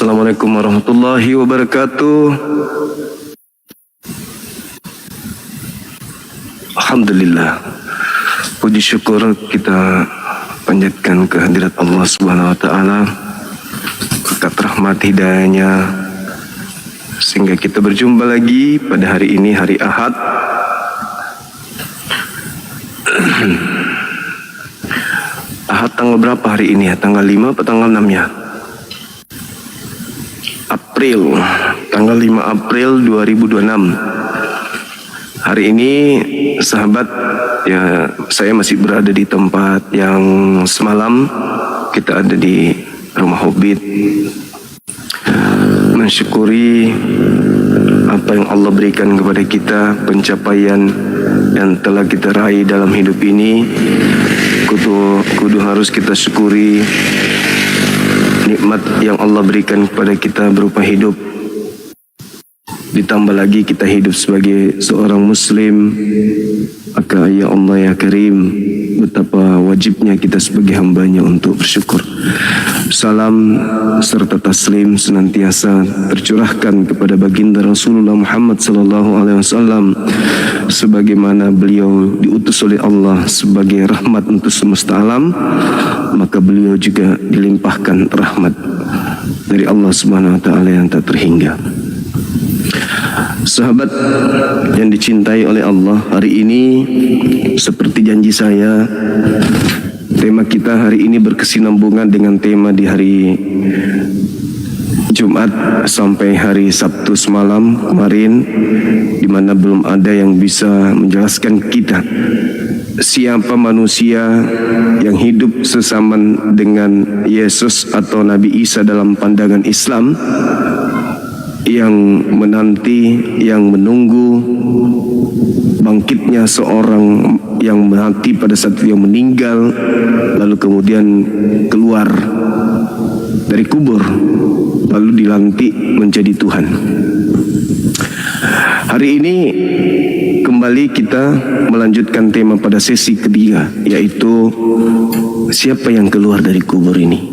Assalamualaikum warahmatullahi wabarakatuh. Alhamdulillah, puji syukur kita panjatkan kehadirat Allah Subhanahu wa Ta'ala, berkat rahmat hidayahnya, sehingga kita berjumpa lagi pada hari ini, hari Ahad. Ahad tanggal berapa hari ini ya? Tanggal 5 atau tanggal 6 ya? April, tanggal 5 April 2026. Hari ini sahabat, ya saya masih berada di tempat yang semalam kita ada di rumah Hobbit, mensyukuri apa yang Allah berikan kepada kita, pencapaian yang telah kita raih dalam hidup ini. Kudu harus kita syukuri nikmat yang Allah berikan kepada kita berupa hidup. Ditambah lagi kita hidup sebagai seorang muslim, maka ya Allah ya Karim, betapa wajibnya kita sebagai hambanya untuk bersyukur. Salam serta taslim senantiasa tercurahkan kepada baginda Rasulullah Muhammad SAW, sebagaimana beliau diutus oleh Allah sebagai rahmat untuk semesta alam, maka beliau juga dilimpahkan rahmat dari Allah Subhanahu wa Ta'ala yang tak terhingga. Sahabat yang dicintai oleh Allah, hari ini seperti janji saya, tema kita hari ini berkesinambungan dengan tema di hari Jumat sampai hari Sabtu semalam kemarin, di mana belum ada yang bisa menjelaskan kita siapa manusia yang hidup sesaman dengan Yesus atau Nabi Isa dalam pandangan Islam, yang menanti, yang menunggu bangkitnya seorang yang mati pada saat dia meninggal, lalu kemudian keluar dari kubur, lalu dilantik menjadi Tuhan. Hari ini kembali kita melanjutkan tema pada sesi ketiga, yaitu siapa yang keluar dari kubur ini.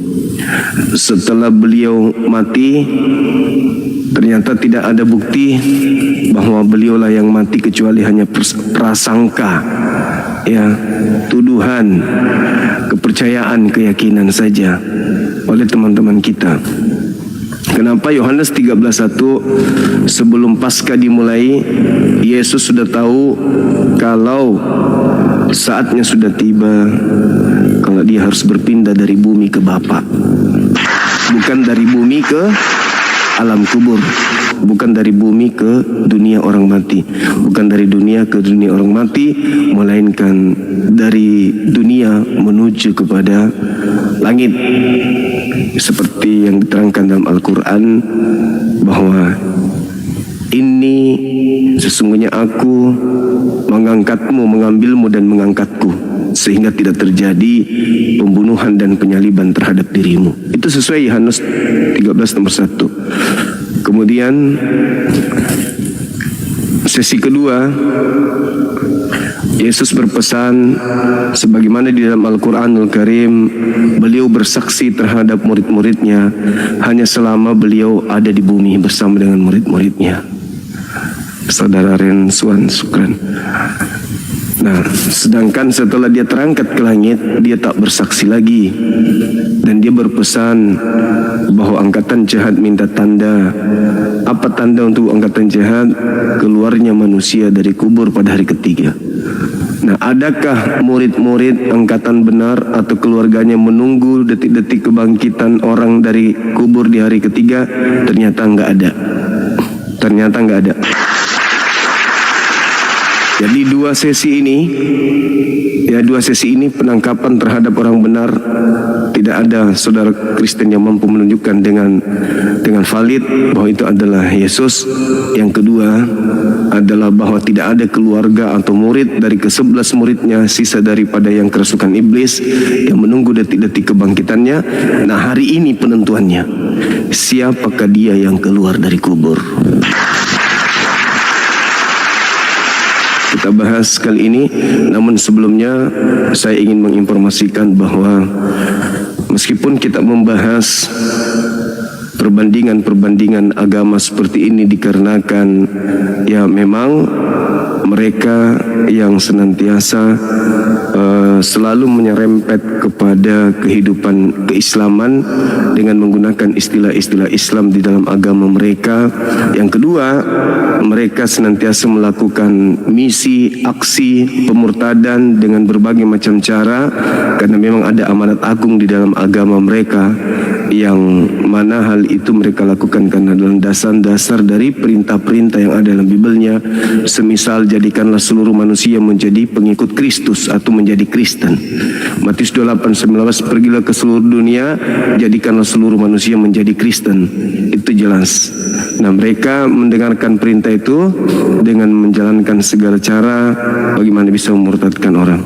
Setelah beliau mati, ternyata tidak ada bukti bahwa beliaulah yang mati, kecuali hanya prasangka, ya, tuduhan, kepercayaan, keyakinan saja oleh teman-teman kita. Kenapa? Yohanes 13:1, sebelum Paskah dimulai, Yesus sudah tahu kalau saatnya sudah tiba, kalau dia harus berpindah dari bumi ke Bapa, bukan dari bumi ke alam kubur, bukan dari bumi ke dunia orang mati, bukan dari dunia ke dunia orang mati, melainkan dari dunia menuju kepada langit. Seperti yang diterangkan dalam Al-Quran bahwa ini sesungguhnya aku mengangkatmu, mengambilmu dan mengangkatku, sehingga tidak terjadi pembunuhan dan penyaliban terhadap dirimu. Itu sesuai Yohanes 13 nomor 1. Kemudian sesi kedua, Yesus berpesan sebagaimana di dalam Al-Quranul Karim, beliau bersaksi terhadap murid-muridnya hanya selama beliau ada di bumi bersama dengan murid-muridnya. Saudara Renswan Sukran. Nah, sedangkan setelah dia terangkat ke langit, dia tak bersaksi lagi. Dan dia berpesan bahwa angkatan jahat minta tanda. Apa tanda untuk angkatan jahat? Keluarnya manusia dari kubur pada hari ketiga. Nah, adakah murid-murid angkatan benar atau keluarganya menunggu detik-detik kebangkitan orang dari kubur di hari ketiga? Ternyata enggak ada. Ternyata enggak ada. Jadi dua sesi ini penangkapan terhadap orang benar, tidak ada saudara Kristen yang mampu menunjukkan dengan valid bahwa itu adalah Yesus. Yang kedua adalah bahwa tidak ada keluarga atau murid dari ke-11 muridnya, sisa daripada yang kerasukan iblis, yang menunggu detik-detik kebangkitannya. Nah, hari ini penentuannya, siapakah dia yang keluar dari kubur? Kita bahas kali ini, namun sebelumnya saya ingin menginformasikan bahwa meskipun kita membahas perbandingan agama seperti ini dikarenakan ya memang mereka yang senantiasa selalu menyerempet kepada kehidupan keislaman dengan menggunakan istilah-istilah Islam di dalam agama mereka. Yang kedua, mereka senantiasa melakukan misi, aksi pemurtadan dengan berbagai macam cara karena memang ada amanat agung di dalam agama mereka yang mana hal itu mereka lakukan karena dalam dasar-dasar dari perintah-perintah yang ada dalam Bibelnya, semisal jadikanlah seluruh manusia menjadi pengikut Kristus atau menjadi Kristen. Matius 28:19, pergilah ke seluruh dunia, jadikanlah seluruh manusia menjadi Kristen. Itu jelas. Nah, mereka mendengarkan perintah itu dengan menjalankan segala cara bagaimana bisa memurtadkan orang.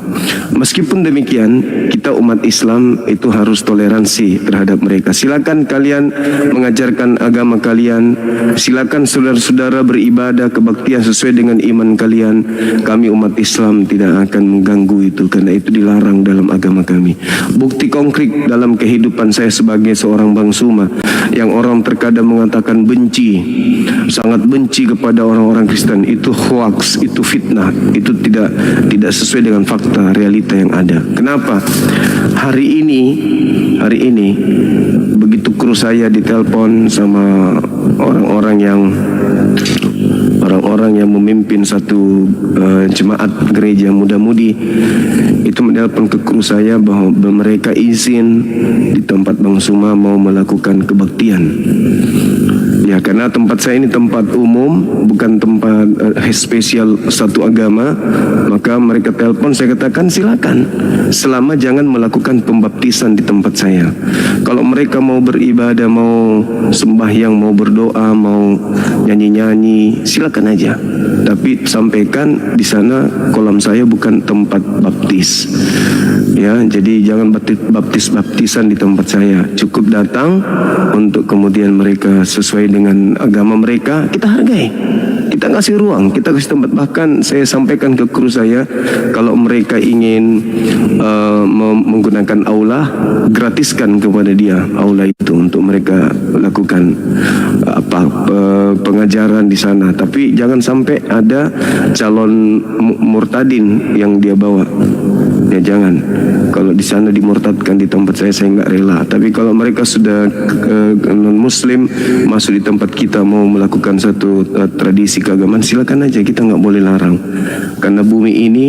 Meskipun demikian, kita umat Islam itu harus toleransi terhadap mereka. Silakan kalian mengajarkan agama kalian, silakan saudara-saudara beribadah kebaktian sesuai dengan iman kalian. Kami umat Islam tidak akan mengganggu itu karena itu dilarang dalam agama kami. Bukti konkret dalam kehidupan saya sebagai seorang Bang Suma yang orang terkadang mengatakan benci, sangat benci kepada orang-orang Kristen, itu hoax, itu fitnah, itu tidak sesuai dengan fakta realita yang ada. Kenapa? Hari ini begitu kru saya ditelepon sama orang-orang yang memimpin satu jemaat gereja muda-mudi, itu menelpon ke kru saya bahwa mereka izin di tempat Bang Suma mau melakukan kebaktian. Ya, karena tempat saya ini tempat umum, bukan tempat spesial satu agama, maka mereka telepon, saya katakan silakan, selama jangan melakukan pembaptisan di tempat saya. Kalau mereka mau beribadah, mau sembahyang, mau berdoa, mau nyanyi-nyanyi, silakan aja. Tapi sampaikan di sana kolam saya bukan tempat baptis. Ya, jadi jangan baptisan di tempat saya. Cukup datang untuk kemudian mereka sesuai dengan agama mereka, kita hargai, kita kasih ruang, kita kasih tempat. Bahkan saya sampaikan ke kru saya, kalau mereka ingin menggunakan aula, gratiskan kepada dia aula itu untuk mereka lakukan pengajaran di sana. Tapi jangan sampai ada calon murtadin yang dia bawa. Ya jangan. Kalau di sana dimurtadkan di tempat saya nggak rela. Tapi kalau mereka sudah non Muslim masuk di tempat kita mau melakukan satu tradisi keagamaan, silakan aja, kita nggak boleh larang. Karena bumi ini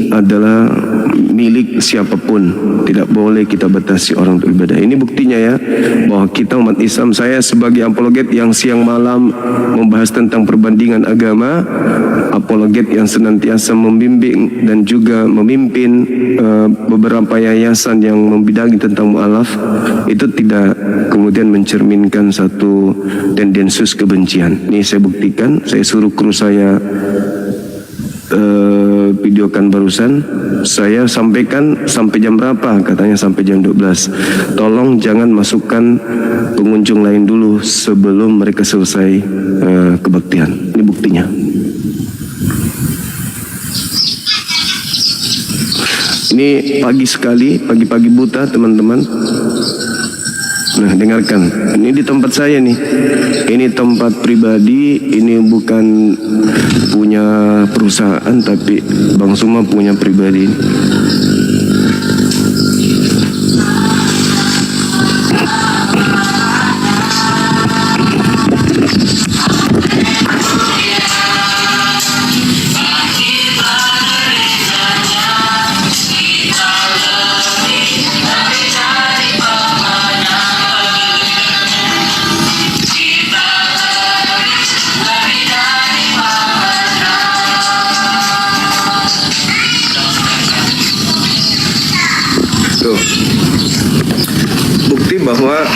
adalah milik siapapun, tidak boleh kita batasi orang untuk ibadah. Ini buktinya ya, bahwa kita umat Islam, saya sebagai apologet yang siang malam membahas tentang perbandingan agama, apologet yang senantiasa membimbing dan juga memimpin beberapa yayasan yang membidangi tentang mu'alaf, itu tidak kemudian mencerminkan satu tendensius kebencian. Ini saya buktikan, saya suruh kru saya videokan barusan, saya sampaikan sampai jam berapa, katanya sampai jam 12. Tolong jangan masukkan pengunjung lain dulu sebelum mereka selesai kebaktian. Ini buktinya. Ini pagi sekali, pagi-pagi buta teman-teman. Nah, dengarkan, ini di tempat saya nih, ini tempat pribadi, ini bukan punya perusahaan, tapi Bang Suma punya pribadi. Bukti bahwa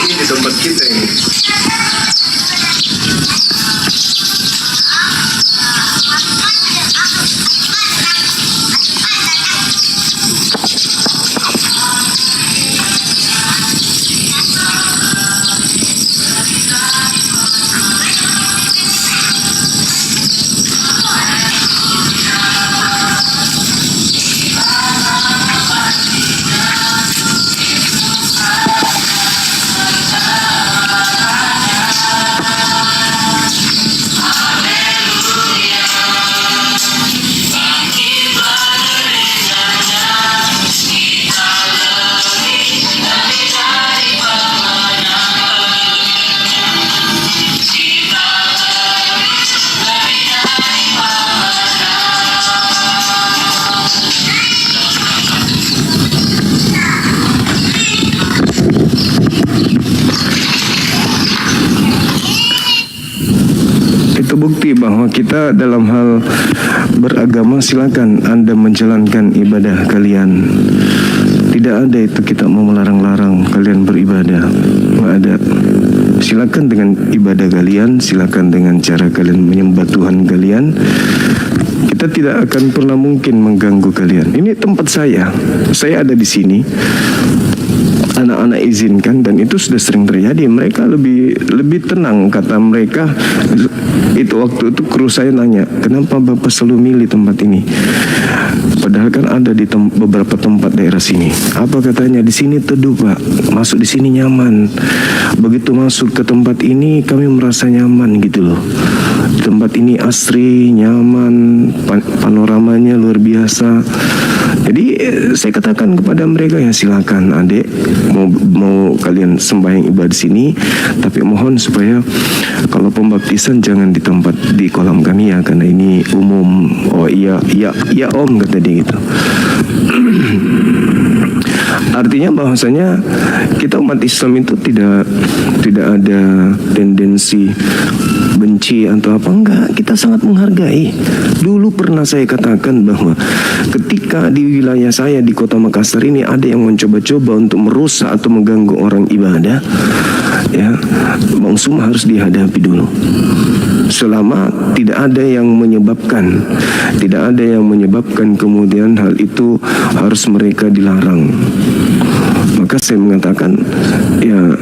ini di tempat kita ini. bukti bahwa kita dalam hal beragama, silakan Anda menjalankan ibadah kalian. Tidak ada itu kita mau melarang-larang kalian beribadah. Nggak ada. Silakan dengan ibadah kalian, silakan dengan cara kalian menyembah Tuhan kalian. Kita tidak akan pernah mungkin mengganggu kalian. Ini tempat saya ada di sini. Anak-anak izinkan, dan itu sudah sering terjadi. Mereka lebih tenang, kata mereka. Itu waktu itu kru saya nanya, kenapa Bapak selalu milih tempat ini? Padahal kan ada di beberapa tempat daerah sini. Apa katanya? Di sini teduh Pak, masuk di sini nyaman. Begitu masuk ke tempat ini kami merasa nyaman gitu loh. Tempat ini asri, nyaman, panoramanya luar biasa. Jadi saya katakan kepada mereka, ya silakan adik, mau kalian sembahyang ibadah di sini, tapi mohon supaya kalau pembaptisan jangan di tempat di kolam kami ya, karena ini umum. Oh iya om, kata dia gitu. Artinya bahwasanya kita umat Islam itu tidak ada tendensi benci atau apa, enggak. Kita sangat menghargai. Dulu pernah saya katakan bahwa ketika di wilayah saya di Kota Makassar ini ada yang mencoba-coba untuk merusak atau mengganggu orang ibadah, ya Bang Sum harus dihadapi dulu. Selama tidak ada yang menyebabkan kemudian hal itu harus mereka dilarang, maka saya mengatakan ya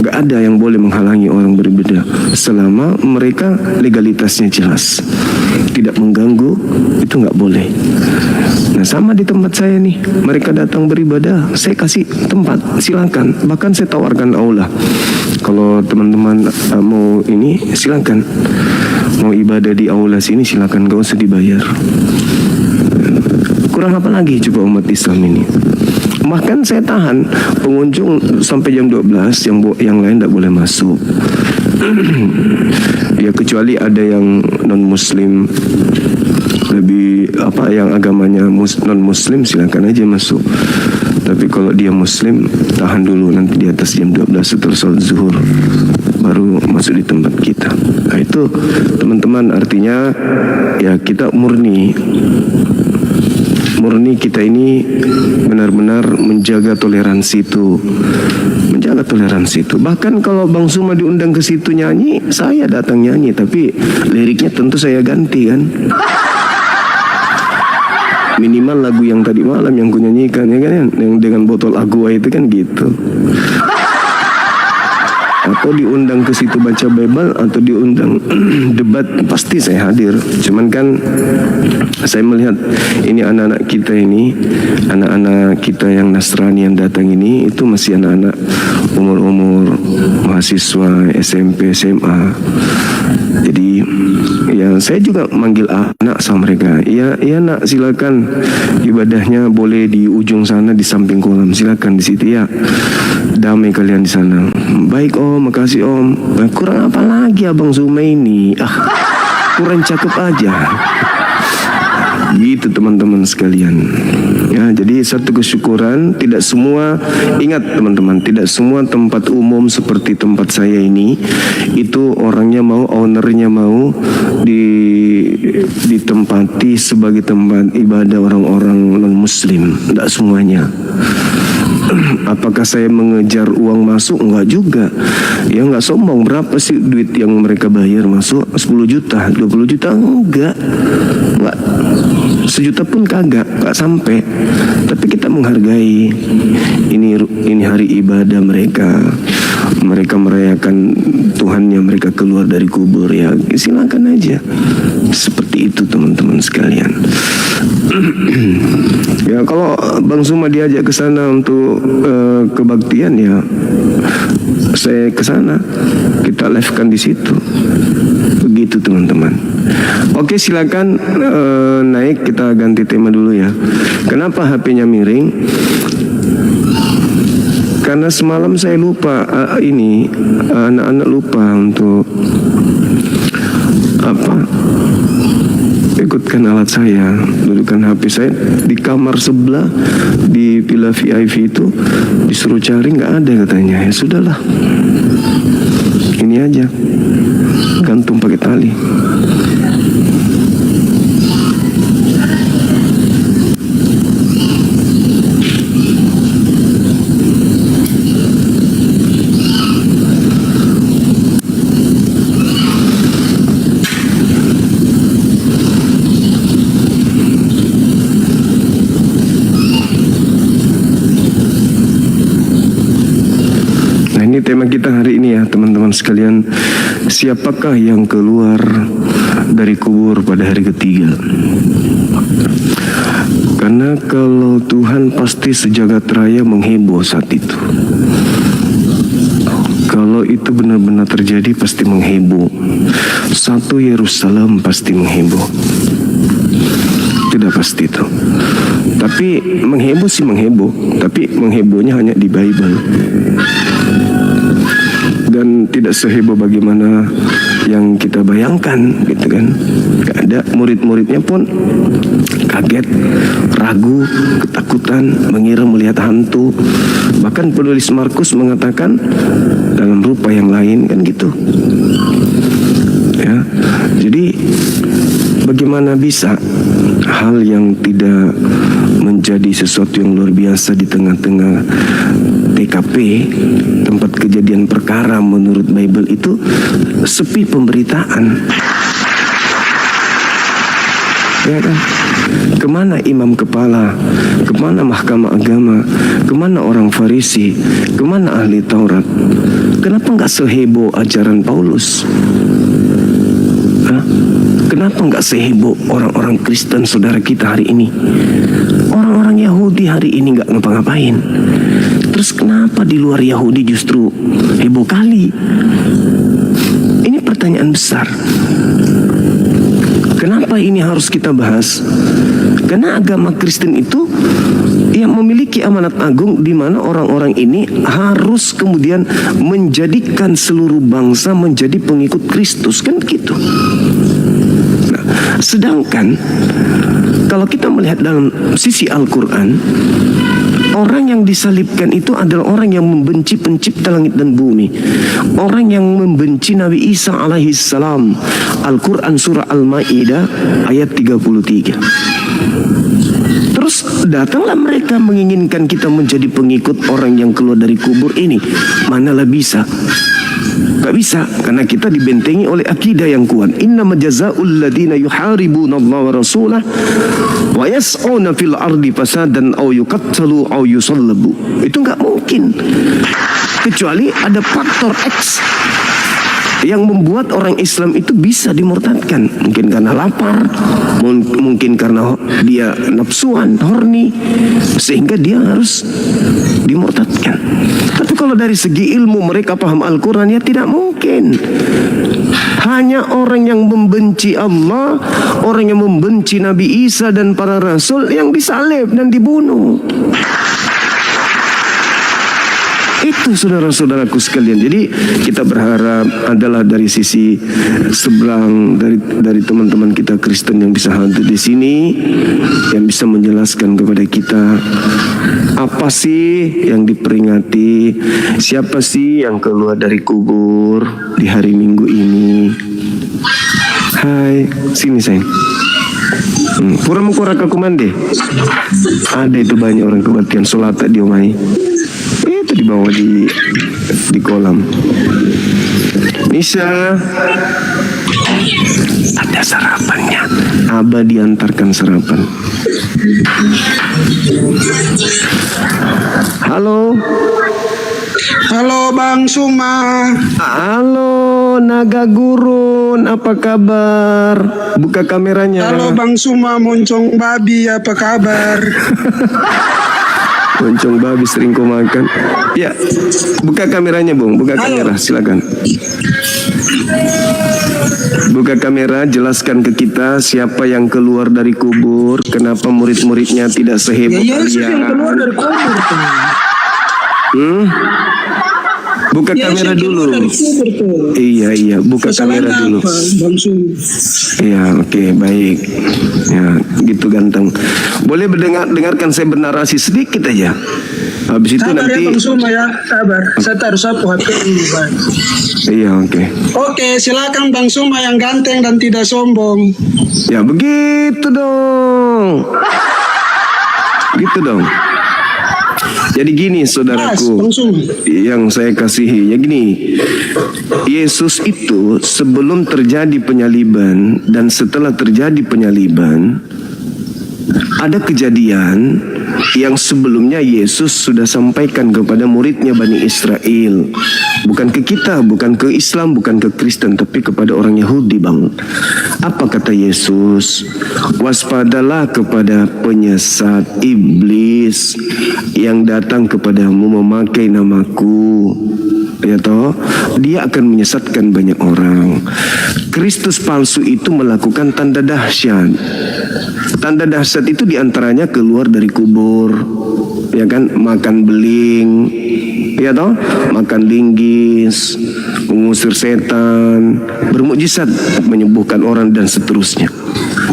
gak ada yang boleh menghalangi orang beribadah selama mereka legalitasnya jelas, tidak mengganggu, itu gak boleh. Nah sama di tempat saya nih, mereka datang beribadah, saya kasih tempat, silakan. Bahkan saya tawarkan aula. Kalau teman-teman mau ini, silakan. Mau ibadah di aula sini, silakan, gak usah dibayar. Kurang apa lagi coba umat Islam ini? Bahkan saya tahan pengunjung sampai jam 12, yang lain tidak boleh masuk. Ya kecuali ada yang non muslim, lebih yang agamanya non muslim, silakan aja masuk. Tapi kalau dia muslim, tahan dulu, nanti di atas jam 12 setelah sholat zuhur baru masuk di tempat kita. Nah itu teman-teman, artinya ya kita murni kita ini benar-benar menjaga toleransi itu. Bahkan kalau Bang Suma diundang ke situ nyanyi, saya datang nyanyi, tapi liriknya tentu saya ganti kan. Minimal lagu yang tadi malam yang ku nyanyikan, ya kan, yang dengan botol agua itu kan gitu. Atau diundang ke situ baca Bible, atau diundang debat, pasti saya hadir. Cuman kan saya melihat ini anak-anak kita yang Nasrani yang datang ini, itu masih anak-anak umur mahasiswa SMP, SMA. Jadi ya saya juga manggil anak sama mereka. Iya nak, silakan ibadahnya boleh di ujung sana di samping kolam, silakan di situ ya. Damai kalian di sana. Baik om, makasih om. Kurang apa lagi Abang Zuma ini? Kurang cakep aja. Gitu teman-teman sekalian. Ya, jadi satu kesyukuran, tidak semua, ingat teman-teman, tidak semua tempat umum seperti tempat saya ini itu orangnya mau, ownernya mau ditempati sebagai tempat ibadah orang-orang non muslim. Tidak semuanya. Apakah saya mengejar uang masuk? Enggak juga. Ya enggak sombong. Berapa sih duit yang mereka bayar masuk? 10 juta, 20 juta? Enggak. Sejuta pun kagak sampai. Tapi kita menghargai ini hari ibadah mereka. Mereka merayakan Tuhannya, mereka keluar dari kubur, ya silakan aja. Seperti itu teman-teman sekalian. Ya kalau Bang Suma diajak ke sana untuk kebaktian, ya saya ke sana, kita live-kan di situ. Begitu teman-teman. Oke, silakan naik, kita ganti tema dulu ya. Kenapa HP-nya miring? Karena semalam saya lupa, anak-anak lupa untuk ikutkan alat saya, dudukan HP saya di kamar sebelah di villa VIP itu, disuruh cari nggak ada katanya. Ya sudahlah, ini aja. gantung pakai tali. Ini tema kita hari ini ya teman-teman sekalian. Siapakah yang keluar dari kubur pada hari ketiga? Karena kalau Tuhan pasti sejagat raya mengheboh saat itu. Kalau itu benar-benar terjadi pasti mengheboh. Satu Yerusalem pasti mengheboh. Tidak pasti itu. Tapi mengheboh sih mengheboh. Tapi menghebohnya hanya di Bible. Dan tidak seheboh bagaimana yang kita bayangkan gitu kan. Gak ada, murid-muridnya pun kaget, ragu, ketakutan, mengira melihat hantu. Bahkan penulis Markus mengatakan dalam rupa yang lain kan gitu ya. Jadi bagaimana bisa hal yang tidak menjadi sesuatu yang luar biasa di tengah-tengah TKP, tempat kejadian perkara menurut Bible itu sepi pemberitaan. Ya kan? Kemana imam kepala? Kemana mahkamah agama? Kemana orang Farisi? Kemana ahli Taurat? Kenapa nggak seheboh ajaran Paulus? Hah? Kenapa nggak seheboh orang-orang Kristen saudara kita hari ini? Orang-orang Yahudi hari ini nggak ngapa-ngapain. Terus kenapa di luar Yahudi justru heboh kali? Ini pertanyaan besar. Kenapa ini harus kita bahas? Karena agama Kristen itu yang memiliki amanat agung di mana orang-orang ini harus kemudian menjadikan seluruh bangsa menjadi pengikut Kristus, kan gitu. Nah, sedangkan kalau kita melihat dalam sisi Al-Quran, orang yang disalibkan itu adalah orang yang membenci pencipta langit dan bumi. Orang yang membenci Nabi Isa alaihi salam. Al-Quran surah Al-Ma'idah ayat 33. Terus datanglah mereka menginginkan kita menjadi pengikut orang yang keluar dari kubur ini. Manalah bisa. Gak bisa, karena kita dibentengi oleh akidah yang kuat. Innama jazaa'ul ladina yuharibuna Allah wa rasulah wa yas'una fil ardi fasadan aw yuqattalu aw yusallabu. Itu gak mungkin, kecuali ada faktor X yang membuat orang Islam itu bisa dimurtadkan. Mungkin karena lapar, mungkin karena dia nafsuan, horny, sehingga dia harus dimurtadkan. Tapi kalau dari segi ilmu mereka paham Al-Quran, ya tidak mungkin. Hanya orang yang membenci Allah, orang yang membenci Nabi Isa dan para rasul yang disalib dan dibunuh. Itu saudara-saudaraku sekalian. Jadi kita berharap adalah dari sisi seberang dari teman-teman kita Kristen yang bisa hadir di sini, yang bisa menjelaskan kepada kita apa sih yang diperingati, siapa sih yang keluar dari kubur di hari Minggu ini. Hai, sini sayang. Pura mengkora ke kumande. Ada itu banyak orang kebaktian sholat di omai. Itu di bawah di kolam. Nisa, ada sarapannya. Abah diantarkan sarapan. Halo. Halo Bang Suma. Halo Naga Gurun, apa kabar? Buka kameranya. Halo Bang Suma, moncong babi, apa kabar? Moncong babi sering kau makan. Ya, buka kameranya Bung, buka kamera, silakan. Buka kamera, jelaskan ke kita siapa yang keluar dari kubur, kenapa murid-muridnya tidak seheboh Ya, Yesus yang keluar dari kubur tuh. Buka kamera dulu. Dari kubur tuh. Iya, buka kamera Kesalahan dulu. apa, Bang Suma? Iya, oke, baik. Ya, gitu ganteng. Boleh dengarkan saya bernarasi sedikit aja. Habis itu Sabar nanti. ya Bang Suma ya, sabar. Saya taruh sapu HP dulu, Bang. Iya, oke. Oke, silakan Bang Suma yang ganteng dan tidak sombong. Ya begitu dong. Gitu dong. Jadi gini Mas, saudaraku, Bang Suma. yang saya kasihi, ya gini, Yesus itu sebelum terjadi penyaliban dan setelah terjadi penyaliban, ada kejadian yang sebelumnya Yesus sudah sampaikan kepada muridnya Bani Israel. Bukan ke kita, bukan ke Islam, bukan ke Kristen, tapi kepada orang Yahudi, Bang. Apa kata Yesus? Waspadalah kepada penyesat iblis yang datang kepadamu memakai namaku. Ya toh, dia akan menyesatkan banyak orang. Kristus palsu itu melakukan tanda dahsyat. Tanda dahsyat itu diantaranya keluar dari kubur, ya kan, makan beling, ya toh, makan linggis, mengusir setan, bermukjizat, menyembuhkan orang dan seterusnya.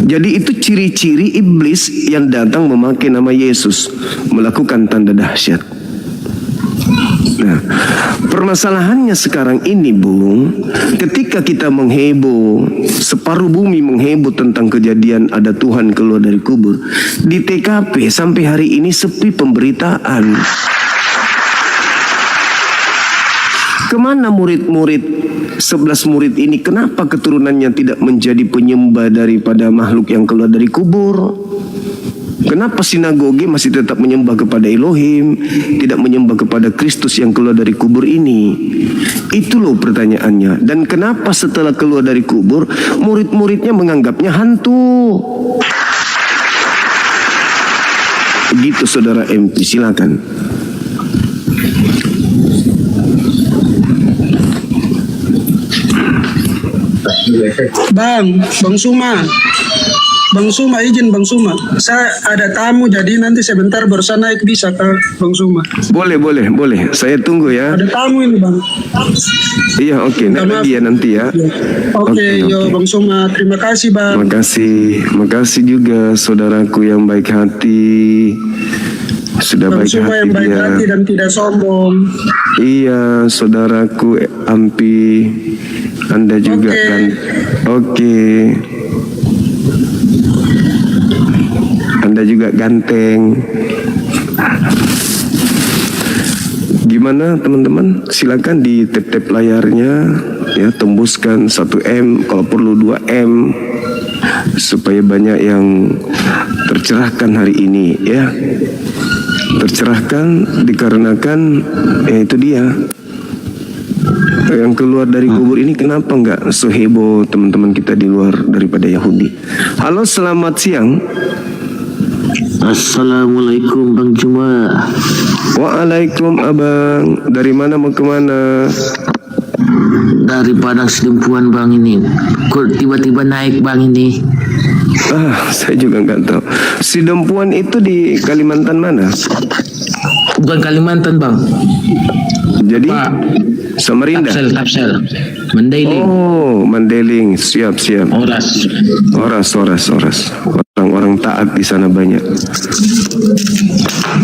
Jadi itu ciri-ciri iblis yang datang memakai nama Yesus, melakukan tanda dahsyat. Nah, permasalahannya sekarang ini, Bung, ketika kita mengheboh, separuh bumi mengheboh tentang kejadian ada Tuhan keluar dari kubur, di TKP sampai hari ini sepi pemberitaan. Kemana murid-murid 11 murid ini? Kenapa keturunannya tidak menjadi penyembah daripada makhluk yang keluar dari kubur? Kenapa sinagoge masih tetap menyembah kepada Elohim, tidak menyembah kepada Kristus yang keluar dari kubur ini? Itu loh pertanyaannya. Dan kenapa setelah keluar dari kubur, murid-muridnya menganggapnya hantu? Begitu saudara MP, silakan. Bang Suma. Bang Suma, izin Bang Suma. Saya ada tamu, jadi nanti sebentar barusan naik, bisa ke Bang Suma? Boleh. Saya tunggu ya. Ada tamu ini, Bang. Iya, oke. Naik lagi ya nanti ya. Oke, yo Bang Suma. Terima kasih, Bang. Makasih juga saudaraku yang baik hati. Sudah Bang baik Suma hati yang baik dia. hati dan tidak sombong. Iya, saudaraku Ampi. Anda juga Oke. kan. Oke. Anda juga ganteng. Gimana teman-teman? Silakan di tap-tap layarnya ya, tembuskan 1M, kalau perlu 2M, supaya banyak yang tercerahkan hari ini ya. Tercerahkan dikarenakan ya itu dia, yang keluar dari kubur ini kenapa nggak seheboh teman-teman kita di luar daripada Yahudi. Halo, selamat siang. Assalamualaikum Bang Juma. Waalaikum abang. Dari mana mau kemana? Dari Padang Sedempuan Bang ini. Kok tiba-tiba naik Bang ini? Saya juga nggak tahu. Sidempuan itu di Kalimantan mana? Bukan Kalimantan Bang. Jadi Pak, Samarinda. Kapsel. Mandailing. Oh, Mandailing. Siap. Oras. Oras. Orang-orang taat di sana banyak.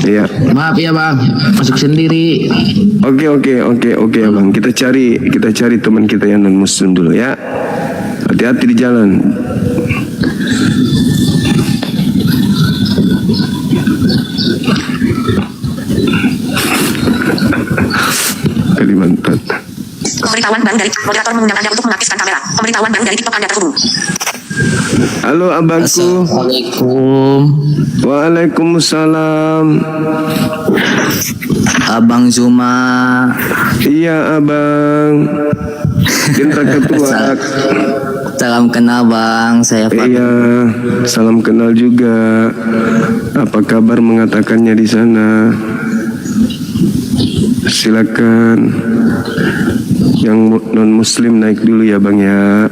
Iya. Maaf ya Bang, masuk sendiri. Oke, abang. Kita cari teman kita yang non Muslim dulu ya. Hati-hati di jalan. Kalimantan. Pemberitahuan baru dari moderator mengundang Anda untuk mengaktifkan kamera. Pemberitahuan baru dari TikTok Anda terhubung. Halo abangku. Assalamualaikum. Waalaikumsalam. Abang Zuma. Iya abang. Cinta ketua. Salam kenal Bang, saya Pak. Iya, salam kenal juga. Apa kabar mengatakannya di sana? Silakan. Yang non Muslim naik dulu ya bang ya.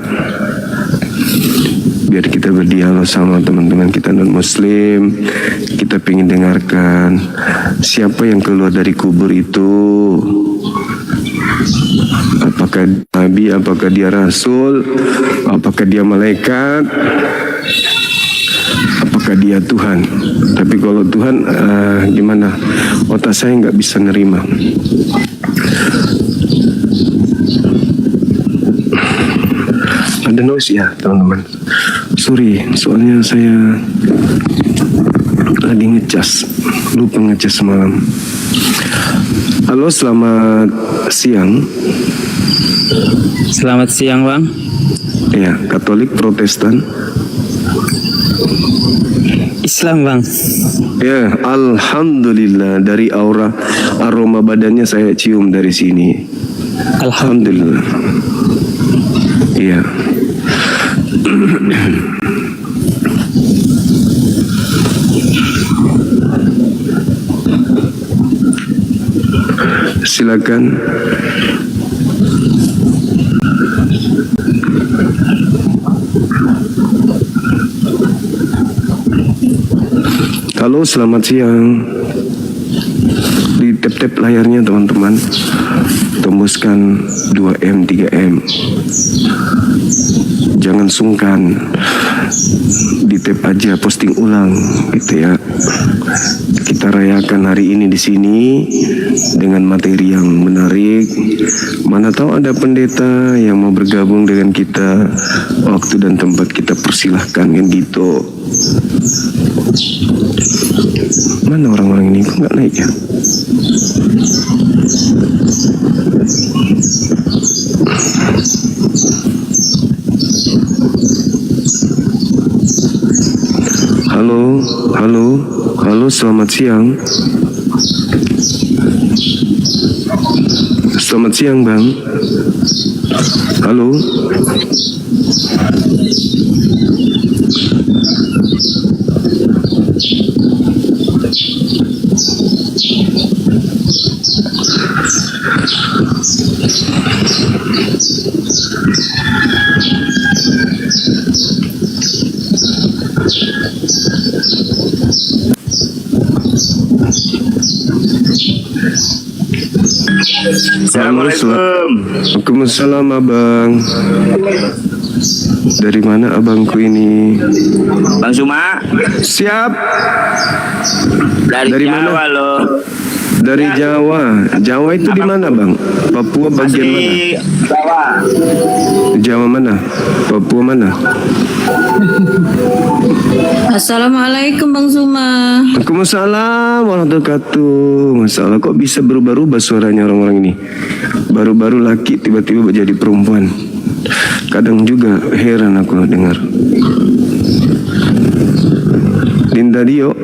Biar kita berdialog sama teman-teman kita non Muslim. Kita pengen dengarkan siapa yang keluar dari kubur itu. Apakah nabi, apakah dia rasul, apakah dia malaikat, apakah dia Tuhan. Tapi kalau Tuhan gimana, otak saya nggak bisa nerima. Ada noise ya teman-teman, sorry, soalnya saya lagi ngecas, lupa ngecas semalam. Halo, selamat siang. Selamat siang bang. Ya, Katolik, Protestan? Islam bang. Ya, alhamdulillah, dari aroma badannya saya cium dari sini. Alhamdulillah. Iya. Silakan. Halo, selamat siang. Di tap-tap layarnya teman-teman, tembuskan 2M 3M. Jangan sungkan, di tap aja, posting ulang gitu ya. Kita rayakan hari ini di sini dengan materi yang menarik. Mana tahu ada pendeta yang mau bergabung dengan kita. Waktu dan tempat kita persilahkan kan gitu. Mana orang-orang ini, kok nggak naik ya? Halo, halo, halo, selamat siang. Selamat siang, Bang. Halo. Assalamualaikum. Waalaikumsalam, Abang. Dari mana abangku ini? Bang Suma, Siap. dari Dari Jawa mana? loh. Dari Jawa. Jawa itu di mana, Bang? Papua bagian mana? Asli Jawa. Jawa mana? Papua mana? Assalamualaikum Bang Suma. Waalaikumsalam warahmatullahi wabarakatuh. Masalah kok bisa berubah-ubah suaranya orang-orang ini. Baru-baru laki tiba-tiba menjadi perempuan. Kadang juga heran aku dengar. Dinda Dio,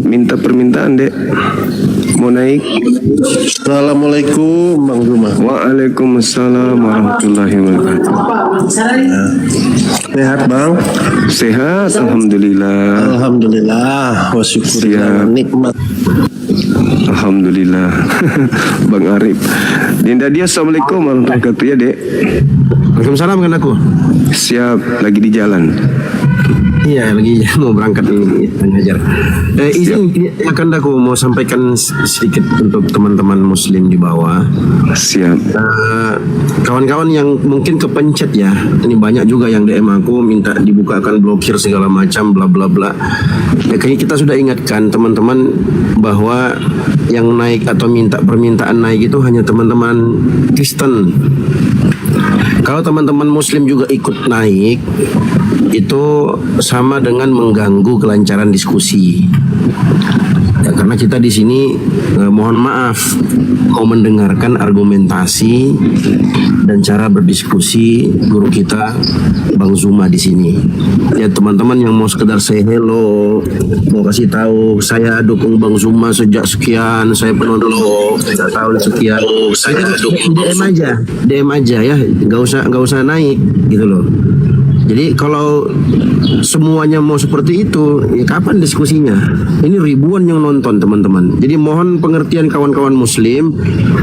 minta permintaan dek, mau naik. Assalamualaikum Bang Zuma. Waalaikumsalam warahmatullahi wabarakatuh. Sehat Bang? Sehat, alhamdulillah. Alhamdulillah. Wa syukurillah. Siap. Nikmat. Alhamdulillah. Bang Arif. Dinda Dio, assalamualaikum warahmatullahi wabarakatuh ya dek. Waalaikumsalam kan aku. Siap, lagi di jalan. Iya lagi mau berangkat ini mengajar. Izin akan aku mau sampaikan sedikit untuk teman-teman Muslim di bawah. Siap. Kawan-kawan yang mungkin kepencet ya. Ini banyak juga yang DM aku minta dibukakan blokir segala macam bla bla bla. Ya, kayaknya kita sudah ingatkan teman-teman bahwa yang naik atau minta permintaan naik itu hanya teman-teman Kristen. Kalau teman-teman Muslim juga ikut naik, itu sama dengan mengganggu kelancaran diskusi. Ya, karena kita di sini mohon maaf mau mendengarkan argumentasi dan cara berdiskusi guru kita Bang Zuma di sini. Ya teman-teman yang mau sekedar say hello, mau kasih tahu saya dukung Bang Zuma sejak sekian, saya penonton sejak tahun sekian. Saya DM aja ya, nggak usah naik gitu loh. Jadi kalau semuanya mau seperti itu, ya kapan diskusinya? Ini ribuan yang nonton teman-teman. Jadi mohon pengertian kawan-kawan muslim,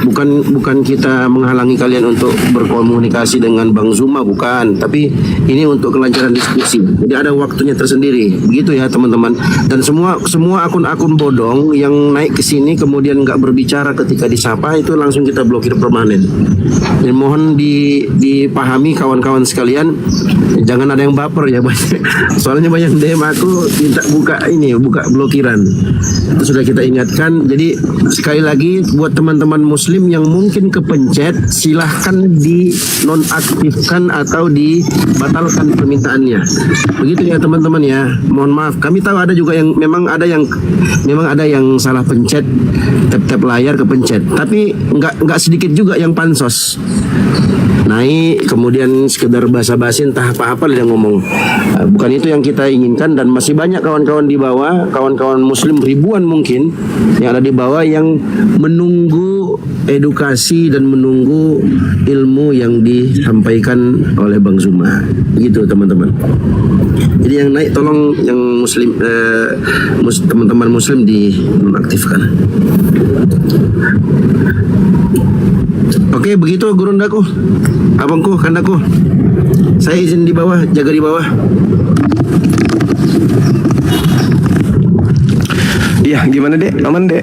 bukan kita menghalangi kalian untuk berkomunikasi dengan Bang Zuma, bukan. Tapi ini untuk kelancaran diskusi. Jadi ada waktunya tersendiri. Begitu ya teman-teman. Dan semua akun-akun bodong yang naik ke sini kemudian nggak berbicara ketika disapa itu langsung kita blokir permanen. Dan mohon dipahami kawan-kawan sekalian, jangan ada yang baper ya banyak. Soalnya banyak DM aku minta buka blokiran. Itu sudah kita ingatkan. Jadi sekali lagi buat teman-teman muslim yang mungkin kepencet, silahkan di nonaktifkan atau dibatalkan permintaannya. Begitu ya teman-teman ya. Mohon maaf. Kami tahu ada juga yang memang ada yang salah pencet, tap layar kepencet. Tapi nggak sedikit juga yang pansos. Naik kemudian sekedar basa-basi entah apa-apa dia ngomong. Bukan itu yang kita inginkan, dan masih banyak kawan-kawan di bawah, kawan-kawan muslim ribuan mungkin yang ada di bawah yang menunggu edukasi dan menunggu ilmu yang disampaikan oleh Bang Zuma. Gitu teman-teman. Jadi yang naik tolong yang muslim teman-teman muslim dinonaktifkan. Oke, begitu gurundaku, abangku, kandaku. Saya izin di bawah, jaga di bawah. Iya, gimana Dek? Aman Dek?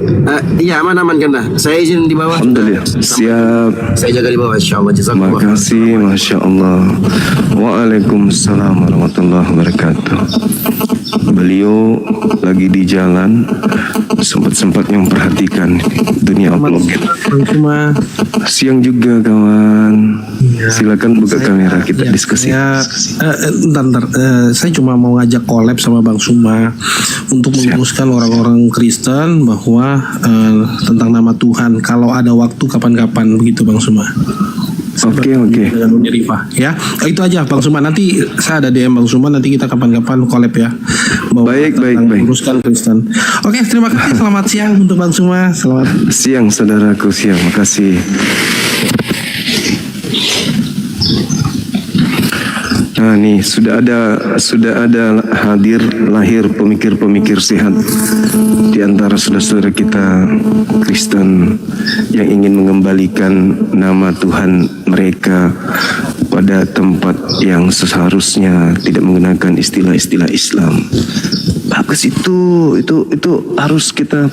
Iya, aman kanda. Saya izin di bawah. Alhamdulillah. Siap. Saya jaga di bawah, insyaallah. Jazakallah. Makasih, Masya Allah. Waalaikumsalam warahmatullahi wabarakatuh. Beliau lagi di jalan, sempat memperhatikan dunia upload. Cuma Siang juga kawan. Silakan buka kamera, kita diskusi. Bentar. Saya cuma mau ngajak collab sama Bang Suma untuk meluruskan orang-orang Kristen bahwa tentang nama Tuhan. Kalau ada waktu kapan-kapan begitu Bang Suma. Oke. Dengan Uni Rifah ya. Itu aja Bang Suma. Nanti saya ada DM Bang Suma. Nanti kita kapan-kapan collab ya. Baik. Meluruskan Kristen. Oke, terima kasih. Selamat siang untuk Bang Suma. Selamat siang saudaraku, siang. Makasih. Nah nih sudah ada lahir pemikir-pemikir sehat di antara saudara-saudara kita Kristen yang ingin mengembalikan nama Tuhan mereka pada tempat yang seharusnya, tidak menggunakan istilah-istilah Islam. Bagus itu harus kita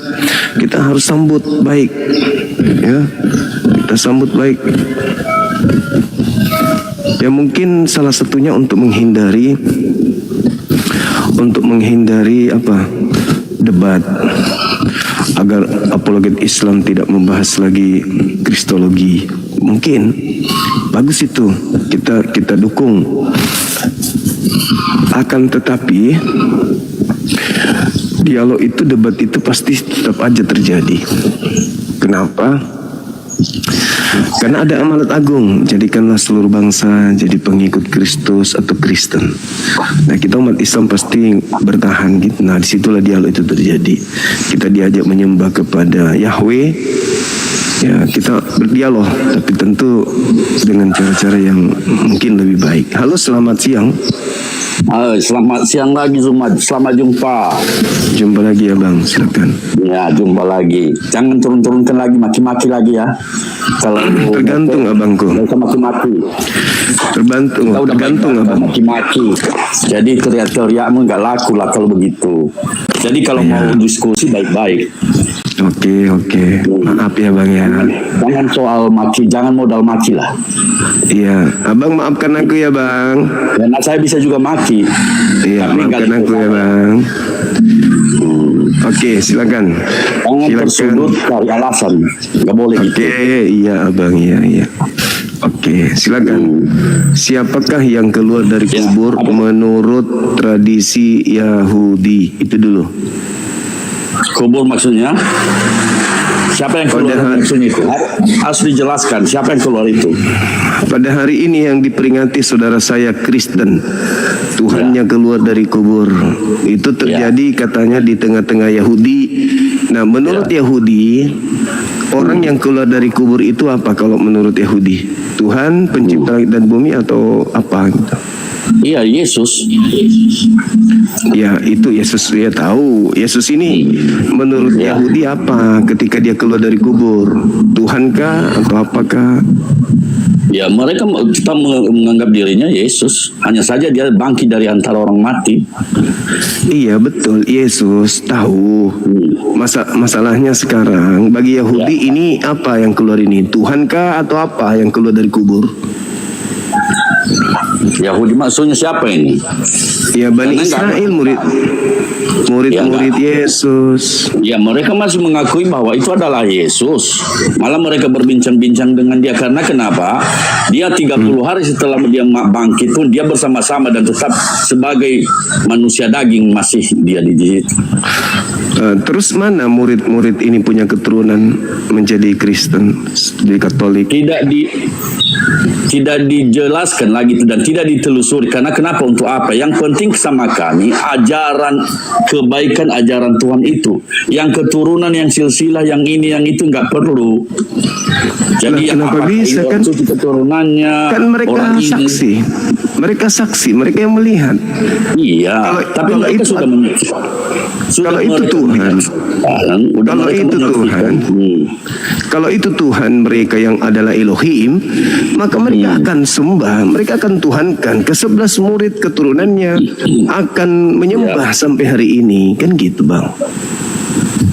harus sambut baik ya. Kita sambut baik. Ya mungkin salah satunya untuk menghindari debat, agar apologet Islam tidak membahas lagi kristologi. Mungkin bagus itu, kita dukung. Akan tetapi dialog itu, debat itu pasti tetap aja terjadi. Kenapa? Karena ada amanat agung, jadikanlah seluruh bangsa jadi pengikut Kristus atau Kristen. Nah kita umat Islam pasti bertahan gitu. Nah disitulah dialog itu terjadi. Kita diajak menyembah kepada Yahweh. Ya kita berdialog, tapi tentu dengan cara-cara yang mungkin lebih baik. Halo, selamat siang. Selamat siang lagi Zuma, selamat jumpa. Jumpa lagi ya Bang, silakan. Ya, jumpa lagi. Jangan turun-turunkan lagi, maki-maki lagi ya. Kalau tergantung abangku. Bisa maki-maki. Tergantung abang. Maki-maki. Jadi teriak-teriakmu nggak laku lah kalau begitu. Jadi kalau mau diskusi baik-baik. Oke. Maaf ya Bang ya. Jangan soal maki, jangan modal maki lah. Iya, abang maafkan aku ya Bang. Ya, nah saya bisa juga maki. Iya, maafkan aku ya Bang. Oke, silakan. Jangan tersudut cari alasan, nggak boleh gitu. Oke, iya Abang, iya. Oke, silakan. Siapakah yang keluar dari kubur menurut tradisi Yahudi? Itu dulu. Kubur maksudnya? Siapa yang keluar maksudnya itu? Harus dijelaskan siapa yang keluar itu. Pada hari ini yang diperingati saudara saya Kristen, Tuhannya keluar dari kubur. Itu terjadi katanya di tengah-tengah Yahudi. Nah menurut Yahudi, orang yang keluar dari kubur itu apa kalau menurut Yahudi? Tuhan pencipta langit dan bumi atau apa gitu? Iya, Yesus. Ya, itu Yesus dia tahu. Yesus ini menurut Yahudi apa ketika dia keluar dari kubur? Tuhankah atau apakah? Ya, kita menganggap dirinya Yesus. Hanya saja dia bangkit dari antara orang mati. Iya betul, Yesus tahu. Masalahnya sekarang bagi Yahudi ini apa yang keluar ini? Tuhankah atau apa yang keluar dari kubur? Yahudi maksudnya siapa ini? Ya Bani Israel, murid-murid Yesus. Ya, mereka masih mengakui bahwa itu adalah Yesus. Malah mereka berbincang-bincang dengan dia. Karena kenapa? Dia 30 hari setelah dia bangkit pun dia bersama-sama dan tetap sebagai manusia daging masih dia di situ. Terus mana murid-murid ini punya keturunan menjadi Kristen, di Katolik? Tidak dijelaskan lagi dan tidak ditelusuri. Karena kenapa? Untuk apa? Yang penting sama kami ajaran kebaikan, ajaran Tuhan itu. Yang keturunan, yang silsilah, yang ini, yang itu nggak perlu. Jadi kenapa bisa kan? Keturunannya Kan mereka saksi. Mereka saksi, mereka yang melihat. Iya, tapi kalau mereka itu sudah kalau itu Tuhan, kalau itu Tuhan, kalau itu Tuhan mereka yang adalah Elohim, maka mereka akan sembah, mereka akan tuhankan. Ke-11 murid keturunannya akan menyembah sampai hari ini, kan gitu Bang.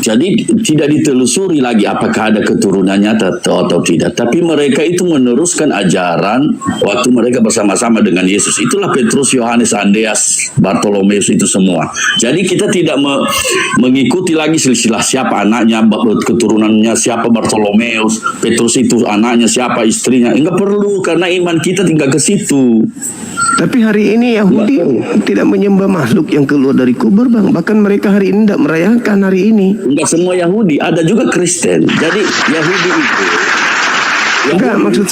Jadi tidak ditelusuri lagi apakah ada keturunannya atau tidak. Tapi mereka itu meneruskan ajaran waktu mereka bersama-sama dengan Yesus. Itulah Petrus, Yohanes, Andreas, Bartolomeus itu semua. Jadi kita tidak mengikuti lagi silsilah siapa anaknya, keturunannya siapa Bartolomeus, Petrus itu anaknya siapa, istrinya. Enggak perlu karena iman kita tinggal ke situ. Tapi hari ini Yahudi tidak menyembah makhluk yang keluar dari kubur Bang. Bahkan mereka hari ini tidak merayakan hari ini. Enggak semua Yahudi, ada juga Kristen. Jadi Yahudi itu enggak, maksud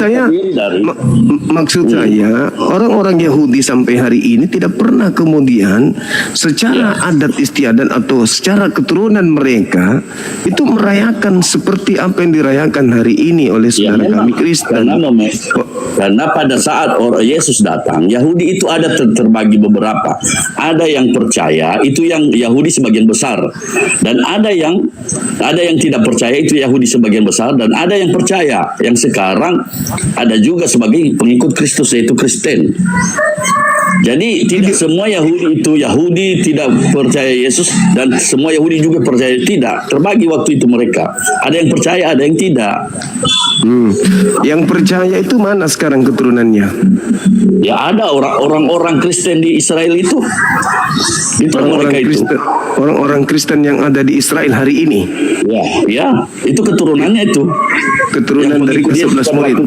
saya orang-orang Yahudi sampai hari ini tidak pernah kemudian secara adat istiadat atau secara keturunan mereka itu merayakan seperti apa yang dirayakan hari ini oleh saudara kami Kristen. Karena pada saat Yesus datang, Yahudi itu ada terbagi beberapa. Ada yang percaya, itu yang Yahudi sebagian besar, dan ada yang tidak percaya, itu Yahudi sebagian besar, dan ada yang percaya, yang sekarang ada juga sebagai pengikut Kristus, yaitu Kristen. Jadi tidak semua Yahudi tidak percaya Yesus, dan semua Yahudi juga percaya, tidak. Terbagi waktu itu mereka. Ada yang percaya, ada yang tidak. Yang percaya itu mana sekarang keturunannya? Ya ada orang-orang Kristen di Israel itu. Itu mereka itu. Orang-orang Kristen yang ada di Israel hari ini. Ya, itu keturunannya itu. Keturunan dari ke-11 murid.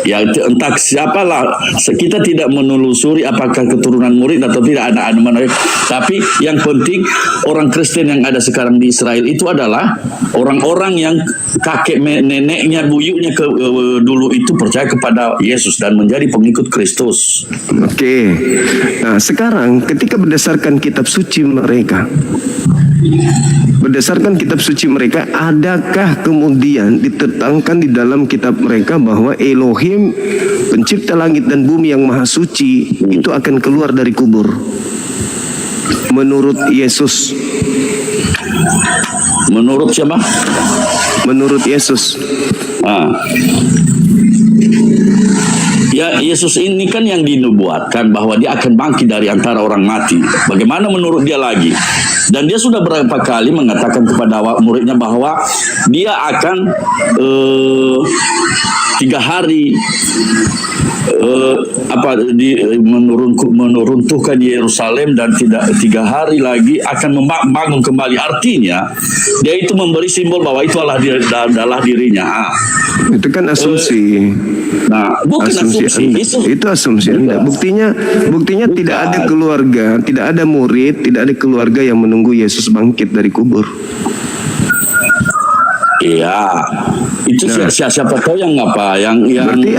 Ya entah siapalah, kita tidak menelusuri apakah keturunan murid atau tidak, ada mana. Tapi yang penting orang Kristen yang ada sekarang di Israel itu adalah orang-orang yang kakek neneknya, buyutnya dulu itu percaya kepada Yesus dan menjadi pengikut Kristus. Oke. Nah, sekarang ketika berdasarkan kitab suci mereka, adakah kemudian ditetangkan di dalam kitab mereka bahwa Elohim pencipta langit dan bumi yang maha suci itu akan keluar dari kubur menurut Yesus? Menurut siapa? Menurut Yesus. Ya, Yesus ini kan yang dinubuatkan bahwa dia akan bangkit dari antara orang mati. Bagaimana menurut dia lagi? Dan dia sudah berapa kali mengatakan kepada muridnya bahwa dia akan 3 hari menuruntuhkan Yerusalem, dan tidak 3 hari lagi akan membangun kembali. Artinya dia itu memberi simbol bahwa itu adalah dirinya. Itu kan asumsi. Bukan asumsi. Itu asumsi Anda. Buktinya tidak ada keluarga, tidak ada murid, tidak ada keluarga yang menunggu Yesus bangkit dari kubur. Iya, itu siapa tahu yang apa, yang berarti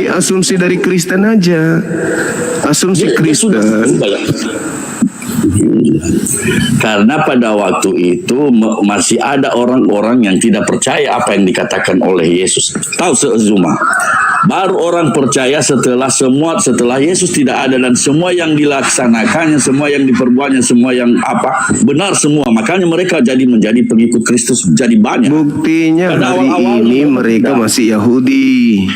asumsi dari Kristen aja, asumsi Kristen. Karena pada waktu itu masih ada orang-orang yang tidak percaya apa yang dikatakan oleh Yesus. Tahu Zuma? Baru orang percaya setelah Yesus tidak ada dan semua yang dilaksanakannya, semua yang diperbuatnya, semua yang benar semua. Makanya mereka menjadi pengikut Kristus jadi banyak. Buktinya Pada hari awal-awal ini mereka mereka tidak. masih Yahudi.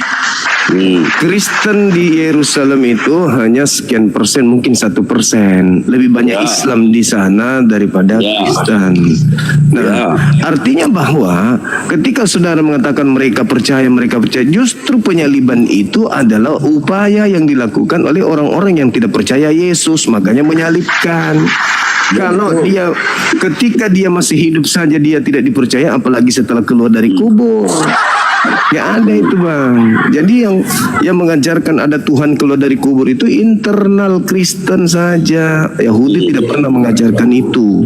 Kristen di Yerusalem itu hanya sekian persen, mungkin 1%. Lebih banyak Ya. Islam di sana daripada Ya. Kristen. Nah, artinya bahwa ketika saudara mengatakan mereka percaya, justru penyaliban itu adalah upaya yang dilakukan oleh orang-orang yang tidak percaya Yesus, makanya menyalibkan. Kalau dia ketika dia masih hidup saja dia tidak dipercaya, apalagi setelah keluar dari kubur. Ya ada itu bang. Jadi yang mengajarkan ada Tuhan keluar dari kubur itu internal Kristen saja. Yahudi tidak pernah mengajarkan itu.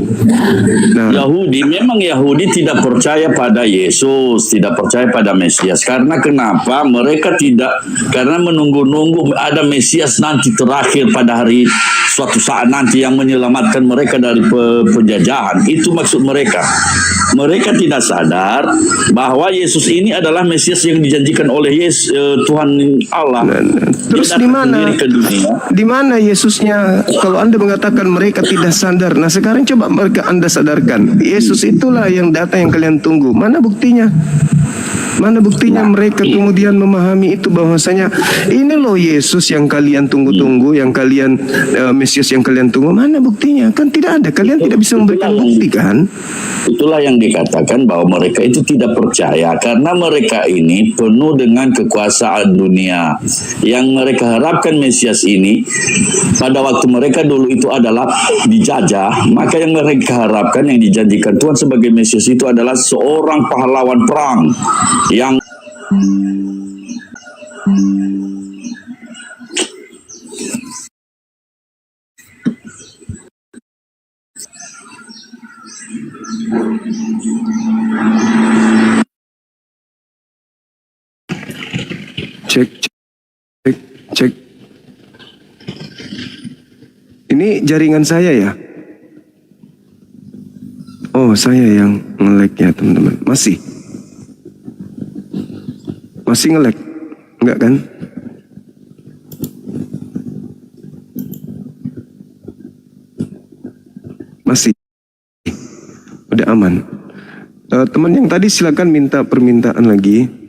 Nah, Memang Yahudi tidak percaya pada Yesus, tidak percaya pada Mesias. Karena kenapa? Mereka karena menunggu-nunggu ada Mesias nanti terakhir pada hari suatu saat nanti yang menyelamatkan mereka dari penjajahan. Itu maksud mereka. Mereka tidak sadar bahwa Yesus ini adalah Mesias yang dijanjikan oleh Tuhan Allah. terus Dia di datang mana? sendiri ke dunia. Di mana Yesusnya? Kalau Anda mengatakan mereka tidak sadar, nah sekarang coba Anda sadarkan. Yesus itulah yang datang yang kalian tunggu. Mana buktinya? Mana buktinya mereka kemudian memahami itu bahwasanya ini loh Yesus yang kalian tunggu-tunggu, yang kalian Mesias yang kalian tunggu. Mana buktinya? Kan tidak ada. Kalian tidak bisa memberikan bukti kan? Itulah yang dikatakan bahwa mereka itu tidak percaya karena mereka ini penuh dengan kekuasaan dunia. Yang mereka harapkan Mesias ini pada waktu mereka dulu itu adalah dijajah, maka yang mereka harapkan yang dijanjikan Tuhan sebagai Mesias itu adalah seorang pahlawan perang yang Cek. Ini jaringan saya ya? Oh, saya yang nge-lag ya teman-teman. Masih nge-lag? Enggak kan? Masih. Udah aman. Teman yang tadi silakan minta permintaan lagi.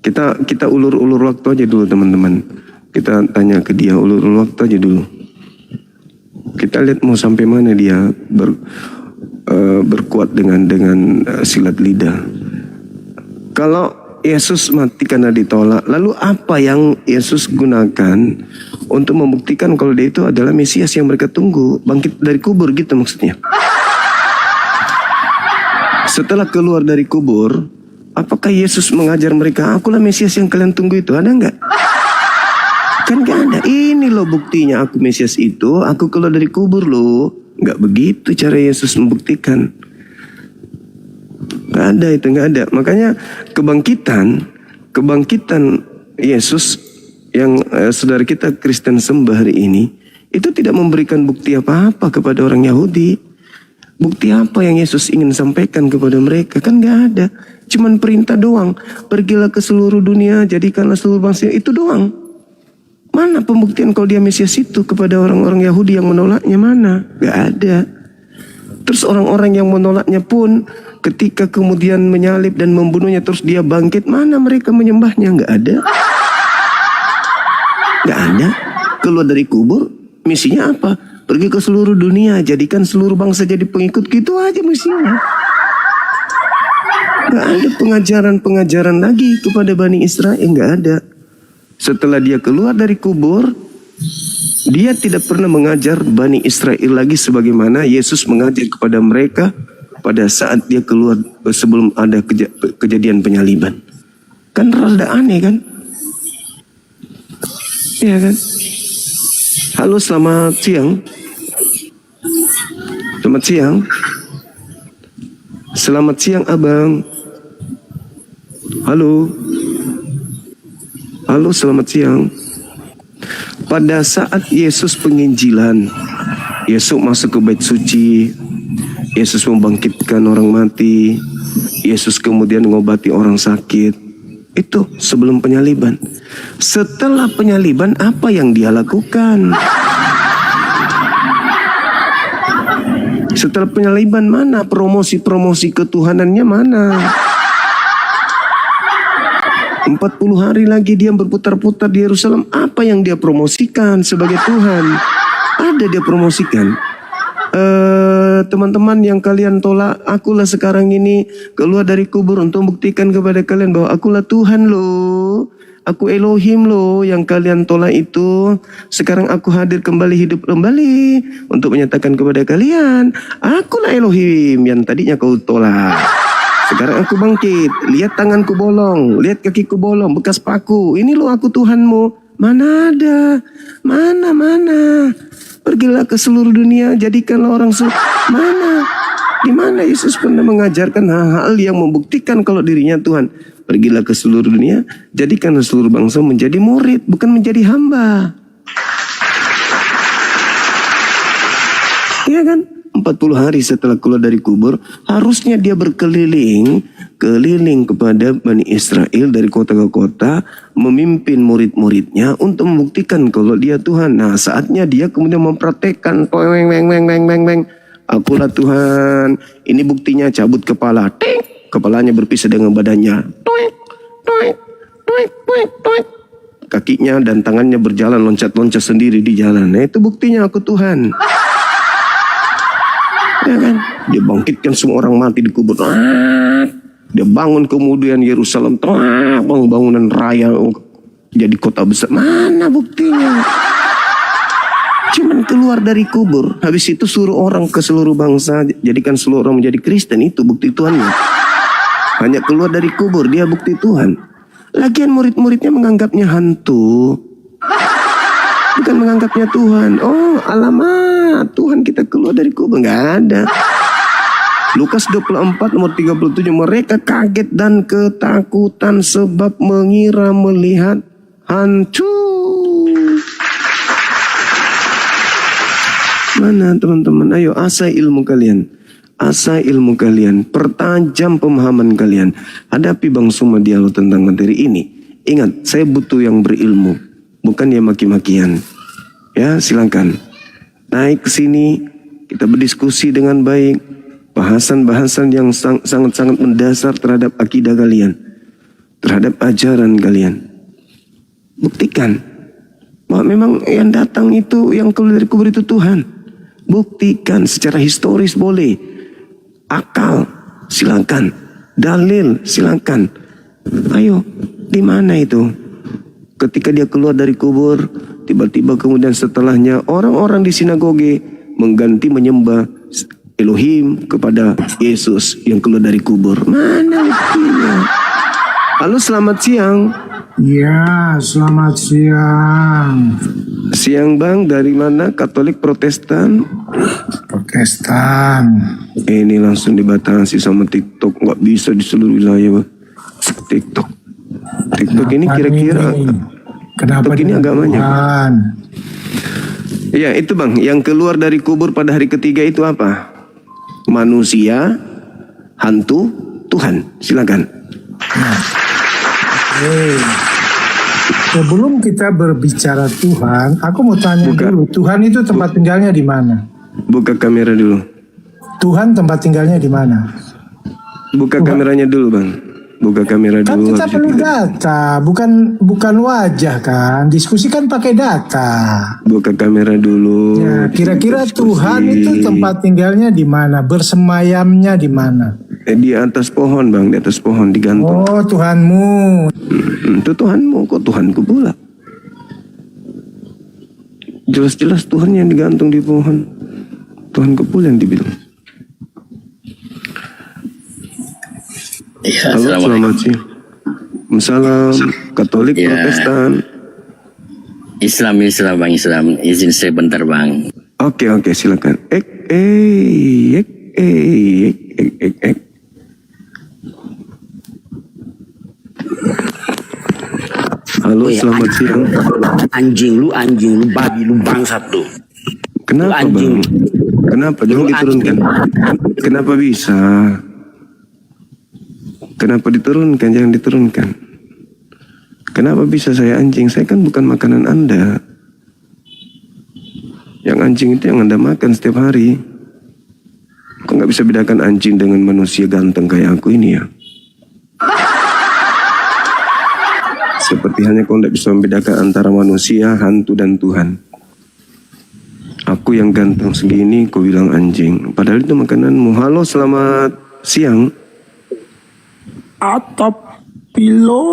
Kita ulur-ulur waktu aja dulu teman-teman. Kita tanya ke dia, ulur-ulur waktu aja dulu. Kita lihat mau sampai mana dia berkuat dengan silat lidah. Kalau Yesus mati karena ditolak, lalu apa yang Yesus gunakan untuk membuktikan kalau dia itu adalah Mesias yang mereka tunggu, bangkit dari kubur gitu maksudnya. Setelah keluar dari kubur, apakah Yesus mengajar mereka, akulah Mesias yang kalian tunggu itu? Ada enggak? Kan enggak ada. Ini loh buktinya aku Mesias itu, aku keluar dari kubur loh. Enggak begitu cara Yesus membuktikan. Enggak ada itu, enggak ada. Makanya kebangkitan Yesus yang saudara kita Kristen sembah hari ini, itu tidak memberikan bukti apa-apa kepada orang Yahudi. Bukti apa yang Yesus ingin sampaikan kepada mereka? Kan gak ada. Cuman perintah doang. Pergilah ke seluruh dunia, jadikanlah seluruh bangsa. Itu doang. Mana pembuktian kalau dia Mesias itu kepada orang-orang Yahudi yang menolaknya? Mana? Gak ada. Terus orang-orang yang menolaknya pun ketika kemudian menyalib dan membunuhnya terus dia bangkit, mana mereka menyembahnya? Gak ada. Gak ada. Keluar dari kubur, misinya apa? Pergi ke seluruh dunia, jadikan seluruh bangsa jadi pengikut, gitu aja misinya. Gak ada pengajaran-pengajaran lagi kepada Bani Israel, gak ada. Setelah dia keluar dari kubur, dia tidak pernah mengajar Bani Israel lagi sebagaimana Yesus mengajar kepada mereka pada saat dia keluar sebelum ada kejadian penyaliban. Kan rada aneh kan? Iya kan? Halo, selamat siang. Selamat siang. Selamat siang, Abang. Halo. Halo, selamat siang. Pada saat Yesus penginjilan, Yesus masuk ke bait suci, Yesus membangkitkan orang mati, Yesus kemudian mengobati orang sakit, Itu sebelum penyaliban. Setelah penyaliban apa yang dia lakukan? Setelah penyaliban mana promosi-promosi ketuhanannya mana? 40 hari lagi dia berputar-putar di Yerusalem. Apa yang dia promosikan sebagai Tuhan? Ada dia promosikan. Teman-teman yang kalian tolak, akulah sekarang ini keluar dari kubur untuk membuktikan kepada kalian bahwa akulah Tuhan loh. Aku Elohim loh, yang kalian tolak itu. Sekarang aku hadir kembali, hidup kembali untuk menyatakan kepada kalian, akulah Elohim yang tadinya kau tolak. Sekarang aku bangkit, lihat tanganku bolong, lihat kakiku bolong, bekas paku. Ini loh aku Tuhanmu. Mana ada? Mana? Pergilah ke seluruh dunia, jadikanlah orang mana? Di mana Yesus pernah mengajarkan hal-hal yang membuktikan kalau dirinya Tuhan? Pergilah ke seluruh dunia, jadikanlah seluruh bangsa menjadi murid, bukan menjadi hamba. Iya kan? 40 hari setelah keluar dari kubur, harusnya dia berkeliling kepada Bani Israel dari kota ke kota, memimpin murid-muridnya untuk membuktikan kalau dia Tuhan. Nah, saatnya dia kemudian mempraktekkan, akulah Tuhan. Ini buktinya, cabut kepala, kepalanya berpisah dengan badannya, kakinya dan tangannya berjalan loncat-loncat sendiri di jalan. Nah, itu buktinya aku Tuhan. Ya kan? Dia bangkitkan semua orang mati di kubur. Dia bangun kemudian Yerusalem, bangunan raya jadi kota besar. Mana buktinya? Cuman keluar dari kubur, habis itu suruh orang ke seluruh bangsa, jadikan seluruh orang menjadi Kristen. Itu bukti Tuhannya. Hanya keluar dari kubur, dia bukti Tuhan. Lagian murid-muridnya menganggapnya hantu, bukan menganggapnya Tuhan. Oh, alamat, Tuhan kita keluar dari kubur. Nggak ada. Lukas 24 nomor 37, mereka kaget dan ketakutan sebab mengira melihat hantu. Mana teman-teman? Ayo asah ilmu kalian. Asah ilmu kalian. Pertajam pemahaman kalian. Hadapi Bang Suma dialog tentang materi ini. Ingat, saya butuh yang berilmu, bukan yang maki-makian. Ya, silakan. Naik ke sini, kita berdiskusi dengan baik. Bahasan-bahasan yang sangat-sangat mendasar terhadap akidah kalian, terhadap ajaran kalian. Buktikan bahwa memang yang datang itu, yang keluar dari kubur itu Tuhan. Buktikan secara historis boleh. Akal, silakan. Dalil, silakan. Ayo, di mana itu? Ketika dia keluar dari kubur, tiba-tiba kemudian setelahnya orang-orang di sinagoge mengganti menyembah Elohim kepada Yesus yang keluar dari kubur. Mana buktinya? Halo, selamat siang. Ya, selamat siang. Siang Bang, dari mana? Katolik, Protestan? Protestan. Ini langsung dibatasi sama TikTok. Nggak bisa di seluruh wilayah Bang. TikTok ini kira-kira Kenapa TikTok ini agamanya? Iya itu Bang, yang keluar dari kubur pada hari ketiga itu apa? Manusia, hantu, Tuhan. Silakan. Sebelum kita berbicara Tuhan, aku mau tanya dulu, Tuhan itu tempat tinggalnya di mana? Buka kamera dulu. Tuhan tempat tinggalnya di mana? Buka kameranya dulu Bang. Buka kamera Kan dulu. kita perlu data, bukan wajah kan. Diskusi kan pakai data. Buka kamera dulu. Ya, kira-kira Diskusi. Tuhan itu tempat tinggalnya di mana? Bersemayamnya di mana? Di atas pohon Bang, di atas pohon digantung. Oh, Tuhanmu. Itu Tuhanmu, kok Tuhanku pula? Jelas-jelas Tuhan yang digantung di pohon. Tuhanku pula yang dibilang. Ya, Halo, selamat siang. Salam, Katolik, Ya. Protestan. Islam Bang, Islam. Izin saya bentar Bang. Oke, silakan. Halo, selamat siang. Anjing lu, babi lu, bangsat lu. Kenapa Lu anjing. Bang? Kenapa? Jangan Lu diturunkan. Kenapa bisa? Kenapa diturunkan? Jangan diturunkan. Kenapa bisa saya anjing? Saya kan bukan makanan Anda. Yang anjing itu yang Anda makan setiap hari. Kok nggak bisa bedakan anjing dengan manusia ganteng kayak aku ini ya? Seperti hanya kau tidak bisa membedakan antara manusia, hantu, dan Tuhan. Aku yang ganteng segini, kau bilang anjing. Padahal itu makananmu. Halo, selamat siang. Atap pilo.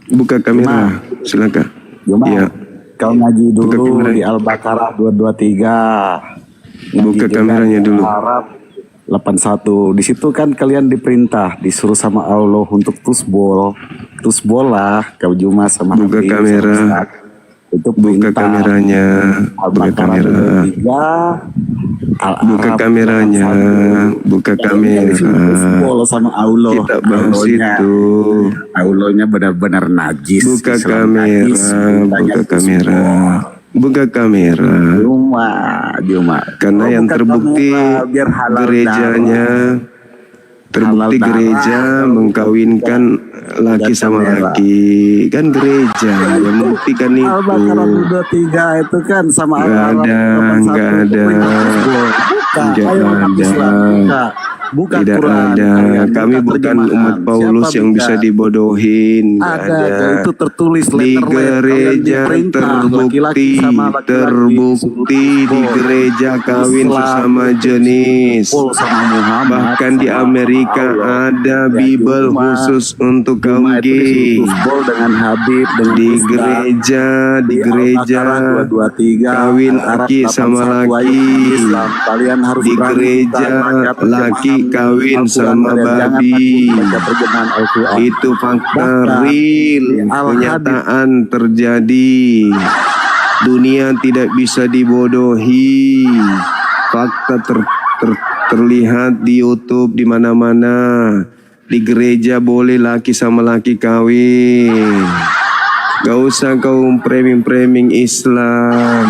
Buka kamera, silakan. Iya. Kau ngaji dulu di Al-Baqarah 223. Buka kameranya dulu. Arab 81. Di situ kan kalian diperintah, disuruh sama Allah untuk tusbol. Tusbol lah kau Juma sama buka Habib, kamera. sama Ustaz. Itu buka perintah. kameranya. Buka kamera. Buka kameranya. Buka kamera. Tusbol sama Allah. Kita bahas itu. Allahnya benar-benar najis. Buka Islam kamera. najis, Buka kamera. Buka kamera. Juma. Karena yang terbukti biar halal gerejanya terbukti Halal gereja mengkawinkan laki sama laki. Kan gereja yang membuktikan itu. Al-Baqarah 23 itu kan sama Nggak ada. Buka Tidak Quran, ada. kalian, Kami buka bukan terjemahan. umat Paulus Siapa yang buka? bisa dibodohin. Nggak Ada, itu tertulis di letter-letter. gereja Kalian diperintah, terbukti laki-laki sama laki-laki, terbukti di gereja kawin Islam, sesama jenis. Paul sama Muhammad, Bahkan di sama Amerika Allah. ada Ya, Bible Juma. khusus untuk kaum Juma itu gay. disuruh tusbol dengan Habib, dengan Di Ustaz. di gereja Al-Baqarah 223, kawin Al-Araf laki sama 81 ayat laki. Islam. Kalian harus Di berani gereja baca terjemahan laki kawin Al-Quran, sama kalian jangan babi. takut baca terjemahan Al-Quran. Itu fakta Bahkan real, di Al-Hadith. kenyataan terjadi. Dunia tidak bisa dibodohi. Fakta terlihat di YouTube di mana-mana. Di gereja boleh laki sama laki kawin. Gak usah kau framing Islam.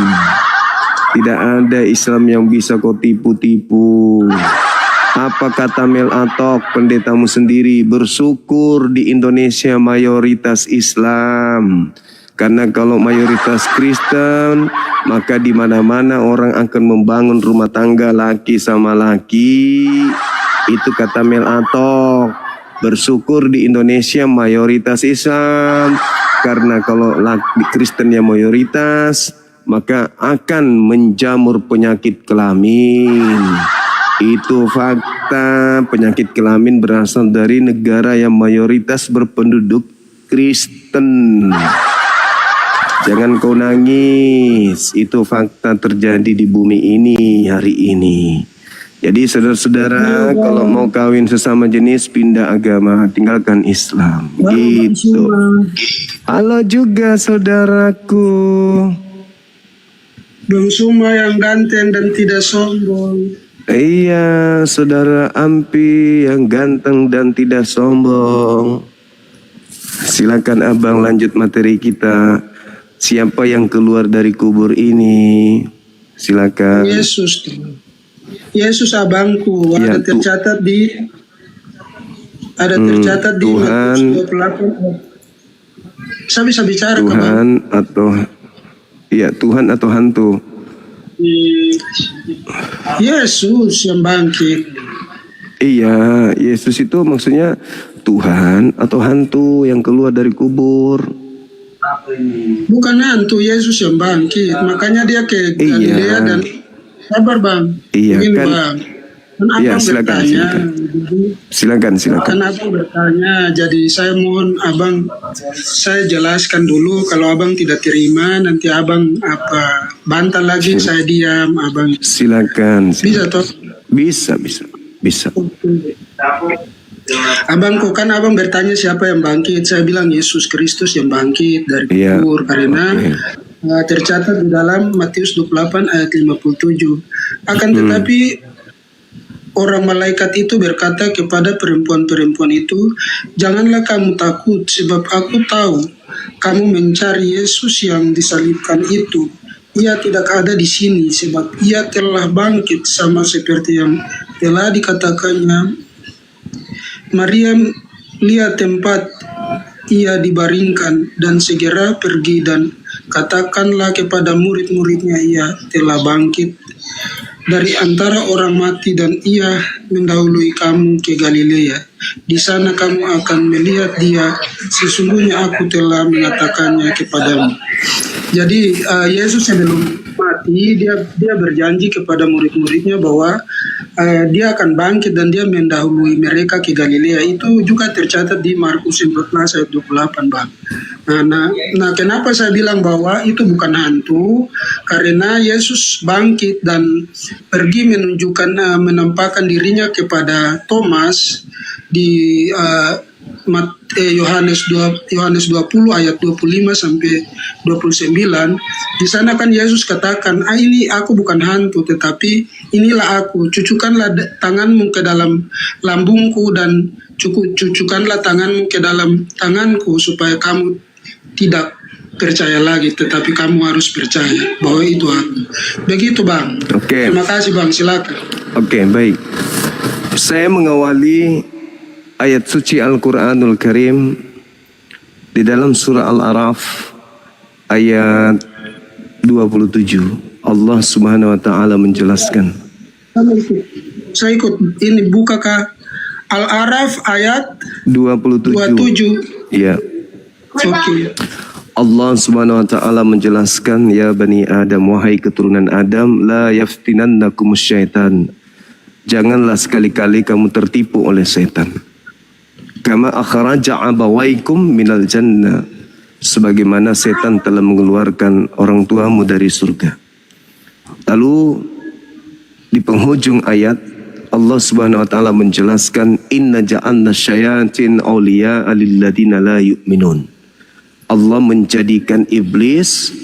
Tidak ada Islam yang bisa kau tipu-tipu. Apa kata Mel Atok, pendetamu sendiri? Bersyukur di Indonesia mayoritas Islam. Karena kalau mayoritas Kristen, maka di mana-mana orang akan membangun rumah tangga laki sama laki. Itu kata Mel Atok. Bersyukur di Indonesia mayoritas Islam. Karena kalau Kristen yang mayoritas, maka akan menjamur penyakit kelamin. Itu fakta. Penyakit kelamin berasal dari negara yang mayoritas berpenduduk Kristen. Jangan kau nangis. Itu fakta terjadi di bumi ini hari ini. Jadi saudara-saudara, kalau mau kawin sesama jenis, pindah agama, tinggalkan Islam. Gitu. Halo juga saudaraku. Bang Suma yang ganteng dan tidak sombong. Iya, saudara Ampi yang ganteng dan tidak sombong. Silakan abang lanjut materi kita. Siapa yang keluar dari kubur ini? Silakan. Yesus abangku. Ya, Ada tercatat di Tuhan. Matius 28. Saya bisa bicara Tuhan atau iya, Tuhan atau hantu? Yesus yang bangkit. Iya, Yesus itu maksudnya Tuhan atau hantu yang keluar dari kubur? Bukan hantu, Yesus yang bangkit. Makanya dia ke Galilea dan sabar bang. Iya begini, kan? Bang. Kan Iya, abang bertanya. Silakan. Kan abang bertanya. Jadi saya mohon abang, saya jelaskan dulu. Kalau abang tidak terima, nanti abang bantah lagi. Saya diam, abang. Silakan. Bisa toh? Bisa. Abangku kan abang bertanya siapa yang bangkit. Saya bilang Yesus Kristus yang bangkit dari kubur. Karena tercatat di dalam Matius 28 ayat 57. Akan tetapi orang malaikat itu berkata kepada perempuan-perempuan itu, janganlah kamu takut, sebab aku tahu kamu mencari Yesus yang disalibkan itu. Ia tidak ada di sini, sebab ia telah bangkit sama seperti yang telah dikatakannya. Maria lihat tempat ia dibaringkan, dan segera pergi dan katakanlah kepada murid-muridnya ia telah bangkit dari antara orang mati, dan ia mendahului kamu ke Galilea. Di sana kamu akan melihat dia, sesungguhnya aku telah mengatakannya kepadamu. Jadi Yesus sebelum mati dia berjanji kepada murid-muridnya bahwa dia akan bangkit dan dia mendahului mereka ke Galilea. Itu juga tercatat di Markus 14 ayat 28, Bang. Nah, kenapa saya bilang bahwa itu bukan hantu? Karena Yesus bangkit dan pergi menunjukkan, menampakkan dirinya kepada Thomas di Yohanes 20 ayat 25 sampai 29. Di sana kan Yesus katakan, ini aku bukan hantu, tetapi inilah aku. Cucukkanlah tanganmu ke dalam lambungku dan cucukkanlah tanganmu ke dalam tanganku, supaya kamu tidak percaya lagi, tetapi kamu harus percaya bahwa itu aku. Begitu, Bang. Oke. Terima kasih, Bang. Silakan. Oke, baik. Saya mengawali ayat suci Al-Quranul Karim di dalam surah Al-Araf ayat 27. Allah Subhanahu wa taala menjelaskan. Saya ikut. Ini bukankah Al-Araf ayat 27. Iya. Oke. Allah Subhanahu wa taala menjelaskan, ya Bani Adam, wahai keturunan Adam, la yaftinannakumus syaitan. Janganlah sekali-kali kamu tertipu oleh setan. Kama akhraja abawaikum minal jannah. Sebagaimana setan telah mengeluarkan orang tuamu dari surga. Lalu di penghujung ayat Allah Subhanahu wa taala menjelaskan, inna ja'alna syayatin awliya'a lilladina la yu'minun. Allah menjadikan iblis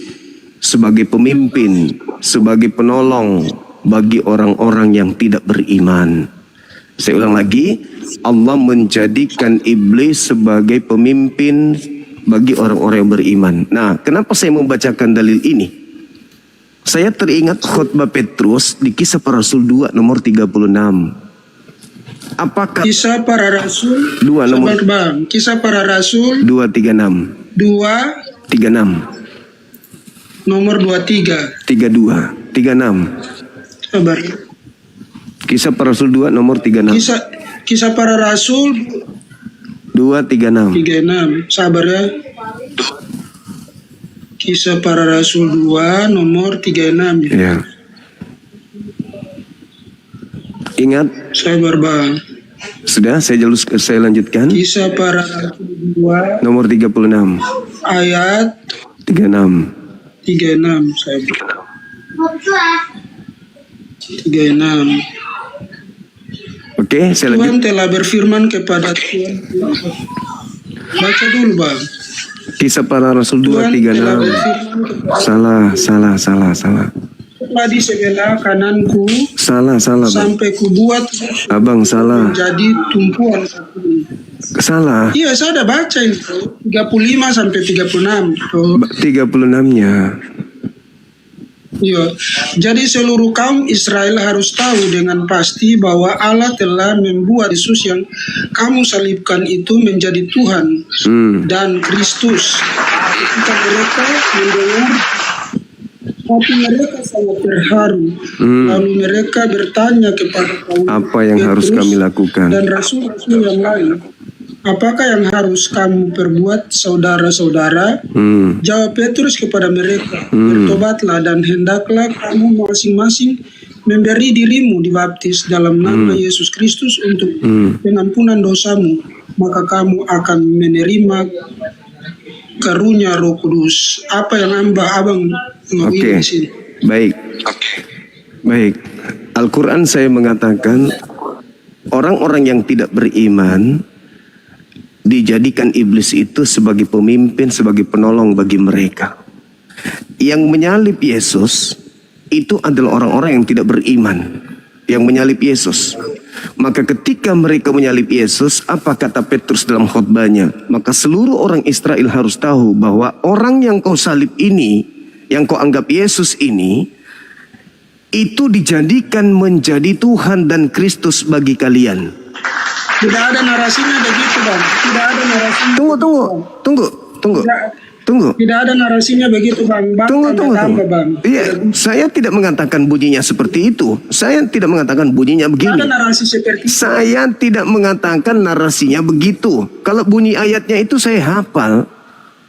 sebagai pemimpin, sebagai penolong bagi orang-orang yang tidak beriman. Saya ulang lagi, Allah menjadikan iblis sebagai pemimpin bagi orang-orang yang beriman. Nah, kenapa saya membacakan dalil ini? Saya teringat khutbah Petrus di Kisah Para Rasul 2 nomor 36. Apakah Kisah Para Rasul 2 nomor Bang. Kisah Para Rasul 236 nomor 23 32 36. Sabar. Kisah Para Rasul 2 nomor 36. Kisah Para Rasul 236. 36. Sabar ya. Kisah Para Rasul 2 nomor 36 ya. Ya. Ingat. Sabar, Bang. Sudah, saya lanjutkan. Kisah Para Rasul 2 nomor 36 ayat 36. 36. Saya 36. Oke, saya lanjut. Tuhan telah berfirman kepada Tuhan. Baca dulu, Bang. Kisah Para Rasul 2:36. Salah. Telah di sebelah kananku. Salah. Bang. Sampai kubuat. Abang salah. Menjadi tumpuan. Salah. Iya, saya udah baca itu. 35 sampai 36. 36-nya. Iya. Jadi seluruh kaum Israel harus tahu dengan pasti bahwa Allah telah membuat Yesus yang kamu salibkan itu menjadi Tuhan dan Kristus. Ketika mereka mendengar, hati mereka sangat terharu. Lalu mereka bertanya kepada kaum apa yang harus kami lakukan dan rasul-rasul yang lain, apakah yang harus kamu perbuat, saudara-saudara? Jawab Petrus kepada mereka, bertobatlah dan hendaklah kamu masing-masing memberi dirimu dibaptis dalam nama Yesus Kristus untuk pengampunan dosamu, maka kamu akan menerima karunia Roh Kudus. Apa yang abang mau ini di sini? Baik. Al-Quran saya mengatakan orang-orang yang tidak beriman dijadikan iblis itu sebagai pemimpin, sebagai penolong bagi mereka. Yang menyalib Yesus itu adalah orang-orang yang tidak beriman, yang menyalib Yesus. Maka ketika mereka menyalib Yesus, apa kata Petrus dalam khotbahnya? Maka seluruh orang Israel harus tahu bahwa orang yang kau salib ini, yang kau anggap Yesus ini, itu dijadikan menjadi Tuhan dan Kristus bagi kalian. Tidak ada narasinya begitu, Bang. Tidak ada narasinya. Tunggu. Tidak ada narasinya begitu, Bang. Tunggu. Bang. Iya, saya tidak mengatakan bunyinya seperti itu. Saya tidak mengatakan bunyinya begini. Ada narasi seperti itu. Saya tidak mengatakan narasinya begitu. Kalau bunyi ayatnya itu saya hafal,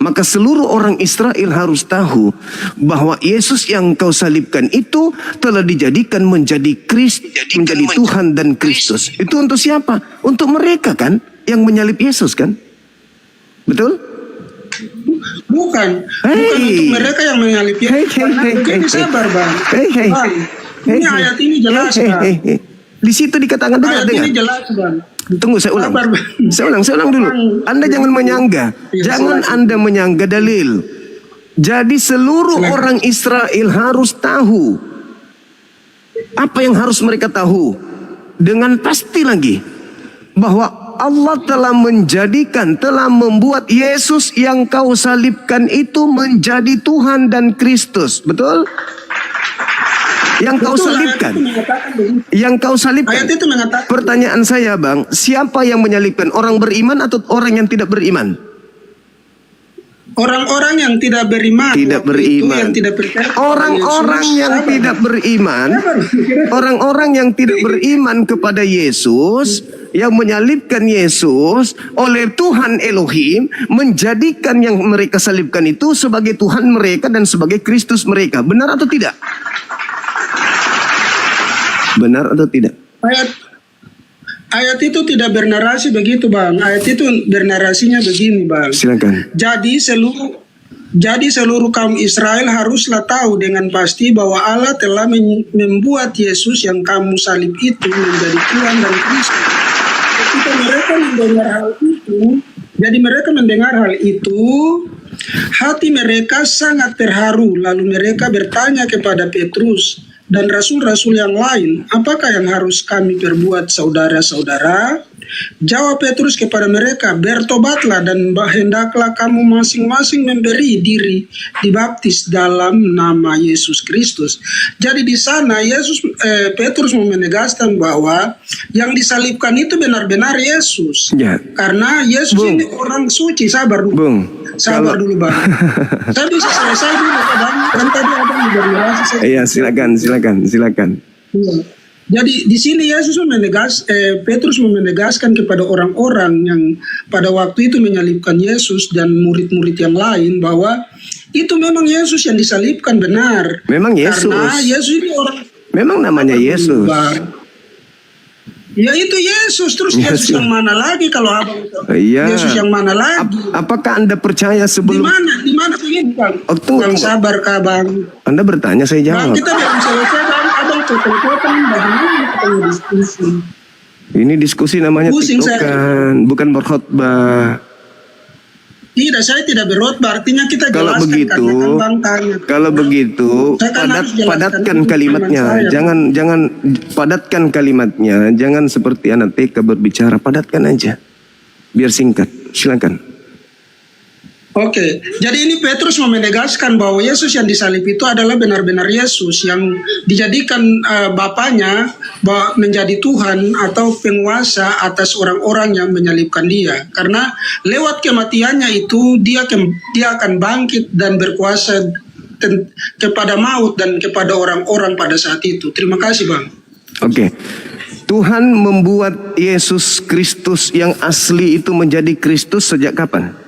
maka seluruh orang Israel harus tahu bahwa Yesus yang kau salibkan itu telah dijadikan menjadi menjadi Tuhan dan Kristus. Itu untuk siapa? Untuk mereka kan yang menyalib Yesus kan? Betul? Bukan untuk mereka yang menyalib Yesus. Jadi sabar, Bang. Bang, ini ayat ini jelas, Bang. Di situ dikatakan Ayat ini jelas, Bang. Tunggu, saya ulang. Sabar, Bang. Saya ulang dulu. Anda jangan menyangga. Jangan Anda menyangga dalil. Jadi seluruh orang Israel harus tahu. Apa yang harus mereka tahu? Dengan pasti lagi. Bahwa Allah telah telah membuat Yesus yang kau salibkan itu menjadi Tuhan dan Kristus. Betul? Yang kau salibkan. Yang kau salibkan. Ayat itu mengatakan. Pertanyaan saya, Bang, siapa yang menyalibkan? Orang beriman atau orang yang tidak beriman? Orang-orang yang tidak beriman. Tidak beriman. Orang-orang yang tidak beriman. Orang-orang yang tidak beriman kepada Yesus, yang menyalibkan Yesus oleh Tuhan Elohim, menjadikan yang mereka salibkan itu sebagai Tuhan mereka dan sebagai Kristus mereka. Benar atau tidak? Benar atau tidak? Ayat itu tidak bernarasi begitu, Bang. Ayat itu bernarasinya begini, Bang. Silakan. Jadi seluruh kaum Israel haruslah tahu dengan pasti bahwa Allah telah membuat Yesus yang kamu salib itu menjadi Tuhan dan Kristus. Ketika mereka mendengar hal itu, hati mereka sangat terharu. Lalu mereka bertanya kepada Petrus dan rasul-rasul yang lain, apakah yang harus kami perbuat, saudara-saudara? Jawab Petrus kepada mereka, bertobatlah dan hendaklah kamu masing-masing memberi diri dibaptis dalam nama Yesus Kristus. Jadi di sana Petrus mau menegaskan bahwa yang disalibkan itu benar-benar Yesus. Ya. Karena Yesus ini orang suci. Sabar dulu. Sabar dulu, Bang. Saya bisa selesai dulu, Bang. Kan tadi ada bernarasi. Iya, silakan. Iya. Jadi di sini Yesus Petrus menegaskan kepada orang-orang yang pada waktu itu menyalibkan Yesus dan murid-murid yang lain bahwa itu memang Yesus yang disalibkan benar. Memang Yesus. Karena Yesus ini orang. Memang namanya Yesus. Ya itu Yesus. Terus Yesus yang mana lagi kalau abang itu? Iya. Yesus yang mana lagi? Apakah Anda percaya sebelum? Di mana begini, Bang? Tunggu. Sabar, Kak, Bang. Anda bertanya, saya jawab. Bang, kita belum selesai, Bang. Abang potong-potong bagaimana kita diskusi? Ini diskusi namanya tiktokan, bukan berkhotbah. Tidak, saya tidak berkhotbah. Artinya kita jelaskan kalau begitu, padatkan kalimatnya. Jangan padatkan kalimatnya. Jangan seperti anak TK berbicara, padatkan aja. Biar singkat. Silakan. Oke, jadi ini Petrus mau menegaskan bahwa Yesus yang disalib itu adalah benar-benar Yesus yang dijadikan Bapaknya menjadi Tuhan atau penguasa atas orang-orang yang menyalibkan dia. Karena lewat kematiannya itu dia akan bangkit dan berkuasa kepada maut dan kepada orang-orang pada saat itu. Terima kasih, Bang. Oke. Tuhan membuat Yesus Kristus yang asli itu menjadi Kristus sejak kapan?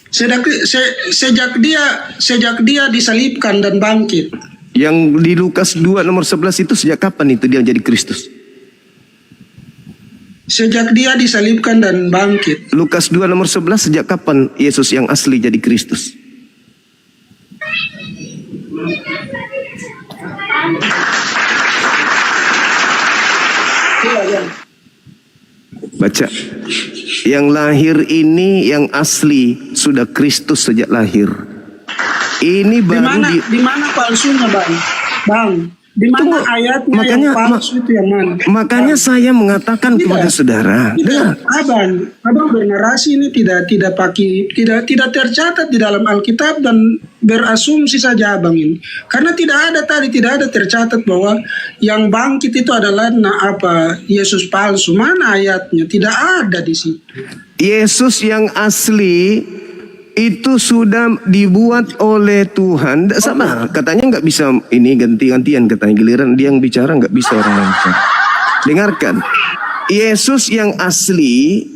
Sejak dia disalibkan dan bangkit. Yang di Lukas 2 nomor 11 itu sejak kapan itu dia jadi Kristus? Sejak dia disalibkan dan bangkit. Lukas 2 nomor 11 sejak kapan Yesus yang asli jadi Kristus? Baca. Yang lahir ini yang asli sudah Kristus sejak lahir. Ini baru di mana palsunya, Bang? Bang, Di mana ayatnya yang palsu itu yang mana? Makanya saya mengatakan kepada saudara, Tidak, abang bernarasi ini tidak tercatat di dalam Alkitab dan berasumsi saja abang ini. Karena tidak ada tercatat bahwa yang bangkit itu adalah Yesus palsu. Mana ayatnya? Tidak ada di situ. Yesus yang asli itu sudah dibuat oleh Tuhan. Sama, katanya nggak bisa ini ganti-gantian, katanya giliran dia yang bicara nggak bisa orang lain bicara. Dengarkan, Yesus yang asli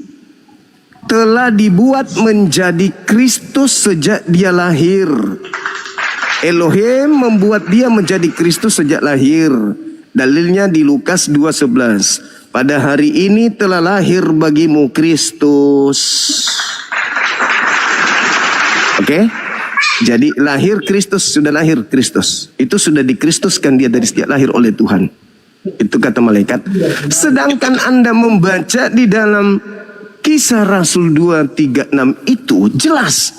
telah dibuat menjadi Kristus sejak dia lahir. Elohim membuat dia menjadi Kristus sejak lahir. Dalilnya di Lukas 2:11. Pada hari ini telah lahir bagimu Kristus. Oke, jadi lahir Kristus, sudah lahir Kristus. Itu sudah dikristuskan dia dari sejak lahir oleh Tuhan. Itu kata malaikat. Sedangkan Anda membaca di dalam Kisah Rasul 2:36 itu jelas.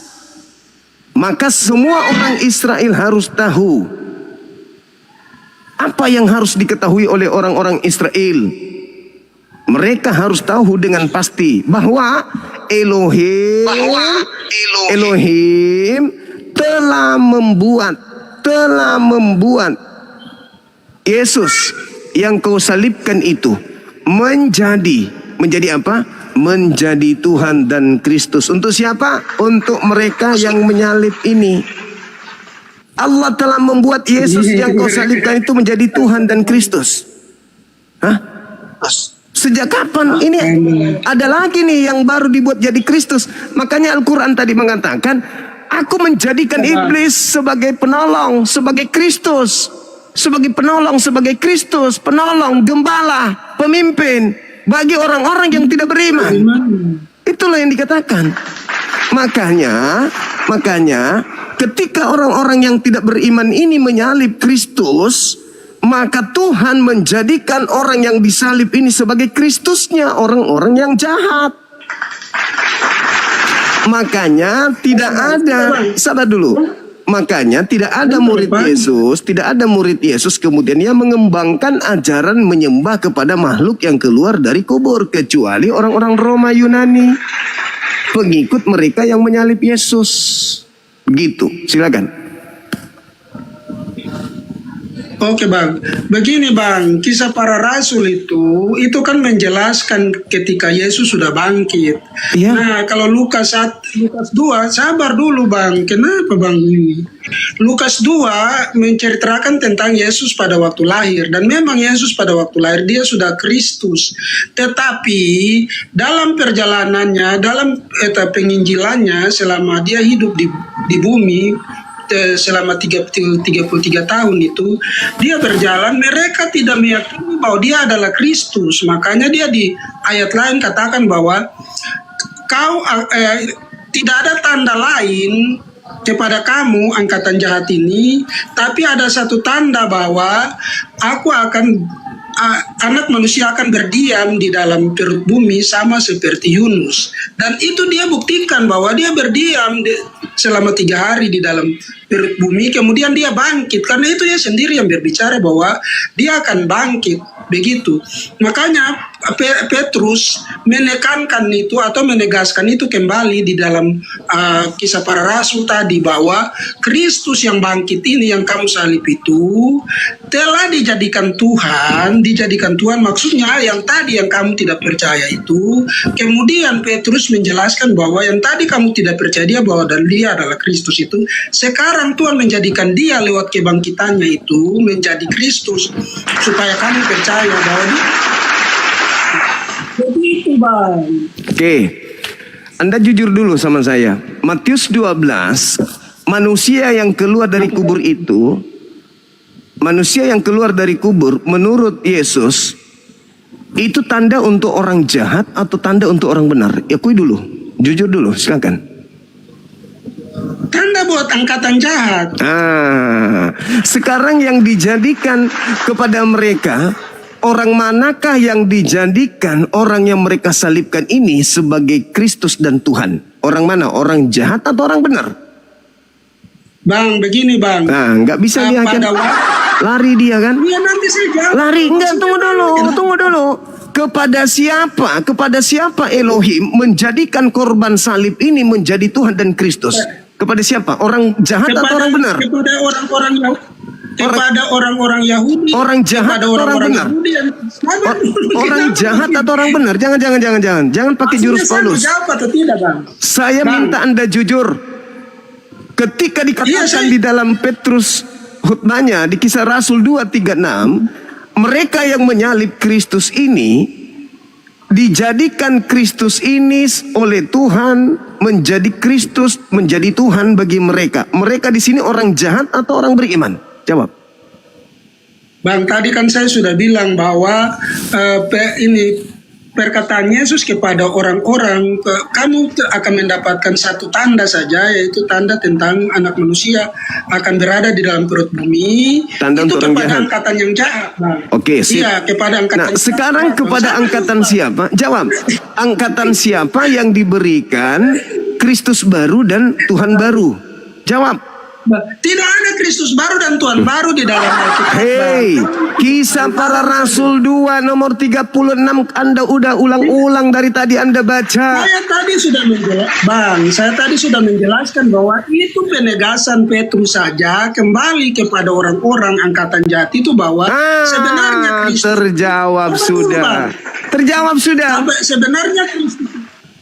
Maka semua orang Israel harus tahu. Apa yang harus diketahui oleh orang-orang Israel? Mereka harus tahu dengan pasti bahwa Elohim telah membuat Yesus yang kau salibkan itu menjadi apa? Menjadi Tuhan dan Kristus. Untuk siapa? Untuk mereka yang menyalib ini. Allah telah membuat Yesus yang kau salibkan itu menjadi Tuhan dan Kristus. Hah? Sejak kapan? Ini ada lagi nih yang baru dibuat jadi Kristus. Makanya Al-Quran tadi mengatakan, aku menjadikan iblis sebagai penolong, sebagai Kristus. Sebagai penolong, sebagai Kristus, penolong, gembala, pemimpin bagi orang-orang yang tidak beriman. Itulah yang dikatakan. Makanya ketika orang-orang yang tidak beriman ini menyalib Kristus, maka Tuhan menjadikan orang yang disalib ini sebagai Kristusnya, orang-orang yang jahat. Makanya tidak ada, sabar dulu. Makanya tidak ada murid Yesus kemudian yang mengembangkan ajaran menyembah kepada makhluk yang keluar dari kubur, kecuali orang-orang Roma Yunani, pengikut mereka yang menyalib Yesus. Begitu, silakan. Oke bang, begini bang, Kisah Para Rasul itu kan menjelaskan ketika Yesus sudah bangkit. Ya. Nah kalau Lukas 2, sabar dulu bang, kenapa bang ini? Lukas 2 menceritakan tentang Yesus pada waktu lahir, dan memang Yesus pada waktu lahir dia sudah Kristus. Tetapi dalam perjalanannya, dalam penginjilannya selama dia hidup di bumi, selama 33 tahun itu dia berjalan, mereka tidak meyakini bahwa dia adalah Kristus. Makanya dia di ayat lain katakan bahwa tidak ada tanda lain kepada kamu angkatan jahat ini, tapi ada satu tanda bahwa anak manusia akan berdiam di dalam perut bumi sama seperti Yunus. Dan itu dia buktikan bahwa dia berdiam selama 3 hari di dalam perut bumi, kemudian dia bangkit. Karena itu dia sendiri yang berbicara bahwa dia akan bangkit. Begitu. Makanya Petrus menekankan itu atau menegaskan itu kembali di dalam Kisah Para Rasul tadi, bahwa Kristus yang bangkit ini yang kamu salib itu telah dijadikan Tuhan maksudnya yang tadi yang kamu tidak percaya itu. Kemudian Petrus menjelaskan bahwa yang tadi kamu tidak percaya dia bahwa dan dia adalah Kristus itu, sekarang Tuhan menjadikan dia lewat kebangkitannya itu menjadi Kristus supaya kamu percaya bahwa dia begitu bang. Oke, Anda jujur dulu sama saya. Matius 12, manusia yang keluar dari kubur itu, manusia yang keluar dari kubur menurut Yesus itu tanda untuk orang jahat atau tanda untuk orang benar? Akui dulu, jujur dulu, silakan. Tanda buat angkatan jahat. Sekarang yang dijadikan kepada mereka, orang manakah yang dijadikan orang yang mereka salibkan ini sebagai Kristus dan Tuhan? Orang mana? Orang jahat atau orang benar? Bang, begini bang. Nah, nggak bisa dia kan. Pada waktu Lari dia kan. iya nanti saya jawab. Lari, enggak, tunggu dulu. Kepada siapa Elohim menjadikan korban salib ini menjadi Tuhan dan Kristus? Kepada siapa? Orang jahat atau orang benar? Kepada orang-orang kepada orang-orang Yahudi. Orang jahat kepada atau orang benar? Yahudi yang Orang jahat atau orang benar? Jangan pakai jurus Paulus. Jawab atau tidak, Bang? Saya minta Anda jujur. Ketika dikatakan di dalam Petrus khutbahnya di Kisah Rasul 2:36, mereka yang menyalib Kristus ini dijadikan Kristus ini oleh Tuhan menjadi Kristus, menjadi Tuhan bagi mereka. Mereka di sini orang jahat atau orang beriman? Jawab. Bang, tadi kan saya sudah bilang bahwa perkataan Yesus kepada orang-orang, kamu akan mendapatkan satu tanda saja, yaitu tanda tentang anak manusia akan berada di dalam perut bumi. Tanda itu untuk orang kepada jahat. angkatan yang jahat, Bang. Oke, sip. Iya, kepada angkatan. Nah, sekarang kepada angkatan siapa? Jawab. Angkatan siapa yang diberikan Kristus baru dan Tuhan baru? Jawab. Tidak ada Kristus baru dan Tuhan baru di dalam Alkitab. Hei, Kisah Para Rasul 2 nomor 36 Anda udah ulang-ulang dari tadi Anda baca. Saya tadi sudah menjelaskan bahwa itu penegasan Petrus saja kembali kepada orang-orang angkatan jahat itu bahwa sebenarnya Kristus terjawab sudah. Terjawab sudah. Sebenarnya Kristus.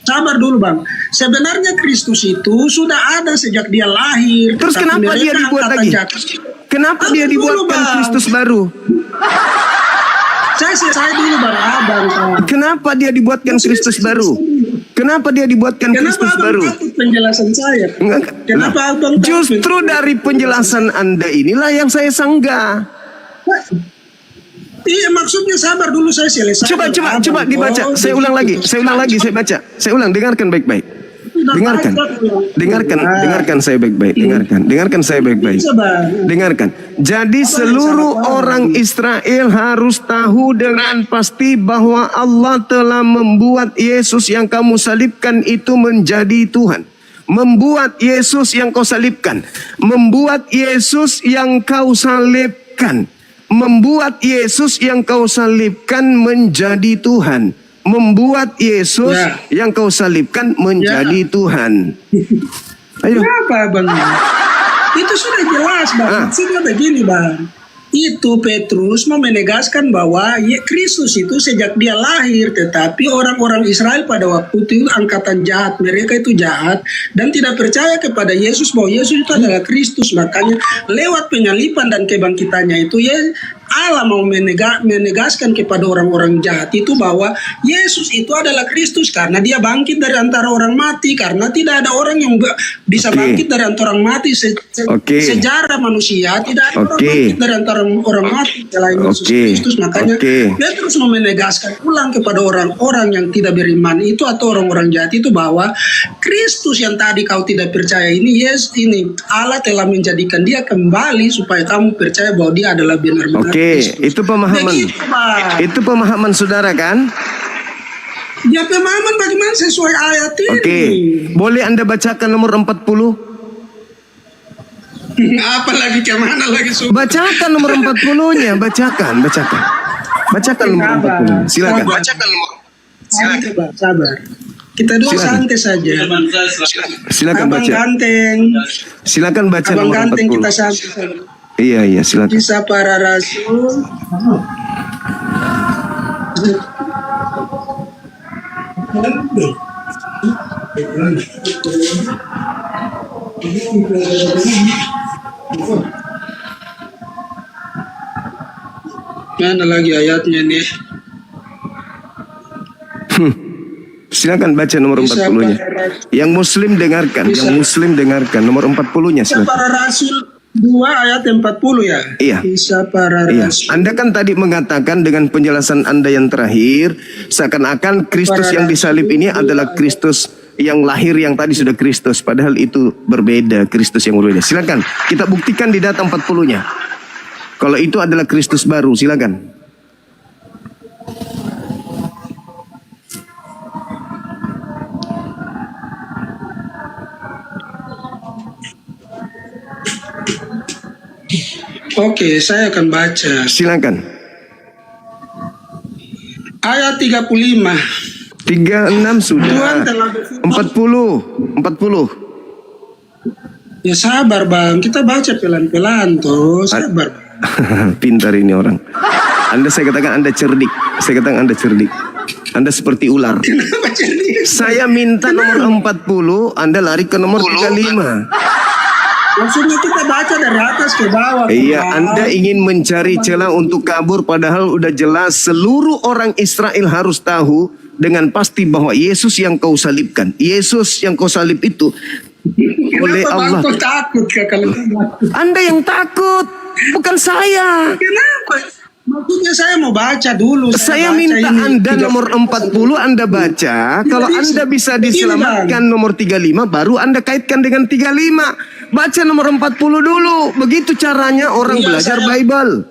Sabar dulu Bang. Sebenarnya Kristus itu sudah ada sejak dia lahir. Terus kenapa dia dibuat lagi? Kenapa dia dibuatkan Kristus baru? Saya dulu Abang. Kenapa dia dibuatkan Kristus baru? Kenapa dia dibuatkan Kristus baru? Penjelasan saya. Kenapa Abang? Justru dari penjelasan Anda inilah yang saya sanggah. Iya, maksudnya sabar dulu, saya selesai. Coba dibaca. Saya ulang lagi, saya baca. Saya ulang, dengarkan baik-baik. Dengarkan saya baik-baik. Dengarkan saya baik-baik. Dengarkan. Jadi seluruh orang Israel harus tahu dengan pasti bahwa Allah telah membuat Yesus yang kamu salibkan itu menjadi Tuhan. Membuat Yesus yang kau salibkan. Membuat Yesus yang kau salibkan. Membuat Yesus yang kau salibkan menjadi Tuhan. Membuat Yesus yang kau salibkan menjadi Tuhan. Ayo. Kenapa Bang? Itu sudah jelas Bang. Maksudnya begini Bang. Itu Petrus mau menegaskan bahwa Kristus itu sejak dia lahir, tetapi orang-orang Israel pada waktu itu angkatan jahat, mereka itu jahat dan tidak percaya kepada Yesus bahwa Yesus itu adalah Kristus. Makanya lewat penyalipan dan kebangkitannya itu Allah mau menegaskan kepada orang-orang jahat itu bahwa Yesus itu adalah Kristus karena dia bangkit dari antara orang mati, karena tidak ada orang yang bisa bangkit dari antara orang mati sejarah manusia, tidak ada orang bangkit dari antara orang mati selain Yesus Kristus. Makanya dia terus mau menegaskan ulang kepada orang-orang yang tidak beriman itu atau orang-orang jahat itu bahwa Kristus yang tadi kau tidak percaya ini, Allah telah menjadikan dia kembali supaya kamu percaya bahwa dia adalah benar-benar. Itu pemahaman. Itu pemahaman saudara kan? Ya pemahaman bagaimana sesuai ayat ini. Boleh Anda bacakan nomor 40? Apalagi kemana lagi? Bacakan nomor 40-nya, bacakan. Bacakan nomor 40. Silakan. Sabar. Kita dulu santai saja. Silakan baca. Ganteng. Silakan baca Abang nomor 40. Ganteng kita santai. Iya, silakan. Kisah Para Rasul. Mana lagi ayatnya nih? Silakan baca nomor 40-nya. Yang Muslim dengarkan. Nomor 40-nya silakan. Para Rasul 2 ayat 40 ya. Iya. Kisah Para Rasul. Anda kan tadi mengatakan dengan penjelasan Anda yang terakhir seakan-akan Kristus yang disalib ini adalah Kristus yang lahir yang tadi sudah Kristus, padahal itu berbeda, Kristus yang berbeda. Silakan kita buktikan di data 40-nya. Kalau itu adalah Kristus baru, silakan. Oke, saya akan baca. Silakan. Ayat 35. 36 sudah. Tuhan telah berfirman. 40. Ya sabar bang, kita baca pelan-pelan toh, sabar. Pintar ini orang. Saya katakan Anda cerdik. Saya katakan Anda cerdik. Anda seperti ular. Kenapa jadi? Saya minta nomor 40, Anda lari ke nomor 35. Maksudnya kita baca dari atas ke bawah. Iya, Anda ingin mencari celah untuk kabur, padahal udah jelas seluruh orang Israel harus tahu dengan pasti bahwa Yesus yang kau salibkan, Yesus yang kau salib itu oleh Allah. Kenapa takut kalau Anda yang takut, bukan saya. Kenapa? Maksudnya saya mau baca dulu. Saya baca minta ini. Anda nomor 40 Anda baca. Kalau Anda bisa diselamatkan nomor 35, baru Anda kaitkan dengan 35. Baca nomor 40 dulu. Begitu caranya orang belajar Bible.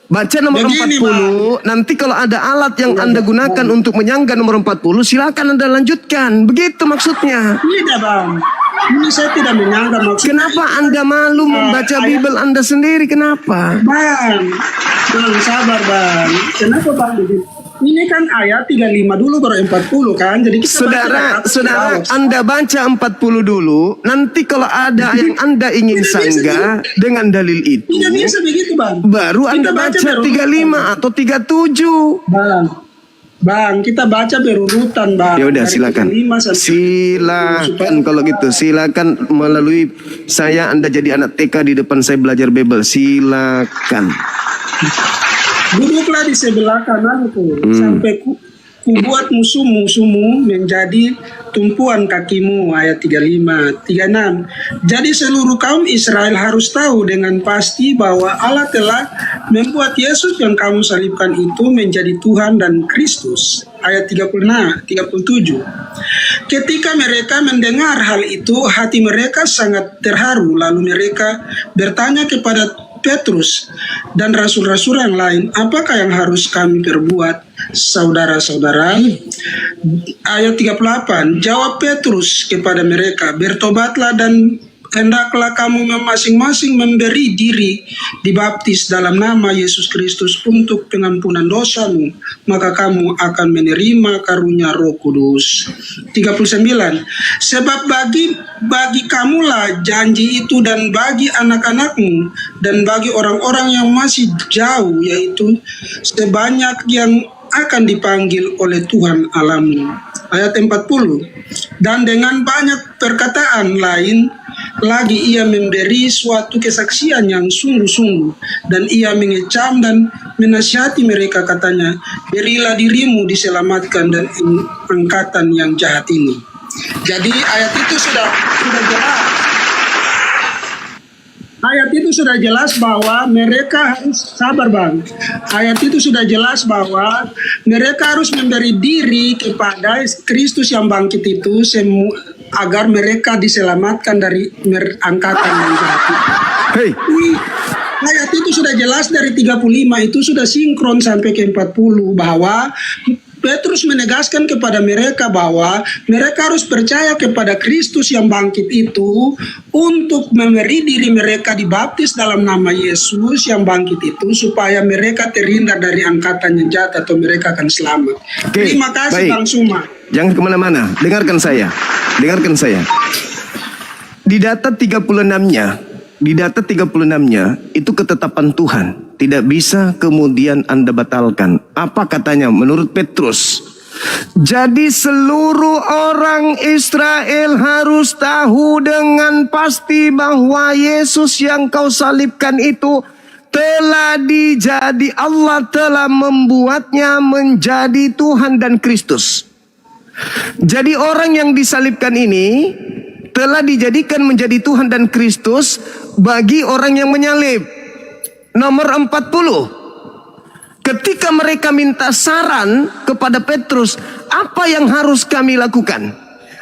Baca nomor 40. Nanti kalau ada alat yang Anda gunakan untuk menyangga nomor 40, silakan Anda lanjutkan. Begitu maksudnya. Tidak bang. Ini saya tidak menyangka maksudnya. Kenapa Anda malu membaca Bible Anda sendiri? Kenapa? Bang, sabar bang. Kenapa bang begitu? Ini kan ayat 35 dulu baru 40 kan. Jadi kita Saudara, Anda baca 40 dulu. Nanti kalau ada yang Anda ingin sanggah dengan dalil itu, tidak biasa begitu bang. Baru Anda baca 35 atau 37. Bang, kita baca berurutan bang. Ya udah, silakan. Silakan kalau gitu. Silakan melalui saya, Anda jadi anak TK di depan saya belajar Bible. Silakan. Duduklah di sebelah kananku sampai ku buat musuh-musuhmu menjadi tumpuan kakimu. Ayat 35, 36. Jadi seluruh kaum Israel harus tahu dengan pasti bahwa Allah telah membuat Yesus yang kamu salibkan itu menjadi Tuhan dan Kristus. Ayat 36, 37. Ketika mereka mendengar hal itu, hati mereka sangat terharu. Lalu mereka bertanya kepada Petrus dan rasul-rasul yang lain, apakah yang harus kami perbuat, saudara-saudara? Ayat 38, jawab Petrus kepada mereka, bertobatlah dan hendaklah kamu masing-masing memberi diri dibaptis dalam nama Yesus Kristus untuk pengampunan dosamu, maka kamu akan menerima karunia Roh Kudus. 39. Sebab bagi kamulah janji itu, dan bagi anak-anakmu, dan bagi orang-orang yang masih jauh, yaitu sebanyak yang akan dipanggil oleh Tuhan Allahmu. Ayat 40. Dan dengan banyak perkataan lain lagi ia memberi suatu kesaksian yang sungguh-sungguh, dan ia mengecam dan menasihati mereka, katanya, berilah dirimu diselamatkan dan angkatan yang jahat ini. Jadi ayat itu sudah jelas. Ayat itu sudah jelas bahwa mereka harus sabar bang. Ayat itu sudah jelas bahwa mereka harus memberi diri kepada Kristus yang bangkit itu agar mereka diselamatkan dari angkatan yang jahat. Hei. Ayat itu sudah jelas dari 35 itu sudah sinkron sampai ke 40 bahwa Petrus menegaskan kepada mereka bahwa mereka harus percaya kepada Kristus yang bangkit itu untuk memberi diri mereka dibaptis dalam nama Yesus yang bangkit itu supaya mereka terhindar dari angkatan yang jahat atau mereka akan selamat. Terima kasih Bang Suma. Jangan kemana-mana, dengarkan saya. Di data 36-nya itu ketetapan Tuhan. Tidak bisa kemudian Anda batalkan. Apa katanya menurut Petrus? Jadi seluruh orang Israel harus tahu dengan pasti bahwa Yesus yang kau salibkan itu telah Allah telah membuatnya menjadi Tuhan dan Kristus. Jadi orang yang disalibkan ini telah dijadikan menjadi Tuhan dan Kristus bagi orang yang menyalib. Nomor 40. Ketika mereka minta saran kepada Petrus, apa yang harus kami lakukan?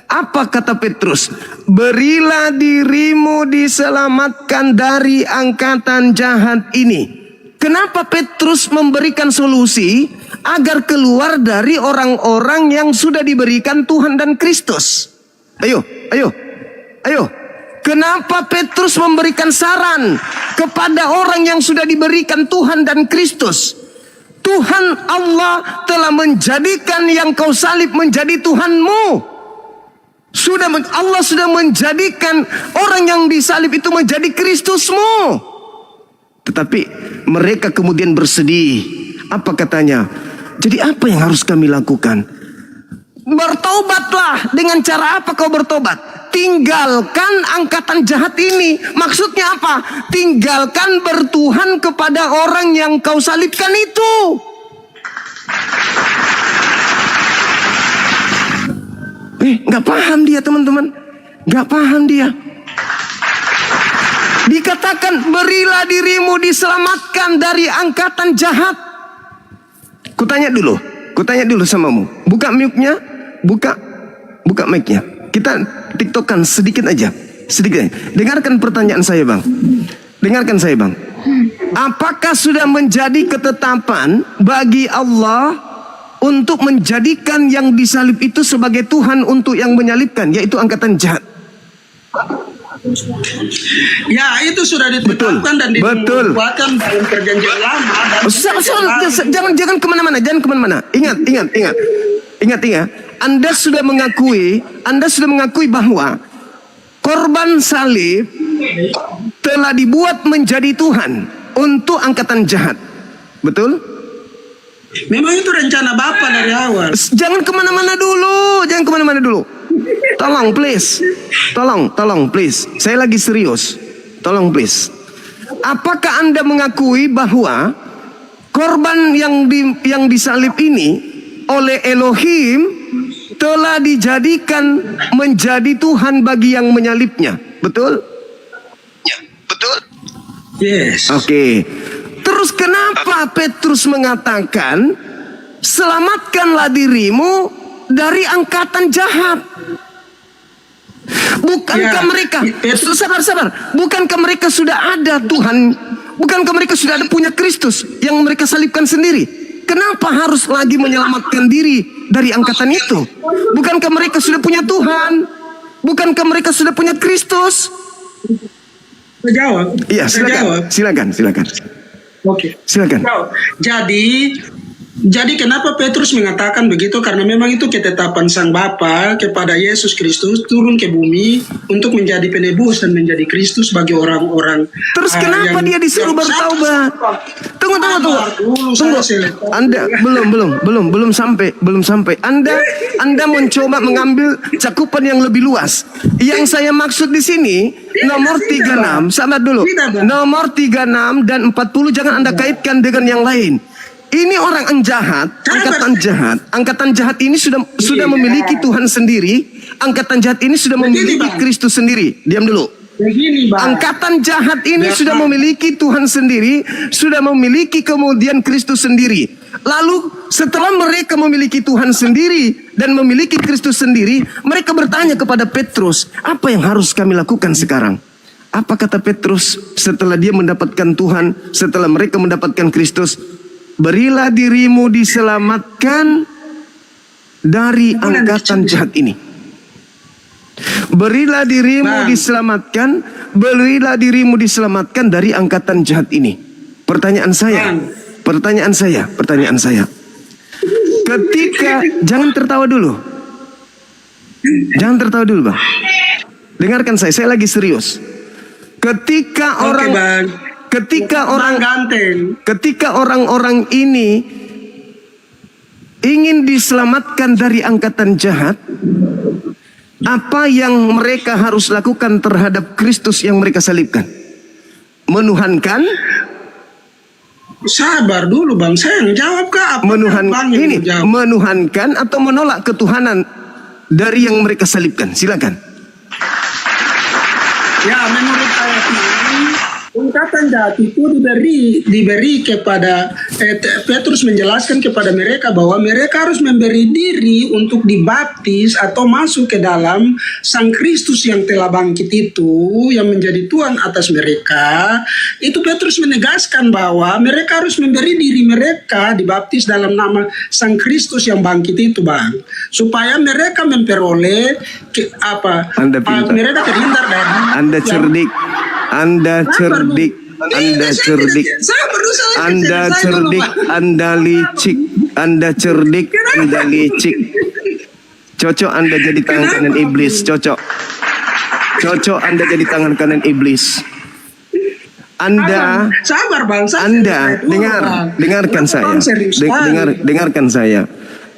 Apa kata Petrus? Berilah dirimu diselamatkan dari angkatan jahat ini. Kenapa Petrus memberikan solusi agar keluar dari orang-orang yang sudah diberikan Tuhan dan Kristus? Ayo. Kenapa Petrus memberikan saran kepada orang yang sudah diberikan Tuhan dan Kristus? Tuhan Allah telah menjadikan yang kau salib menjadi Tuhanmu. Allah sudah menjadikan orang yang disalib itu menjadi Kristusmu. Tetapi mereka kemudian bersedih. Apa katanya? Jadi apa yang harus kami lakukan? Bertobatlah. Dengan cara apa kau bertobat? Tinggalkan angkatan jahat ini. Maksudnya apa? Tinggalkan bertuhan kepada orang yang kau salibkan itu. Nggak paham dia, teman-teman. Nggak paham dia. Dikatakan berilah dirimu diselamatkan dari angkatan jahat. Kutanya dulu samamu. Buka mic-nya, buka mic-nya. Kita tiktokan sedikit aja. Dengarkan pertanyaan saya, Bang. Apakah sudah menjadi ketetapan bagi Allah untuk menjadikan yang disalib itu sebagai Tuhan untuk yang menyalibkan, yaitu angkatan jahat? Ya, itu sudah ditetapkan dan dibuatkan dalam perjanjian lama. Jangan kemana-mana. Ingat. Anda sudah mengakui bahwa korban salib telah dibuat menjadi Tuhan untuk angkatan jahat. Betul? Memang itu rencana Bapa dari awal. Jangan kemana-mana dulu. Tolong please. Saya lagi serius. Tolong please. Apakah Anda mengakui bahwa korban yang disalib ini oleh Elohim telah dijadikan menjadi Tuhan bagi yang menyalibnya? Betul? Ya, betul. Yes. Oke. Terus kenapa Petrus mengatakan selamatkanlah dirimu dari angkatan jahat? Bukankah mereka sabar. Bukankah mereka sudah ada Tuhan? Bukankah mereka sudah ada punya Kristus yang mereka salibkan sendiri? Kenapa harus lagi menyelamatkan diri dari angkatan itu? Bukankah mereka sudah punya Tuhan? Bukankah mereka sudah punya Kristus? Jawab. Iya, silakan. Oke. Silakan. Jadi kenapa Petrus mengatakan begitu? Karena memang itu ketetapan Sang Bapa kepada Yesus Kristus turun ke bumi untuk menjadi penebus dan menjadi Kristus bagi orang-orang. Terus kenapa dia disuruh bertaubat? Tunggu. Anda belum sampai. Anda mencoba mengambil cakupan yang lebih luas. Yang saya maksud di sini nomor 36. Sabar dulu. Nomor 36 dan 40 jangan Anda kaitkan dengan yang lain. Ini orang jahat, angkatan jahat ini sudah memiliki Tuhan sendiri. Angkatan jahat ini sudah memiliki Kristus sendiri. Diam dulu. Angkatan jahat ini sudah memiliki Tuhan sendiri, sudah memiliki kemudian Kristus sendiri. Lalu setelah mereka memiliki Tuhan sendiri dan memiliki Kristus sendiri, mereka bertanya kepada Petrus, apa yang harus kami lakukan sekarang? Apa kata Petrus setelah dia mendapatkan Tuhan, setelah mereka mendapatkan Kristus? Berilah dirimu diselamatkan dari angkatan jahat ini. Berilah dirimu diselamatkan dari angkatan jahat ini. Pertanyaan saya. Ketika jangan tertawa dulu, Bang. Dengarkan saya lagi serius. Ketika orang-orang ini ingin diselamatkan dari angkatan jahat, apa yang mereka harus lakukan terhadap Kristus yang mereka salibkan? Menuhankan? Sabar dulu, Bang. Saya yang jawab kah? Menuhankan atau menolak ketuhanan dari yang mereka salibkan? Silakan. Ya, menurut ayat ini angkatan jahat itu diberi kepada Petrus menjelaskan kepada mereka bahwa mereka harus memberi diri untuk dibaptis atau masuk ke dalam Sang Kristus yang telah bangkit itu, yang menjadi Tuhan atas mereka. Itu Petrus menegaskan bahwa mereka harus memberi diri mereka dibaptis dalam nama Sang Kristus yang bangkit itu, Bang, supaya mereka memperoleh mereka terhindar dari Anda cerdik, Anda cerdik, Anda cerdik, Anda cerdik, Anda licik, Anda cerdik, Anda licik. Cocok Anda jadi tangan kanan iblis, cocok. Cocok Anda jadi tangan kanan iblis. Anda, sabar Bang, Anda dengarkan saya. Dengarkan saya.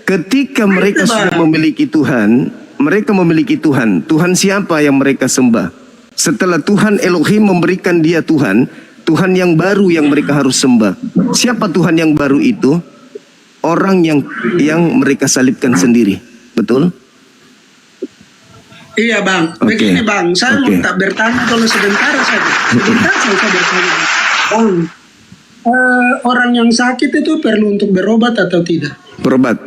Ketika mereka sudah memiliki Tuhan, mereka memiliki Tuhan. Tuhan siapa yang mereka sembah? Setelah Tuhan Elohim memberikan dia Tuhan, Tuhan yang baru yang mereka harus sembah. Siapa Tuhan yang baru itu? Orang yang mereka salibkan sendiri. Betul? Iya Bang, begini Bang, saya mau bertanya kalau sebentar saja. Sebentar saya bertanya. Bang, orang yang sakit itu perlu untuk berobat atau tidak? Berobat.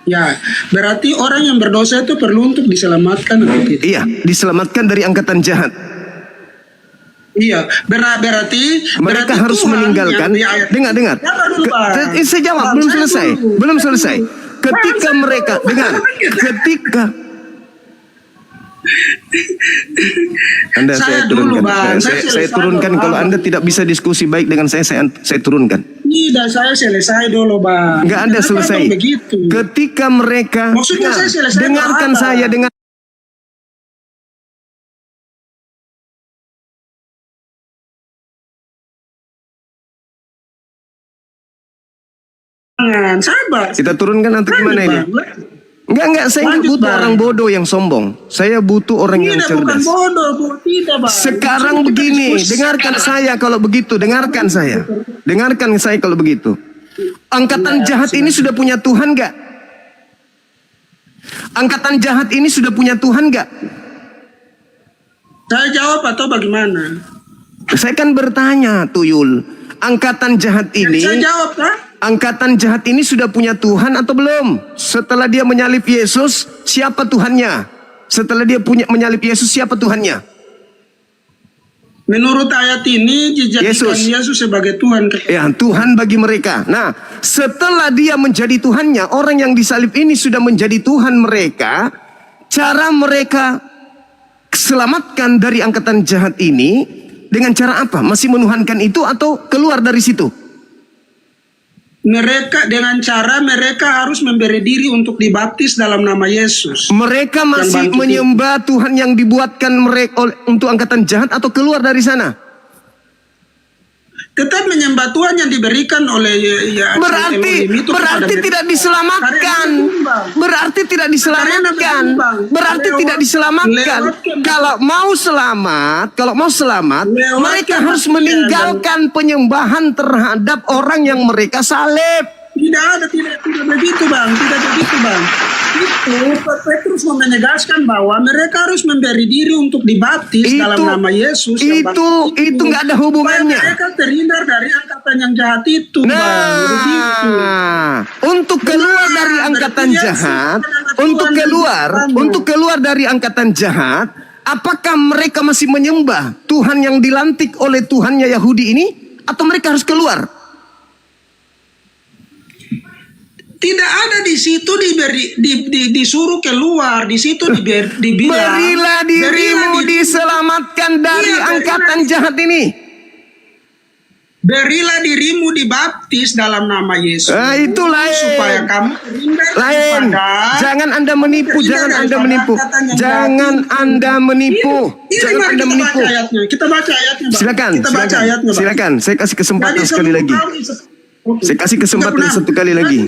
Ya, berarti orang yang berdosa itu perlu untuk diselamatkan atau tidak? Iya, diselamatkan dari angkatan jahat. Iya, berarti mereka harus meninggalkan. Dengar. Saya jawab, belum selesai. Ketika mereka Anda saya turunkan. Saya turunkan. Kalau Anda tidak bisa diskusi baik dengan saya turunkan. Tidak, saya selesai dulu Bang. Enggak, Anda selesai. Ketika mereka dengarkan saya dengan sabar. Kita turunkan atau gimana ini? Enggak, saya nggak butuh orang bodoh yang sombong. Saya butuh orang yang cerdas. Sekarang begini, dengarkan saya kalau begitu, dengarkan saya kalau begitu. Angkatan jahat ini sudah punya Tuhan nggak? Angkatan jahat ini sudah punya Tuhan nggak? Saya jawab atau bagaimana? Saya kan bertanya, Tuyul. Angkatan jahat ini. Saya jawab kan? Angkatan jahat ini sudah punya Tuhan atau belum? Setelah dia menyalib Yesus, siapa Tuhannya? Setelah dia menyalib Yesus, siapa Tuhannya? Menurut ayat ini dijadikan Yesus sebagai Tuhan. Ya, Tuhan bagi mereka. Nah, setelah dia menjadi Tuhannya, orang yang disalib ini sudah menjadi Tuhan mereka. Cara mereka selamatkan dari angkatan jahat ini dengan cara apa? Masih menuhankan itu atau keluar dari situ? Mereka dengan cara mereka harus memberi diri untuk dibaptis dalam nama Yesus. Mereka masih menyembah Tuhan yang dibuatkan mereka untuk angkatan jahat atau keluar dari sana? Tetap menyembah Tuhan yang diberikan oleh berarti tidak diselamatkan. Berarti tidak diselamatkan. Berarti tidak diselamatkan. Kalau mau selamat, mereka harus meninggalkan penyembahan terhadap orang yang mereka salib. Tidak begitu Bang. Itu Petrus menegaskan bahwa mereka harus memberi diri untuk dibaptis dalam nama Yesus. Itu nggak ada hubungannya. Mereka terhindar dari angkatan yang jahat itu. Untuk keluar dari angkatan jahat, untuk keluar dari angkatan jahat, apakah mereka masih menyembah Tuhan yang dilantik oleh Tuhannya Yahudi ini, atau mereka harus keluar? Tidak ada di situ disuruh keluar, di situ dibilang berilah dirimu diselamatkan dari angkatan jahat ini. Berilah dirimu dibaptis dalam nama Yesus. Itu lain. Supaya kamu terhindar lain. Jangan Anda menipu, Jangan Anda menipu. Kita baca ayatnya, Bang. Silakan. Saya kasih kesempatan sekali lagi. Saya kasih kesempatan satu kali lagi.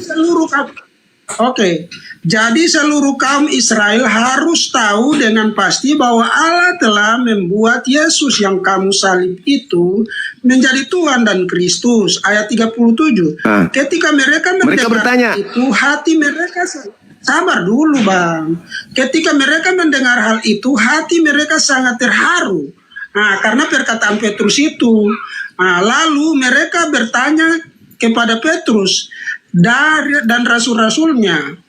Jadi seluruh kaum Israel harus tahu dengan pasti bahwa Allah telah membuat Yesus yang kamu salib itu menjadi Tuhan dan Kristus. Ayat 37. Ketika mereka bertanya itu, hati mereka sabar dulu Bang. Ketika mereka mendengar hal itu, hati mereka sangat terharu. Nah, karena perkataan Petrus itu. Nah, lalu mereka bertanya kepada Petrus dan rasul-rasulnya,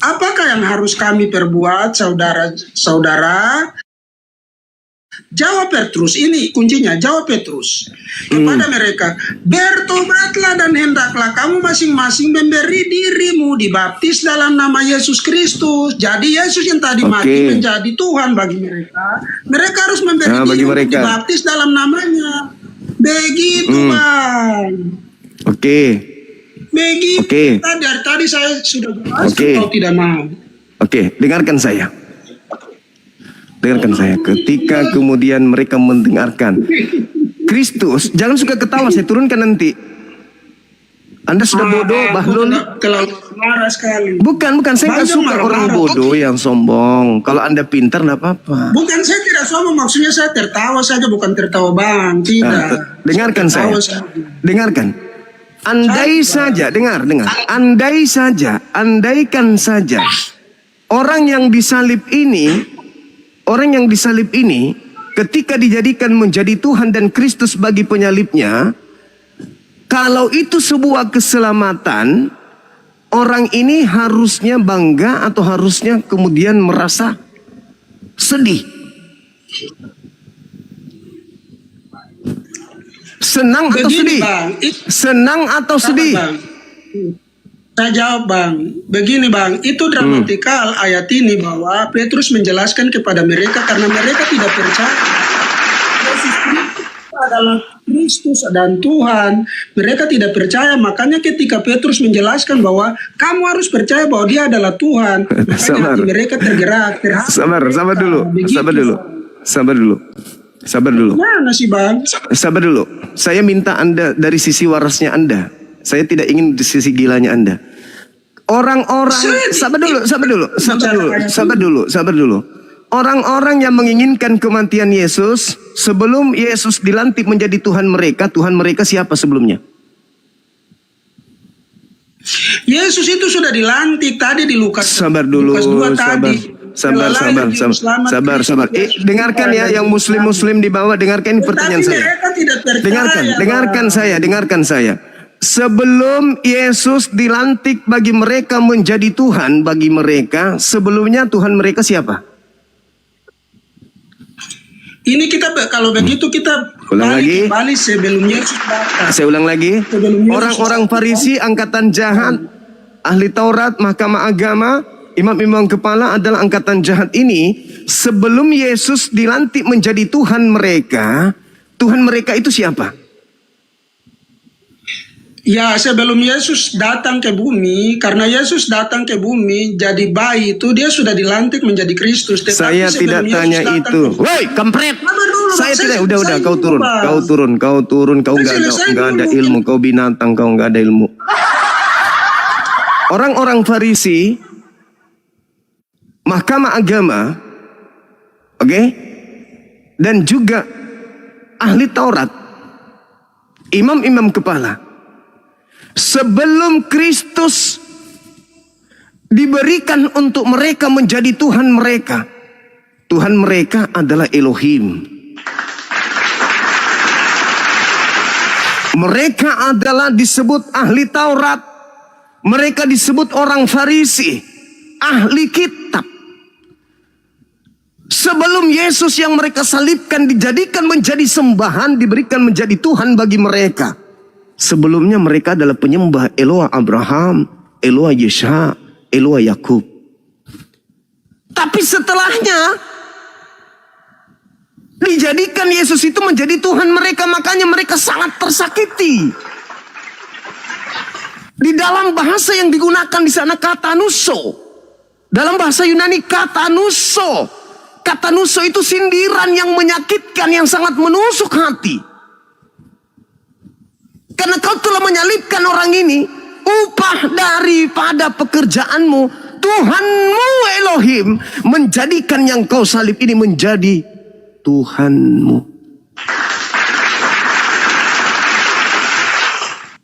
apakah yang harus kami perbuat, saudara-saudara? Jawab Petrus, ini kuncinya, jawab Petrus kepada mereka, bertobatlah dan hendaklah kamu masing-masing memberi dirimu dibaptis dalam nama Yesus Kristus. Jadi Yesus yang tadi mati menjadi Tuhan bagi mereka. Mereka harus memberi diri dibaptis dalam namanya. Begitu Bang. Begitu. Tadi saya sudah jelaskan, kau tidak mau. Dengarkan saya. Dengarkan saya. Ketika kemudian mereka mendengarkan Kristus, jangan suka ketawa, saya turunkan nanti. Anda sudah bodoh, bahlul. Terlalu marah sekali. Bukan, saya nggak suka orang bodoh yang sombong. Kalau Anda pintar, nggak apa-apa. Bukan, saya tidak sombong, maksudnya saya tertawa saja, bukan tertawa Bang. Tidak. Dengarkan saya. Dengarkan. Andai saja, dengar. Andaikan saja orang yang disalib ini ketika dijadikan menjadi Tuhan dan Kristus bagi penyalibnya, kalau itu sebuah keselamatan, orang ini harusnya bangga atau harusnya kemudian merasa sedih. Senang atau sedih? Senang atau sedih? Saya jawab Bang, begini Bang, itu dramatikal ayat ini bahwa Petrus menjelaskan kepada mereka karena mereka tidak percaya Yesus Kristus adalah Kristus dan Tuhan. Mereka tidak percaya, makanya ketika Petrus menjelaskan bahwa kamu harus percaya bahwa Dia adalah Tuhan, makanya hati mereka tergerak. Sabar dulu. Mana sih Bang? Sabar dulu. Saya minta Anda dari sisi warasnya Anda. Saya tidak ingin di sisi gilanya Anda. Orang-orang, sabar dulu. Orang-orang yang menginginkan kematian Yesus, sebelum Yesus dilantik menjadi Tuhan mereka siapa sebelumnya? Yesus itu sudah dilantik tadi di Lukas. Sabar dulu, sabar. Dengarkan ya, yang muslim di bawah, dengarkan pertanyaan saya. Dengarkan saya. Sebelum Yesus dilantik bagi mereka menjadi Tuhan bagi mereka, sebelumnya Tuhan mereka siapa? Ini kita kalau begitu kita balik sebelum Yesus datang. Saya ulang lagi. Orang-orang Farisi, angkatan jahat, ahli Taurat, mahkamah agama, imam-imam kepala adalah angkatan jahat ini. Sebelum Yesus dilantik menjadi Tuhan mereka itu siapa? Ya, sebelum Yesus datang ke bumi, karena Yesus datang ke bumi jadi bayi itu dia sudah dilantik menjadi Kristus. Saya tidak tanya itu. Woi, kampret. Saya tidak. Udah, kau turun. Kau nggak ada ilmu. Kau binatang. Kau nggak ada ilmu. Orang-orang Farisi, mahkamah agama, dan juga ahli Taurat, imam-imam kepala. Sebelum Kristus diberikan untuk mereka menjadi Tuhan mereka adalah Elohim. Mereka adalah disebut ahli Taurat. Mereka disebut orang Farisi, ahli kitab. Sebelum Yesus yang mereka salibkan dijadikan menjadi sembahan, diberikan menjadi Tuhan bagi mereka. Sebelumnya mereka adalah penyembah Eloah Abraham, Eloah Yesha, Eloah Yakub. Tapi setelahnya dijadikan Yesus itu menjadi Tuhan mereka, makanya mereka sangat tersakiti. Di dalam bahasa yang digunakan di sana kata nuso. Dalam bahasa Yunani kata nuso. Kata nuso itu sindiran yang menyakitkan, yang sangat menusuk hati. Karena kau telah menyalibkan orang ini, upah daripada pekerjaanmu, Tuhanmu Elohim menjadikan yang kau salib ini menjadi Tuhanmu.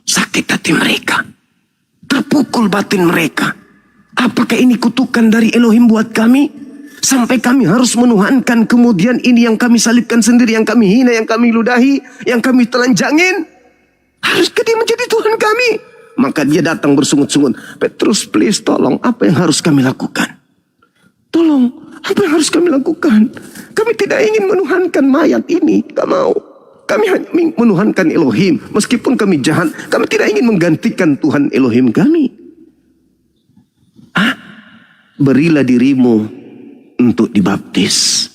Sakit hati mereka, terpukul batin mereka. Apakah ini kutukan dari Elohim buat kami? Sampai kami harus menuhankan, kemudian ini yang kami salibkan sendiri, yang kami hina, yang kami ludahi, yang kami telanjangin. Haruskah dia menjadi Tuhan kami? Maka dia datang bersungut-sungut. Petrus, please tolong, apa yang harus kami lakukan? Tolong, apa yang harus kami lakukan? Kami tidak ingin menuhankan mayat ini, gak mau. Kami hanya menuhankan Elohim. Meskipun kami jahat, kami tidak ingin menggantikan Tuhan Elohim kami. Berilah dirimu untuk dibaptis.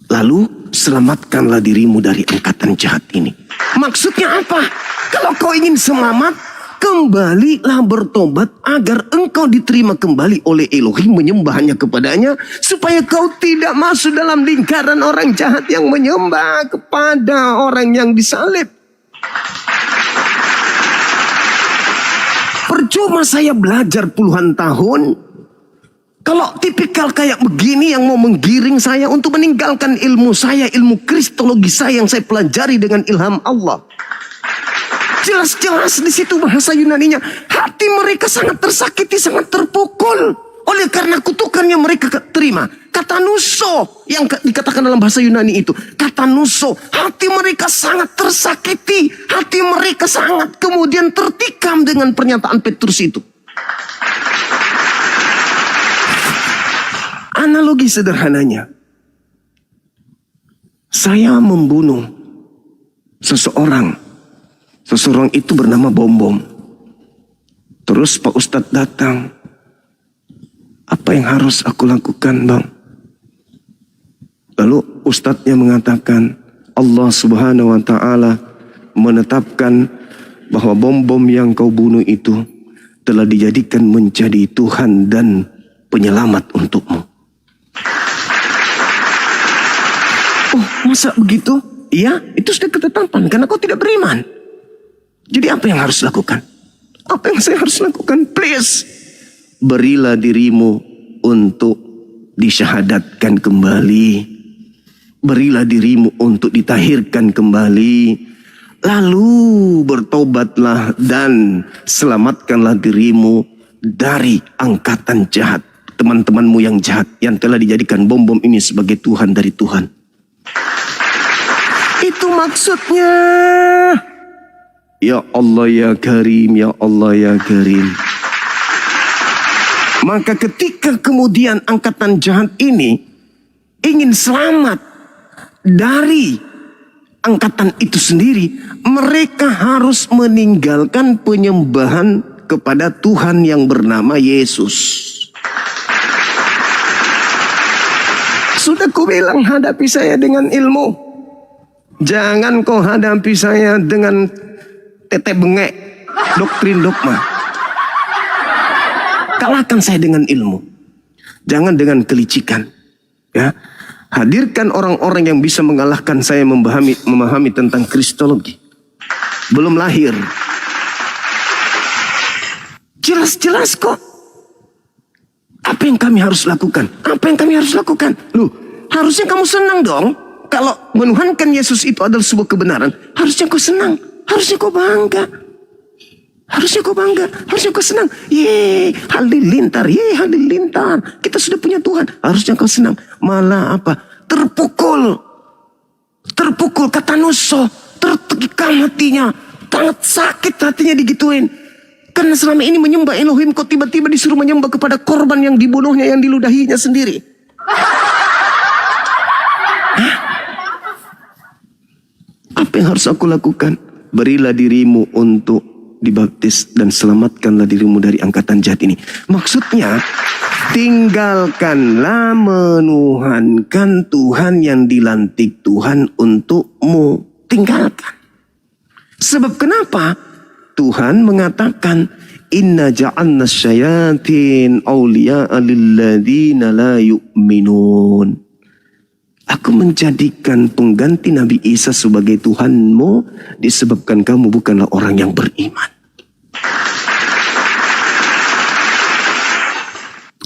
Lalu selamatkanlah dirimu dari angkatan jahat ini. Maksudnya apa? Kalau kau ingin selamat, kembalilah bertobat agar engkau diterima kembali oleh Elohim, menyembahnya kepadanya, supaya kau tidak masuk dalam lingkaran orang jahat yang menyembah kepada orang yang disalib. Percuma saya belajar puluhan tahun kalau tipikal kayak begini yang mau menggiring saya untuk meninggalkan ilmu saya, ilmu kristologi saya yang saya pelajari dengan ilham Allah. Jelas-jelas di situ bahasa Yunaninya, hati mereka sangat tersakiti, sangat terpukul oleh karena kutukan yang mereka terima. Kata nuso yang dikatakan dalam bahasa Yunani itu, kata nuso, hati mereka sangat tersakiti, hati mereka sangat kemudian tertikam dengan pernyataan Petrus itu. Analogi sederhananya, saya membunuh seseorang itu bernama Bom-Bom. Terus Pak Ustadz datang, apa yang harus aku lakukan, Bang? Lalu Ustadznya mengatakan, Allah Subhanahu wa Ta'ala menetapkan bahwa Bom-Bom yang kau bunuh itu telah dijadikan menjadi Tuhan dan penyelamat untukmu. Oh, masa begitu? Iya, itu sudah ketetapan karena kau tidak beriman. Jadi apa yang harus lakukan? Apa yang saya harus lakukan? Please, berilah dirimu untuk disyahadatkan kembali. Berilah dirimu untuk ditahirkan kembali. Lalu bertobatlah dan selamatkanlah dirimu dari angkatan jahat. Teman-temanmu yang jahat, yang telah dijadikan Bom-Bom ini sebagai Tuhan dari Tuhan. Itu maksudnya. Ya Allah ya Karim, ya Allah ya Karim. Maka ketika kemudian angkatan jahat ini ingin selamat dari angkatan itu sendiri, mereka harus meninggalkan penyembahan kepada Tuhan yang bernama Yesus. Sudah ku bilang, hadapi saya dengan ilmu. Jangan kau hadapi saya dengan tete bengek, doktrin dogma. Kalahkan saya dengan ilmu. Jangan dengan kelicikan. Ya, hadirkan orang-orang yang bisa mengalahkan saya memahami tentang kristologi. Belum lahir. Jelas-jelas kok. Apa yang kami harus lakukan? Apa yang kami harus lakukan? Loh, harusnya kamu senang dong. Kalau menuhankan Yesus itu adalah sebuah kebenaran, harusnya kau senang. Harusnya kau bangga. Harusnya kau bangga. Harusnya kau senang. Yeay, halilintar. Yeay, halilintar. Kita sudah punya Tuhan. Harusnya kau senang. Malah apa? Terpukul. Terpukul, kata nuso. Tertekan hatinya. Sangat sakit hatinya digituin. Karena selama ini menyembah Elohim, kok tiba-tiba disuruh menyembah kepada korban yang dibunuhnya, yang diludahinya sendiri. Hah? Apa yang harus aku lakukan? Berilah dirimu untuk dibaptis dan selamatkanlah dirimu dari angkatan jahat ini. Maksudnya, tinggalkanlah menuhankan Tuhan yang dilantik Tuhan untukmu. Tinggalkan. Sebab kenapa? Tuhan mengatakan, Inna ja'alna syayatin awliya'a lilladzina la yu'minun. Aku menjadikan pengganti Nabi Isa sebagai Tuhanmu disebabkan kamu bukanlah orang yang beriman.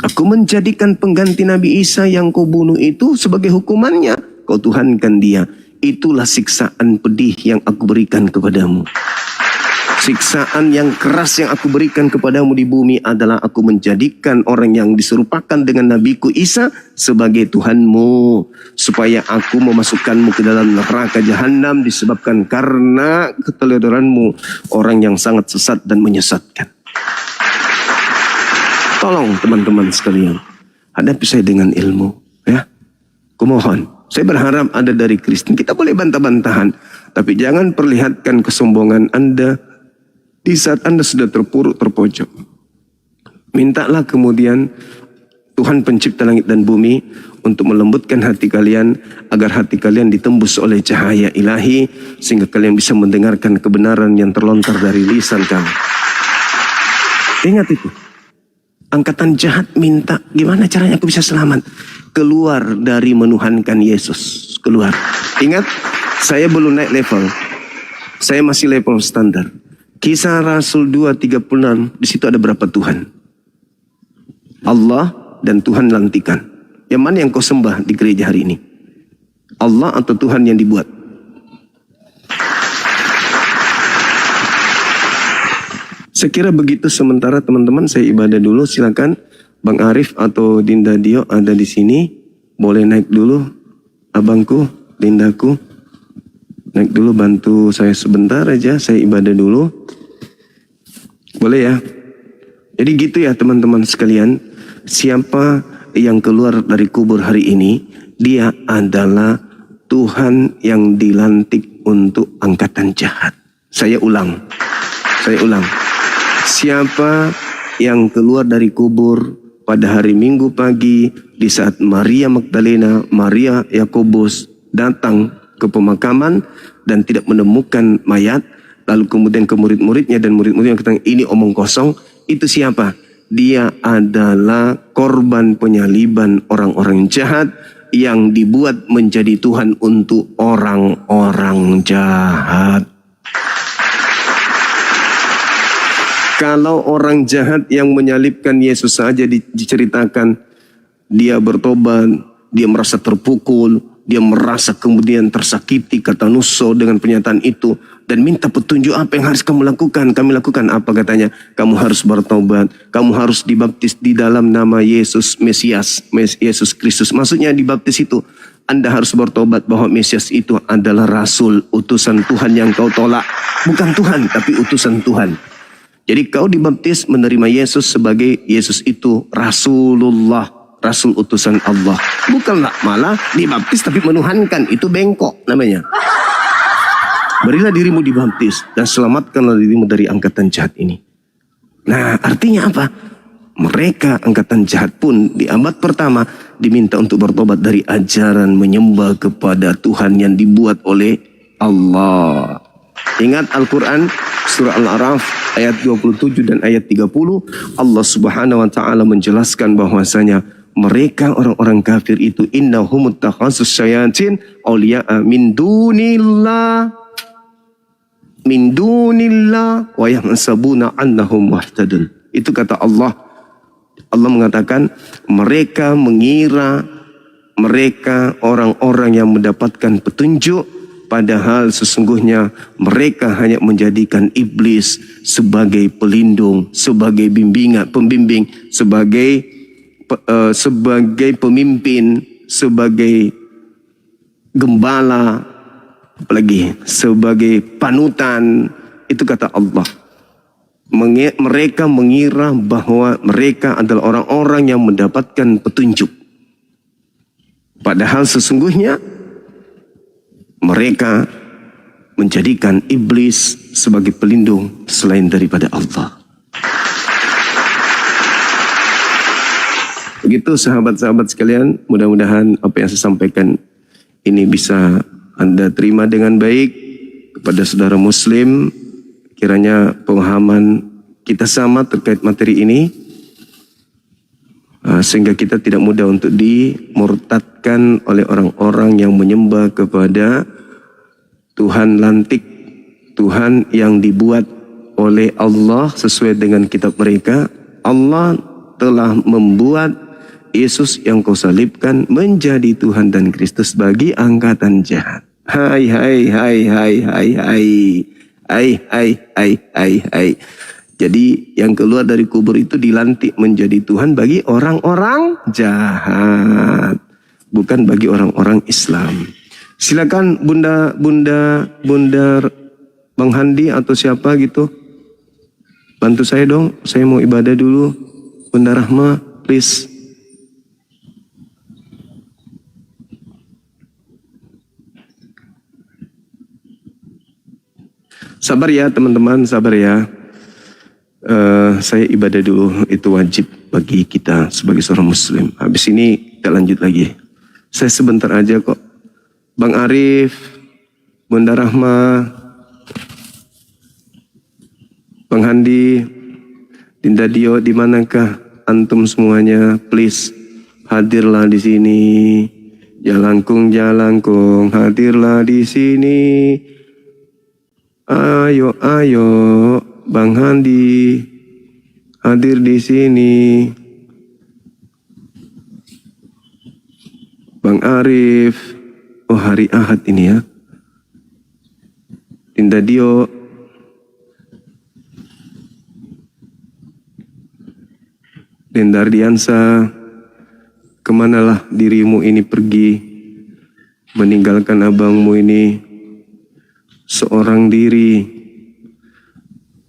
Aku menjadikan pengganti Nabi Isa yang kau bunuh itu sebagai hukumannya. Kau tuhankan dia. Itulah siksaan pedih yang aku berikan kepadamu. Siksaan yang keras yang aku berikan kepadamu di bumi adalah aku menjadikan orang yang diserupakan dengan Nabiku Isa sebagai Tuhanmu, supaya aku memasukkanmu ke dalam neraka jahanam disebabkan karena keteledoranmu, orang yang sangat sesat dan menyesatkan. Tolong teman-teman sekalian, hadapi saya dengan ilmu, ya. Kumohon, saya berharap ada dari Kristen. Kita boleh bantah-bantahan, tapi jangan perlihatkan kesombongan Anda di saat Anda sudah terpuruk, terpojok. Mintalah kemudian Tuhan pencipta langit dan bumi untuk melembutkan hati kalian, agar hati kalian ditembus oleh cahaya ilahi, sehingga kalian bisa mendengarkan kebenaran yang terlontar dari lisan kami. Ingat itu. Angkatan jahat minta, gimana caranya aku bisa selamat? Keluar dari menuhankan Yesus. Keluar. Ingat, saya belum naik level. Saya masih level standar. Kisah Rasul 2:36, di situ ada berapa Tuhan? Allah dan Tuhan lantikan. Yang mana yang kau sembah di gereja hari ini? Allah atau Tuhan yang dibuat? Saya kira begitu sementara teman-teman, saya ibadah dulu. Silakan Bang Arif atau Dinda Dio ada di sini. Boleh naik dulu, abangku, Dindaku. Naik dulu, bantu saya sebentar aja, saya ibadah dulu. Boleh ya? Jadi gitu ya teman-teman sekalian. Siapa yang keluar dari kubur hari ini, dia adalah Tuhan yang dilantik untuk angkatan jahat. Saya ulang. Siapa yang keluar dari kubur pada hari Minggu pagi di saat Maria Magdalena, Maria Yakobus datang ke pemakaman dan tidak menemukan mayat, lalu kemudian ke murid-muridnya dan murid-muridnya katakan ini omong kosong, itu siapa? Dia adalah korban penyaliban orang-orang jahat yang dibuat menjadi Tuhan untuk orang-orang jahat. Kalau orang jahat yang menyalibkan Yesus saja diceritakan, dia bertobat, dia merasa terpukul, dia merasa kemudian tersakiti, kata Nuso dengan pernyataan itu, dan minta petunjuk apa yang harus kamu lakukan. Kami lakukan apa katanya? Kamu harus bertobat, kamu harus dibaptis di dalam nama Yesus Mesias, Yesus Kristus. Maksudnya dibaptis itu, Anda harus bertobat bahwa Mesias itu adalah Rasul, utusan Tuhan yang kau tolak. Bukan Tuhan, tapi utusan Tuhan. Jadi kau dibaptis menerima Yesus sebagai Yesus itu Rasulullah, Rasul utusan Allah. Bukanlah malah dibaptis tapi menuhankan, itu bengkok namanya. Berilah dirimu dibaptis dan selamatkanlah dirimu dari angkatan jahat ini. Nah, artinya apa? Mereka angkatan jahat pun di abad pertama diminta untuk bertobat dari ajaran menyembah kepada Tuhan yang dibuat oleh Allah. Ingat Al-Quran surah Al-A'raf ayat 27 dan ayat 30, Allah Subhanahu wa taala menjelaskan bahwasanya mereka orang-orang kafir itu innahum takhasus syayatin awliya'a min dunillah wa yahsabuna annahum muhtadun. Itu kata Allah. Allah mengatakan mereka mengira mereka orang-orang yang mendapatkan petunjuk, padahal sesungguhnya mereka hanya menjadikan iblis sebagai pelindung, sebagai pembimbing, sebagai pemimpin, sebagai gembala, apalagi sebagai panutan. Itu kata Allah. Mereka mengira bahwa mereka adalah orang-orang yang mendapatkan petunjuk, padahal sesungguhnya mereka menjadikan iblis sebagai pelindung selain daripada Allah. Begitu sahabat-sahabat sekalian, mudah-mudahan apa yang saya sampaikan ini bisa Anda terima dengan baik. Kepada saudara muslim, kiranya pemahaman kita sama terkait materi ini, sehingga kita tidak mudah untuk dimurtadkan oleh orang-orang yang menyembah kepada Tuhan lantik, Tuhan yang dibuat oleh Allah sesuai dengan kitab mereka. Allah telah membuat Yesus yang kau salibkan menjadi Tuhan dan Kristus bagi angkatan jahat. Hai. Ai. Jadi yang keluar dari kubur itu dilantik menjadi Tuhan bagi orang-orang jahat, bukan bagi orang-orang Islam. Silakan Bunda Bang Handi atau siapa gitu, bantu saya dong, saya mau ibadah dulu. Bunda Rahma, please. Sabar ya teman-teman, sabar ya. Saya ibadah dulu, itu wajib bagi kita sebagai seorang muslim. Habis ini kita lanjut lagi. Saya sebentar aja kok. Bang Arif, Bunda Rahma, Bang Handi, Dinda Dio, di manakah antum semuanya? Please hadirlah di sini. Jalangkung, hadirlah di sini. Ayo, Bang Handi, hadir di sini. Bang Arif, oh hari Ahad ini ya. Dinda Dio, Dinda Ardiansa, kemanalah dirimu ini pergi, meninggalkan abangmu ini seorang diri,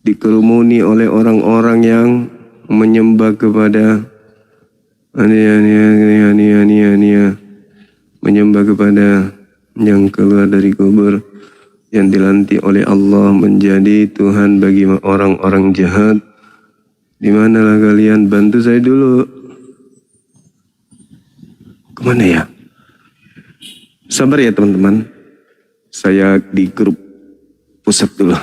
dikerumuni oleh orang-orang yang menyembah kepada menyembah kepada yang keluar dari kubur, yang dilantik oleh Allah menjadi Tuhan bagi orang-orang jahat. Di manalah kalian? Bantu saya dulu. Kemana ya? Sabar ya teman-teman. Saya di grup pusat dulu.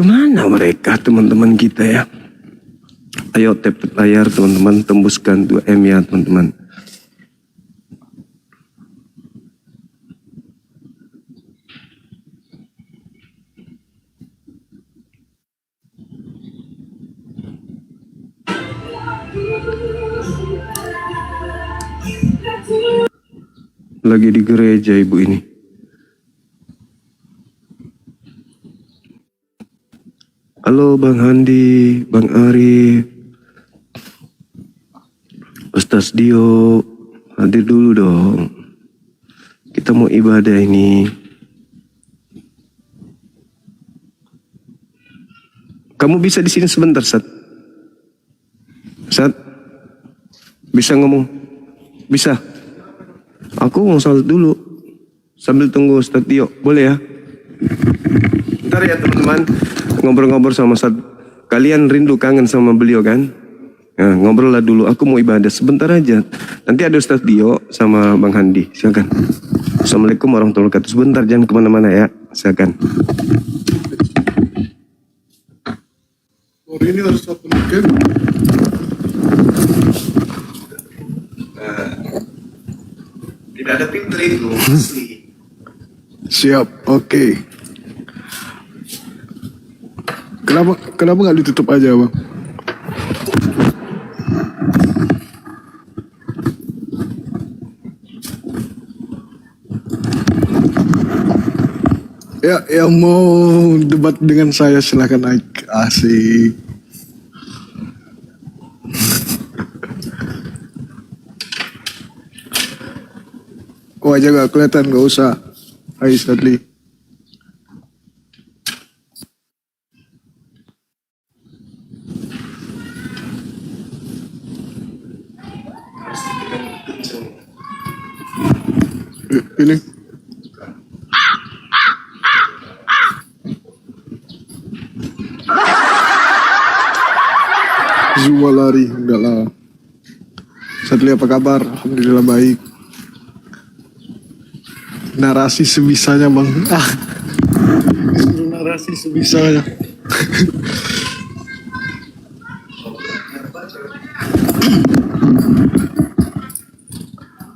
Kemana mereka teman-teman kita ya? Ayo tap layar teman-teman, tembuskan 2M ya teman-teman. Lagi di gereja ibu ini. Halo Bang Handi, Bang Arif, Ustaz Dio, hadir dulu dong. Kita mau ibadah ini. Kamu bisa di sini sebentar, Sat? Sat? Bisa ngomong? Bisa? Aku mau salat dulu sambil tunggu Ustaz Dio, boleh ya? Bentar ya teman-teman, ngobrol-ngobrol sama Ustaz. Kalian rindu kangen sama beliau kan? Nah, ngobrol lah dulu, aku mau ibadah sebentar aja. Nanti ada Ustaz Dio sama Bang Handi, silakan. Assalamualaikum warahmatullahi wabarakatuh. Sebentar, jangan kemana-mana ya, silakan. Hari ini harus open cam. Tidak ada pinter itu, asli. Siap, oke. Kenapa nggak ditutup aja, Bang? Ya, yang mau debat dengan saya silahkan naik. Asik. Kok aja gak kelihatan, gak usah. Hai Stanley. Ini. Zuma lari, enggak lah. Sadli apa kabar? Alhamdulillah baik. Narasi sebisanya bang. Disuruh narasi sebisanya.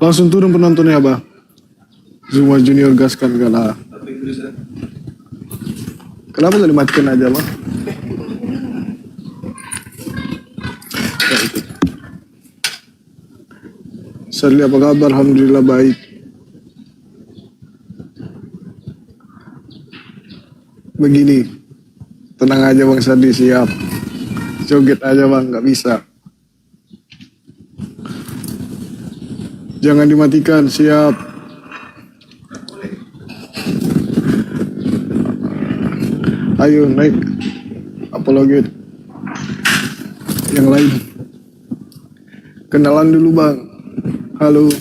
Langsung turun penontonnya abah. Zuma Junior gaskan enggak lah. Kenapa gak dimatikan aja bang? Sadli apa kabar? Alhamdulillah baik. Begini, tenang aja bang Sadli, siap. Joget aja bang, nggak bisa. Jangan dimatikan, siap. Ayo naik. Apologet. Yang lain. Kenalan dulu bang. Halo.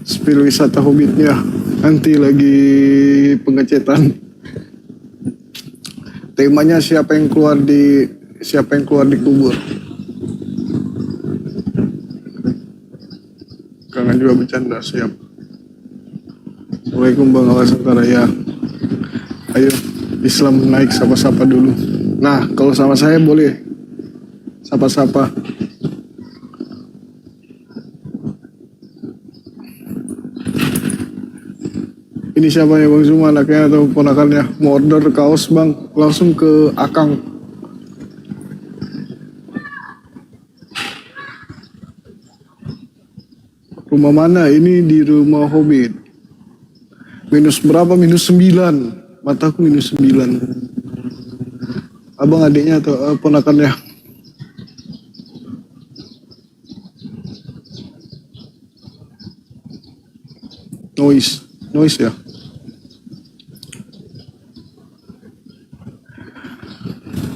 Spill wisata Hobbitnya. Nanti lagi pengecetan. Temanya siapa yang keluar di kubur. Kangen juga bercanda, siap. Assalamualaikum bang, awas antara ya. Ayo Islam naik, sapa-sapa dulu. Nah kalau sama saya boleh sapa-sapa. Ini siapa ya Bang Zuma, anaknya atau ponakannya? Mau order kaos bang, langsung ke Akang. Rumah mana? Ini di rumah Hobbit. Minus berapa? Minus 9. Mataku minus 9. Abang adiknya atau ponakannya? Noise ya.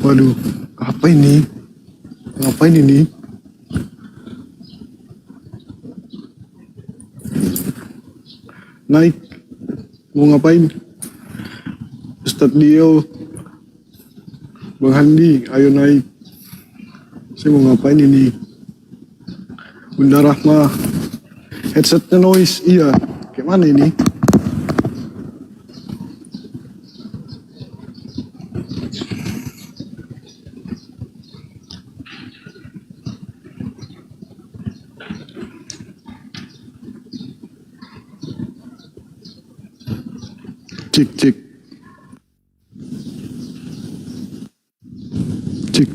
Waduh, apa ini? Ngapain ini? Naik. Mau ngapain? Ustadz Dio, Bang Handi, ayo naik. Saya mau ngapain ini? Bunda Rahma, headsetnya noise, iya. Kayak mana ini?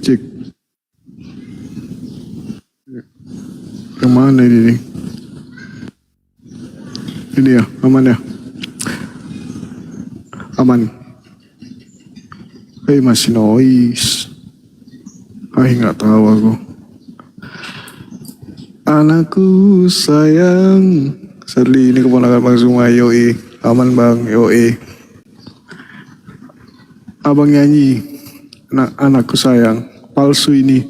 Cek. Yang mana ini? Ini ya, aman ya? Aman. Masih noise. Nggak tahu aku. Anakku sayang. Sadli, ini keponakan Bang Zuma, yoi. Aman bang, yoi. Abang nyanyi, anakku sayang. Palsu ini.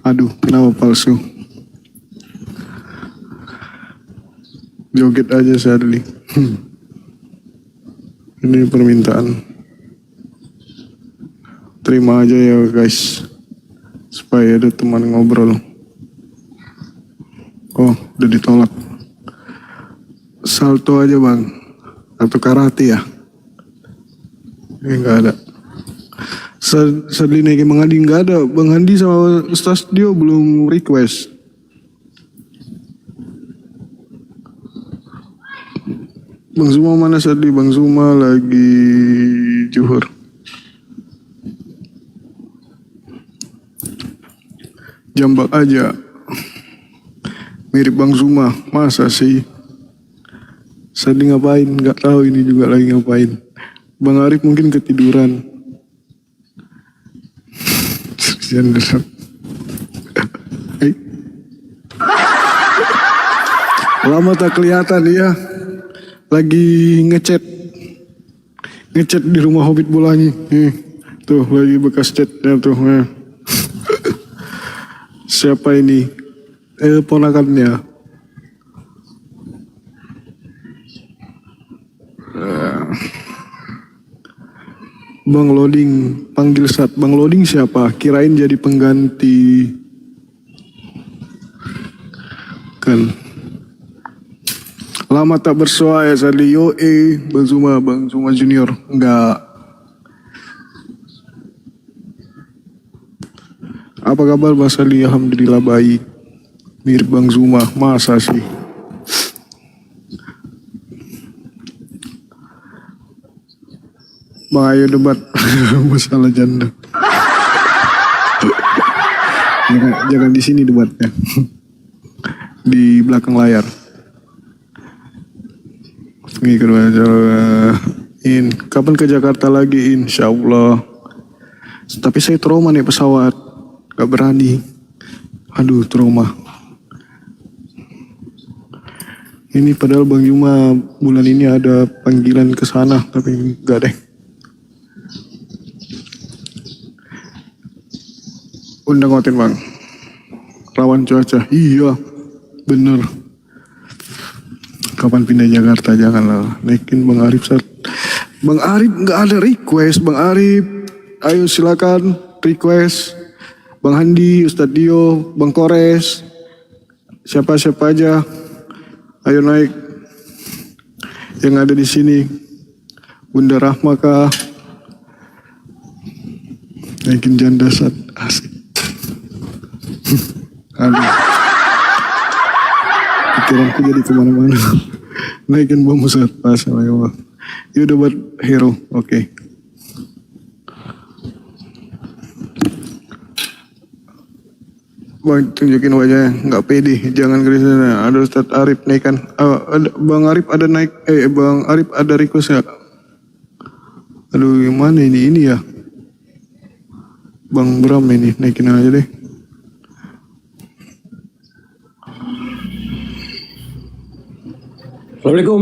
Aduh, kenapa palsu? Joget aja Sadli. Ini permintaan. Terima aja ya guys. Supaya ada teman ngobrol. Oh, udah ditolak. Salto aja bang. Atau karate ya? Nggak ada. Sadli naikin Bang Handi, nggak ada. Bang Handi sama Ustaz Dio belum request. Bang Zuma mana Sadli? Bang Zuma lagi juhur. Jambak aja. Mirip Bang Zuma, masa sih? Sadli ngapain? Nggak tahu ini juga lagi ngapain. Bang Arif mungkin ketiduran. Lama tak kelihatan ya. Lagi ngechat di rumah Hobbit bolanya. Tuh lagi bekas chatnya tuh. Siapa ini? ponakannya. Bang Loading, panggil saat Bang Loading siapa? Kirain jadi pengganti. Kan. Lama tak bersua ya Sadli. Bang Zuma Junior. Enggak. Apa kabar Bang Sadli? Alhamdulillah baik. Mirip Bang Zuma, masa sih? Bang ayo debat masalah janda. jangan di sini debatnya. Di belakang layar. Kapan ke Jakarta lagi? Insya Allah. Tapi saya trauma nih pesawat, gak berani. Aduh trauma. Ini padahal Bang Juma bulan ini ada panggilan ke sana, tapi gak deh. Undang ngotin Bang. Rawan cuaca. Iya, bener. Kapan pindah Jakarta? Janganlah. Naikin Bang Arif saat. Bang Arif nggak ada request. Bang Arif, ayo silakan request. Bang Handi, Ustadz Dio, Bang Kores, siapa aja. Ayo naik. Yang ada di sini. Bunda Rahma kah? Naikin janda saat asik. Aduh. Pikiranku jadi kemana-mana. Naikin bom saat pas. Ya udah buat hero. Oke. Bang tunjukin wajahnya. Nggak pede. Jangan Kristen. Ada Ustadz Arif naikkan. Bang Arif ada naik. Bang Arif ada request ya. Aduh gimana ini ya. Bang Bram ini naikin aja deh. Assalamualaikum.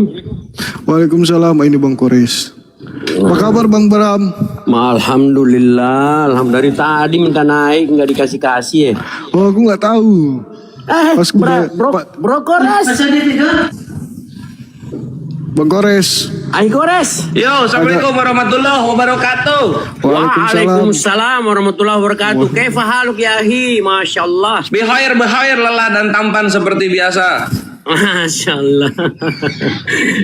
Waalaikumsalam. Ini Bang Kores. Apa kabar Bang Bram? Alhamdulillah. Dari tadi minta naik nggak dikasih ya. Oh aku nggak tahu. Pas Bro Kores. Bang Kores. Kores. Yo, assalamualaikum warahmatullahi wabarakatuh. Waalaikumsalam warahmatullahi wabarakatuh. Kaifa haluk ya akhi? Masya Allah. Bihair lelah dan tampan seperti biasa. Masya Allah.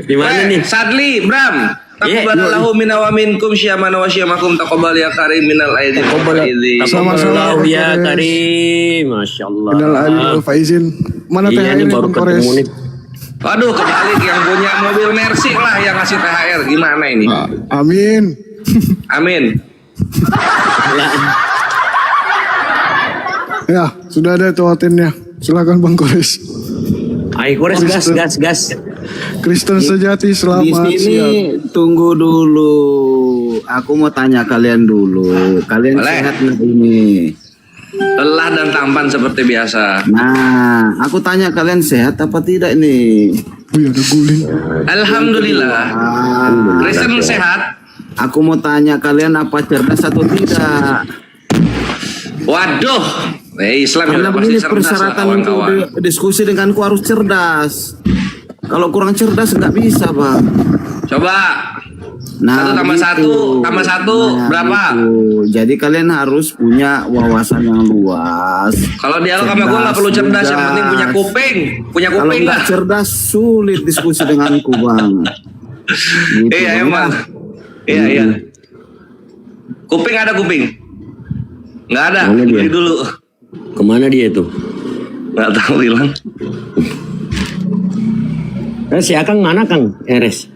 Di mana nih? Sadli, Bram. Taqabbalallahu minna wa minkum syamana wa syamakum taqabbal ya karim minal aidin. Taqabbalallahu ya karim. Masya Allah. Minal aidin wal faizin. Mana THR baru Bang Kores? ketemu nih. Waduh, kebalik yang punya mobil Mercy lah yang ngasih THR. Gimana ini? Amin. Amin. Ya, sudah ada tuh hotelnya. Silakan Bang Kores. Kores gas. Kristen sejati selamat di sini siang. Tunggu dulu. Aku mau tanya kalian dulu. Kalian sehat nggak ini? Lelah dan tampan seperti biasa. Nah, aku tanya kalian sehat apa tidak ini? Wih ada guling. Alhamdulillah. Kristen sehat. Aku mau tanya kalian apa cerdas atau tidak? Waduh. Islam Karena juga pasti begini cerdas persyaratan lah, untuk kawan-kawan. diskusi denganku harus cerdas. Kalau kurang cerdas nggak bisa Bang. Coba. Nah, satu tambah satu berapa? Gitu. Jadi kalian harus punya wawasan yang luas. Kalau dialog sama gue nggak perlu cerdas, yang penting punya kuping. Kalau nggak cerdas sulit diskusi denganku Bang. Gitu, Iya Bang. emang. Iya. Kuping ada kuping? Nggak ada. Beli dulu. Kemana dia itu? Nggak tahu hilang. Si Akang mana Kang? Res.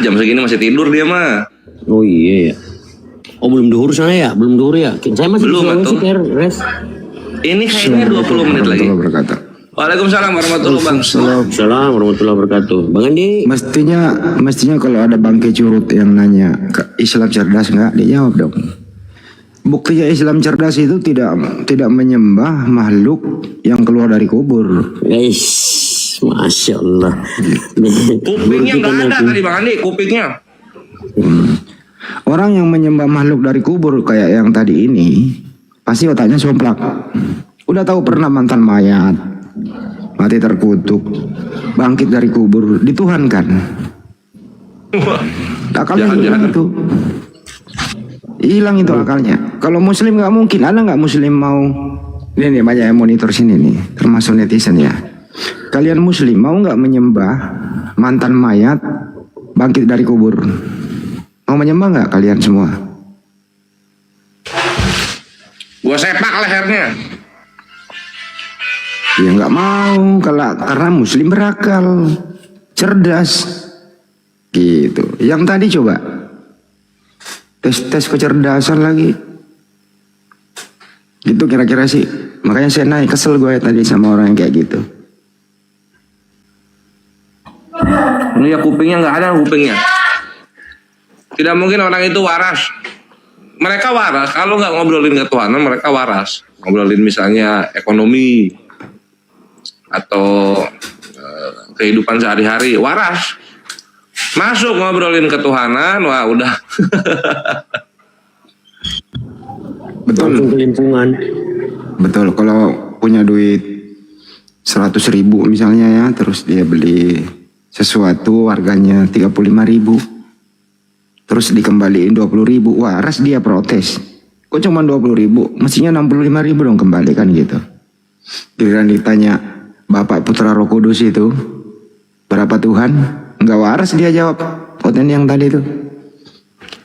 Jam segini masih tidur dia mah. Oh iya ya. Oh belum duhur sana ya? Belum duhur ya? Saya masih belum sih Res. Ini kayaknya 20 menit lagi. Waalaikumsalam warahmatullahi wabarakatuh. Assalamualaikum warahmatullahi wabarakatuh. Bang Andi. Mestinya kalau ada Bang Kecurut yang nanya Islam cerdas nggak, dia jawab dong. Buktinya Islam cerdas itu tidak menyembah makhluk yang keluar dari kubur. Masya Allah. Kupingnya nggak ada tadi Bang Andi, kupingnya. Orang yang menyembah makhluk dari kubur kayak yang tadi ini, pasti otaknya somplak. Udah tahu pernah mantan mayat, mati terkutuk, bangkit dari kubur, dituhankan. Akalnya hilang itu. Hilang itu akalnya. Kalau muslim nggak mungkin. Ada nggak muslim mau? Ini nih banyak yang monitor sini nih, termasuk netizen ya. Kalian muslim mau nggak menyembah mantan mayat bangkit dari kubur? Mau menyembah nggak kalian semua? Gua sepak lehernya. Ya nggak mau, karena muslim berakal, cerdas, gitu. Yang tadi coba tes kecerdasan lagi, gitu kira-kira sih. Makanya saya naik kesel gue tadi sama orang yang kayak gitu. Ini ya kupingnya nggak ada kupingnya. Tidak mungkin orang itu waras. Mereka waras kalau nggak ngobrolin ketuhanan, mereka waras. Ngobrolin misalnya ekonomi atau kehidupan sehari-hari, waras. Masuk ngobrolin ketuhanan, wah udah. Betul. Kelimpungan. Betul. Kalau punya duit 100.000 misalnya ya, terus dia beli sesuatu harganya 35.000, terus dikembaliin 20.000, waras dia protes. Kok cuma 20.000? Mestinya 65.000 dong kembalikan gitu. Giliran ditanya Bapak Putra Roh Kudus itu berapa Tuhan? Nggak waras dia jawab. Konten yang tadi itu.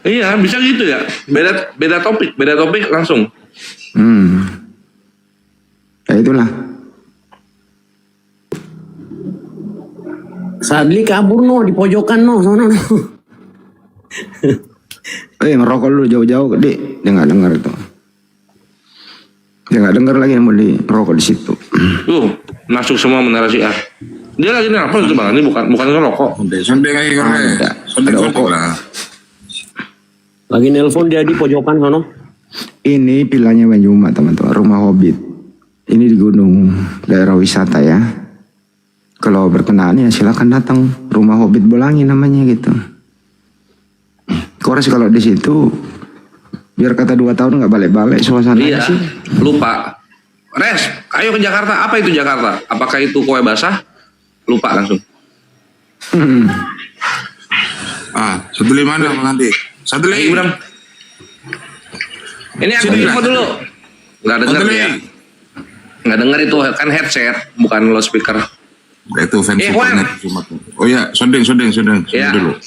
Iya, bisa gitu ya. Beda topik langsung. Ya itulah. Sadli kabur no di pojokan no, sono no. Ngerokok dulu jauh-jauh, Dek. Dia nggak dengar itu. Dia nggak dengar lagi mau di rokok di situ. Masuk semua menara siar. Dia lagi nelfon itu bang, ini bukan ngerokok. Sondeng lagi kan? Sondeng lah. Lagi nelpon dia di pojokan sono. Ini pilanya Banjuma teman-teman, rumah Hobbit. Ini di gunung, daerah wisata ya. Kalau berkenan ya silakan datang. Rumah Hobbit Bolangi namanya gitu. Kores kalau di situ biar kata 2 tahun nggak balik-balik suasananya Iya, sih. lupa. Res, ayo ke Jakarta. Apa itu Jakarta? Apakah itu kue basah? Lupa langsung. Sadli mana Bang Andi? Sadli. Ini aku info dulu. Nggak denger ya. Nggak denger itu kan headset, bukan loudspeaker. Itu fans Ikhwan. Oh ya, sondeng Ya. dulu.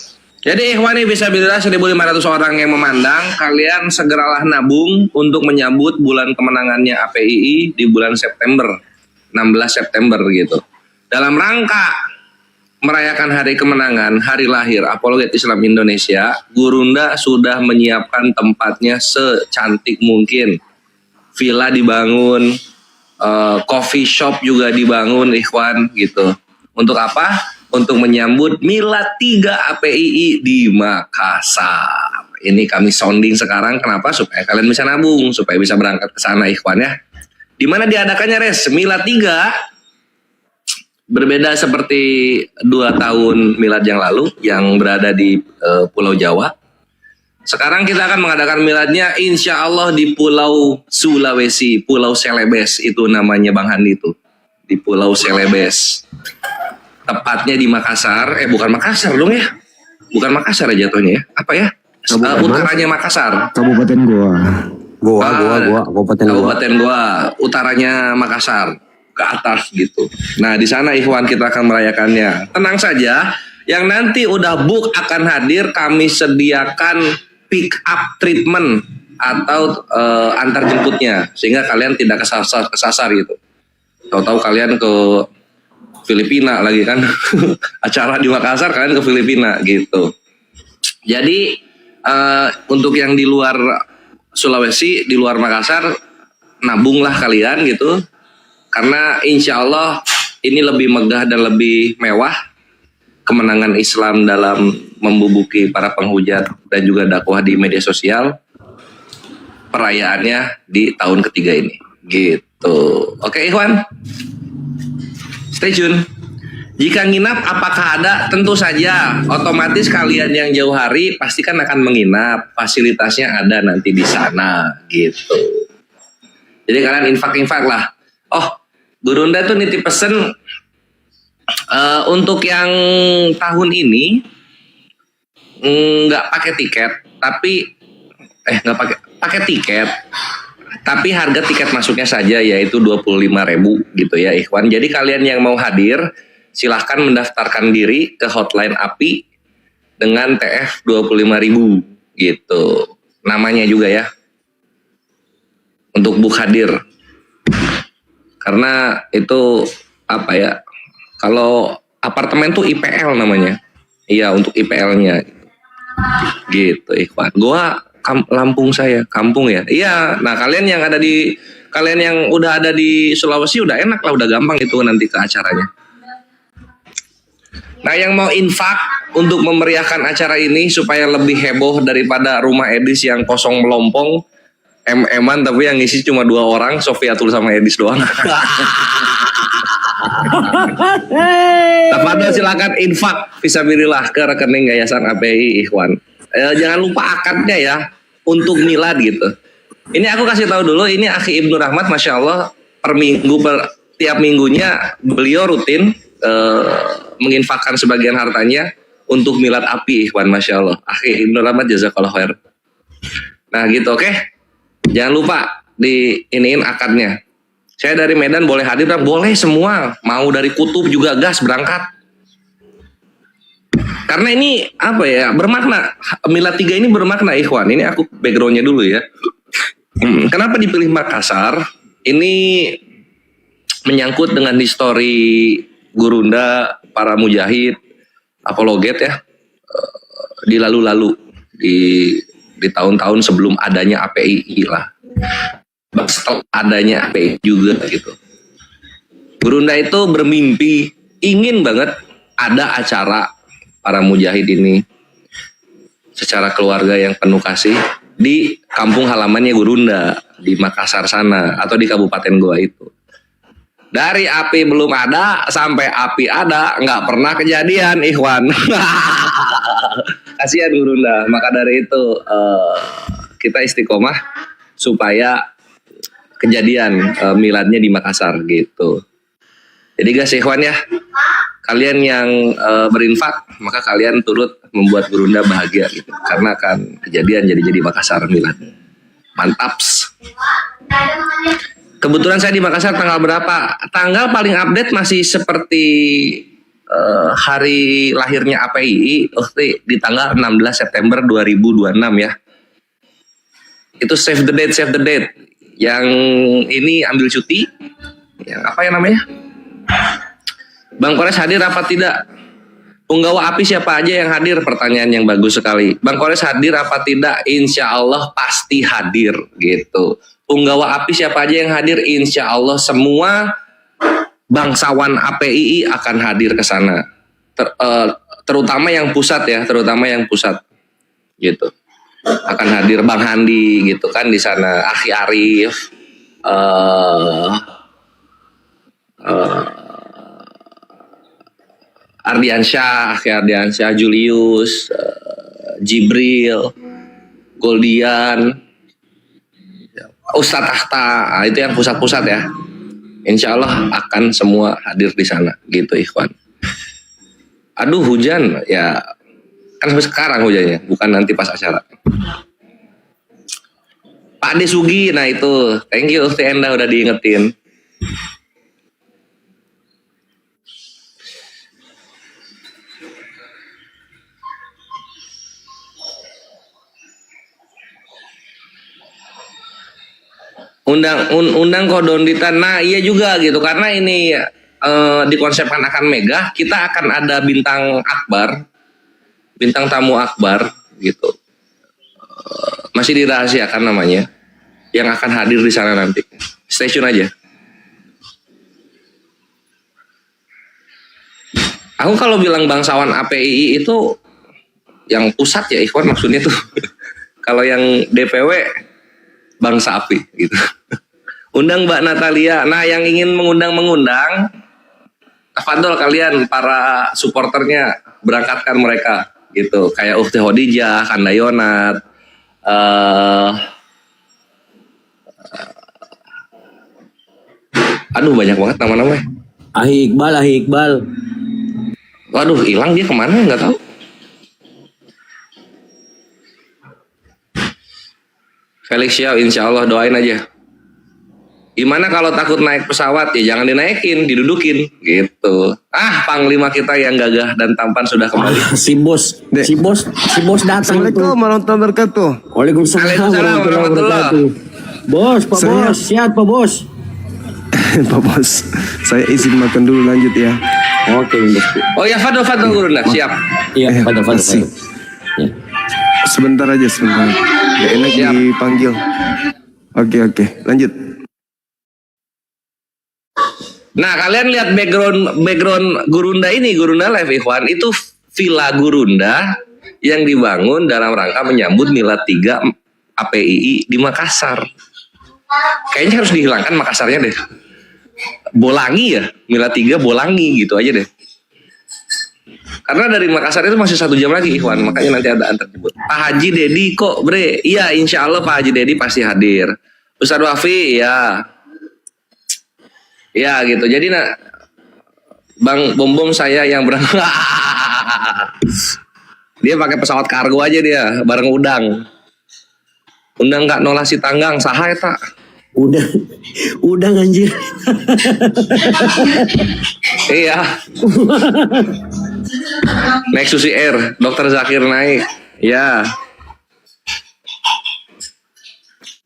Jadi Ikhwan ini bisa bila 1.500 orang yang memandang. Kalian segeralah nabung untuk menyambut bulan kemenangannya APII di bulan September, 16 September gitu. Dalam rangka merayakan hari kemenangan, hari lahir Apologet Islam Indonesia, Gurunda sudah menyiapkan tempatnya secantik mungkin. Villa dibangun, coffee shop juga dibangun, Ikhwan gitu. Untuk apa? Untuk menyambut Milad 3 APII di Makassar. Ini kami sounding sekarang, kenapa? Supaya kalian bisa nabung, supaya bisa berangkat ke sana, Ikhwan ya. Di mana diadakannya, Res? Milad 3 berbeda seperti 2 tahun Milad yang lalu yang berada di Pulau Jawa. Sekarang kita akan mengadakan Miladnya insya Allah di Pulau Sulawesi, Pulau Celebes itu namanya Bang Handi itu. Di Pulau Celebes. Tepatnya di Makassar, bukan Makassar dong ya. Bukan Makassar ya jatuhnya ya. Apa ya? Utaranya Makassar. Kabupaten Goa. Kabupaten Goa, utaranya Makassar, ke atas gitu. Nah, di sana Ikhwan kita akan merayakannya. Tenang saja, yang nanti udah book akan hadir, kami sediakan pick up treatment atau antar jemputnya sehingga kalian tidak kesasar gitu. Tahu-tahu kalian ke Filipina lagi kan. Acara di Makassar kalian ke Filipina gitu. Jadi untuk yang di luar Sulawesi, di luar Makassar, nabunglah kalian gitu. Karena insya Allah ini lebih megah dan lebih mewah kemenangan Islam dalam membubuki para penghujat dan juga dakwah di media sosial. Perayaannya di tahun ketiga ini gitu. Oke Ikhwan, stay tune. Jika nginap apakah ada? Tentu saja. Otomatis kalian yang jauh hari pastikan akan menginap. Fasilitasnya ada nanti di sana gitu. Jadi kalian infak-infak lah. Oh, Gurunda tuh nitip pesen untuk yang tahun ini nggak pakai tiket, tapi nggak pakai tiket, tapi harga tiket masuknya saja yaitu 25.000 gitu ya Ikhwan. Jadi kalian yang mau hadir silahkan mendaftarkan diri ke hotline API dengan TF 25.000 gitu. Namanya juga ya. Untuk book hadir. Karena itu apa ya? Kalau apartemen tuh IPL namanya. Iya, untuk IPL-nya. Gitu Ikhwan. Gua Lampung saya, kampung ya. Iya, nah kalian yang udah ada di Sulawesi udah enak lah, udah gampang itu nanti ke acaranya. Nah, yang mau infak untuk memeriahkan acara ini supaya lebih heboh daripada rumah Edis yang kosong melompong, MM-an tapi yang ngisi cuma 2 orang, Sofiatul sama Edis doang. Tafadhol silakan infak fisabilillah ke rekening Yayasan API Ikhwan. Jangan lupa akadnya ya untuk milad gitu. Ini aku kasih tahu dulu, ini Akhi Ibnu Rahmat, masya Allah tiap minggunya beliau rutin menginfakkan sebagian hartanya untuk milad API Ikhwan, masya Allah. Akhi Ibnu Rahmat jazakallah khair. Nah gitu, oke. Jangan lupa iniin akadnya. Saya dari Medan boleh hadir, boleh semua. Mau dari Kutub juga gas berangkat. Karena ini apa ya, bermakna. Milad 3 ini bermakna Ikhwan. Ini aku backgroundnya dulu ya. Kenapa dipilih Makassar? Ini menyangkut dengan histori Gurunda, para mujahid, apologet ya, di lalu-lalu di tahun-tahun sebelum adanya API lah. Setelah adanya API juga gitu. Gurunda itu bermimpi ingin banget ada acara para mujahid ini secara keluarga yang penuh kasih di kampung halamannya Gurunda di Makassar sana atau di Kabupaten Goa itu. Dari api belum ada sampai api ada nggak pernah kejadian Ikhwan. Kasihan Gurunda. Maka dari itu kita istiqomah supaya kejadian miladnya di Makassar gitu. Jadi guys Ikhwan ya, kalian yang berinfak maka kalian turut membuat Gurunda bahagia gitu, karena akan kejadian jadi Makassar milad. Mantaps. Kebetulan saya di Makassar tanggal berapa? Tanggal paling update masih seperti hari lahirnya API di tanggal 16 September 2026 ya. Itu save the date. Yang ini ambil cuti. Yang apa ya namanya? Bang Kores hadir apa tidak? Punggawa api siapa aja yang hadir? Pertanyaan yang bagus sekali. Bang Kores hadir apa tidak? Insya Allah pasti hadir gitu. Punggawa api siapa aja yang hadir? Insya Allah semua bangsawan APII akan hadir ke sana. Terutama yang pusat ya, gitu. Akan hadir Bang Handi gitu kan di sana, Akhi Arif, Akhi Ardiansyah, Julius, Jibril, Goldian, Ustadz Akhta, itu yang pusat-pusat ya. Insya Allah akan semua hadir di sana, gitu Ikhwan. Aduh hujan, ya kan sampai sekarang hujannya, bukan nanti pas acara. Pak Ade Sugi, nah itu, thank you Ustaz Enda udah diingetin. Undang Kodonditan. Nah iya juga gitu, karena ini dikonsepkan akan megah, kita akan ada bintang tamu akbar gitu, masih dirahasiakan namanya, yang akan hadir di sana nanti. Stay tune aja. Aku kalau bilang bangsawan APII itu yang pusat ya Ikhwan maksudnya tuh. Kalau yang DPW bangsa api gitu. Undang Mbak Natalia. Nah yang ingin mengundang, tafadhol kalian para supporternya berangkatkan mereka gitu. Kayak Ufti Hodijah, Kandayonat, Aduh banyak banget nama-nama. Ahi Iqbal. Waduh hilang dia kemana nggak tahu. Felix Xiao, insya Allah doain aja. Gimana kalau takut naik pesawat ya jangan dinaikin, didudukin gitu. Panglima kita yang gagah dan tampan sudah kembali. Si bos datang. Assalamualaikum warahmatullahi wabarakatuh. Waalaikumsalam warahmatullahi wabarakatuh. Bos, Pak Bos, siap Pak Bos. Pak Bos, saya izin makan dulu lanjut ya. Oke, Oh ya Fadl Gurunda, siap. Iya, Fadl. Sebentar aja. Gak enak dipanggil. Oke, lanjut. Nah kalian lihat background Gurunda ini, Gurunda Live Ikhwan, itu Villa Gurunda yang dibangun dalam rangka menyambut Milad 3 APII di Makassar. Kayaknya harus dihilangkan Makassarnya deh. Bolangi ya, Milad 3 Bolangi gitu aja deh. Karena dari Makassar itu masih 1 jam lagi Ikhwan, makanya nanti ada antar jemput. Pak Haji Dedi kok bre? Iya insya Allah Pak Haji Dedi pasti hadir. Ustadz Wafi ya gitu. Jadi Bang Bom saya yang berangkat. Dia pakai pesawat kargo aja dia bareng Undang Kak Nolasi Tanggang saha eta. Udah anjir. Iya. Naik Susi Air, Dr. Zakir naik. Ya.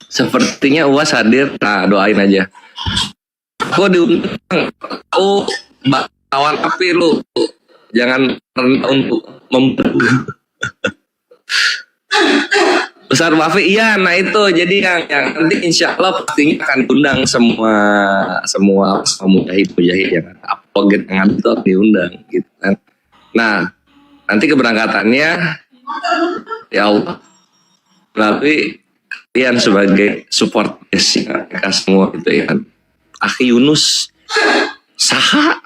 Sepertinya UAS hadir. Nah, doain aja. Kok diundang? Kawan api lu. Jangan untuk Besar Wafi, iya, nah itu jadi yang nanti insya Allah pastinya akan undang semua mujahid yang upload yang itu diundang gitu kan. Nah nanti keberangkatannya ya Allah melalui kalian sebagai support mereka semua gitu ya kan. Akhi Yunus saha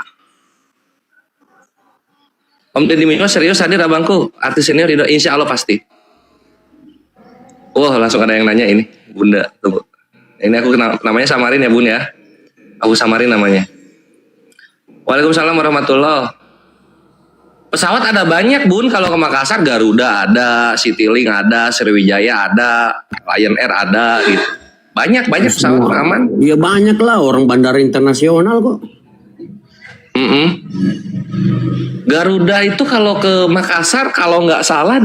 Om Deddy Miko serius hadir abangku, artis senior Ridho, insya Allah pasti. Wah langsung ada yang nanya ini Bunda, tunggu. Ini aku namanya samarin ya Bun ya. Aku samarin namanya. Waalaikumsalam warahmatullahi. Pesawat ada banyak Bun, kalau ke Makassar Garuda ada, Citylink ada, Sriwijaya ada, Lion Air ada gitu. Banyak pesawat aman. Iya banyak lah, orang bandara internasional kok. Garuda itu kalau ke Makassar kalau nggak salah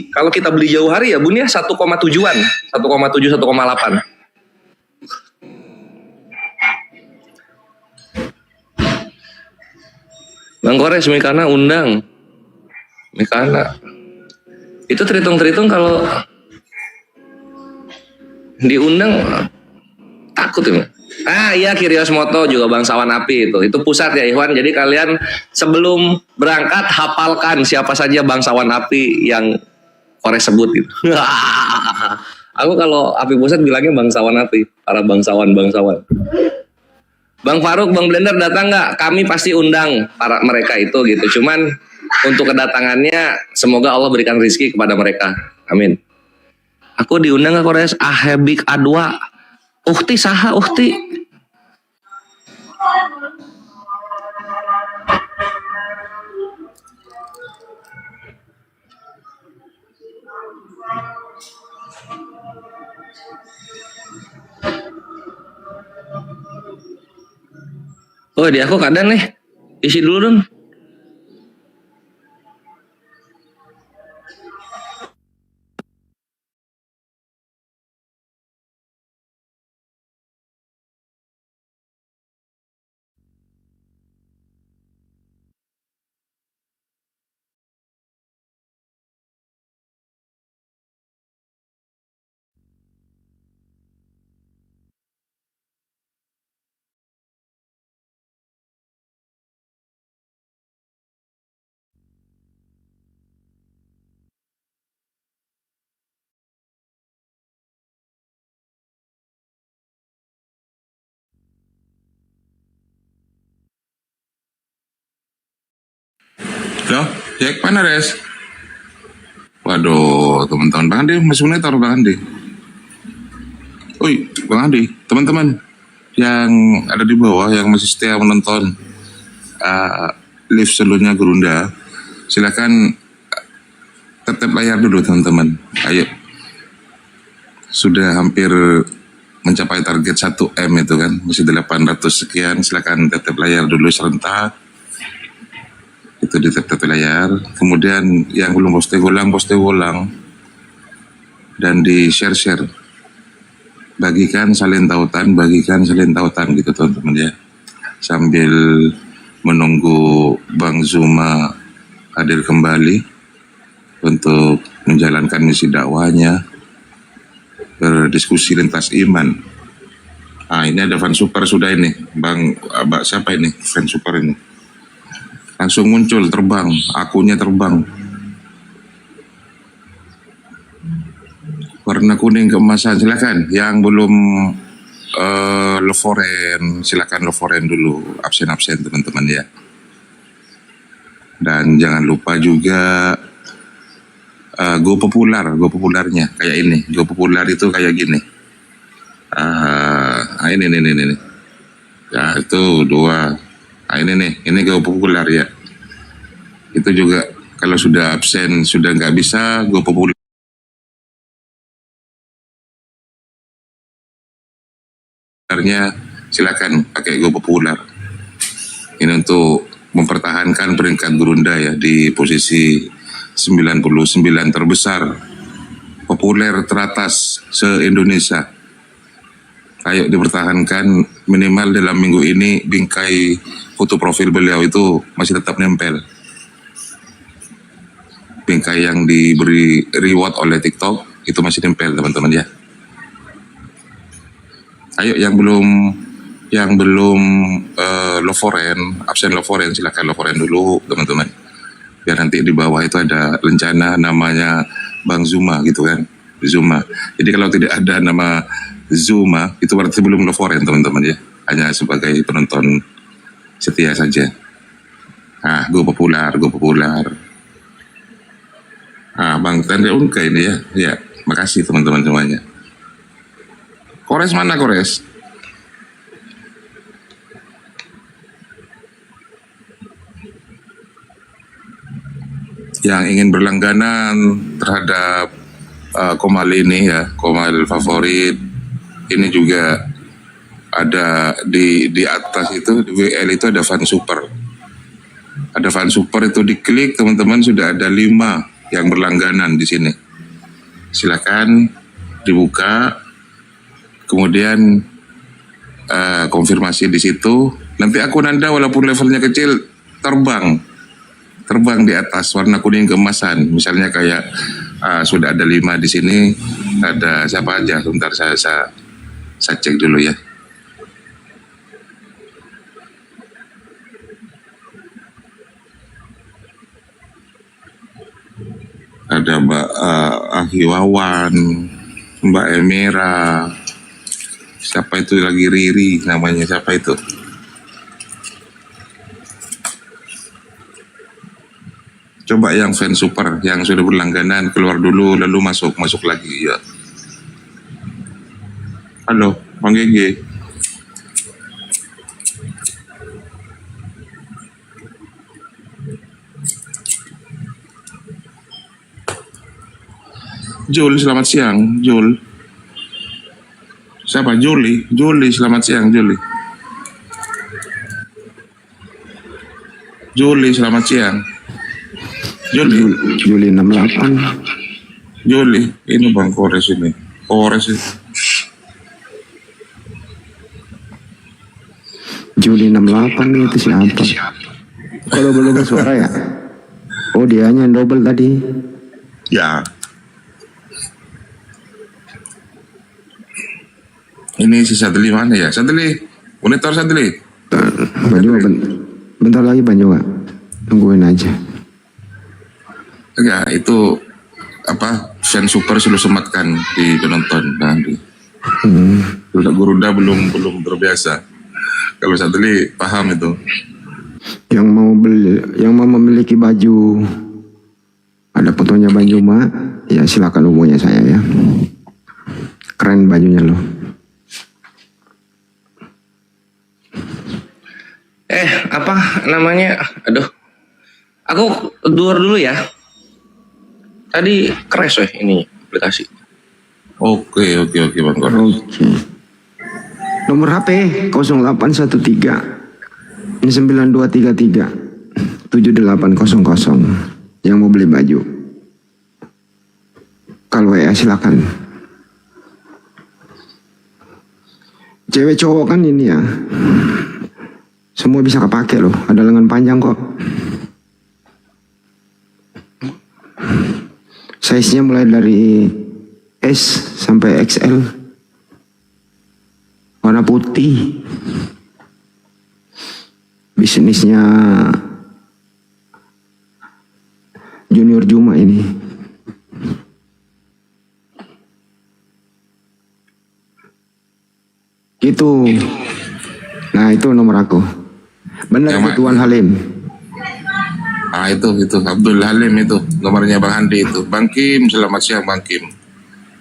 kalau kita beli jauh hari ya Bun ya 1,7-an, 1,7 1,8. Bang Kores Mikana undang. Mikana. Itu terhitung kalau diundang takut ya. Iya Kirios Moto juga bangsawan api itu pusat ya Ikhwan. Jadi kalian sebelum berangkat hafalkan siapa saja bangsawan api yang Kores sebut gitu. Aku kalau api pusat bilangnya bangsawan api, para bangsawan. Bang Faruk, Bang Blender datang nggak? Kami pasti undang para mereka itu gitu. Cuman untuk kedatangannya semoga Allah berikan rezeki kepada mereka. Amin. Aku diundang ke Kores Ahebik Adwa. Ukti saha ukti. Oh di aku kadang nih isi dulu dong. Loh, Jack mana Res? Waduh, teman-teman Bang Andi masih monitor Bang Andi. Oi, Bang Andi, teman-teman. yang ada di bawah yang masih setia menonton live seluruhnya Gerunda, silakan tetap layar dulu teman-teman. Ayo, sudah hampir mencapai target 1M itu kan, masih 800 sekian. Silakan tetap layar dulu serentak, itu di tetap layar. Kemudian yang belum poste ulang dan di share. Bagikan salin tautan gitu teman-teman ya. Sambil menunggu Bang Zuma hadir kembali untuk menjalankan misi dakwahnya, berdiskusi lintas iman. Ini ada fan super sudah ini, Bang siapa ini fan super ini? Langsung muncul, terbang, akunnya terbang. Warna kuning keemasan, silakan. Yang belum Loforen, silakan Loforen dulu, absen teman-teman ya. Dan jangan lupa juga Go popularnya kayak ini. Go popular itu kayak gini. Ini. Ya itu 2. Ini Go popular ya. Itu juga kalau sudah absen, sudah nggak bisa Go popular. Silakan pakai Go popular. Ini untuk mempertahankan peringkat Gerunda ya di posisi 99 terbesar, populer teratas se-Indonesia. Ayo dipertahankan, minimal dalam minggu ini bingkai foto profil beliau itu masih tetap nempel. Bingkai yang diberi reward oleh TikTok itu masih nempel teman-teman ya. Ayo yang belum Loforen, absen Loforen, silakan Loforen dulu teman-teman. Biar nanti di bawah itu ada rencana namanya Bang Zuma gitu kan, Zuma. Jadi kalau tidak ada nama Zuma itu berarti belum Loforen teman-teman ya, hanya sebagai penonton setia saja. Go popular. Bang Tanda Unka ini ya, makasih teman-teman semuanya. Kores mana Kores? Yang ingin berlangganan terhadap Komal ini ya, Komal favorit, ini juga ada di atas itu di WL itu ada fan super. Ada fan super itu diklik teman-teman, sudah ada 5 yang berlangganan di sini. Silakan dibuka. Kemudian konfirmasi di situ. Nanti akun Anda walaupun levelnya kecil terbang di atas warna kuning keemasan. Misalnya kayak sudah ada 5 di sini. Ada siapa aja? Sebentar saya cek dulu ya. Ada Mbak Ahiwawan, Mbak Emera. Siapa itu lagi Riri namanya, siapa itu? Coba yang fan super yang sudah berlangganan keluar dulu lalu masuk lagi ya. Halo, Bang Gege. Jul, selamat siang, Jul. Siapa? Juli, selamat siang, Juli. Juli, selamat siang. Juli 68. Juli, ini Bang Kores ini. Juli 68 itu siapa? Kalau belum bersuara ya? Oh, dianya yang double tadi. Ya. Ini si Sadli mana ya? Sadli, monitor Sadli. Banyu, bentar lagi Banyu, tungguin aja. Enggak, itu fan super sudah sematkan di penonton nanti. Gerunda belum terbiasa. Kalau Sadli paham itu. Yang mau memiliki baju ada fotonya Banyu ya silakan hubungi saya ya. Keren bajunya loh. namanya? Aduh. Aku dulu ya. Tadi crash ini aplikasi. Oke Bang Kor. Oke. Nomor HP 0813 9233 7800 yang mau beli baju. Kalau WA silakan. Cewek cowok kan ini ya. Semua bisa kepake loh. Ada lengan panjang kok. Size-nya mulai dari S sampai XL. Warna putih. Bisnisnya Junior Juma ini. Gitu. Nah itu nomor aku. Benar itu Tuan Halim. Itu Abdul Halim itu nomornya Bang Handi itu. Bang Kim, selamat siang Bang Kim.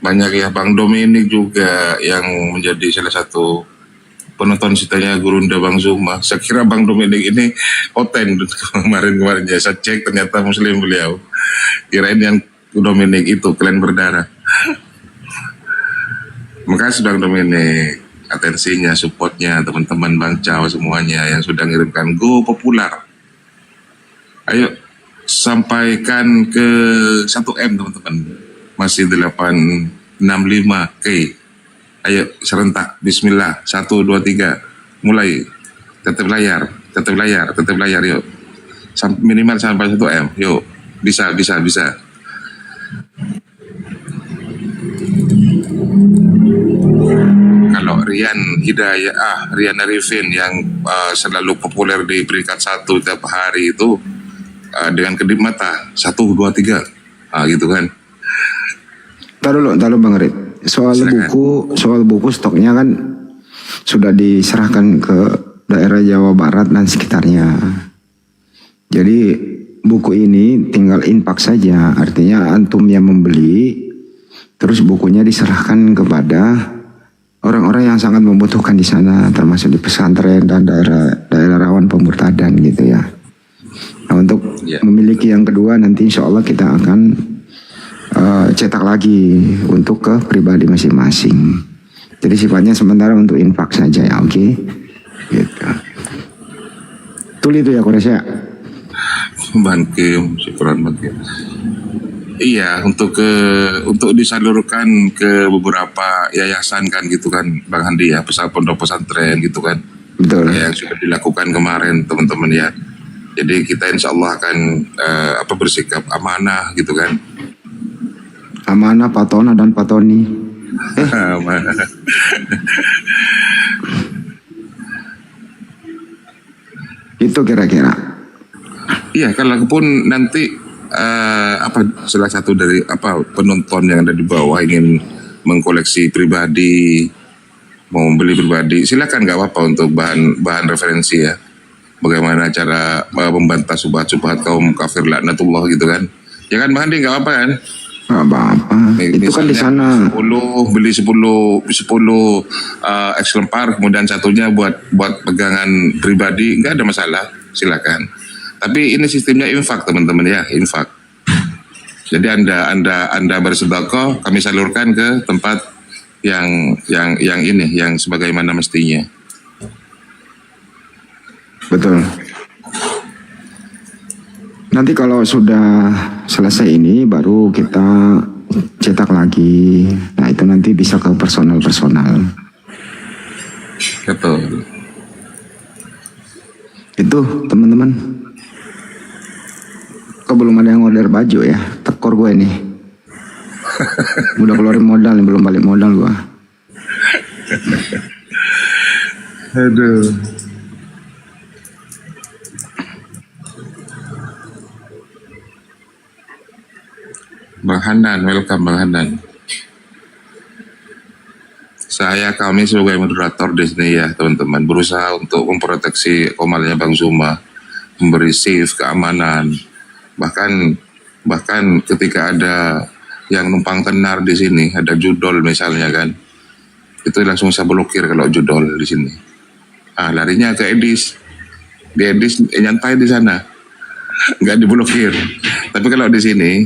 Banyak ya Bang Dominik juga yang menjadi salah satu penonton sitanya Gurunda Bang Zuma. Saya kira Bang Dominik ini oten kemarin ya. Saya cek ternyata Muslim beliau. Kirain yang Dominik itu kalian berdarah. Makasih Bang Dominik. Atensinya, supportnya, teman-teman Bang Cao semuanya yang sudah ngirimkan Go Popular. Ayo sampaikan ke 1M teman-teman. Masih 865K. Ayo serentak. Bismillah. 1, 2, 3. Mulai. Tetap layar yuk. Minimal sampai 1M. Yuk. Bisa. Kalau Rian Hidayah, Rian Arifin yang selalu populer di peringkat 1 tiap hari itu dengan kedip mata 1, 2, 3 gitu kan. Taruh Bang Rit. Soal buku stoknya kan sudah diserahkan ke daerah Jawa Barat dan sekitarnya. Jadi buku ini tinggal infak saja, artinya antum yang membeli, terus bukunya diserahkan kepada orang-orang yang sangat membutuhkan di sana, termasuk di pesantren dan daerah rawan pemurtadan gitu ya. Nah untuk memiliki yang kedua nanti insya Allah kita akan cetak lagi untuk ke pribadi masing-masing. Jadi sifatnya sementara untuk infak saja ya, oke? Gitu. Tuli itu ya Koresya. Bang Kim, syukuran Bang Kim. Iya, untuk disalurkan ke beberapa yayasan kan gitu kan Bang Handi ya, pondok pesantren gitu kan. Betul. Yang sudah dilakukan kemarin teman-teman ya. Jadi kita insya Allah akan bersikap amanah gitu kan. Amanah, patona dan patoni. Itu kira-kira. Iya, kalaupun nanti salah satu dari penonton yang ada di bawah ingin mengkoleksi pribadi, mau membeli pribadi, silakan, nggak apa-apa untuk bahan referensi ya. Bagaimana cara membantah subhat kaum kafir laknatullah gitu kan? Ya kan Bang Handi, nggak apa-apa kan? Nggak apa-apa. Itu kan di sana. 10 beli 10 eksemplar, kemudian satunya buat pegangan pribadi, nggak ada masalah, silakan. Tapi ini sistemnya infak teman-teman ya, infak. Jadi anda bersedekah, kami salurkan ke tempat yang sebagaimana mestinya. Betul. Nanti kalau sudah selesai ini baru kita cetak lagi. Nah itu nanti bisa ke personal. Betul. Itu teman-teman. Kok belum ada yang order baju ya? Tekor gue nih. Udah keluarin modal nih, belum balik modal gue. Aduh. Bang Hanan, welcome Bang Hanan. Kami sebagai moderator di sini ya teman-teman, berusaha untuk memproteksi komalnya Bang Zuma, memberi safe keamanan. Bahkan ketika ada yang numpang tenar di sini, ada judol misalnya kan, itu langsung saya blokir kalau judol di sini. Larinya ke Edis. diedit nyantai di sana, nggak diblokir. Tapi kalau di sini,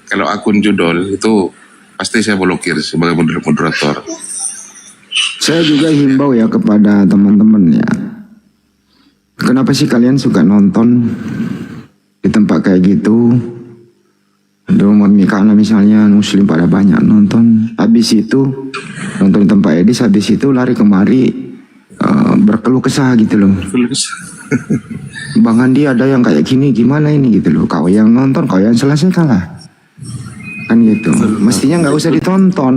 kalau akun judul itu pasti saya blokir sebagai moderator. Saya juga himbau ya kepada teman-teman ya. Kenapa sih kalian suka nonton di tempat kayak gitu? Di rumah Mikana misalnya muslim pada banyak nonton. Habis itu nonton di tempat edis, habis itu lari kemari berkeluh kesah gitu loh. Bang Andi ada yang kayak gini, gimana ini gitu loh. Kau yang nonton, kau yang selesaikan lah. Kan gitu. Mestinya nggak usah ditonton.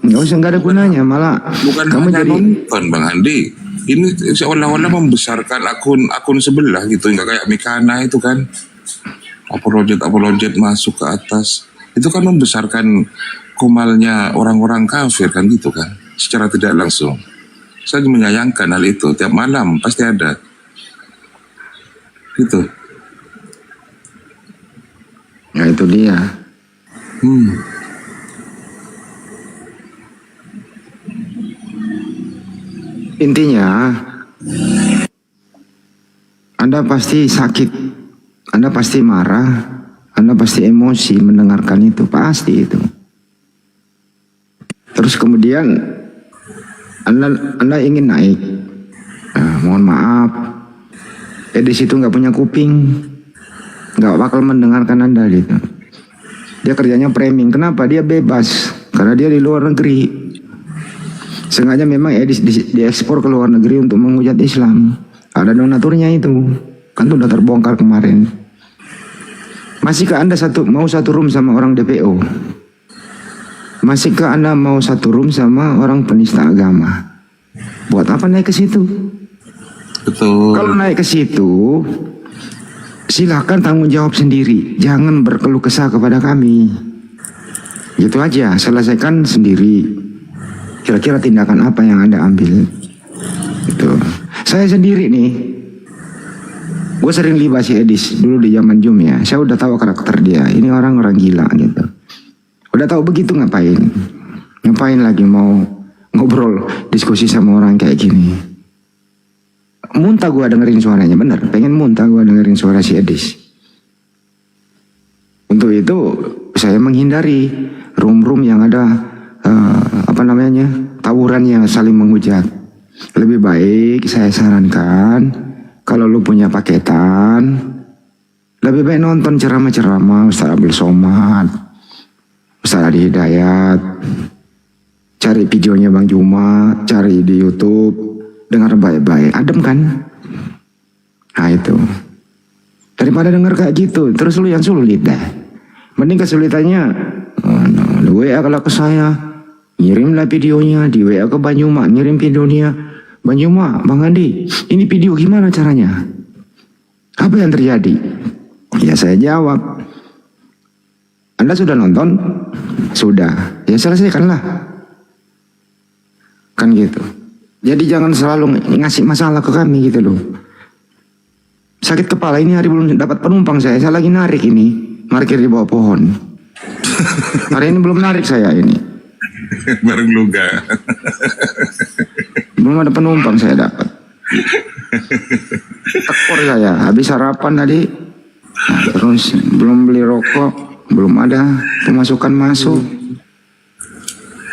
Nggak ada gunanya, malah bukan kamu hanya jadi nonton Bang Andi. Ini seolah-olah membesarkan akun sebelah gitu, nggak kayak Mikana itu kan. Apologet masuk ke atas. Itu kan membesarkan kumalnya orang-orang kafir kan gitu kan. Secara tidak langsung. Saya menyayangkan hal itu. Tiap malam pasti ada. Gitu. ya itu dia. Intinya Anda pasti sakit, Anda pasti marah, Anda pasti emosi mendengarkan itu, pasti itu. Terus kemudian Anda ingin naik, mohon maaf, di situ nggak punya kuping, nggak bakal mendengarkan Anda gitu. Dia kerjanya framing, kenapa? Dia bebas, karena dia di luar negeri. Sengaja memang edis diekspor ke luar negeri untuk menghujat Islam. Ada donaturnya itu, kan sudah terbongkar kemarin. Masihkah Anda mau satu room sama orang DPO? Masihkah Anda mau satu room sama orang penista agama? Buat apa naik ke situ? Betul. Kalau naik ke situ, silakan tanggung jawab sendiri. Jangan berkeluh kesah kepada kami. Gitu aja, selesaikan sendiri. Kira-kira tindakan apa yang Anda ambil? Gitu. Saya sendiri nih, gue sering libas si Edis dulu di zaman Zoom ya. Saya udah tahu karakter dia. Ini orang gila gitu. Udah tahu begitu ngapain? Ngapain lagi mau ngobrol diskusi sama orang kayak gini? Muntah gue dengerin suaranya, bener. Pengen muntah gue dengerin suara si Edis. Untuk itu saya menghindari room-room yang ada tawurannya saling menghujat. Lebih baik saya sarankan, kalau lu punya paketan, lebih baik nonton ceramah-ceramah Ustaz Abdul Somad, Ustaz Adi Hidayat, cari videonya Bang Juma, cari di YouTube, dengar baik-baik, adem kan? Nah itu, daripada denger kayak gitu, terus lu yang sulit dah. Mending kesulitannya, lu WA kalau ke saya, ngirimlah videonya, di WA ke Bang Juma, ngirim videonya. Bang Juma, Bang Andi, ini video gimana caranya? Apa yang terjadi? Ya saya jawab, Anda sudah nonton? Sudah, ya selesaikanlah. Kan gitu. Jadi jangan selalu ngasih masalah ke kami gitu loh. Sakit kepala ini hari belum dapat penumpang saya lagi narik ini, parkir di bawah pohon. Hari ini belum narik saya ini. Bareng luga. Belum ada penumpang saya dapat. Tekor saya, habis sarapan tadi. Nah, terus belum beli rokok, belum ada pemasukan masuk.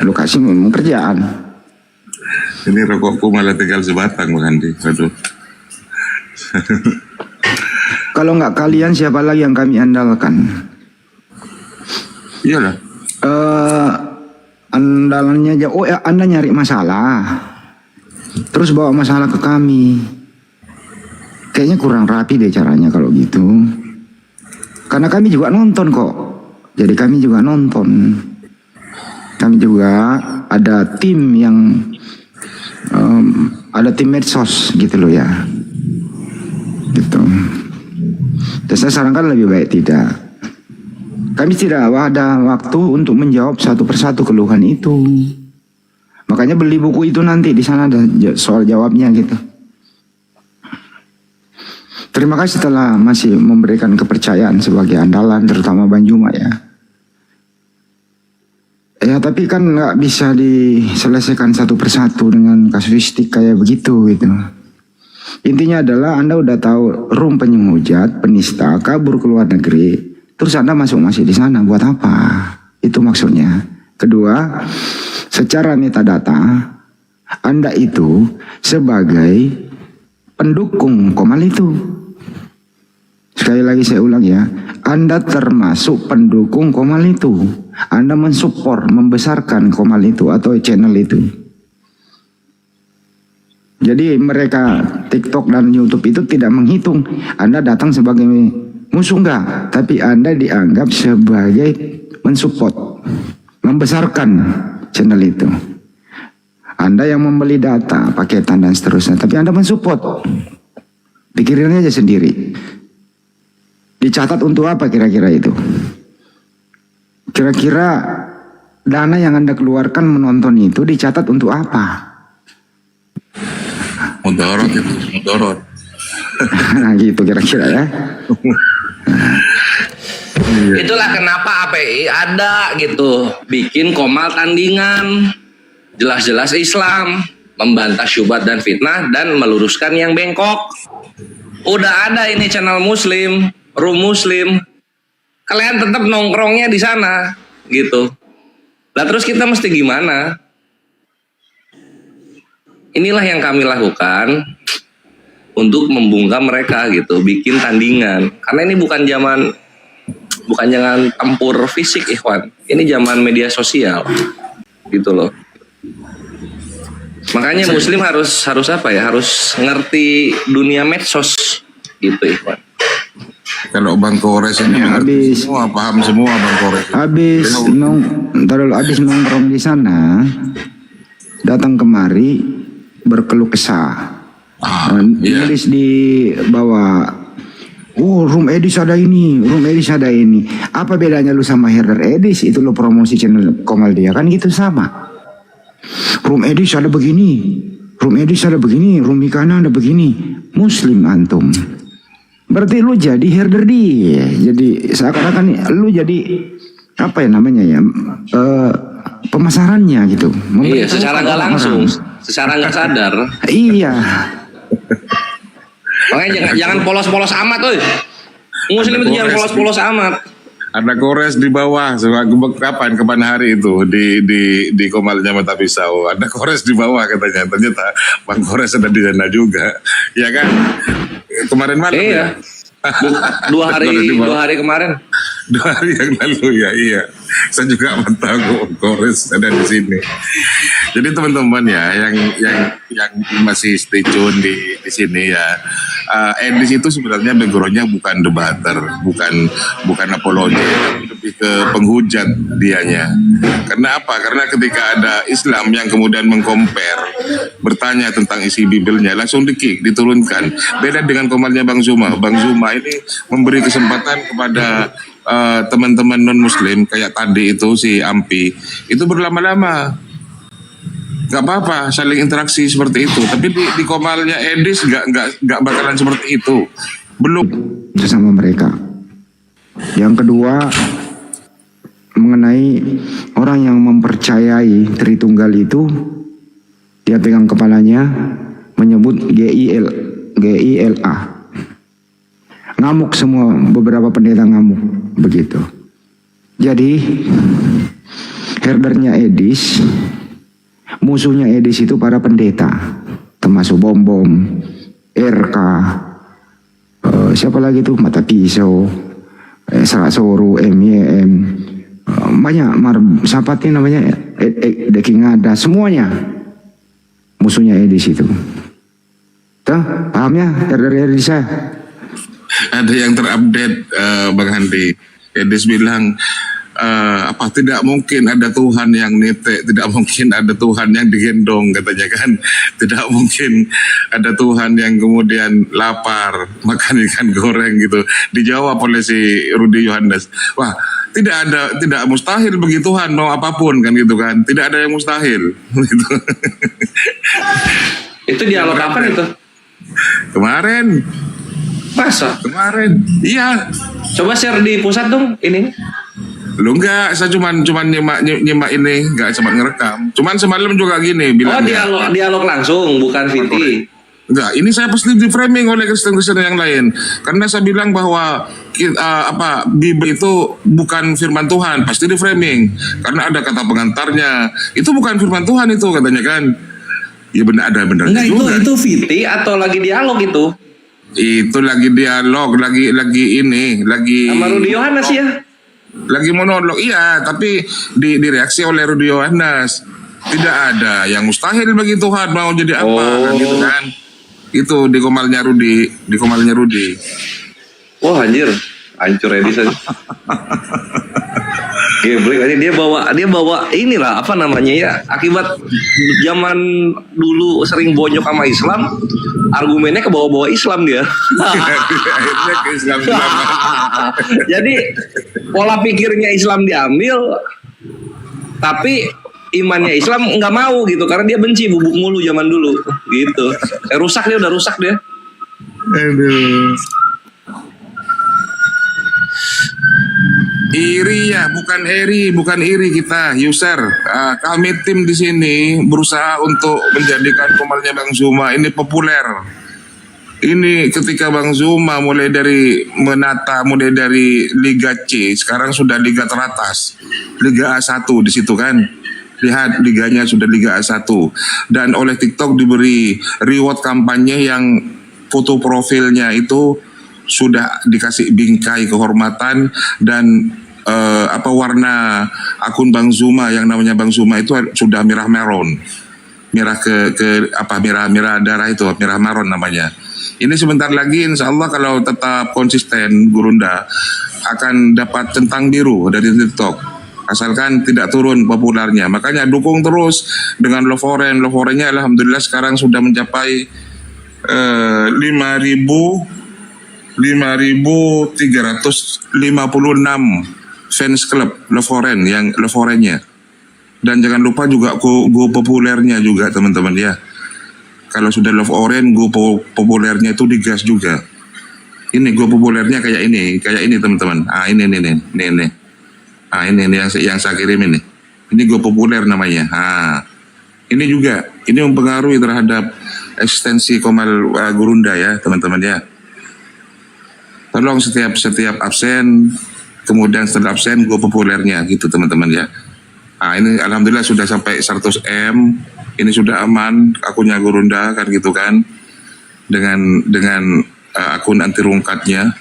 Lu kasih kerjaan. Ini rokokku malah tinggal sebatang Bang Andi. Aduh. Kalau nggak kalian, siapa lagi yang kami andalkan? Iyalah. Andalannya aja. Oh ya, Anda nyari masalah, terus bawa masalah ke kami. Kayaknya kurang rapi deh caranya kalau gitu. Karena kami juga nonton kok. Jadi kami juga nonton. Kami juga ada tim yang ada tim medsos gitu loh ya. Gitu. Dan saya sarankan lebih baik tidak. Kami tidak ada waktu untuk menjawab satu persatu keluhan itu. Makanya beli buku itu nanti, di sana ada soal jawabnya gitu. Terima kasih telah masih memberikan kepercayaan sebagai andalan, terutama Bang Juma ya. Ya tapi kan nggak bisa diselesaikan satu persatu dengan kasuistik kayak begitu gitu. Intinya adalah Anda udah tahu room penyemujat, penista, kabur ke luar negeri, terus Anda masih di sana buat apa? Itu maksudnya. Kedua, secara metadata Anda itu sebagai pendukung Komal itu. Sekali lagi saya ulang ya, Anda termasuk pendukung Komal itu. Anda mensupport, membesarkan Komal itu atau channel itu. Jadi mereka TikTok dan YouTube itu tidak menghitung Anda datang sebagai musuh enggak, tapi Anda dianggap sebagai mensupport, membesarkan channel itu. Anda yang membeli data, paketan dan seterusnya, tapi Anda mensupport. Pikirin aja sendiri. Dicatat untuk apa kira-kira itu? Kira-kira dana yang Anda keluarkan menonton itu dicatat untuk apa? Mudorot itu, mudorot. Nah gitu kira-kira ya. Itulah kenapa API ada gitu, bikin Komal tandingan, jelas-jelas Islam, membantah syubhat dan fitnah dan meluruskan yang bengkok. Udah ada ini channel Muslim, room Muslim, kalian tetap nongkrongnya di sana gitu. Lah terus kita mesti gimana? Inilah yang kami lakukan untuk membungkam mereka gitu, bikin tandingan. Karena ini bukan zaman tempur fisik, ikhwan. Ini zaman media sosial, gitu loh. Makanya Muslim harus apa ya? Harus ngerti dunia medsos, gitu, ikhwan. Kalau Bang Kores ini habis semua, paham semua Bang Kores. Habis nongkrong di sana, datang kemari berkeluh kesah, nulis di bawah, oh room Edis ada ini, room Edis ada ini. Apa bedanya lu sama herder Edis? Itu lo promosi channel Komal dia kan gitu sama. Room Edis ada begini, room Edis ada begini, room Mikana ada begini. Muslim antum, berarti lu jadi herder dia. Jadi seakan-akan lu jadi apa ya namanya ya, pemasarannya gitu. Iya, secara nggak langsung, secara nggak sadar. Iya. Makanya jangan polos-polos amat, oi. Muslim itu jangan polos-polos amat. Ada Kores di bawah, kapan hari itu di Komalnya Mata Pisau. Ada Kores di bawah katanya. Ternyata Bang Kores ada di sana juga, ya kan? Kemarin malam. Iya. Ya? dua hari kemarin. 2 hari yang lalu ya, iya. Saya juga tahu Kores ada di sini. Jadi teman-teman ya, yang masih stay tune di sini ya, Edis itu sebenarnya backgroundnya bukan debater, bukan apologi, tapi lebih ke penghujat dianya. Karena apa? Karena ketika ada Islam yang kemudian mengcompare, bertanya tentang isi Bibelnya, langsung di-kick, diturunkan. Beda dengan Komalnya Bang Zuma. Bang Zuma ini memberi kesempatan kepada teman-teman non-Muslim kayak tadi itu si Ampi itu berlama-lama, nggak apa-apa saling interaksi seperti itu. Tapi di Komalnya Edis nggak bakalan seperti itu, belum sama mereka. Yang kedua mengenai orang yang mempercayai Tritunggal itu, dia pegang kepalanya menyebut GILA. Ngamuk semua, beberapa pendeta ngamuk begitu. Jadi herdernya Edis, musuhnya Edis itu para pendeta, termasuk Bom, RK, siapa lagi tuh, Mata Pisau, Serasoru, MYM, banyak, siapa tuh namanya, Deking ada, semuanya musuhnya Edis itu. Tuh, paham ya herder Edis saya? Ada yang terupdate Bang Handi. Edis bilang tidak mungkin ada Tuhan yang nitik, tidak mungkin ada Tuhan yang digendong katanya kan, tidak mungkin ada Tuhan yang kemudian lapar makan ikan goreng gitu. Dijawab oleh si Rudi Yohanes, wah tidak mustahil bagi Tuhan mau apapun kan gitu kan, tidak ada yang mustahil gitu. Itu dialog apa itu? Kemarin. Masa? Kemarin, iya. Coba share di pusat dong ini. Lu enggak, saya cuman nyimak ini, enggak sempat ngerekam. Cuman semalam juga gini bilang. Oh, dialog langsung, bukan VT. Enggak, ini saya pasti di framing oleh Kristen-Kristen yang lain. Karena saya bilang bahwa Bible itu bukan firman Tuhan, pasti di framing. Karena ada kata pengantarnya. Itu bukan firman Tuhan itu katanya kan. Ya benar, ada benar juga. Enggak, itu VT atau lagi dialog itu? Itu lagi dialog, lagi sama Rudi Yohanes ya? Lagi monolog, iya, tapi direaksi oleh Rudi Yohanes. Tidak ada yang mustahil bagi Tuhan mau jadi apa, kan, gitu kan. Itu di komalnya Rudi. Wah anjir, hancur Edi saja. Geblek aja dia bawa inilah apa namanya ya, akibat zaman dulu sering bonyok sama Islam, argumennya ke bawah-bawah Islam dia. Akhirnya ke Islam. Jadi pola pikirnya Islam diambil, tapi imannya Islam nggak mau gitu karena dia benci bubuk mulu zaman dulu gitu. Udah rusak dia. Aduh. Iri ya, bukan iri kita user. Kami tim di sini berusaha untuk menjadikan komalnya Bang Zuma ini populer. Ini ketika Bang Zuma mulai dari Liga C, sekarang sudah Liga teratas, Liga A1 di situ kan. Lihat liganya sudah Liga A1 dan oleh TikTok diberi reward kampanye yang foto profilnya itu sudah dikasih bingkai kehormatan dan warna akun Bang Zuma yang namanya Bang Zuma itu sudah merah maron. Merah merah darah itu, merah maron namanya. Ini sebentar lagi insya Allah kalau tetap konsisten Gurunda akan dapat centang biru dari TikTok. Asalkan tidak turun populernya. Makanya dukung terus dengan Loforen. Loforennya alhamdulillah sekarang sudah mencapai 5.356 fans club Loforen yang Loforennya. Dan jangan lupa juga go populernya juga teman-teman ya. Kalau sudah Loforen, go populernya itu digas juga. Ini go populernya kayak ini teman-teman. Ini. Ini yang saya kirim ini. Ini go populer namanya. Ini juga, ini mempengaruhi terhadap eksistensi Komal Gurunda ya teman-teman ya. Tolong setiap absen, kemudian setelah absen go populernya gitu teman-teman ya. Ini alhamdulillah sudah sampai 100M. Ini sudah aman akunnya Gurunda kan gitu kan. Dengan akun anti rungkatnya.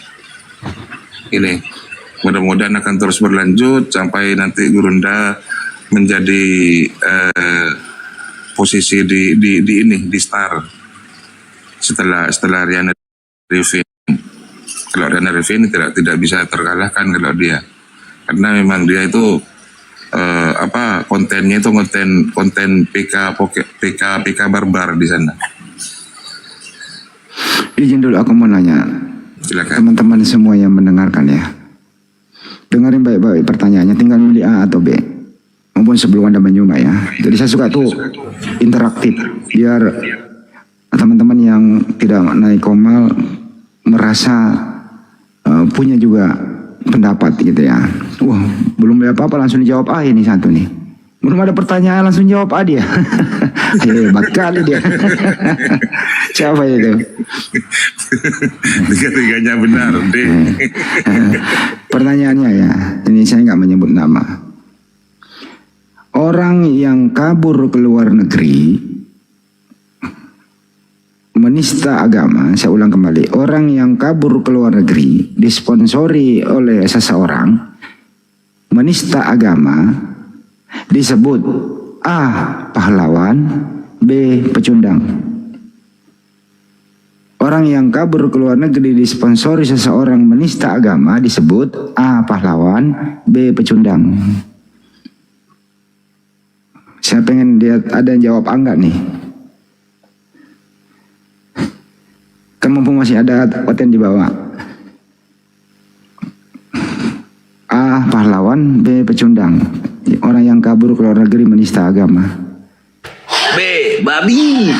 Ini mudah-mudahan akan terus berlanjut sampai nanti Gurunda menjadi posisi di star setelah Riana Revin. Kalau Riana Revin tidak bisa terkalahkan kalau dia, karena memang dia itu kontennya itu konten PK barbar di sana. Izin dulu aku mau nanya. Silakan. Teman-teman semua yang mendengarkan ya. Dengarin baik-baik pertanyaannya, tinggal milih A atau B. Maupun sebelum Anda menyimak ya. Jadi saya suka tuh interaktif biar teman-teman yang tidak naik komal merasa punya juga pendapat gitu ya. Wah, belum ada apa-apa langsung dijawab A ini satu nih. Belum ada pertanyaan langsung jawab A dia. Hebat kali dia. Siapa itu? Tiga-tiganya benar, deh. Pertanyaannya ya, ini saya nggak menyebut nama. Orang yang kabur ke luar negeri menista agama, saya ulang kembali, orang yang kabur ke luar negeri disponsori oleh seseorang menista agama disebut A. pahlawan, B. pecundang. Orang yang kabur ke luar negeri disponsori seseorang menista agama disebut A. pahlawan, B. pecundang. Saya pengen lihat ada yang jawab A enggak nih. Kan mumpung masih ada oten di bawah. A. pahlawan, B. pecundang. Orang yang kabur ke luar negeri menista agama. B. babi.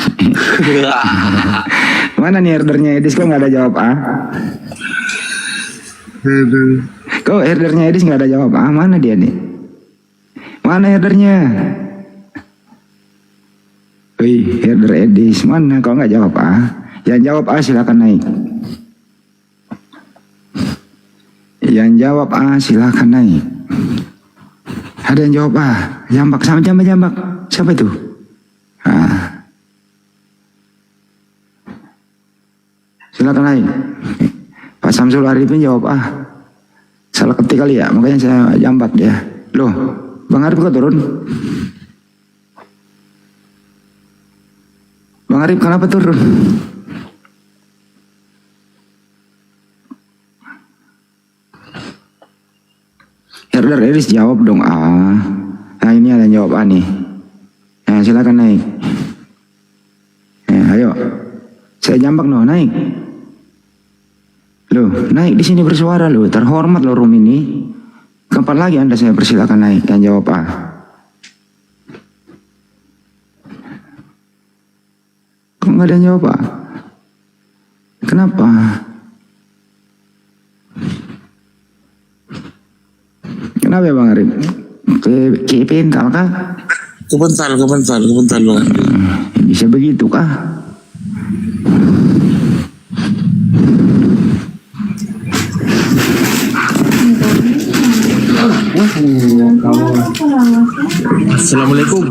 Mana nih herdernya Edis, kok nggak ada jawab A? Kok herdernya Edis nggak ada jawab A? Mana dia nih? Mana herdernya? Wih, Herder Edis, mana kau nggak jawab A? Yang jawab A silakan naik. Yang jawab A silakan naik. Ada yang jawab A? Jambak sama jambak. Siapa itu? Silakan naik. Pak Samsul Arifin jawab A. Salah ketik kali ya, makanya saya jambak dia. Loh, Bang Arif kok turun? Bang Arif kenapa turun? Herder Eris jawab dong A. Nah ini ada yang jawab A nih. Nah, silakan naik. Ayo. Saya jambak no, naik. Loh, naik di sini bersuara loh. Terhormat loh room ini. Kapan lagi Anda saya persilakan naik? Yang jawab A. Kok nggak ada yang jawab A? Kenapa? Kenapa ya Bang Arif? Ke pental kah? Kebental Bang. Bisa begitu kah? Assalamualaikum.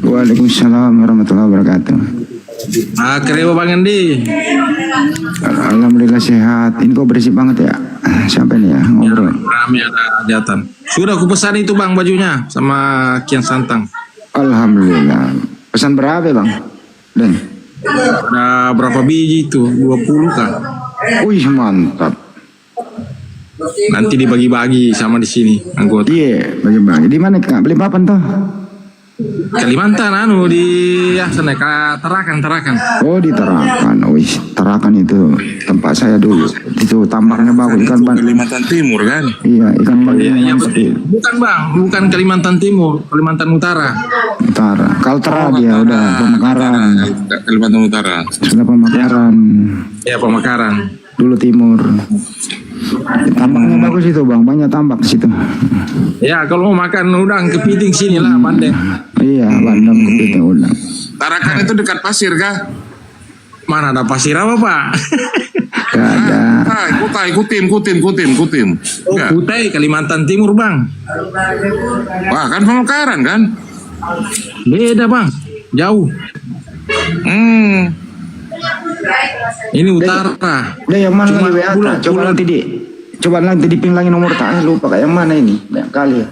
Waalaikumsalam warahmatullahi wabarakatuh. Kenapa Bang Andi? Alhamdulillah sehat. Ini kok berisik banget ya? Siapa nih ya ngobrol? Rame ada hajatan. Sudah aku pesan itu Bang bajunya sama Kian Santang. Alhamdulillah. Pesan berapa Bang? Dan? Ada berapa biji itu? 20 kan? Wih mantap. Nanti dibagi-bagi sama di sini anggota. Iya, bagi-bagi. Di mana Kak? Beli papan toh? Kalimantan di sana Tarakan. Oh di Tarakan. Wih, Tarakan itu tempat saya dulu. Itu tambaknya bagus ikan ban. Kalimantan Timur kan? Iya, ikan ban. Iya betul. Bukan Bang, bukan Kalimantan Timur, Kalimantan Utara. Kaltara dia udah Pemekaran. Kalimantan Utara. Sudah Pemekaran. Ya Pemekaran. Dulu Timur. Tambaknya bagus itu Bang, banyak tambak di situ. Ya kalau mau makan udang kepiting sini lah Bandeng. Iya, Bandeng kepiting udang. Tarakan itu dekat pasir kah? Mana ada pasir apa Pak? Gak ada. Ikutin. Oh Kutai, Kalimantan Timur Bang. Wah kan Pemekaran kan? Beda Bang, jauh. Ini utara. Udah yang mana lagi WA? Coba nanti dipinglangin nomor tak lupa kayak yang mana ini? Banyak kali.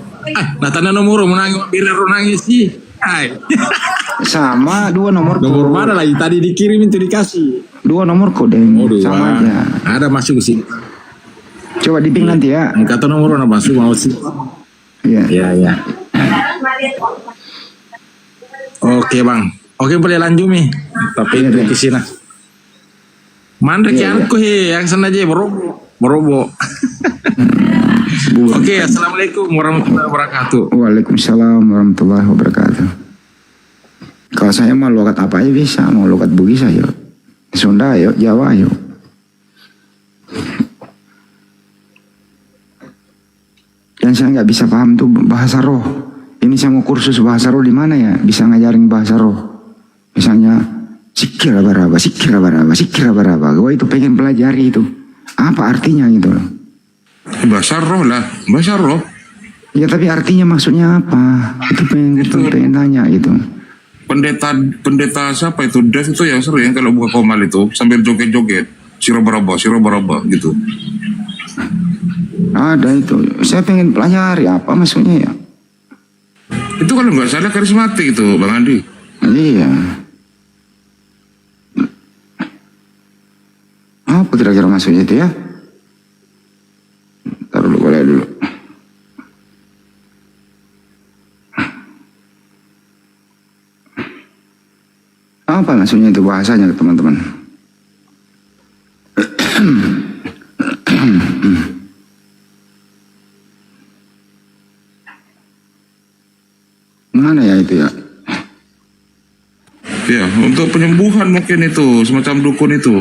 Nah tanda nomor menangis biar nangis sih. Sama 2 nomor. Nomor mana lagi tadi dikirim itu dikasih. 2 nomor kode sama aja. Ada masuk ke sini. Coba diping nanti ya. Kata nomor mana masuk mau sih. Iya. Oke Bang. Oke boleh lanjut nih. Tapi di sini. Mandek yang aku yang sana aja merobo. Oke, assalamualaikum warahmatullahi wabarakatuh. Waalaikumsalam warahmatullahi wabarakatuh. Kalau saya mau logat apa aja bisa, mau logat Bugis ayo, Sunda ayo, Jawa ayo. Dan saya nggak bisa paham tuh bahasa roh. Ini saya mau kursus bahasa roh di mana ya? Bisa ngajarin bahasa roh. Misalnya sikira baraba. Gue itu pengen pelajari itu. Apa artinya gitu loh. Bahasa roh. Ya tapi artinya maksudnya apa? Itu pengen tanya gitu. Pendeta siapa itu? Dev itu yang sering kalau buka komal itu sambil joget-joget. Sirobaraba gitu. Ada itu. Saya pengen pelajari apa maksudnya ya. Itu kalau nggak salah karismatik itu Bang Andi. Iya. Apa kira-kira maksudnya itu ya? Taruh dulu, boleh dulu. Apa maksudnya itu bahasanya teman-teman? Mana ya itu ya? Ya, untuk penyembuhan mungkin itu, semacam dukun itu.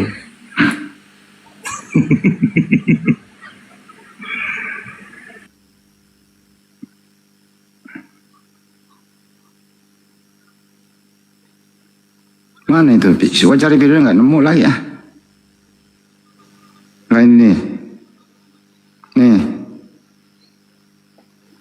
Mana itu? Coba cari videonya nggak nemu lagi ah. Nah ini nih.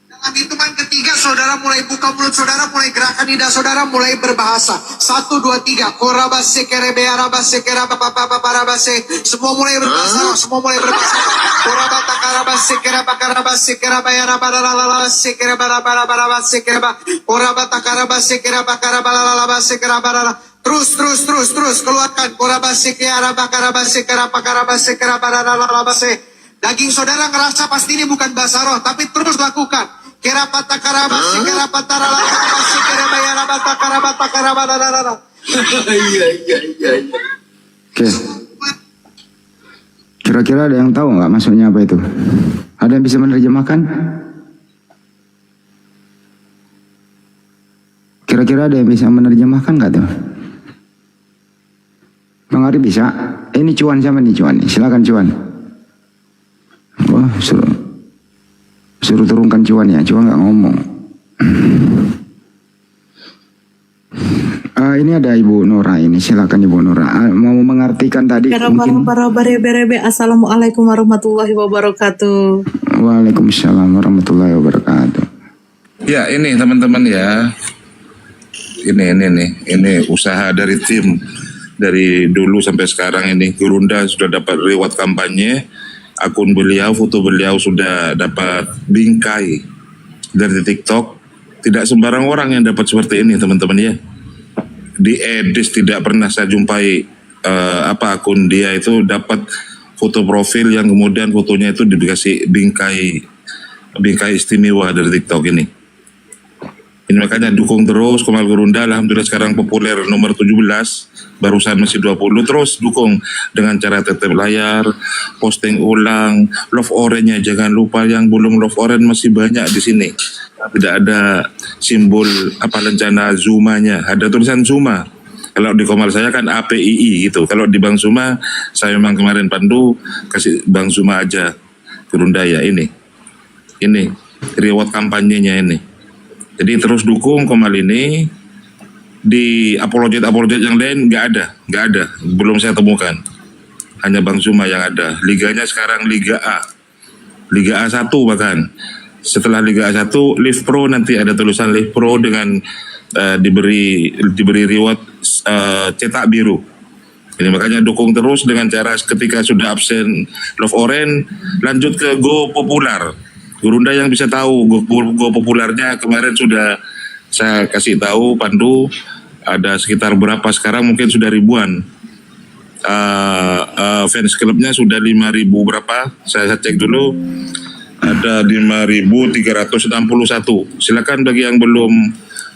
Dalam hitungan ketiga, saudara mulai buka mulut saudara, mulai gerakan lidah saudara, mulai berbahasa. 1, 2, 3. Korabase kerebe arabase kerabase. Semua mulai berbahasa, semua mulai berbahasa. Korabata karabase kerabase kerabayarabarabase kerabarabase keraba. Korabata karabase kerabakarabase kerabarabase. Terus keluarkan. Korabase kerabakarabase kerabarabase. Daging saudara ngerasa pasti ini bukan bahasa roh, tapi terus lakukan. Kerapata karabase kerapata ralabase kerabayarabata karabata karabarara. Oke. Kira-kira ada yang tahu nggak maksudnya apa itu? Ada yang bisa menerjemahkan? Kira-kira ada yang bisa menerjemahkan nggak tuh? Bang Ari bisa? Ini Cuan siapa nih Cuan? Silakan Cuan. Wah, suruh turunkan Cuan ya. Cuan nggak ngomong. Ini ada Ibu Nora ini. Silakan Ibu Nora. Mau mengartikan tadi mungkin. Assalamualaikum warahmatullahi wabarakatuh. Waalaikumsalam warahmatullahi wabarakatuh. Ya ini teman-teman ya. Ini usaha dari tim dari dulu sampai sekarang ini. Gurunda sudah dapat reward kampanye. Akun beliau, foto beliau sudah dapat bingkai dari TikTok. Tidak sembarang orang yang dapat seperti ini teman-teman ya. Di Edis tidak pernah saya jumpai akun dia itu dapat foto profil yang kemudian fotonya itu dikasih bingkai istimewa dari TikTok ini. Ini makanya dukung terus Komal Gurunda, alhamdulillah sekarang populer nomor 17, barusan masih 20, terus dukung dengan cara tetep layar, posting ulang, love orange-nya jangan lupa, yang belum love orange masih banyak di sini. Tidak ada simbol lencana Zuma-nya, ada tulisan Zuma. Kalau di Komal saya kan APII gitu. Kalau di Bang Zuma saya memang kemarin pandu kasih Bang Zuma aja Gurunda ya ini reward kampanyenya ini. Jadi terus dukung Komal ini. Di apologet yang lain nggak ada, belum saya temukan. Hanya Bang Zuma yang ada. Liganya sekarang Liga A 1 bahkan. Setelah Liga A 1, Live Pro nanti ada tulisan Live Pro dengan diberi reward cetak biru. Ini makanya dukung terus dengan cara ketika sudah absen Love Orange, lanjut ke Go Popular. Gurunda yang bisa tahu Go Popularnya kemarin sudah saya kasih tahu pandu ada sekitar berapa sekarang, mungkin sudah ribuan. Fans clubnya sudah 5.000 berapa? Saya cek dulu. Ada 5.361. Silakan bagi yang belum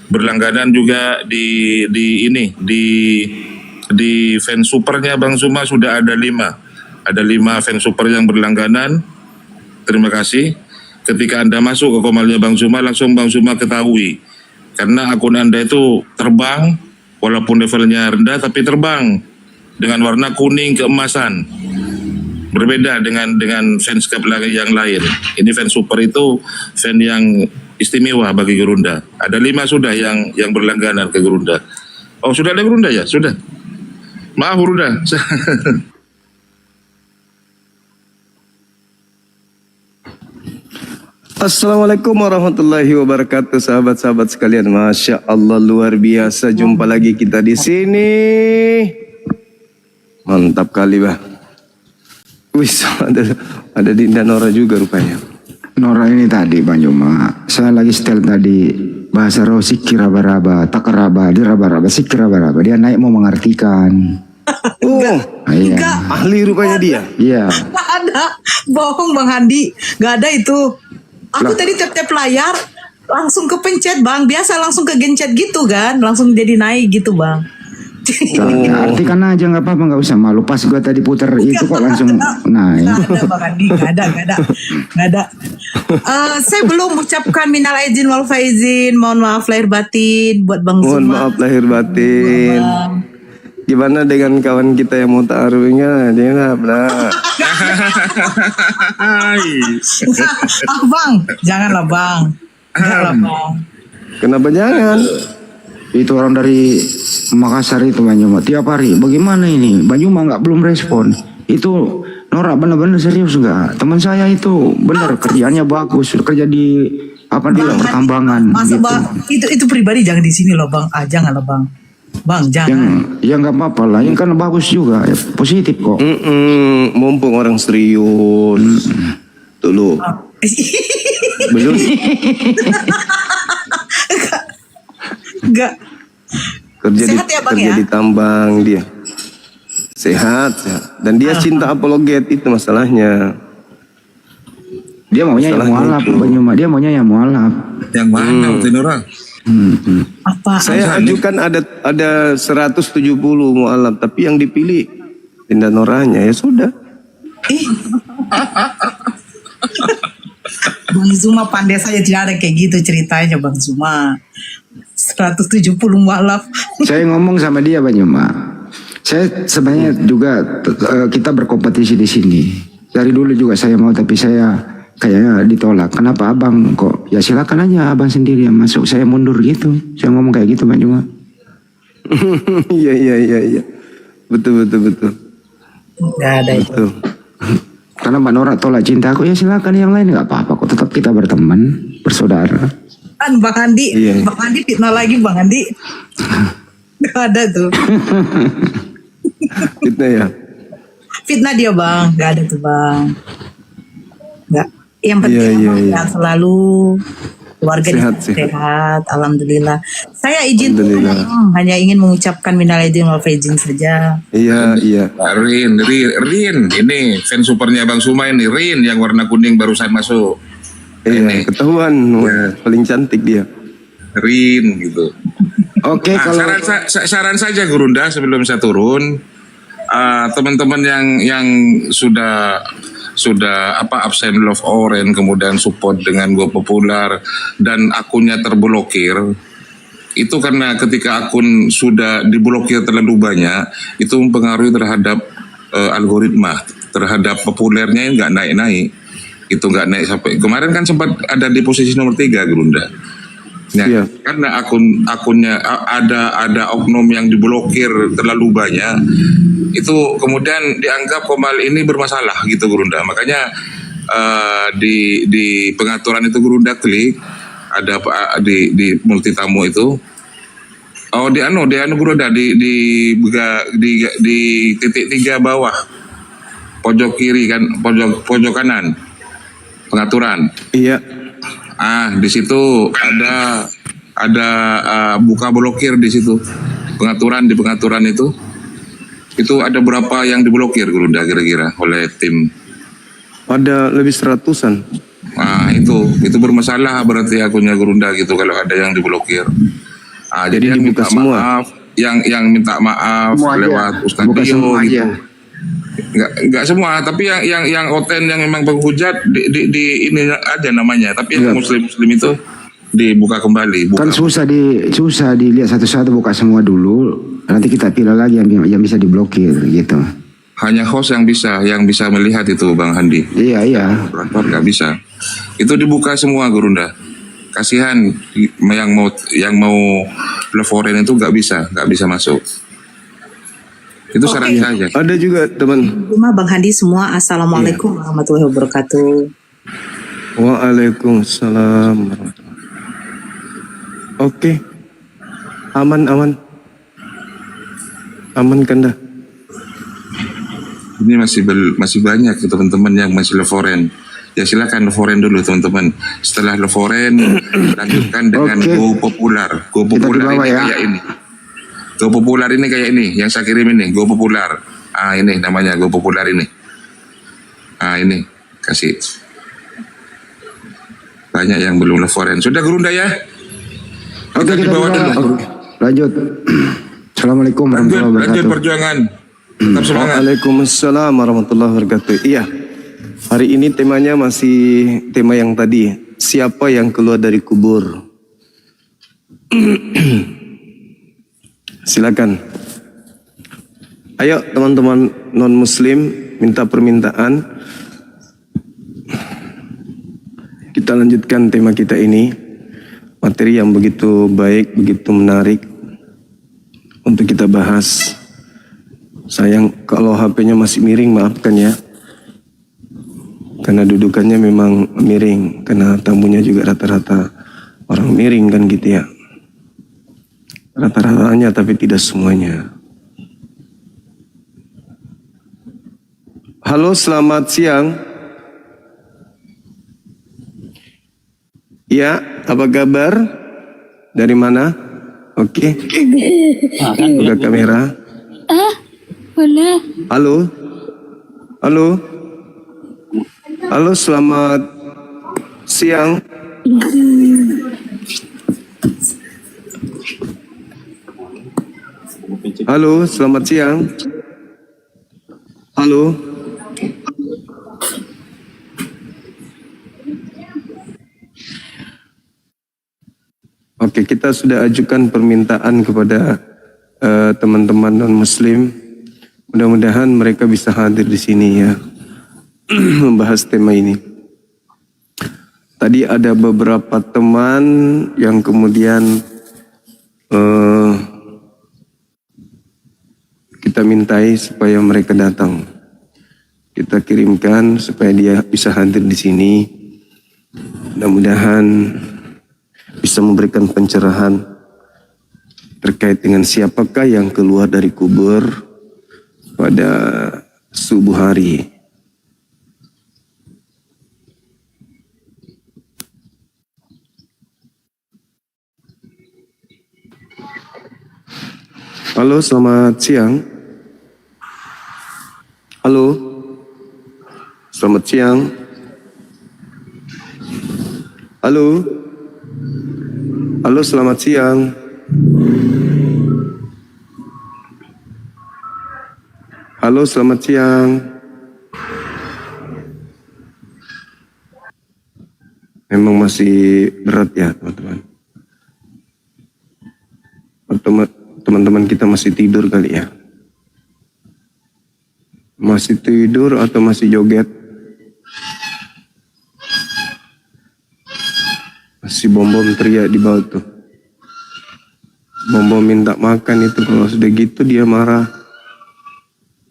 berlangganan juga di fans supernya Bang Zuma sudah ada 5. Ada 5 fans super yang berlangganan. Terima kasih. Ketika Anda masuk ke Komalnya Bang Zuma, langsung Bang Zuma ketahui. Karena akun Anda itu terbang, walaupun levelnya rendah, tapi terbang dengan warna kuning keemasan. Berbeda dengan fans club yang lain. Ini fans super itu fan yang istimewa bagi Gurunda. Ada 5 sudah yang berlangganan ke Gurunda. Oh sudah ada Gurunda ya? Sudah. Maaf Gurunda. Assalamualaikum warahmatullahi wabarakatuh, sahabat-sahabat sekalian. Masya Allah, luar biasa. Jumpa lagi kita di sini. Mantap kali, bah. Wis, ada Dinda Nora juga rupanya. Nora ini tadi Bang Juma, saya lagi setel tadi bahasa roh sikirabaraba, takaraba, diraba-raba, sikirabaraba. Dia naik mau mengartikan. Iya. Ahli rupanya dia. Iya. Gak ada, bohong Bang Handi, gak ada itu. Aku tadi tap-tap layar, langsung kepencet Bang, biasa langsung kegencet gitu kan, langsung jadi naik gitu Bang. Artikan aja nggak apa-apa, nggak usah malu. Pas gua tadi puter itu kok langsung naik. Nggak ada Bang Handi, nggak ada. Saya belum ucapkan minal aizin wal faizin, mohon maaf lahir batin buat Bang Zuma. Mohon maaf lahir batin. Gimana dengan kawan kita yang mau ta'arufnya? Dia nggak benar. Bang, janganlah Bang. Kenapa jangan? Itu orang dari Makassar itu Banyuma tiap hari. Bagaimana ini? Banyuma nggak belum respon. Itu Nora benar-benar serius nggak? Teman saya itu benar kerjanya bagus, kerja di apa di pertambangan. Masa gitu. bang itu pribadi jangan di sini loh bang. Janganlah bang. Bang jangan. Ya nggak apa-apa lah. Yang kan bagus juga, ya, positif kok. Mumpung orang serius. Tuh lo. Belum. Enggak. Kerja Sehat di, ya, Bang, kerja ya? di tambang dia. Sehat. Dan dia cinta apologet itu masalahnya. Dia maunya yang mualaf, Banyuma. Dia maunya yang mualaf. Yang mana Nora? Apa? Saya ajukan ada 170 mualaf, tapi yang dipilih Tinda Noranya, ya sudah. Bang Zuma pandai saja, tidak ada kayak gitu ceritanya Bang Zuma. 170 mualaf. Saya ngomong sama dia Banyuma. Saya sebenarnya juga kita berkompetisi di sini. Dari dulu juga saya mau, tapi saya kayaknya ditolak. Kenapa abang kok? Ya silakan aja abang sendiri yang masuk. Saya mundur gitu. Saya ngomong kayak gitu Banyuma. Iya. Betul. Gak ada itu. Betul. Karena Mbak Nora tolak cinta aku, ya silakan yang lain nggak apa-apa kok. Tetap kita berteman, bersaudara. Kan Bang Andi, Iya. Bang Andi fitnah lagi Bang Andi. Gak ada tuh. Fitnah ya. Fitnah dia Bang, gak ada tuh Bang. Gak. Yang penting Bang, sehat selalu. Keluarga sehat, alhamdulillah. Saya izin hanya ingin mengucapkan minal aidin wal faizin saja. Iya. Rin, ini fans supernya Bang Suma ini, Rin yang warna kuning barusan masuk. Iya, ketahuan paling cantik dia. Rin gitu. Oke, kalau saran saja Gurunda sebelum saya turun, teman-teman yang sudah absen love orange kemudian support dengan Go Popular dan akunnya terblokir, itu karena ketika akun sudah diblokir terlalu banyak, itu mempengaruhi terhadap algoritma, terhadap populernya yang nggak naik-naik. Itu nggak naik sampai kemarin kan sempat ada di posisi nomor 3 Gurunda. Nah, karena akunnya ada oknum yang diblokir terlalu banyak, itu kemudian dianggap Komal ini bermasalah gitu Gurunda. Makanya di pengaturan itu Gurunda klik ada di multitamu itu. Oh di Gurunda di titik 3 bawah pojok kiri kan, pojok kanan pengaturan. Iya. Di situ ada buka blokir di situ. Di pengaturan itu ada berapa yang diblokir Gurunda kira-kira oleh tim? Ada lebih 100-an. Nah, itu bermasalah berarti akunnya Gurunda gitu kalau ada yang diblokir. Jadi yang minta semua. Yang minta maaf semua lewat Ustadz Dio gitu. Enggak semua, tapi yang oten yang memang penghujat di ini aja namanya, tapi yang muslim itu dibuka kembali. Kan susah dilihat satu-satu, buka semua dulu. Nanti kita pilih lagi yang bisa diblokir gitu. Hanya host yang bisa melihat itu Bang Handi. Iya. Operator nggak bisa. Itu dibuka semua Gurunda. Kasihan yang mau levoren itu nggak bisa masuk. Itu saran saja. Ada juga teman. Cuma Bang Handi semua, assalamualaikum warahmatullahi wabarakatuh. Waalaikumsalam warahmatullahi. Oke. Aman kan dah. Ini masih banyak teman-teman yang masih levoren. Ya silakan levoren dulu teman-teman. Setelah levoren lanjutkan dengan Go Popular. Go Popular ini kayak ini. Go Popular ini kayak ini, yang saya kirim ini, Go Popular. Ini namanya Go Popular ini. Ini kasih. Banyak yang belum levoren. Sudah Gurunda ya? Oke, kita bawa dulu. Lanjut. Assalamualaikum warahmatullahi wabarakatuh. Lanjut perjuangan. Tetap semangat. Waalaikumsalam warahmatullahi wabarakatuh. Iya. Hari ini temanya masih tema yang tadi. Siapa yang keluar dari kubur? Silakan. Ayo teman-teman non-muslim minta permintaan. Kita lanjutkan tema kita ini. Materi yang begitu baik, begitu menarik, untuk kita bahas. Sayang kalau HP-nya masih miring, maafkan ya. Karena dudukannya memang miring, karena tamunya juga rata-rata orang miring kan gitu ya. Rata-ratanya tapi tidak semuanya. Halo, selamat siang. Ya, apa kabar? Dari mana? Oke. Buka kamera. Mana? Halo. Halo. Halo, selamat siang. Halo, selamat siang. Halo. Oke, kita sudah ajukan permintaan kepada teman-teman non-Muslim. Mudah-mudahan mereka bisa hadir di sini ya, membahas tema ini. Tadi ada beberapa teman yang kemudian kita mintai supaya mereka datang. Kita kirimkan supaya dia bisa hadir di sini. Mudah-mudahan bisa memberikan pencerahan terkait dengan siapakah yang keluar dari kubur pada subuh hari. Halo, selamat siang. Halo, selamat siang. Halo, halo, selamat siang. Halo, selamat siang. Memang masih berat ya, teman-teman. Teman-teman kita masih tidur kali ya. Masih tidur atau masih joget? Masih bom-bom teriak di bawah tuh. Bom-bom minta makan itu, kalau sudah gitu dia marah.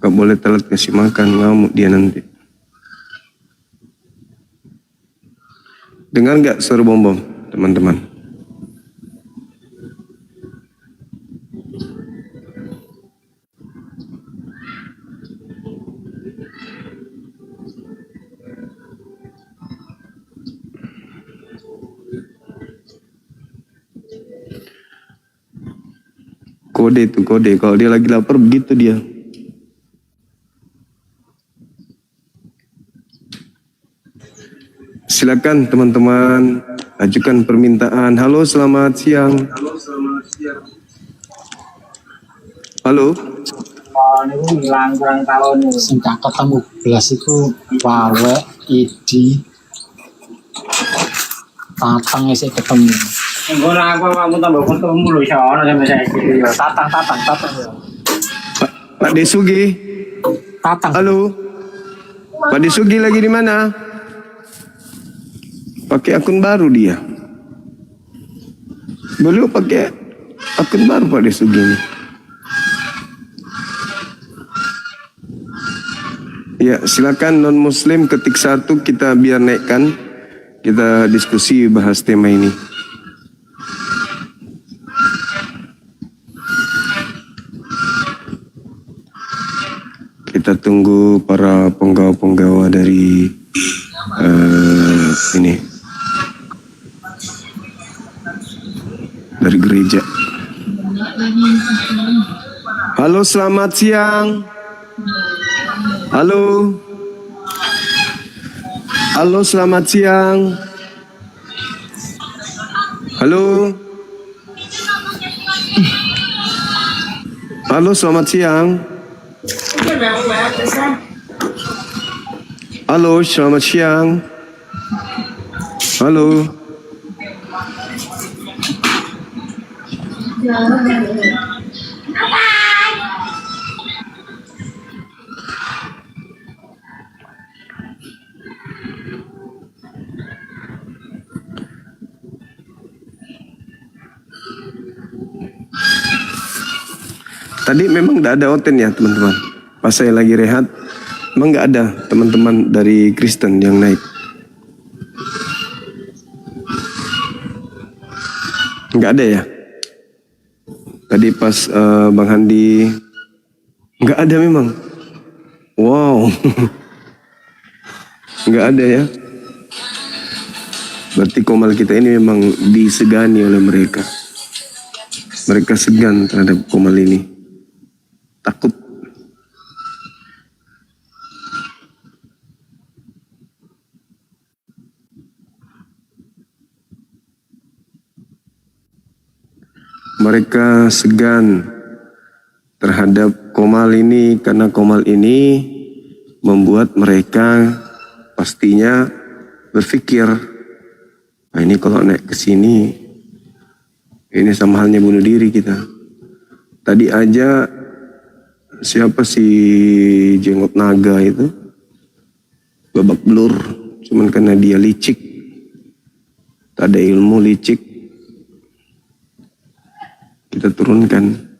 Gak boleh telat kasih makan, ngamuk dia nanti. Dengar gak suara bom-bom, teman-teman? Kode itu kode, kalau dia lagi lapar begitu dia. Silakan teman-teman ajukan permintaan. Halo, selamat siang. Halo, selamat siang. Halo. Ini langgang tahun sing ketemu belas iku wawe idi tatang isih ketemu. Engko aku tambah ketemu lho iso ana sampe saiki yo tatang yo. Pak Desugi. Tatang. Halo. Pak Desugi lagi di mana? Pakai akun baru dia. Beliau pakai akun baru Pak Desugi ini. Ya, silakan non-Muslim ketik 1 kita biar naikkan. Kita diskusi bahas tema ini. Kita tunggu para penggawa-penggawa dari ini, dari gereja. Halo, selamat siang. Halo. Halo, selamat siang. Halo. Halo, selamat siang. Halo, selamat siang. Halo. Tadi memang tidak ada Oten ya teman-teman. Pas saya lagi rehat, memang nggak ada teman-teman dari Kristen yang naik. Nggak ada ya. Tadi pas Bang Handi, nggak ada memang. Wow, nggak ada ya. Berarti Komal kita ini memang disegani oleh mereka. Mereka segan terhadap Komal ini. Takut. Mereka segan terhadap Komal ini karena Komal ini membuat mereka pastinya berpikir, nah ini kalau naik ke sini ini sama halnya bunuh diri kita. Tadi aja siapa si jenggot naga itu babak belur cuman karena dia licik, tak ada ilmu, licik, kita turunkan.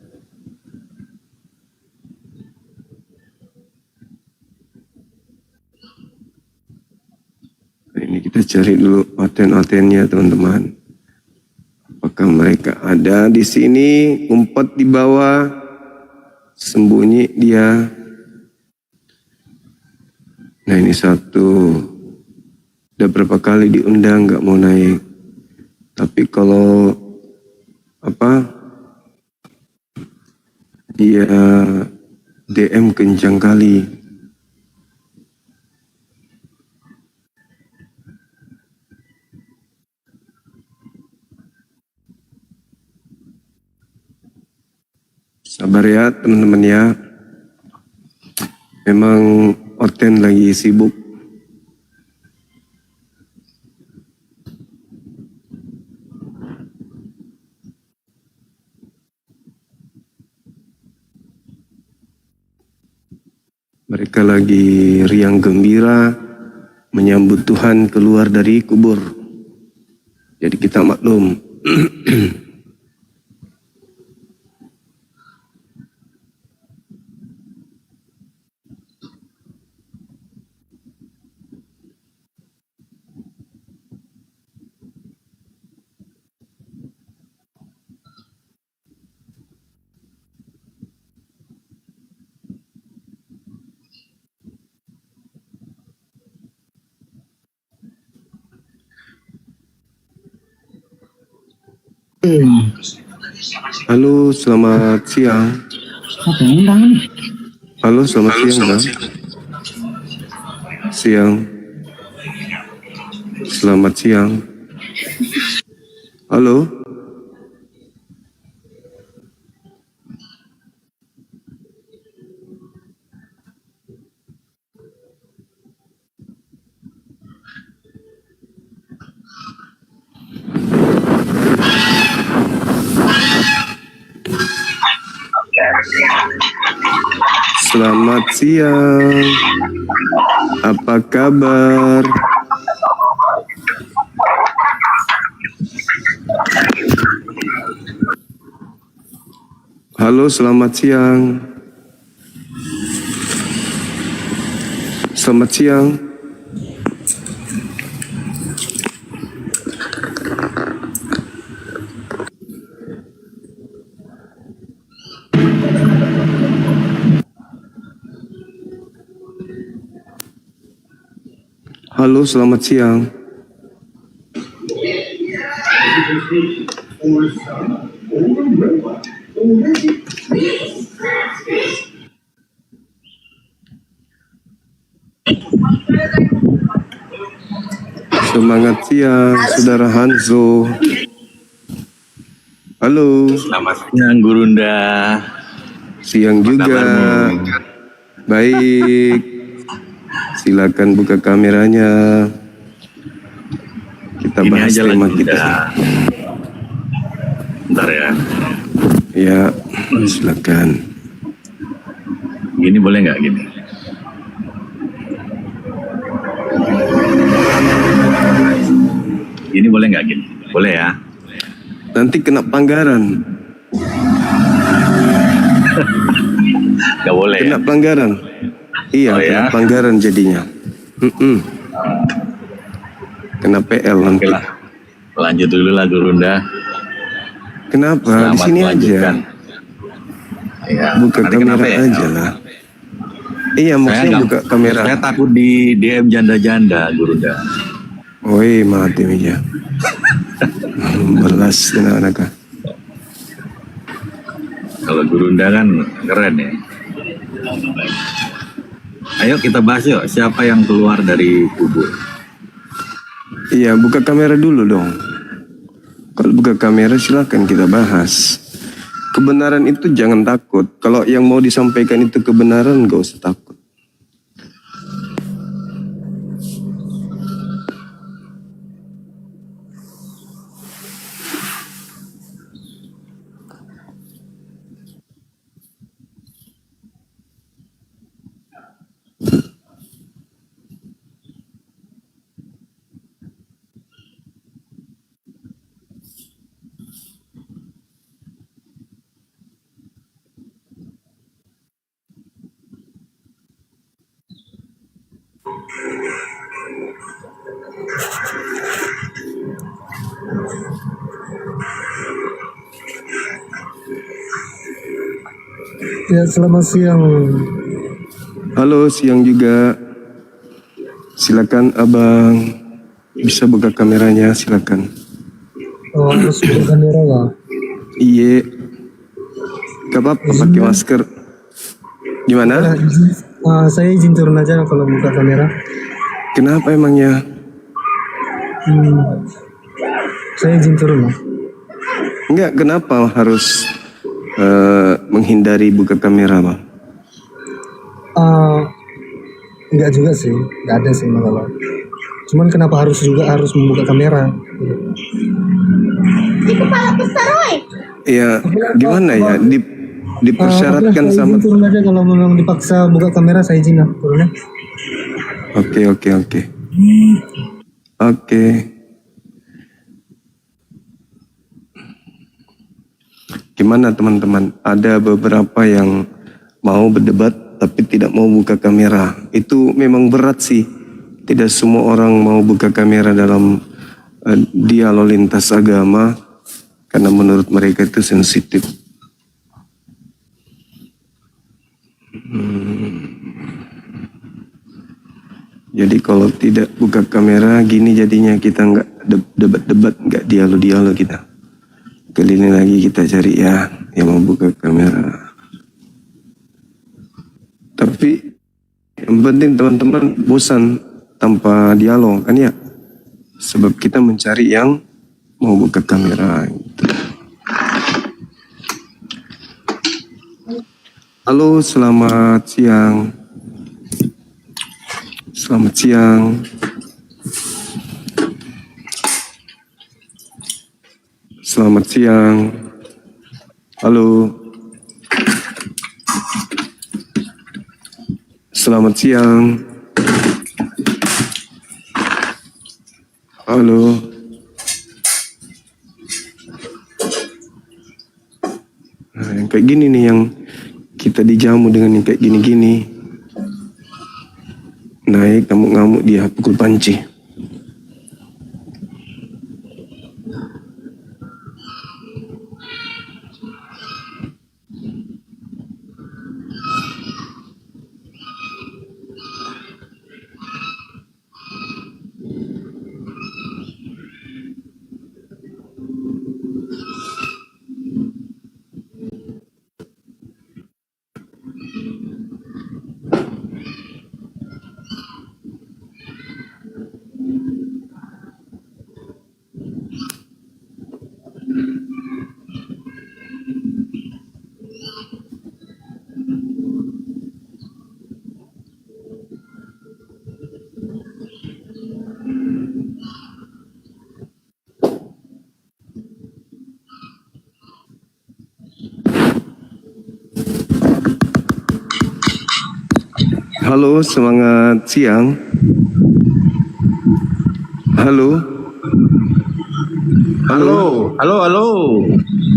Nah, ini kita cari dulu oten-otennya teman-teman. Apakah mereka ada di sini, umpet di bawah, sembunyi dia. Nah ini satu, udah berapa kali diundang nggak mau naik. Tapi kalau apa dia DM kencang kali. Sabar ya teman-teman ya. Memang Oten lagi sibuk. Mereka lagi riang gembira menyambut Tuhan keluar dari kubur. Jadi kita maklum. Halo, selamat siang. Halo, selamat siang, Bang. Siang. Selamat siang. Halo. Selamat siang. Apa kabar? Halo, selamat siang. Selamat siang. Halo, selamat siang. Semangat siang, Saudara Hanzo. Halo. Selamat siang, Gurunda. Siang juga. Baik. Silakan buka kameranya. Kita Ini bahas aja tema lagi, kita. Bentar ya. Ya, silakan. Gini boleh nggak gini? Gini boleh nggak gini? Boleh ya? Nanti kena pelanggaran. Gak boleh. Kena pelanggaran. Iya, kena pelanggaran jadinya. Kena PL nanti. Oke lah. Lanjut dulu lah Gurunda. Kenapa? Di sini aja. Ya, Buka kamera aja lah. Iya, maksudnya buka kamera. Saya takut di DM janda-janda Gurunda. Oi, mati aja. Belas anak-anak. Kalau Gurunda kan keren ya. Ayo kita bahas yuk, siapa yang keluar dari kubur? Iya, buka kamera dulu dong. Kalau buka kamera silakan kita bahas. Kebenaran itu jangan takut. Kalau yang mau disampaikan itu kebenaran, gak usah takut. Ya, selamat siang. Halo, siang juga. Silakan abang. Bisa buka kameranya, silakan. Oh, harus buka kamera ya? Iya. Gak apa-apa pakai masker. Gimana? Saya izin turun aja kalau buka kamera. Kenapa emangnya? Saya izin turun lah. Enggak, kenapa harus menghindari buka kamera, Bang? Enggak juga sih, enggak ada sih masalah. Cuman kenapa harus membuka kamera? Kepala besar, woy. Ya, gimana ya? Dipersyaratkan saya sama. izin turun aja kalau memang dipaksa buka kamera, saya izin lah turunnya. Oke. Gimana teman-teman? Ada beberapa yang mau berdebat tapi tidak mau buka kamera. Itu memang berat sih. Tidak semua orang mau buka kamera dalam dialog lintas agama karena menurut mereka itu sensitif. Jadi kalau tidak buka kamera gini jadinya kita nggak debat-debat, nggak dialog kita. Kali ini lagi kita cari ya yang mau buka kamera. Tapi yang penting teman-teman bosan tanpa dialog kan ya. Sebab kita mencari yang mau buka kamera. Halo, selamat siang. Selamat siang. Selamat siang. Halo. Selamat siang. Halo. Nah, yang kayak gini nih yang kita dijamu dengan yang kayak gini-gini. Naik ngamuk-ngamuk dia pukul panci. Halo, semangat siang. Halo. Halo.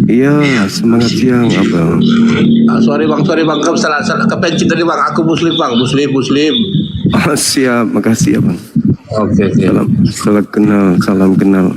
Iya, semangat siang, Abang. Sorry bang, salah kepencet tadi bang. Aku muslim bang, muslim. Oh, siap, makasih ya bang. Oke. Salam kenal.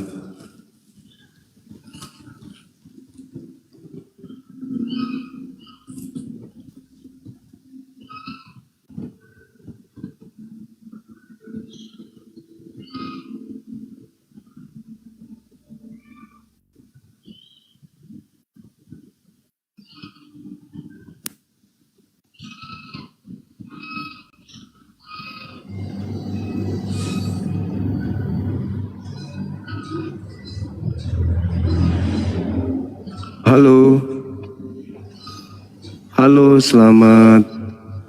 Halo, selamat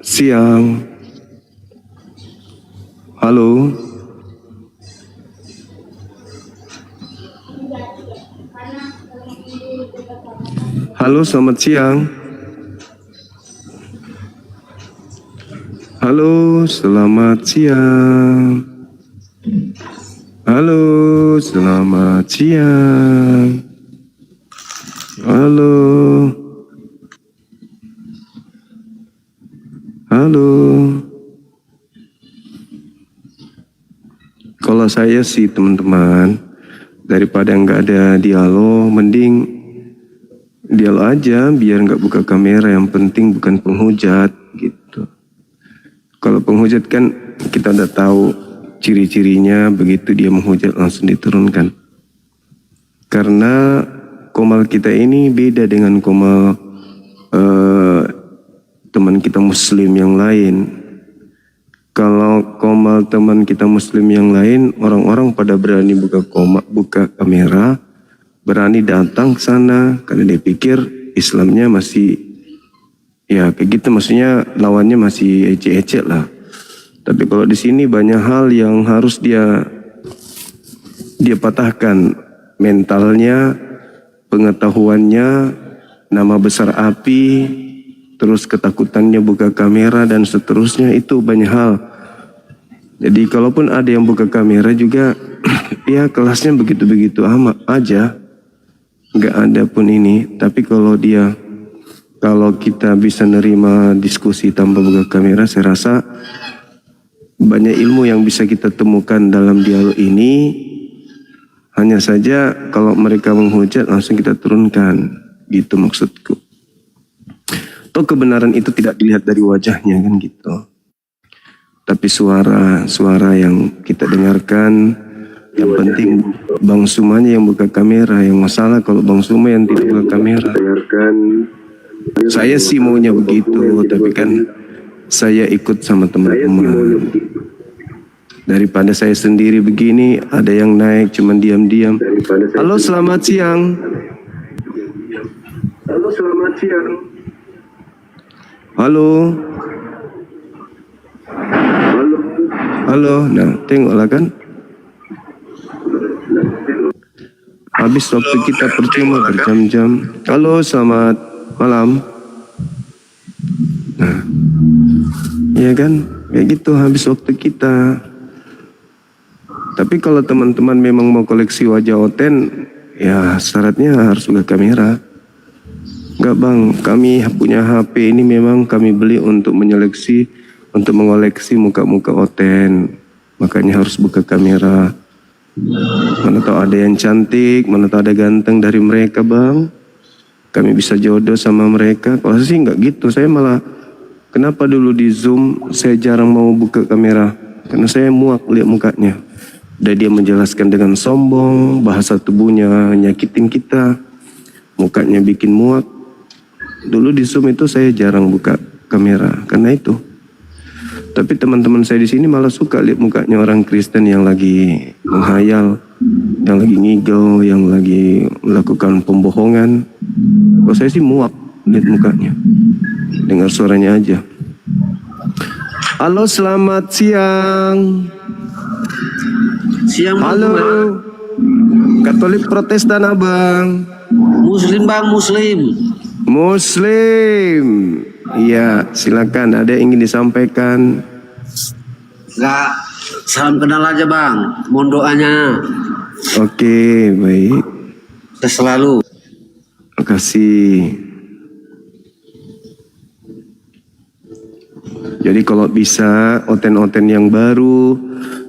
siang. Halo. Halo, selamat siang. Halo, selamat siang. Halo, selamat siang. Halo. Kalau saya sih teman-teman, daripada nggak ada dialog, mending dialog aja biar nggak buka kamera. Yang penting bukan penghujat gitu. Kalau penghujat kan kita udah tahu ciri-cirinya, begitu dia menghujat langsung diturunkan. Karena komal kita ini beda dengan komal teman kita muslim yang lain. Kalau komal teman kita muslim yang lain, orang-orang pada berani buka kamera, berani datang ke sana karena dia pikir Islamnya masih ya kayak gitu, maksudnya lawannya masih ecek-ecek lah. Tapi kalau di sini banyak hal yang harus dia patahkan, mentalnya, pengetahuannya, nama besar api, terus ketakutannya buka kamera dan seterusnya, itu banyak hal. Jadi kalaupun ada yang buka kamera juga ya kelasnya begitu-begitu amat aja, nggak ada pun ini. Tapi kalau kita bisa nerima diskusi tanpa buka kamera, saya rasa banyak ilmu yang bisa kita temukan dalam dialog ini. Hanya saja kalau mereka menghujat langsung kita turunkan, gitu maksudku. Toh kebenaran itu tidak dilihat dari wajahnya kan gitu. Tapi suara yang kita dengarkan, yang penting Bang Sumanya yang buka kamera. Yang masalah kalau Bang Suma yang tidak buka kamera. Saya sih maunya begitu, tapi kan saya ikut sama teman-teman. Daripada saya sendiri begini, ada yang naik cuman diam-diam. Halo, selamat siang. Halo, selamat siang. Halo. Nah tengoklah kan. Habis waktu kita percuma berjam-jam. Halo, selamat malam. Nah, ya kan, kayak gitu habis waktu kita. Tapi kalau teman-teman memang mau koleksi wajah oten, ya syaratnya harus buka kamera. Enggak bang, kami punya HP ini memang kami beli untuk mengoleksi muka-muka oten. Makanya harus buka kamera. Mana tahu ada yang cantik, mana tahu ada ganteng dari mereka bang. Kami bisa jodoh sama mereka. Kalau saya sih enggak gitu, saya malah kenapa dulu di Zoom saya jarang mau buka kamera. Karena saya muak lihat mukanya. Dan dia menjelaskan dengan sombong, bahasa tubuhnya nyakitin kita, mukanya bikin muak. Dulu di Zoom itu saya jarang buka kamera karena itu. Tapi teman-teman saya di sini malah suka lihat mukanya orang Kristen yang lagi menghayal, yang lagi ngigau, yang lagi melakukan pembohongan. Kalau saya sih muak lihat mukanya, dengar suaranya aja. Halo, selamat siang. Siang. Halo. Katolik Protestan abang. Muslim bang, Muslim. Iya, silakan. Ada yang ingin disampaikan? Enggak, salam kenal aja bang. Mohon doanya. Oke, baik. Selalu. Makasih. Jadi kalau bisa oten-oten yang baru,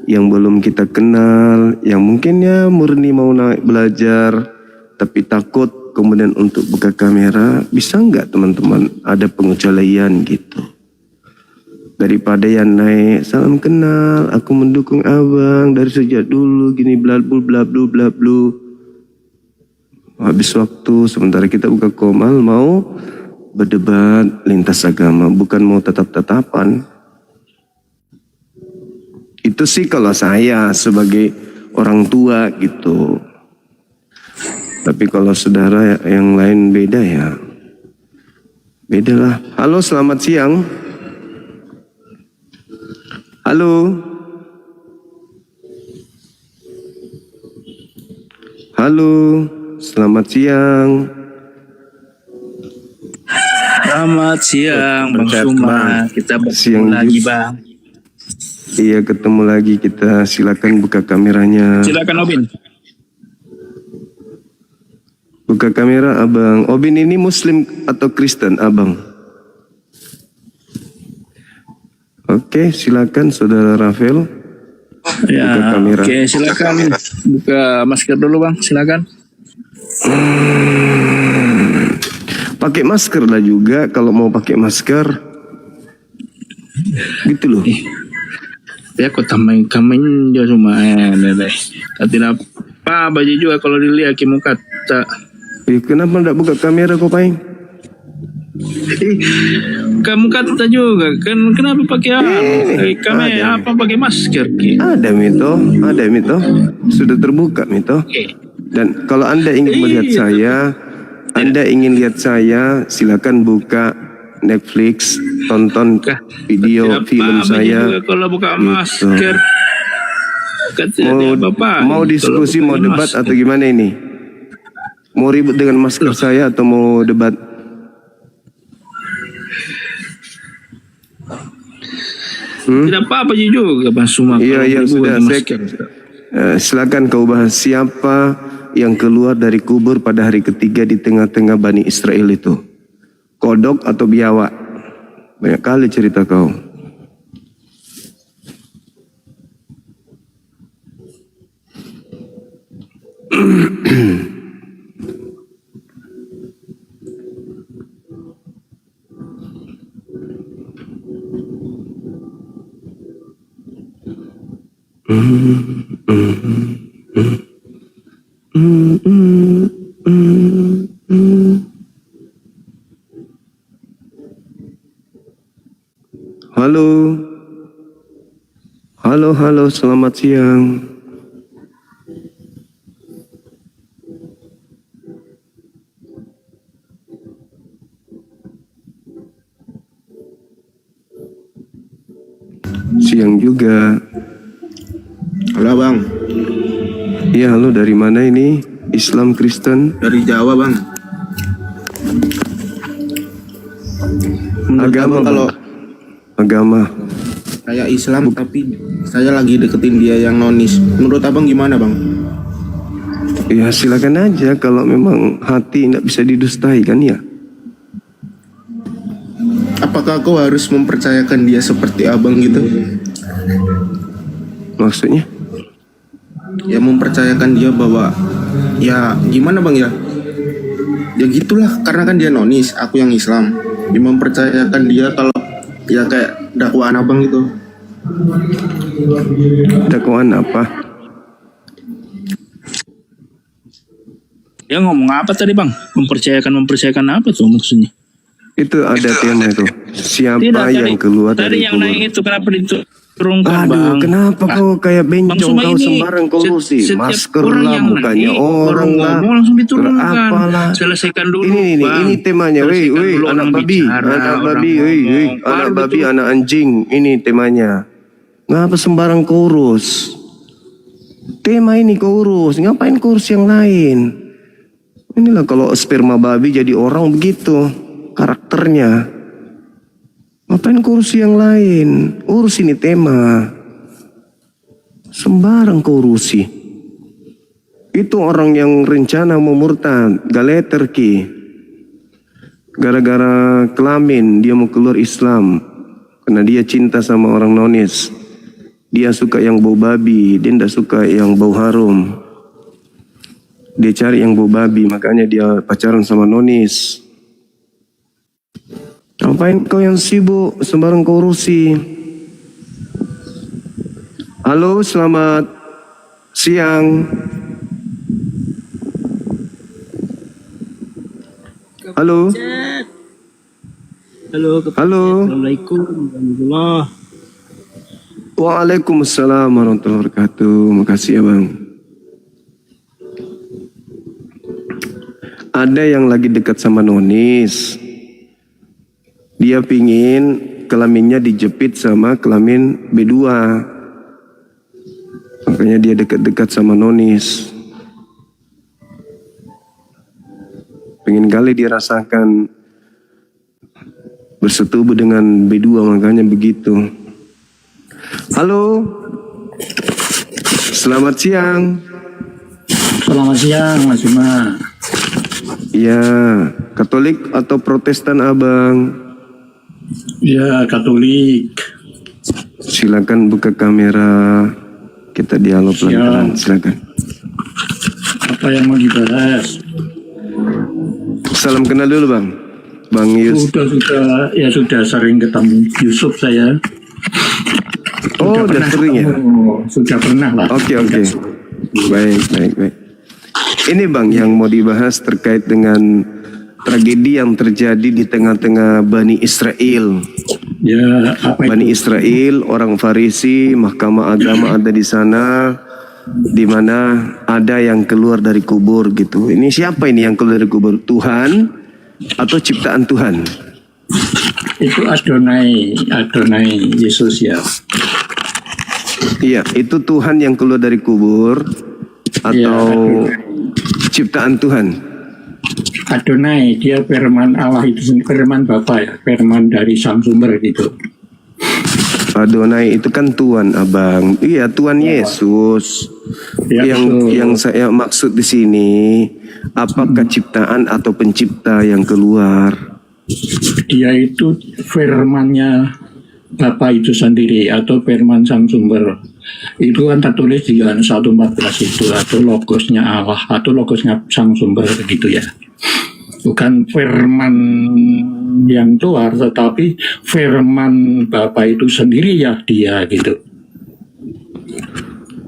yang belum kita kenal, yang mungkin ya murni mau naik belajar, tapi takut kemudian untuk buka kamera, bisa nggak teman-teman ada pengecualian gitu? Daripada yang naik, salam kenal, aku mendukung abang dari sejak dulu, gini blablu blablu blablu. Habis waktu, sementara kita buka komal mau berdebat lintas agama, bukan mau tetap-tetapan. Itu sih kalau saya sebagai orang tua gitu. Tapi kalau saudara yang lain beda ya, beda lah. Halo, selamat siang. Halo. Halo, selamat siang. Selamat siang Bang Suma. Kita bertemu lagi Bang. Iya, ketemu lagi kita. Silakan buka kameranya. Silakan Obin. Buka kamera abang. Obin ini Muslim atau Kristen abang? Oke, silakan saudara Rafael. Ya, buka kamera. Oke, silakan buka masker dulu Bang. Silakan. Pakai masker lah juga kalau mau pakai masker. Gitu loh. Ya kok tambahin juga cuma tidak apa baju juga kalau dilihat muka tak. Kenapa enggak buka kamera kok Paing? Kamu kata juga kan kenapa pakai kamera apa pakai masker? Ada Mito, sudah terbuka Mito. Dan kalau Anda ingin melihat saya, silakan buka Netflix, tonton video film saya. Kalau buka masker, mau diskusi, mau debat atau gimana ini? Mau ribut dengan masker saya atau mau debat? Tidak apa-apa juga Bang Suma. Iya sudah. Silakan kau bahas siapa yang keluar dari kubur pada hari ketiga di tengah-tengah Bani Israel itu. Kodok atau biawak? Banyak kali cerita kau. Halo, selamat siang. Siang juga. Halo Bang. Iya, halo, dari mana ini? Islam Kristen? Dari Jawa Bang. Agama kalau agama. Saya Islam tapi saya lagi deketin dia yang nonis. Menurut abang gimana Bang? Ya silakan aja kalau memang hati tidak bisa didustai kan ya. Apakah kau harus mempercayakan dia seperti abang gitu? Maksudnya? Ya mempercayakan dia bahwa ya gimana Bang ya? Ya gitulah karena kan dia nonis, aku yang Islam. Dia mempercayakan dia kalau ya kayak dakwaan abang gitu. Dakwaan apa? Dia ngomong apa tadi Bang? Mempercayakan apa tuh maksudnya? Itu ada tema itu. Siapa yang keluar dari kubur? Tadi yang naik itu kenapa diturunkan Bang? Aduh, kenapa kau kayak bencong, kau sembarang korupsi? Masker lah, mukanya orang lah. Langsung diturunkan. Apalah. Selesaikan dulu Ini temanya. Woi, anak babi, anak babi, anak anjing. Ini temanya. Ngapa sembarang kurus? Tema ini kurus, ngapain kurus yang lain? Inilah kalau sperma babi jadi orang begitu karakternya. Ngapain kurus yang lain? Urus ini tema. Sembarang kurusi. Itu orang yang rencana mau murtad, galeter ki. Gara-gara kelamin dia mau keluar Islam. Karena dia cinta sama orang nonis. Dia suka yang bau babi, dia tidak suka yang bau harum. Dia cari yang bau babi, makanya dia pacaran sama nonis. Ngapain kau yang sibuk, sembarang kau urusi. Halo, selamat siang. Halo. Halo. Halo. Assalamualaikum warahmatullahi. Waalaikumsalam warahmatullahi wabarakatuh. Makasih ya bang. Ada yang lagi dekat sama nonis. Dia pingin kelaminnya dijepit sama kelamin B2. Makanya dia dekat-dekat sama nonis. Pengen kali dia rasakan bersetubuh dengan B2, makanya begitu. Halo. Selamat siang. Selamat siang Mas Bima. Ya, Katolik atau Protestan abang? Ya, Katolik. Silakan buka kamera. Kita dialog pelan-pelan. Silakan. Apa yang mau dibahas? Salam kenal dulu bang. Bang Yus. Sudah sering ketemu Yusuf saya. Oh, udah sering ya? Sudah pernah lah. Oke. Baik. Ini bang yang mau dibahas terkait dengan tragedi yang terjadi di tengah-tengah Bani Israel. Ya, Bani Israel, orang Farisi, mahkamah agama ada di sana, di mana ada yang keluar dari kubur gitu. Ini siapa ini yang keluar dari kubur? Tuhan atau ciptaan Tuhan? Itu Adonai Yesus ya. Iya, itu Tuhan yang keluar dari kubur atau ciptaan Tuhan? Adonai, dia firman Allah itu sendiri, firman Bapa ya, firman dari Sang Sumber gitu. Adonai itu kan Tuhan abang. Iya, Tuhan Yesus. Ya, yang saya maksud di sini, apakah ciptaan atau pencipta yang keluar? Dia itu firmannya Bapa itu sendiri atau firman Sang Sumber. Itu kan tertulis di Yohanes 1:14 itu, atau logosnya Allah atau logosnya Sang Sumber begitu ya. Bukan firman yang keluar, tetapi firman Bapa itu sendiri ya dia gitu.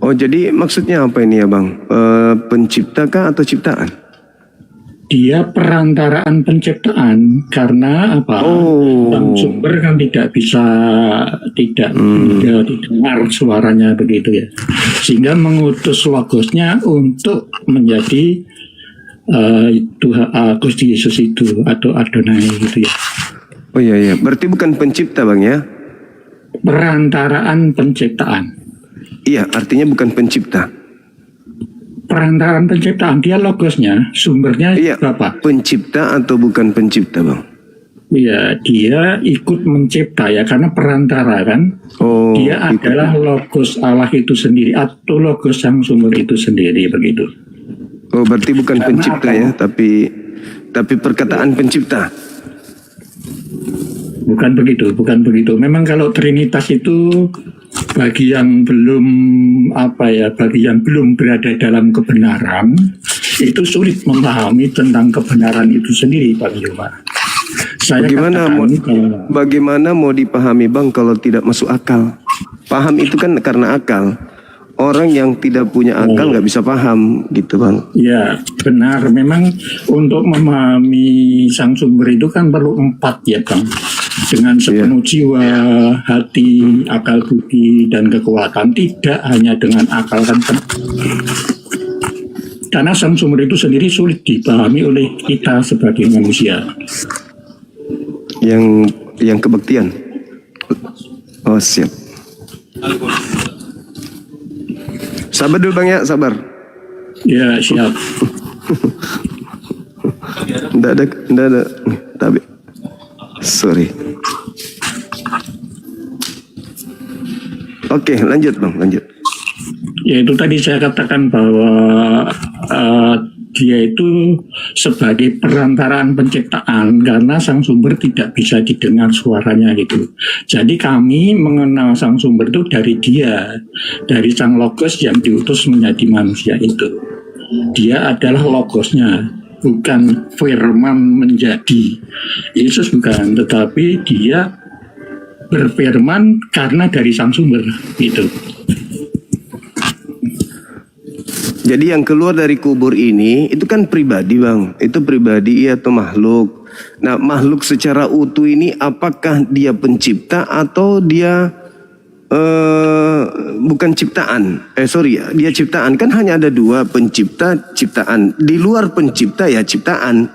Oh, jadi maksudnya apa ini ya bang? Pencipta kah atau ciptaan? Dia perantaraan penciptaan, karena apa? Sang Sumber kan tidak bisa didengar suaranya begitu ya, sehingga mengutus logosnya untuk menjadi Gusti Yesus itu atau Adonai gitu ya. Oh iya, berarti bukan pencipta bang ya? Perantaraan penciptaan. Iya, artinya bukan pencipta. Perantaraan penciptaan, dia logosnya, sumbernya apa? Pencipta atau bukan pencipta bang? Iya, dia ikut mencipta ya, karena perantara kan. Dia adalah logos Allah itu sendiri atau logos Sang Sumber itu sendiri begitu. Oh, berarti bukan karena pencipta apa? Ya, tapi perkataan pencipta. Bukan begitu. Memang kalau Trinitas itu bagi yang belum berada dalam kebenaran itu sulit memahami tentang kebenaran itu sendiri, Pak Yuma. Bagaimana mau dipahami bang kalau tidak masuk akal? Paham itu kan karena akal. Orang yang tidak punya akal nggak bisa paham gitu bang. Ya benar, memang untuk memahami Sang Sumber itu kan perlu 4 ya bang. Dengan sepenuh jiwa, hati, akal budi, dan kekuatan. Tidak hanya dengan akal kan. Karena Sang Sumber itu sendiri sulit dipahami oleh kita sebagai manusia. Yang kebaktian. Oh siap. Sabar dulu bang ya, sabar. Ya siap. Nggak ada. Tapi sorry. Oke, lanjut bang, lanjut. Ya itu tadi saya katakan bahwa dia itu sebagai perantaraan penciptaan karena sang sumber tidak bisa didengar suaranya gitu. Jadi kami mengenal sang sumber itu dari dia, dari sang logos yang diutus menjadi manusia itu. Dia adalah logosnya, bukan firman menjadi. Yesus bukan, tetapi dia berfirman karena dari sang sumber gitu. Jadi yang keluar dari kubur ini itu kan pribadi, Bang. Itu pribadi atau makhluk. Nah, makhluk secara utuh ini apakah dia pencipta atau dia bukan ciptaan? Dia ciptaan. Kan hanya ada dua, pencipta, ciptaan. Di luar pencipta ya ciptaan.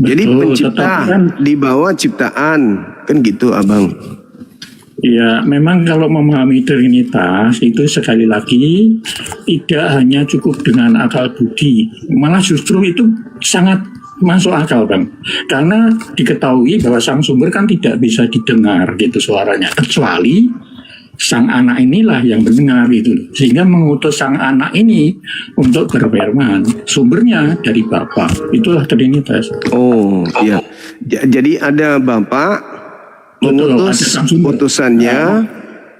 Jadi pencipta di bawah ciptaan. Kan gitu, Abang. Ya, memang kalau memahami Trinitas itu sekali lagi tidak hanya cukup dengan akal budi, malah justru itu sangat masuk akal, Bang. Karena diketahui bahwa sang sumber kan tidak bisa didengar gitu suaranya, kecuali sang anak inilah yang mendengar itu. Sehingga mengutus sang anak ini untuk berfirman. Sumbernya dari Bapa. Itulah Trinitas. Oh, iya. Jadi ada Bapa mengutus utusannya,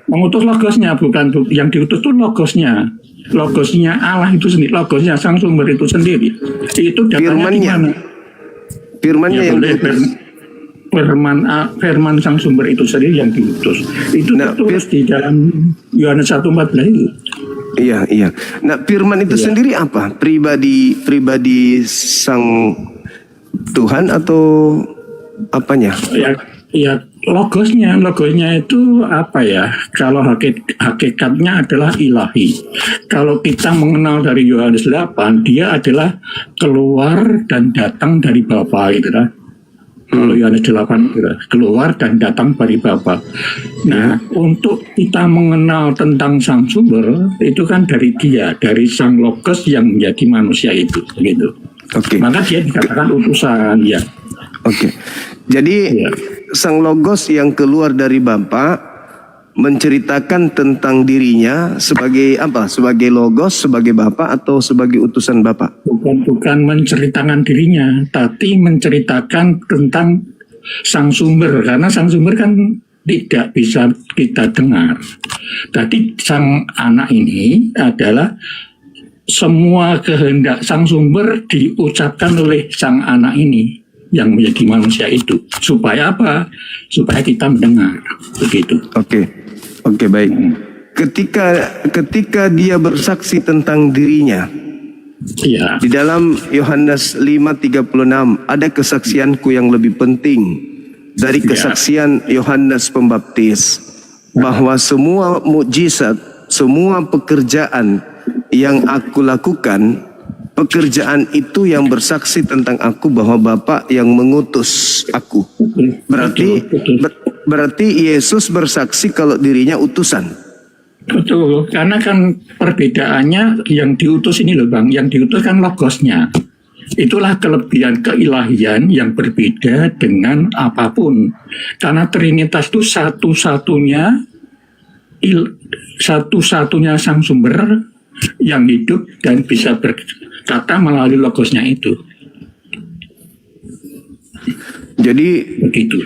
mengutus logosnya, bukan yang diutus itu logosnya Allah itu sendiri, logosnya sang sumber itu sendiri. Itu datanya di mana? Firmannya yang diutus. Firman sang sumber itu sendiri yang diutus. Itu tertulis di dalam Yohanes 1:14 itu. Iya. Nah, firman itu sendiri apa? Pribadi sang Tuhan atau apanya? Ya logosnya itu apa ya? Kalau hakikatnya adalah ilahi. Kalau kita mengenal dari Yohanes 8, dia adalah keluar dan datang dari Bapa gitu kan. Kalau Yohanes 8 gitu, keluar dan datang dari Bapa. Nah, untuk kita mengenal tentang sang sumber itu kan dari dia, dari sang logos yang menjadi manusia itu gitu. Oke. Maka dia dikatakan utusan ya. Oke. Jadi sang logos yang keluar dari Bapa menceritakan tentang dirinya sebagai apa? Sebagai logos, sebagai Bapa atau sebagai utusan Bapa? Bukan menceritakan dirinya, tapi menceritakan tentang sang sumber, karena sang sumber kan tidak bisa kita dengar. Tadi sang anak ini adalah semua kehendak sang sumber diucapkan oleh sang anak ini yang menjadi manusia itu. Supaya apa? Supaya kita mendengar. Begitu. Oke, baik. Ketika dia bersaksi tentang dirinya, di dalam Yohanes 5:36 ada kesaksianku yang lebih penting dari kesaksian Yohanes Pembaptis, bahwa semua mukjizat, semua pekerjaan yang aku lakukan, pekerjaan itu yang bersaksi tentang aku bahwa Bapa yang mengutus aku. Berarti Yesus bersaksi kalau dirinya utusan. Betul, karena kan perbedaannya yang diutus ini loh Bang, yang diutus kan logosnya. Itulah kelebihan keilahian yang berbeda dengan apapun. Karena Trinitas itu satu-satunya sang sumber yang hidup dan bisa berkata melalui logosnya itu.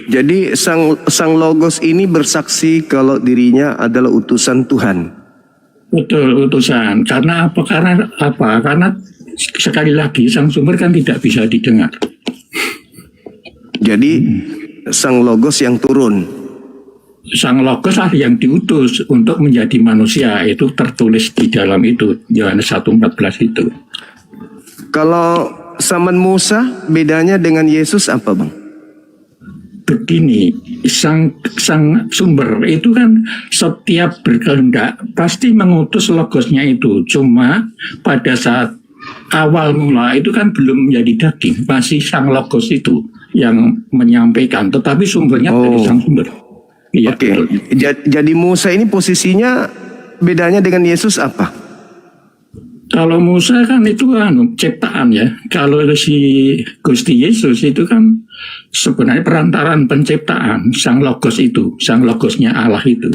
Jadi sang logos ini bersaksi kalau dirinya adalah utusan Tuhan. Betul, utusan. Karena apa? Karena sekali lagi sang sumber kan tidak bisa didengar. Jadi sang logos yang turun. Sang logos lah yang diutus untuk menjadi manusia, itu tertulis di dalam itu Yohanes 1:14 itu. Kalau zaman Musa bedanya dengan Yesus apa Bang? Begini, sang sumber itu kan setiap berkehendak pasti mengutus logosnya itu. Cuma pada saat awal mula itu kan belum menjadi daging, masih sang logos itu yang menyampaikan, tetapi sumbernya dari sang sumber. Iya, Oke. Jadi Musa ini posisinya bedanya dengan Yesus apa? Kalau Musa kan itu ciptaan ya. Kalau si Gusti Yesus itu kan sebenarnya perantaran penciptaan, sang logos itu, sang logosnya Allah itu.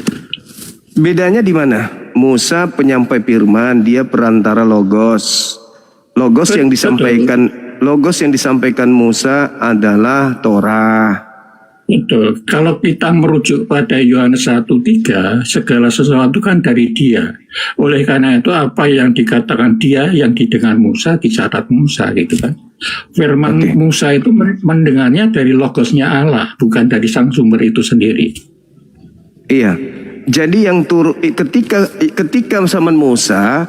Bedanya di mana? Musa penyampai firman, dia perantara logos. Logos yang disampaikan Musa adalah Torah. Betul. Kalau kita merujuk pada Yohanes 1:3, segala sesuatu kan dari Dia. Oleh karena itu apa yang dikatakan Dia, yang didengar Musa, dicatat Musa gitu kan. Firman Musa itu mendengarnya dari logosnya Allah, bukan dari sang sumber itu sendiri. Iya. Jadi yang ketika zaman Musa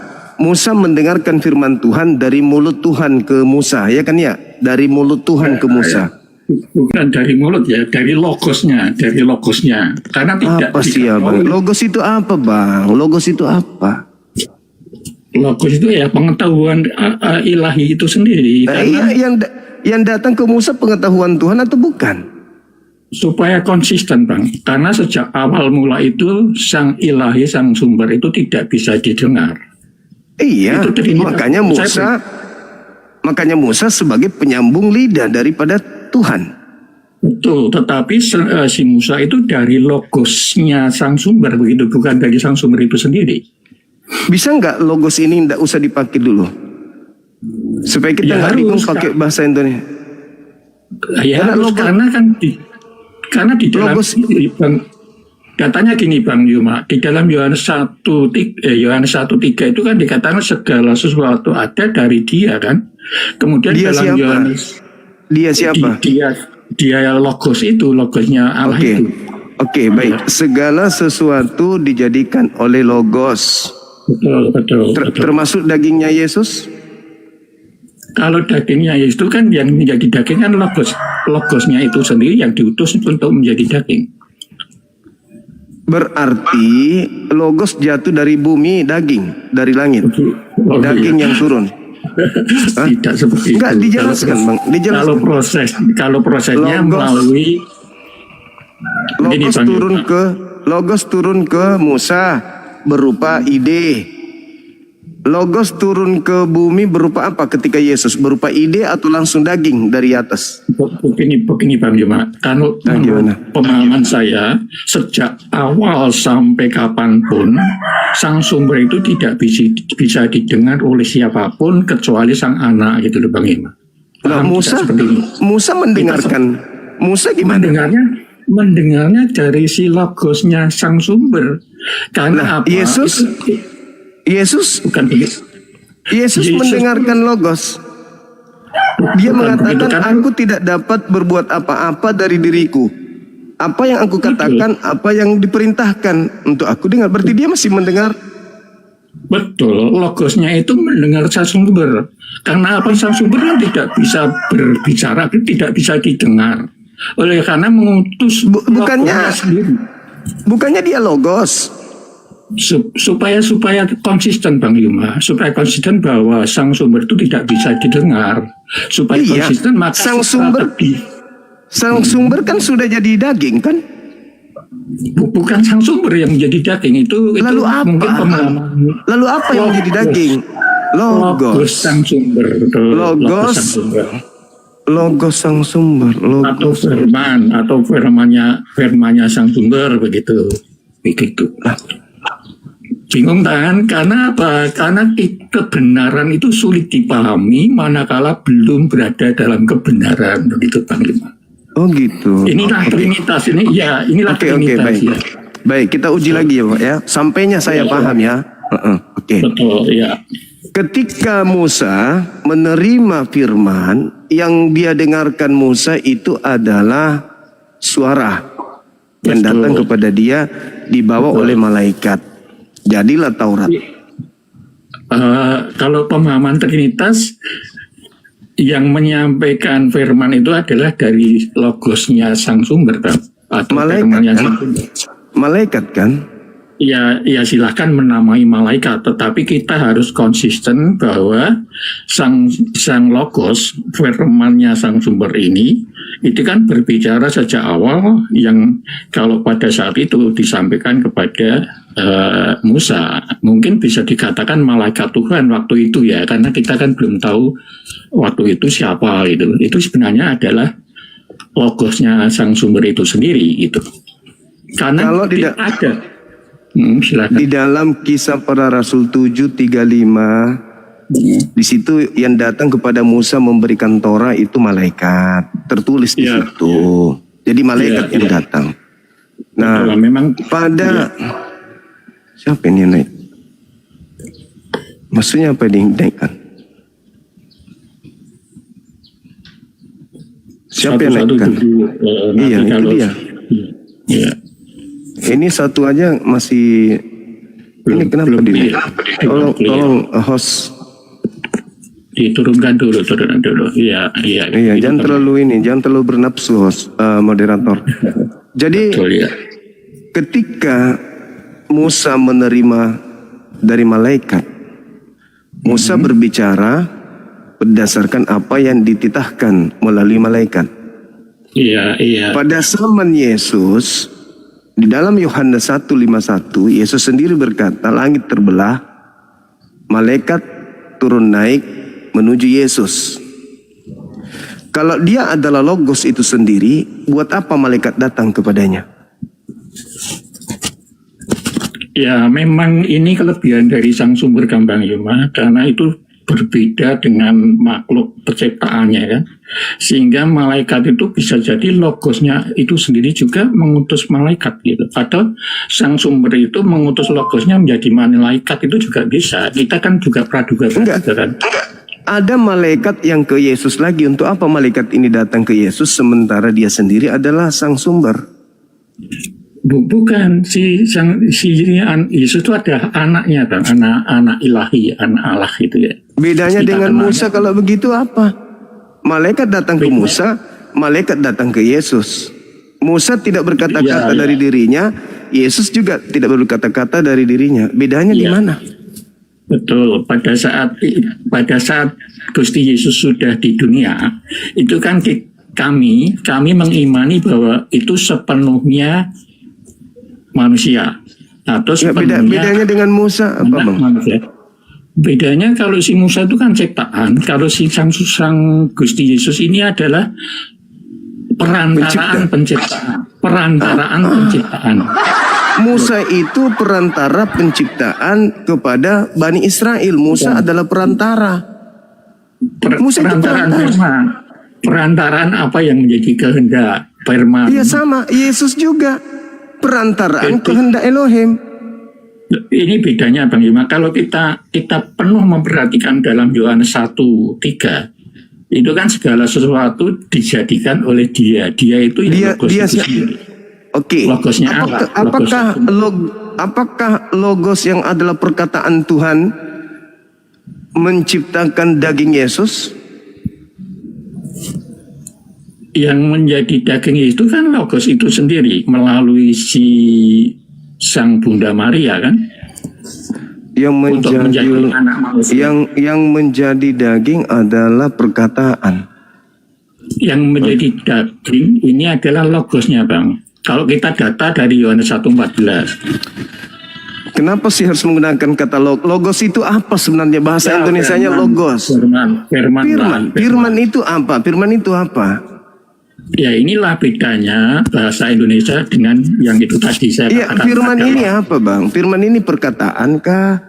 mendengarkan firman Tuhan dari mulut Tuhan ke Musa, ya kan ya? Dari mulut Tuhan ke Musa. Bukan dari mulut ya, dari logosnya. Karena tidak apa sih ya Bang? Logos itu apa Bang? Logos itu apa? Logos itu ya pengetahuan ilahi itu sendiri. Iya, yang datang ke Musa pengetahuan Tuhan atau bukan? Supaya konsisten Bang, karena sejak awal mula itu sang ilahi, sang sumber itu tidak bisa didengar. Iya, makanya Musa sebagai penyambung lidah daripada Tuhan. Betul, tetapi si Musa itu dari logosnya sang sumber begitu, bukan dari sang sumber itu sendiri. Bisa nggak logos ini nggak usah dipakai dulu? Supaya kita nggak bingung pakai bahasa Indonesia. Ya harus, karena di dalam logos, katanya gini Bang Yuma, di dalam Yohanes 1:3 itu kan dikatakan segala sesuatu ada dari Dia kan. Kemudian dia dalam siapa? Yohanes, dia siapa? Dia logos itu, logosnya Allah itu. Oke, baik. Segala sesuatu dijadikan oleh logos. Betul. Termasuk dagingnya Yesus? Kalau dagingnya Yesus itu kan yang menjadi daging kan logosnya itu sendiri yang diutus untuk menjadi daging. Berarti logos jatuh dari bumi, daging dari langit, daging yang turun. Tidak seperti enggak, itu. Dijelaskan Bang, dijelaskan. Kalau prosesnya melalui logos turun ke Musa berupa ide. Logos turun ke bumi berupa apa ketika Yesus? Berupa ide atau langsung daging dari atas? Begini Bang Yuma, kalau pemahaman saya sejak awal sampai kapanpun sang sumber itu tidak bisa didengar oleh siapapun kecuali sang anak gitu loh Bang Yuma. Musa mendengarkan. Musa gimana? Mendengarnya dari si logosnya sang sumber. Karena apa? Yesus mendengarkan logos. Dia mengatakan, aku tidak dapat berbuat apa-apa dari diriku. Apa yang aku katakan, apa yang diperintahkan untuk aku dengar. Berarti dia masih mendengar. Betul, logosnya itu mendengar sang sumber. Karena apa? Sang sumber kan tidak bisa berbicara, tidak bisa didengar. Oleh karena mengutus bukannya dia logos. Supaya konsisten Bang Yuma, supaya konsisten bahwa sang sumber itu tidak bisa didengar, supaya konsisten maka sang sumber kan sudah jadi daging kan? Bukan sang sumber yang menjadi daging itu. Lalu apa? Mungkin pemahaman. Lalu apa yang menjadi daging? Logos sang sumber. Logos sang sumber. Atau firmannya sang sumber begitu. Bingung kan? Karena apa? Karena kebenaran itu sulit dipahami manakala belum berada dalam kebenaran, begitu Bang Lima. Oh gitu. Inilah Trinitas ini, ya inilah Trinitas. Baik. Baik, kita uji lagi ya Pak ya. Sampainya saya paham ya. Betul ya. Ketika Musa menerima firman, yang dia dengarkan Musa itu adalah suara yang datang kepada dia dibawa oleh malaikat. Jadilah Taurat. Kalau pemahaman Trinitas, yang menyampaikan firman itu adalah dari logosnya sang sumber kan? Atau malaikat kan? Ya silahkan menamai malaikat, tetapi kita harus konsisten bahwa sang logos, firmannya sang sumber ini, itu kan berbicara sejak awal yang kalau pada saat itu disampaikan kepada Musa, mungkin bisa dikatakan malaikat Tuhan waktu itu ya, karena kita kan belum tahu waktu itu siapa gitu. Itu sebenarnya adalah logosnya sang sumber itu sendiri gitu. Karena kalau tidak ada. Silakan. Di dalam Kisah Para Rasul 7:35 Di situ yang datang kepada Musa memberikan Torah itu malaikat, tertulis di situ. Jadi malaikat yang datang. Nah, memang pada siapa ini yang naik? Maksudnya apa yang dinaikkan? Siapa yang naikkan? Iya, itu dia. Iya. Ini satu aja masih. Ini kenapa dinaik? Tolong host. Diturunkan dulu. Iya. Iya, jangan terlalu bernafsu, host, moderator. Jadi ketika Musa menerima dari malaikat, Musa berbicara berdasarkan apa yang dititahkan melalui malaikat. Iya. Pada zaman Yesus, di dalam Yohanes 1:51, Yesus sendiri berkata, langit terbelah, malaikat turun naik menuju Yesus. Kalau dia adalah logos itu sendiri, buat apa malaikat datang kepadanya? Ya, memang ini kelebihan dari sang sumber Kambang Yuma, karena itu berbeda dengan makhluk penciptaannya kan. Sehingga malaikat itu bisa jadi logosnya itu sendiri juga mengutus malaikat gitu. Atau sang sumber itu mengutus logosnya menjadi malaikat itu juga bisa. Kita kan juga praduga kan. Ada malaikat yang ke Yesus lagi. Untuk apa malaikat ini datang ke Yesus sementara dia sendiri adalah sang sumber? Bukan, si Yesus itu ada anaknya kan, anak ilahi, anak Allah itu ya. Bedanya dengan Musa kalau begitu apa? Malaikat datang ke Musa, malaikat datang ke Yesus. Musa tidak berkata-kata dari dirinya, Yesus juga tidak berkata-kata dari dirinya. Bedanya di mana? Betul, pada saat Gusti Yesus sudah di dunia, itu kan kami mengimani bahwa itu sepenuhnya manusia atau sepenuhnya bedanya dengan Musa apa Bang? Manusia. Bedanya kalau si Musa itu kan ciptaan, kalau si sang Gusti Yesus ini adalah perantaraan penciptaan. Musa itu perantara penciptaan kepada Bani Israel. Musa adalah perantara. Musa itu perantaraan apa yang menjadi kehendak firman. Iya sama, Yesus juga perantaraan kehendak Elohim. Ini bedanya Bang Yuma. Kalau kita penuh memperhatikan dalam Yohanes 1:3, itu kan segala sesuatu dijadikan oleh dia. Dia itu yang logos itu sendiri. Oke. Logosnya apakah logos yang adalah perkataan Tuhan menciptakan daging Yesus? Yang menjadi daging itu kan logos itu sendiri melalui si sang Bunda Maria kan? Yang menjadi daging adalah perkataan. Yang menjadi daging ini adalah logosnya Bang. Kalau kita data dari Yohanes 1:14. Kenapa sih harus menggunakan kata logos itu apa sebenarnya bahasa Indonesianya logos? Firman itu apa? Firman itu apa? Ya inilah bedanya bahasa Indonesia dengan yang itu tadi saya katakan. Firman ini apa Bang? Firman ini perkataan kah?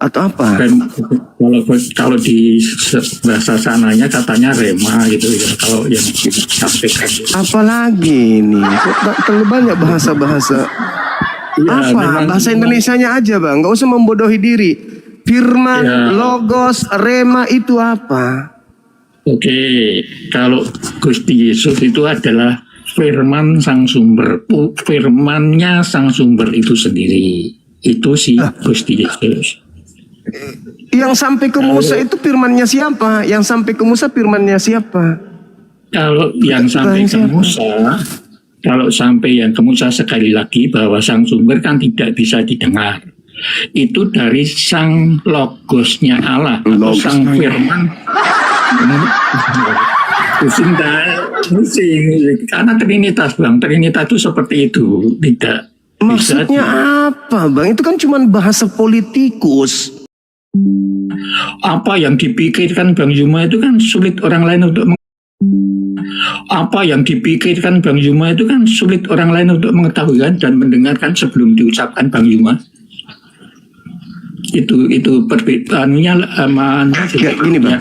Atau apa? Kalau di bahasa sananya katanya rema gitu ya. Kalau yang disampaikan. Apalagi ini? Terlalu banyak bahasa-bahasa. Bahasa Indonesianya aja Bang. Gak usah membodohi diri. Firman, logos, rema itu apa? Oke, kalau Gusti Yesus itu adalah firman sang sumber. Firmannya sang sumber itu sendiri. Itu si Gusti Yesus. Yang sampai ke Musa itu firmannya siapa? Yang sampai ke Musa firmannya siapa? Kalau yang sampai ke Musa, yang ke Musa sekali lagi bahwa sang sumber kan tidak bisa didengar. Itu dari sang logosnya Allah atau sang firman. Pusing. Karena Trinitas Bang, Trinitas itu seperti itu. Tidak. Maksudnya apa Bang? Itu kan cuma bahasa politikus. Apa yang dipikirkan Bang Yuma itu kan sulit orang lain untuk mengetahui dan mendengarkan sebelum diucapkan Bang Yuma. Itu perbedaannya sama ya, gini Bang.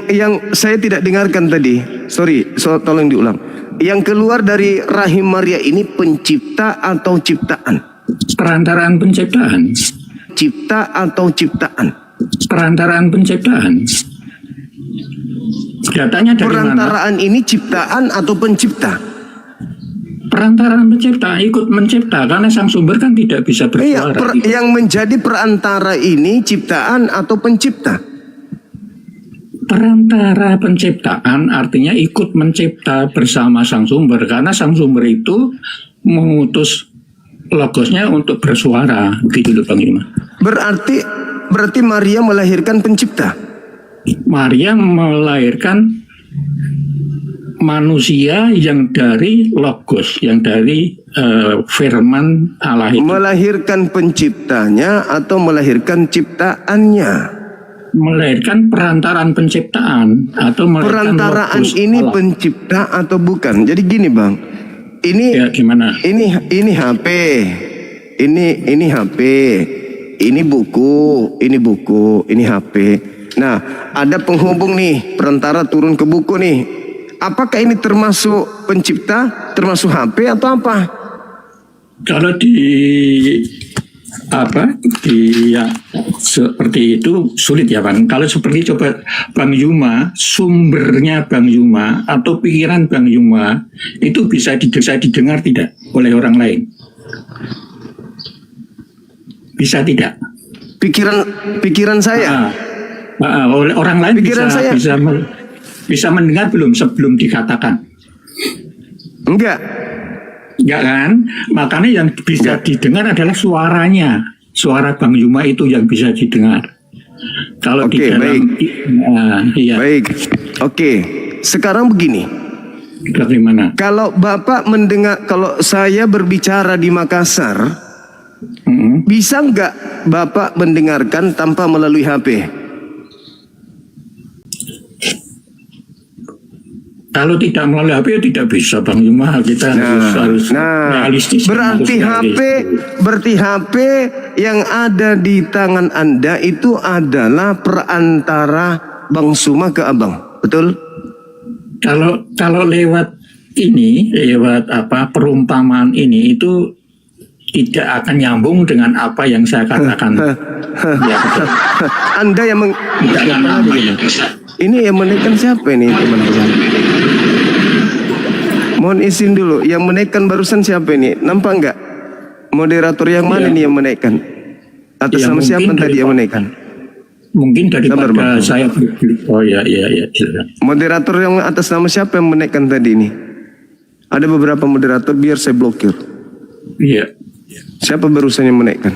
Yang saya tidak dengarkan tadi. Sorry, tolong diulang. Yang keluar dari rahim Maria ini pencipta atau ciptaan? Perantaraan penciptaan. Cipta atau ciptaan? Perantaraan penciptaan. Datanya dari perantaraan ini ciptaan atau pencipta? Perantaraan pencipta, ikut mencipta, karena sang sumber kan tidak bisa bersuara. Yang menjadi perantara ini ciptaan atau pencipta? Perantara penciptaan artinya ikut mencipta bersama sang sumber, karena sang sumber itu mengutus logosnya untuk bersuara, gitu loh Bang Ima. Berarti Maria melahirkan pencipta? Maria melahirkan manusia yang dari logos, yang dari firman Allah itu. Melahirkan penciptanya atau melahirkan ciptaannya? Melahirkan perantaraan penciptaan atau melahirkan perantaraan ini Allah. Pencipta atau bukan? Jadi gini Bang, ini ya, gimana? Ini HP, ini HP, ini buku, ini HP. Nah, ada penghubung nih, perantara turun ke buku nih. Apakah ini termasuk pencipta, termasuk HP atau apa? Kalau ya, seperti itu sulit ya Bang. Kalau seperti coba Bang Yuma, sumbernya Bang Yuma atau pikiran Bang Yuma itu bisa didengar tidak oleh orang lain? Bisa tidak? Pikiran saya. Oleh orang lain pikiran bisa mendengar belum sebelum dikatakan? Enggak kan? Makanya yang bisa didengar adalah suaranya. Suara Bang Yuma itu yang bisa didengar. Kalau di dalam iya. Baik. Oke. Sekarang begini. Bagaimana? Kalau Bapak mendengar, kalau saya berbicara di Makassar, bisa enggak Bapak mendengarkan tanpa melalui HP? Kalau tidak melalui HP ya tidak bisa Bang Yuma, kita harus realistis. Berarti HP yang ada di tangan Anda itu adalah perantara Bang Suma ke Abang, betul? Kalau lewat perumpamaan ini itu tidak akan nyambung dengan apa yang saya katakan. Ya, betul. Anda yang ini yang menaikkan siapa ini teman-teman? Mohon izin dulu, yang menaikkan barusan siapa ini? Nampak nggak? Moderator yang mana nih yang menaikkan? Atas nama siapa tadi yang menaikkan? Mungkin daripada saya. Oh ya. Moderator yang atas nama siapa yang menaikkan tadi ini? Ada beberapa moderator, biar saya blokir. Iya. Siapa barusan yang menaikkan?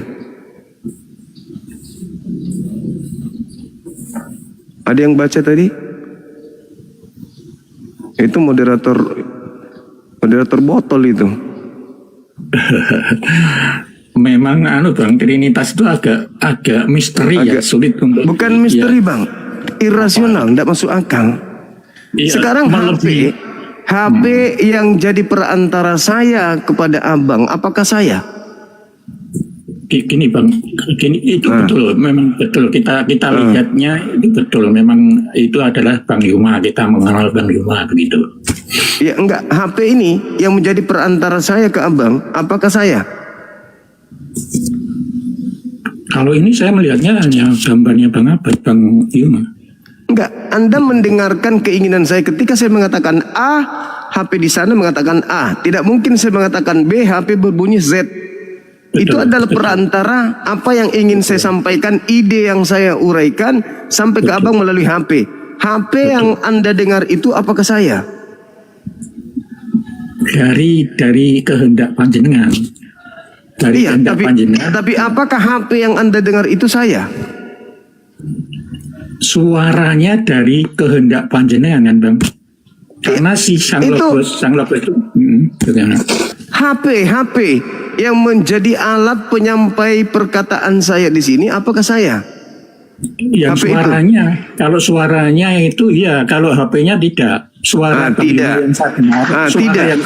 Ada yang baca tadi? Itu moderator botol itu. Memang Bang, Trinitas itu agak misteri ya, sulit untuk. Bukan misteri Bang, irasional, tidak masuk akal. Sekarang HP yang jadi perantara saya kepada Abang, apakah saya? Gini Bang, itu betul, memang betul, kita lihatnya itu betul, memang itu adalah Bang Yuma, kita mengenal Bang Yuma begitu. Ya enggak, HP ini yang menjadi perantara saya ke Abang, apakah saya? Kalau ini saya melihatnya hanya gambarnya Bang Yuma. Enggak, Anda mendengarkan keinginan saya ketika saya mengatakan A, HP di sana mengatakan A. Tidak mungkin saya mengatakan B, HP berbunyi Z. Itu adalah perantara apa yang ingin saya sampaikan, ide yang saya uraikan sampai ke Abang melalui HP. HP yang Anda dengar itu apakah saya? Dari kehendak panjenengan. Tapi apakah HP yang Anda dengar itu saya? Suaranya dari kehendak panjenengan kan Bang? Karena si sang logos itu HP yang menjadi alat penyampai perkataan saya di sini, apakah saya? Yang suaranya, kalau suaranya itu ya, kalau HP-nya tidak. Suara tidak. Yang saya dengar, tidak.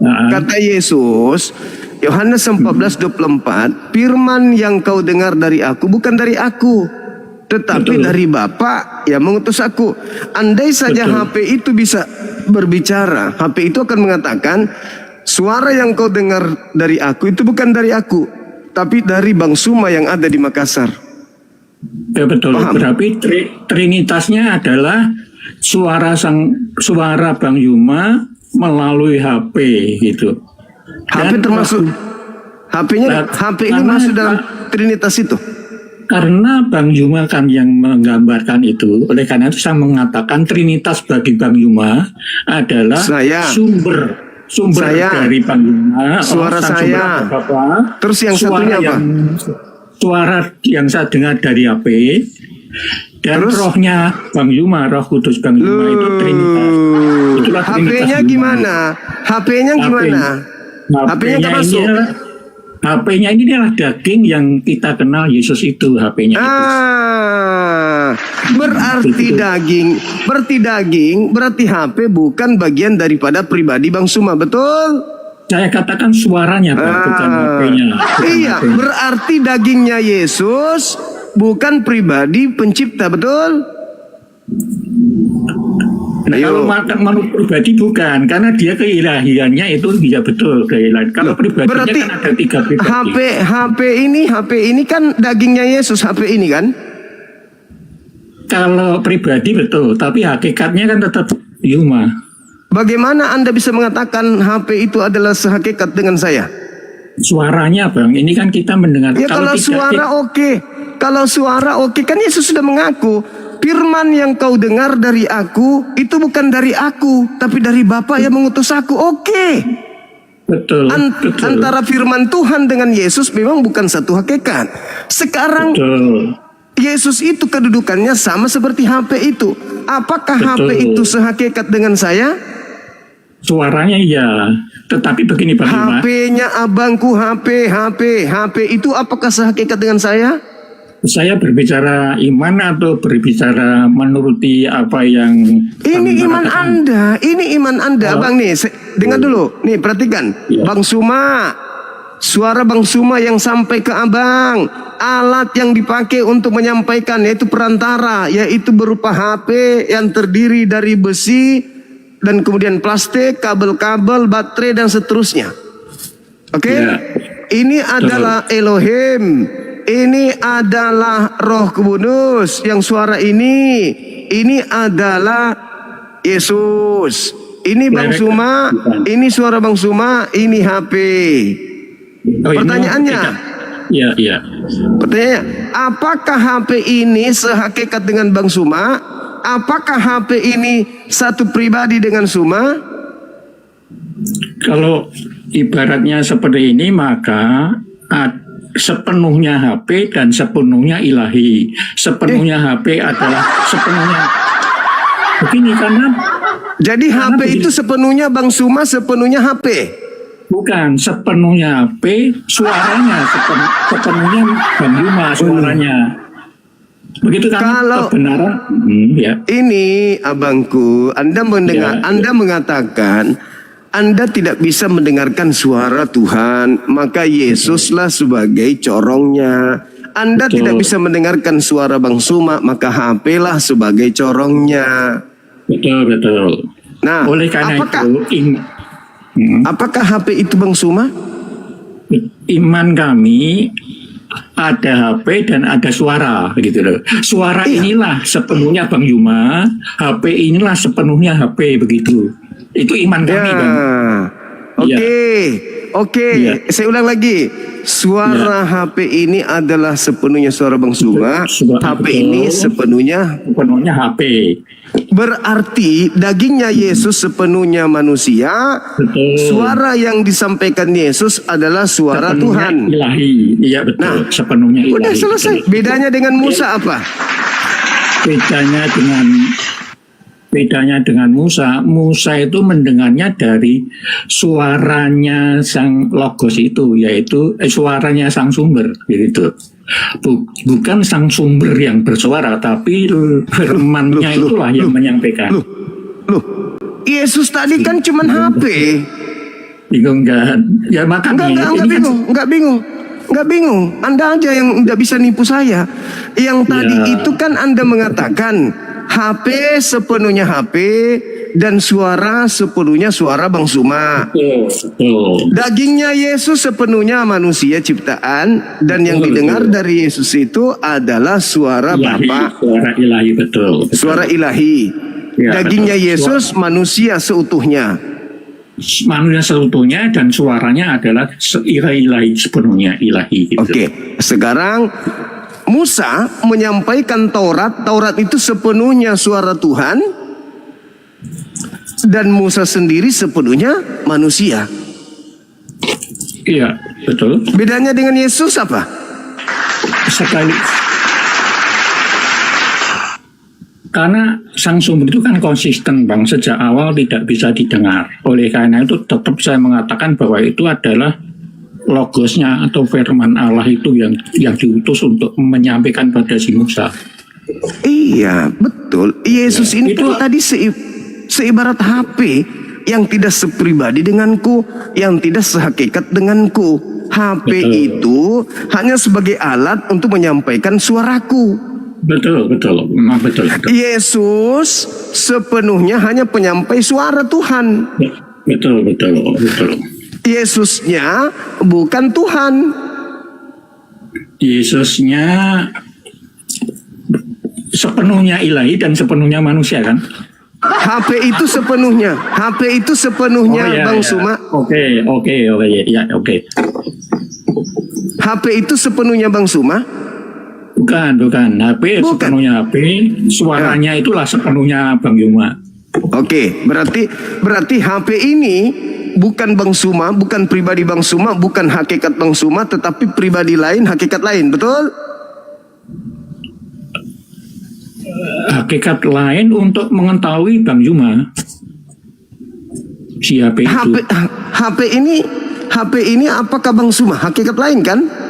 Kata Yesus Yohanes 14:24, firman yang kau dengar dari aku bukan dari aku, tetapi dari Bapa yang mengutus aku. Andai saja HP itu bisa berbicara, HP itu akan mengatakan, suara yang kau dengar dari aku itu bukan dari aku, tapi dari Bang Suma yang ada di Makassar. Ya betul. Berarti trinitasnya adalah suara Bang Yuma melalui HP gitu. HP termasuk HP ini masuk dalam trinitas itu. Karena Bang Yuma kan yang menggambarkan itu, oleh karena itu saya mengatakan trinitas bagi Bang Yuma adalah sumber dari Bang Yuma, suara saya. Bapak, terus yang satunya apa? Suara yang saya dengar dari HP dan terus? Rohnya Bang Yuma, Roh Kudus Bang Yuma itu trinitas. Itulah HP-nya gimana? HP-nya gimana? HP-nya nggak masuk. HP-nya ini adalah daging yang kita kenal Yesus itu HP-nya. Berarti daging, berarti HP bukan bagian daripada pribadi Bang Suma, betul? Saya katakan suaranya, Pak, bukan HP-nya. Iya, HP-nya. Berarti dagingnya Yesus bukan pribadi pencipta, betul? Nah, kalau makhluk pribadi bukan, karena dia keilahiannya itu bisa betul keilahian. Kalau pribadinya berarti kan ada 3 pribadi. HP ini kan dagingnya Yesus, HP ini kan? Kalau pribadi betul, tapi hakikatnya kan tetap Yuma. Bagaimana Anda bisa mengatakan HP itu adalah sehakikat dengan saya? Suaranya, Bang, ini kan kita mendengar. Ya kalau suara oke. Kalau suara oke, kan Yesus sudah mengaku, firman yang kau dengar dari aku itu bukan dari aku, tapi dari Bapa yang mengutus aku. Oke. Betul, betul. Antara firman Tuhan dengan Yesus memang bukan satu hakikat. Sekarang Yesus itu kedudukannya sama seperti HP itu. Apakah HP itu sehakikat dengan saya? Suaranya iya, tetapi begini Pak Yuma. HP-nya abangku, HP itu apakah sehakikat dengan saya? Saya berbicara iman atau berbicara menuruti apa yang ini iman Anda, Bang nih. Dengar dulu, nih perhatikan, Bang Suma, suara Bang Suma yang sampai ke abang, alat yang dipakai untuk menyampaikan yaitu perantara, yaitu berupa HP yang terdiri dari besi dan kemudian plastik, kabel-kabel, baterai dan seterusnya. Oke? Ini adalah Elohim. Ini adalah Roh Kudus yang suara ini adalah Yesus. Ini Bang Suma, ini suara Bang Suma, ini HP. Pertanyaannya, pertanyaannya, apakah HP ini sehakikat dengan Bang Suma? Apakah HP ini satu pribadi dengan Suma? Kalau ibaratnya seperti ini, maka sepenuhnya HP dan sepenuhnya ilahi. Sepenuhnya HP adalah sepenuhnya begini, karena jadi HP itu sepenuhnya Bang Suma, sepenuhnya HP. Bukan sepenuhnya HP, suaranya sepenuhnya Bang Yuma, suaranya. Begitu kan kebenaran. Ini abangku, Anda mendengar, Anda mengatakan Anda tidak bisa mendengarkan suara Tuhan, maka Yesuslah sebagai corongnya. Anda tidak bisa mendengarkan suara Bang Suma, maka HP lah sebagai corongnya. Betul. Nah, oleh karena apakah HP itu Bang Suma? Iman kami ada HP dan ada suara, gitu loh. Suara inilah sepenuhnya Bang Yuma, HP inilah sepenuhnya HP, begitu. Itu iman kami, Bang. Oke. Saya ulang lagi. Suara HP ini adalah sepenuhnya suara Bang Suma. HP ini sepenuhnya HP. Berarti dagingnya Yesus sepenuhnya manusia. Suara yang disampaikan Yesus adalah suara sepenuhnya Tuhan. Ilahi. Iya betul. Sepenuhnya ilahi. Udah selesai. Bedanya dengan Musa apa? Bedanya dengan Musa itu mendengarnya dari suaranya sang logos itu, yaitu suaranya sang sumber, gitu. Bukan sang sumber yang bersuara, tapi firman-Nya itulah yang menyampaikan. Yesus tadi kan cuman HP. Bingung kan? Ya makanya Enggak bingung. Anda aja yang tidak bisa nipu saya. Yang tadi itu kan Anda mengatakan HP sepenuhnya HP dan suara sepenuhnya suara Bang Suma. Dagingnya Yesus sepenuhnya manusia ciptaan dan yang didengar dari Yesus itu adalah suara Bapa. Suara ilahi, betul. Suara ilahi. Dagingnya Yesus manusia seutuhnya. Manusia seutuhnya dan suaranya adalah ilahi sepenuhnya ilahi. Gitu. Oke, sekarang Musa menyampaikan Taurat itu sepenuhnya suara Tuhan dan Musa sendiri sepenuhnya manusia. Iya, betul. Bedanya dengan Yesus apa? Karena Sang Sumber itu kan konsisten, Bang, sejak awal tidak bisa didengar. Oleh karena itu tetap saya mengatakan bahwa itu adalah logosnya atau firman Allah itu yang diutus untuk menyampaikan pada si Musa. Iya, betul. Yesus ini kan tadi seibarat HP yang tidak sepribadi denganku, yang tidak sehakikat denganku. HP itu hanya sebagai alat untuk menyampaikan suaraku. Betul. Yesus sepenuhnya hanya penyampai suara Tuhan. Betul. Yesusnya bukan Tuhan. Yesusnya sepenuhnya ilahi dan sepenuhnya manusia kan? HP itu sepenuhnya. Bang Suma. Oke. HP itu sepenuhnya Bang Suma. Bukan. HP sepenuhnya HP, suaranya itulah sepenuhnya Bang Yuma. Oke, berarti HP ini bukan Bang Suma, bukan pribadi Bang Suma, bukan hakikat Bang Suma, tetapi pribadi lain, hakikat lain, betul? Hakikat lain untuk mengetahui Bang Yuma. Si HP itu. HP ini apakah Bang Suma? Hakikat lain kan?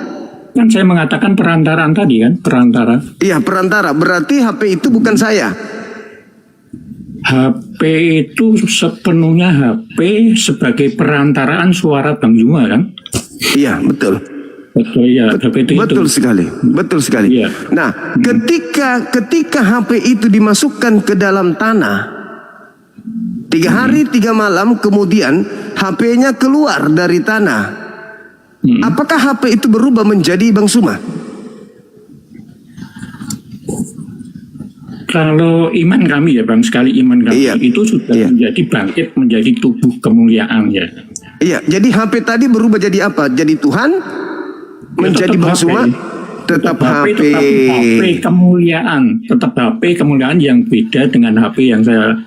Kan saya mengatakan perantaraan tadi kan, perantara. Iya, perantara. Berarti HP itu bukan saya. HP itu sepenuhnya HP sebagai perantaraan suara Bang Yuma kan? Iya, betul. Betul sekali. Iya. Nah, ketika HP itu dimasukkan ke dalam tanah, 3 hari 3 malam kemudian HP-nya keluar dari tanah. Apakah HP itu berubah menjadi Bang Suma? Kalau iman kami ya Bang, sekali iman kami itu sudah menjadi bangkit menjadi tubuh kemuliaan ya. Iya, jadi HP tadi berubah jadi apa? Jadi Tuhan? Menjadi Bang Suma? Tetap HP. Tetap HP kemuliaan yang beda dengan HP yang saya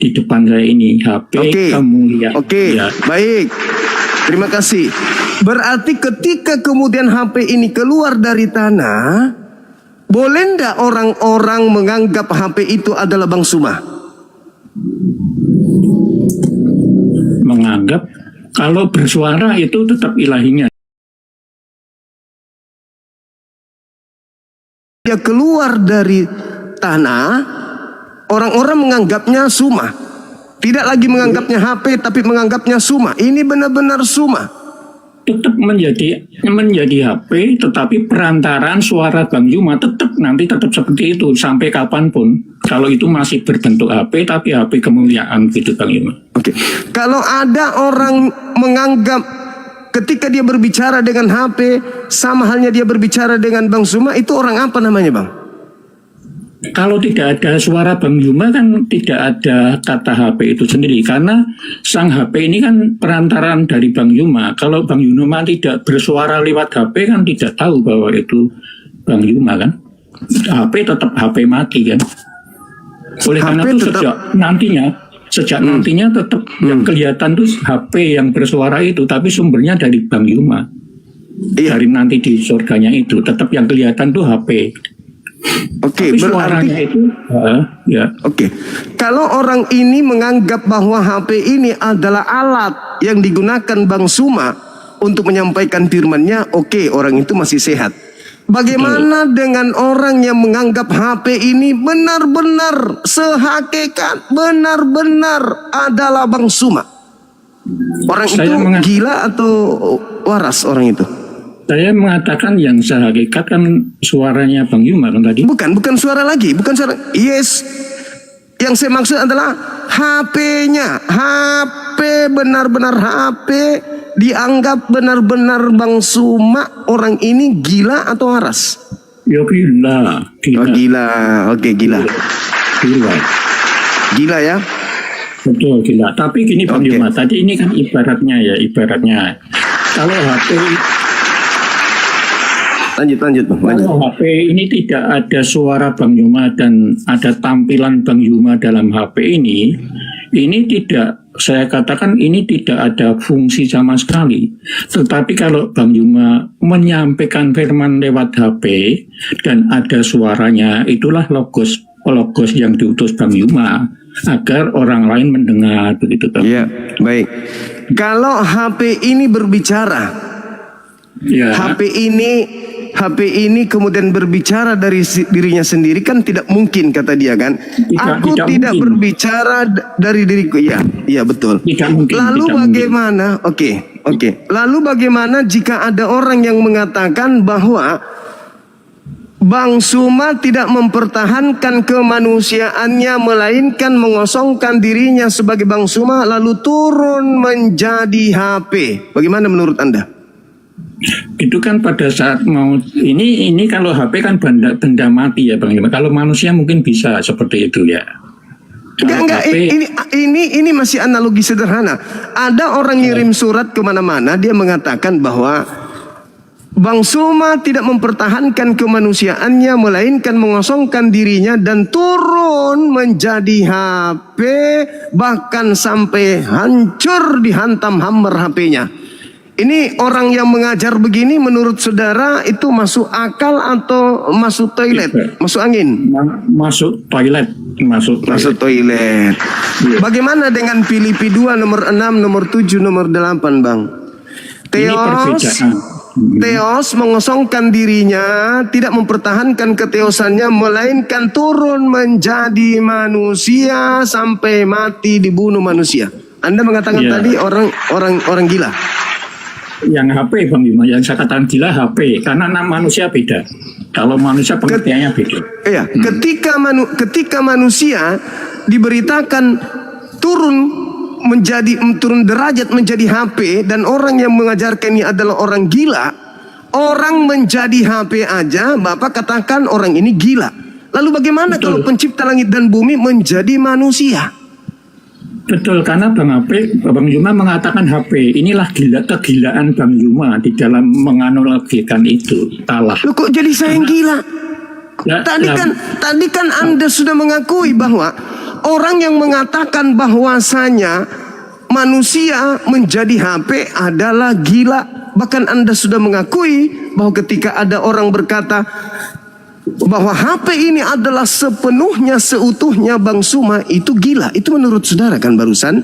di depan saya ini. HP kemuliaan. Baik. Terima kasih. Berarti ketika kemudian HP ini keluar dari tanah, boleh ndak orang-orang menganggap HP itu adalah Bang Suma? Menganggap kalau bersuara itu tetap ilahinya. Dia keluar dari tanah, orang-orang menganggapnya Suma. Tidak lagi menganggapnya HP, tapi menganggapnya Suma. Ini benar-benar Suma. Tetap menjadi HP, tetapi perantaraan suara Bang Yuma tetap seperti itu sampai kapanpun. Kalau itu masih berbentuk HP, tapi HP kemuliaan gitu Bang Yuma. Oke. Kalau ada orang menganggap ketika dia berbicara dengan HP sama halnya dia berbicara dengan Bang Suma, itu orang apa namanya Bang? Kalau tidak ada suara Bang Yuma kan tidak ada kata HP itu sendiri, karena sang HP ini kan perantaraan dari Bang Yuma. Kalau Bang Yuma tidak bersuara lewat HP kan tidak tahu bahwa itu Bang Yuma kan. HP tetap HP mati kan. Oleh karena itu sejak nantinya tetap yang kelihatan tuh HP yang bersuara itu, tapi sumbernya dari Bang Yuma. Dari nanti di surganya itu tetap yang kelihatan tuh HP. Oke, berarti Oke. Kalau orang ini menganggap bahwa HP ini adalah alat yang digunakan Bang Suma untuk menyampaikan firman-Nya, oke, orang itu masih sehat. Bagaimana dengan orang yang menganggap HP ini benar-benar sehakikat, benar-benar adalah Bang Suma? Orang Saya itu mengat- gila atau waras orang itu? Saya mengatakan yang sehakikat kan suaranya Bang Yuma kan tadi. Bukan suara lagi, bukan suara. Yes. Yang saya maksud adalah HP-nya. HP benar-benar HP dianggap benar-benar Bang Suma orang ini gila atau waras? Ya gila. Oh, gila. Oke, gila. Gila. Gila ya. Betul, gila. Tapi gini Bang Yuma, tadi ini kan ibaratnya. Kalau HP Lanjut Bang. Kalau HP ini tidak ada suara Bang Yuma dan ada tampilan Bang Yuma dalam HP ini tidak, saya katakan ini tidak ada fungsi sama sekali. Tetapi kalau Bang Yuma menyampaikan firman lewat HP dan ada suaranya, itulah logos yang diutus Bang Yuma agar orang lain mendengar, begitu Bang. Iya, baik. Kalau HP ini berbicara, ya. HP ini kemudian berbicara dari dirinya sendiri kan tidak mungkin kata dia kan. Aku tidak berbicara dari diriku. Iya betul. Lalu bagaimana? Oke. Lalu bagaimana jika ada orang yang mengatakan bahwa Bang Suma tidak mempertahankan kemanusiaannya melainkan mengosongkan dirinya sebagai Bang Suma lalu turun menjadi HP. Bagaimana menurut Anda? Itu kan pada saat mau ini kalau HP kan benda mati ya Bang Yuma. Kalau manusia mungkin bisa seperti itu ya. Enggak. Ini masih analogi sederhana. Ada orang ngirim surat kemana-mana, dia mengatakan bahwa Bang Suma tidak mempertahankan kemanusiaannya melainkan mengosongkan dirinya dan turun menjadi HP bahkan sampai hancur dihantam hammer HP-nya. Ini orang yang mengajar begini menurut saudara itu masuk akal atau masuk toilet? Masuk angin? Masuk toilet. Masuk toilet. Bagaimana dengan Filipi 2 nomor 6, nomor 7, nomor 8 Bang? Theos mengosongkan dirinya, tidak mempertahankan keteosannya melainkan turun menjadi manusia sampai mati dibunuh manusia. Anda mengatakan tadi orang gila. Yang HP Bang Yuma, yang saya katakan gila HP karena manusia beda. Kalau manusia pengertiannya beda. Iya, ketika manusia diberitakan turun derajat menjadi HP dan orang yang mengajarkan ini adalah orang gila, orang menjadi HP aja Bapak katakan orang ini gila. Lalu bagaimana kalau pencipta langit dan bumi menjadi manusia? Betul, karena Bang Yuma mengatakan HP inilah kegilaan Bang Yuma di dalam menganalogikan itu. Salah. Loh kok jadi saya yang gila? Tadi kan Anda sudah mengakui bahwa orang yang mengatakan bahwasanya manusia menjadi HP adalah gila. Bahkan Anda sudah mengakui bahwa ketika ada orang berkata bahwa HP ini adalah sepenuhnya seutuhnya Bang Suma, itu gila. Itu menurut saudara kan barusan.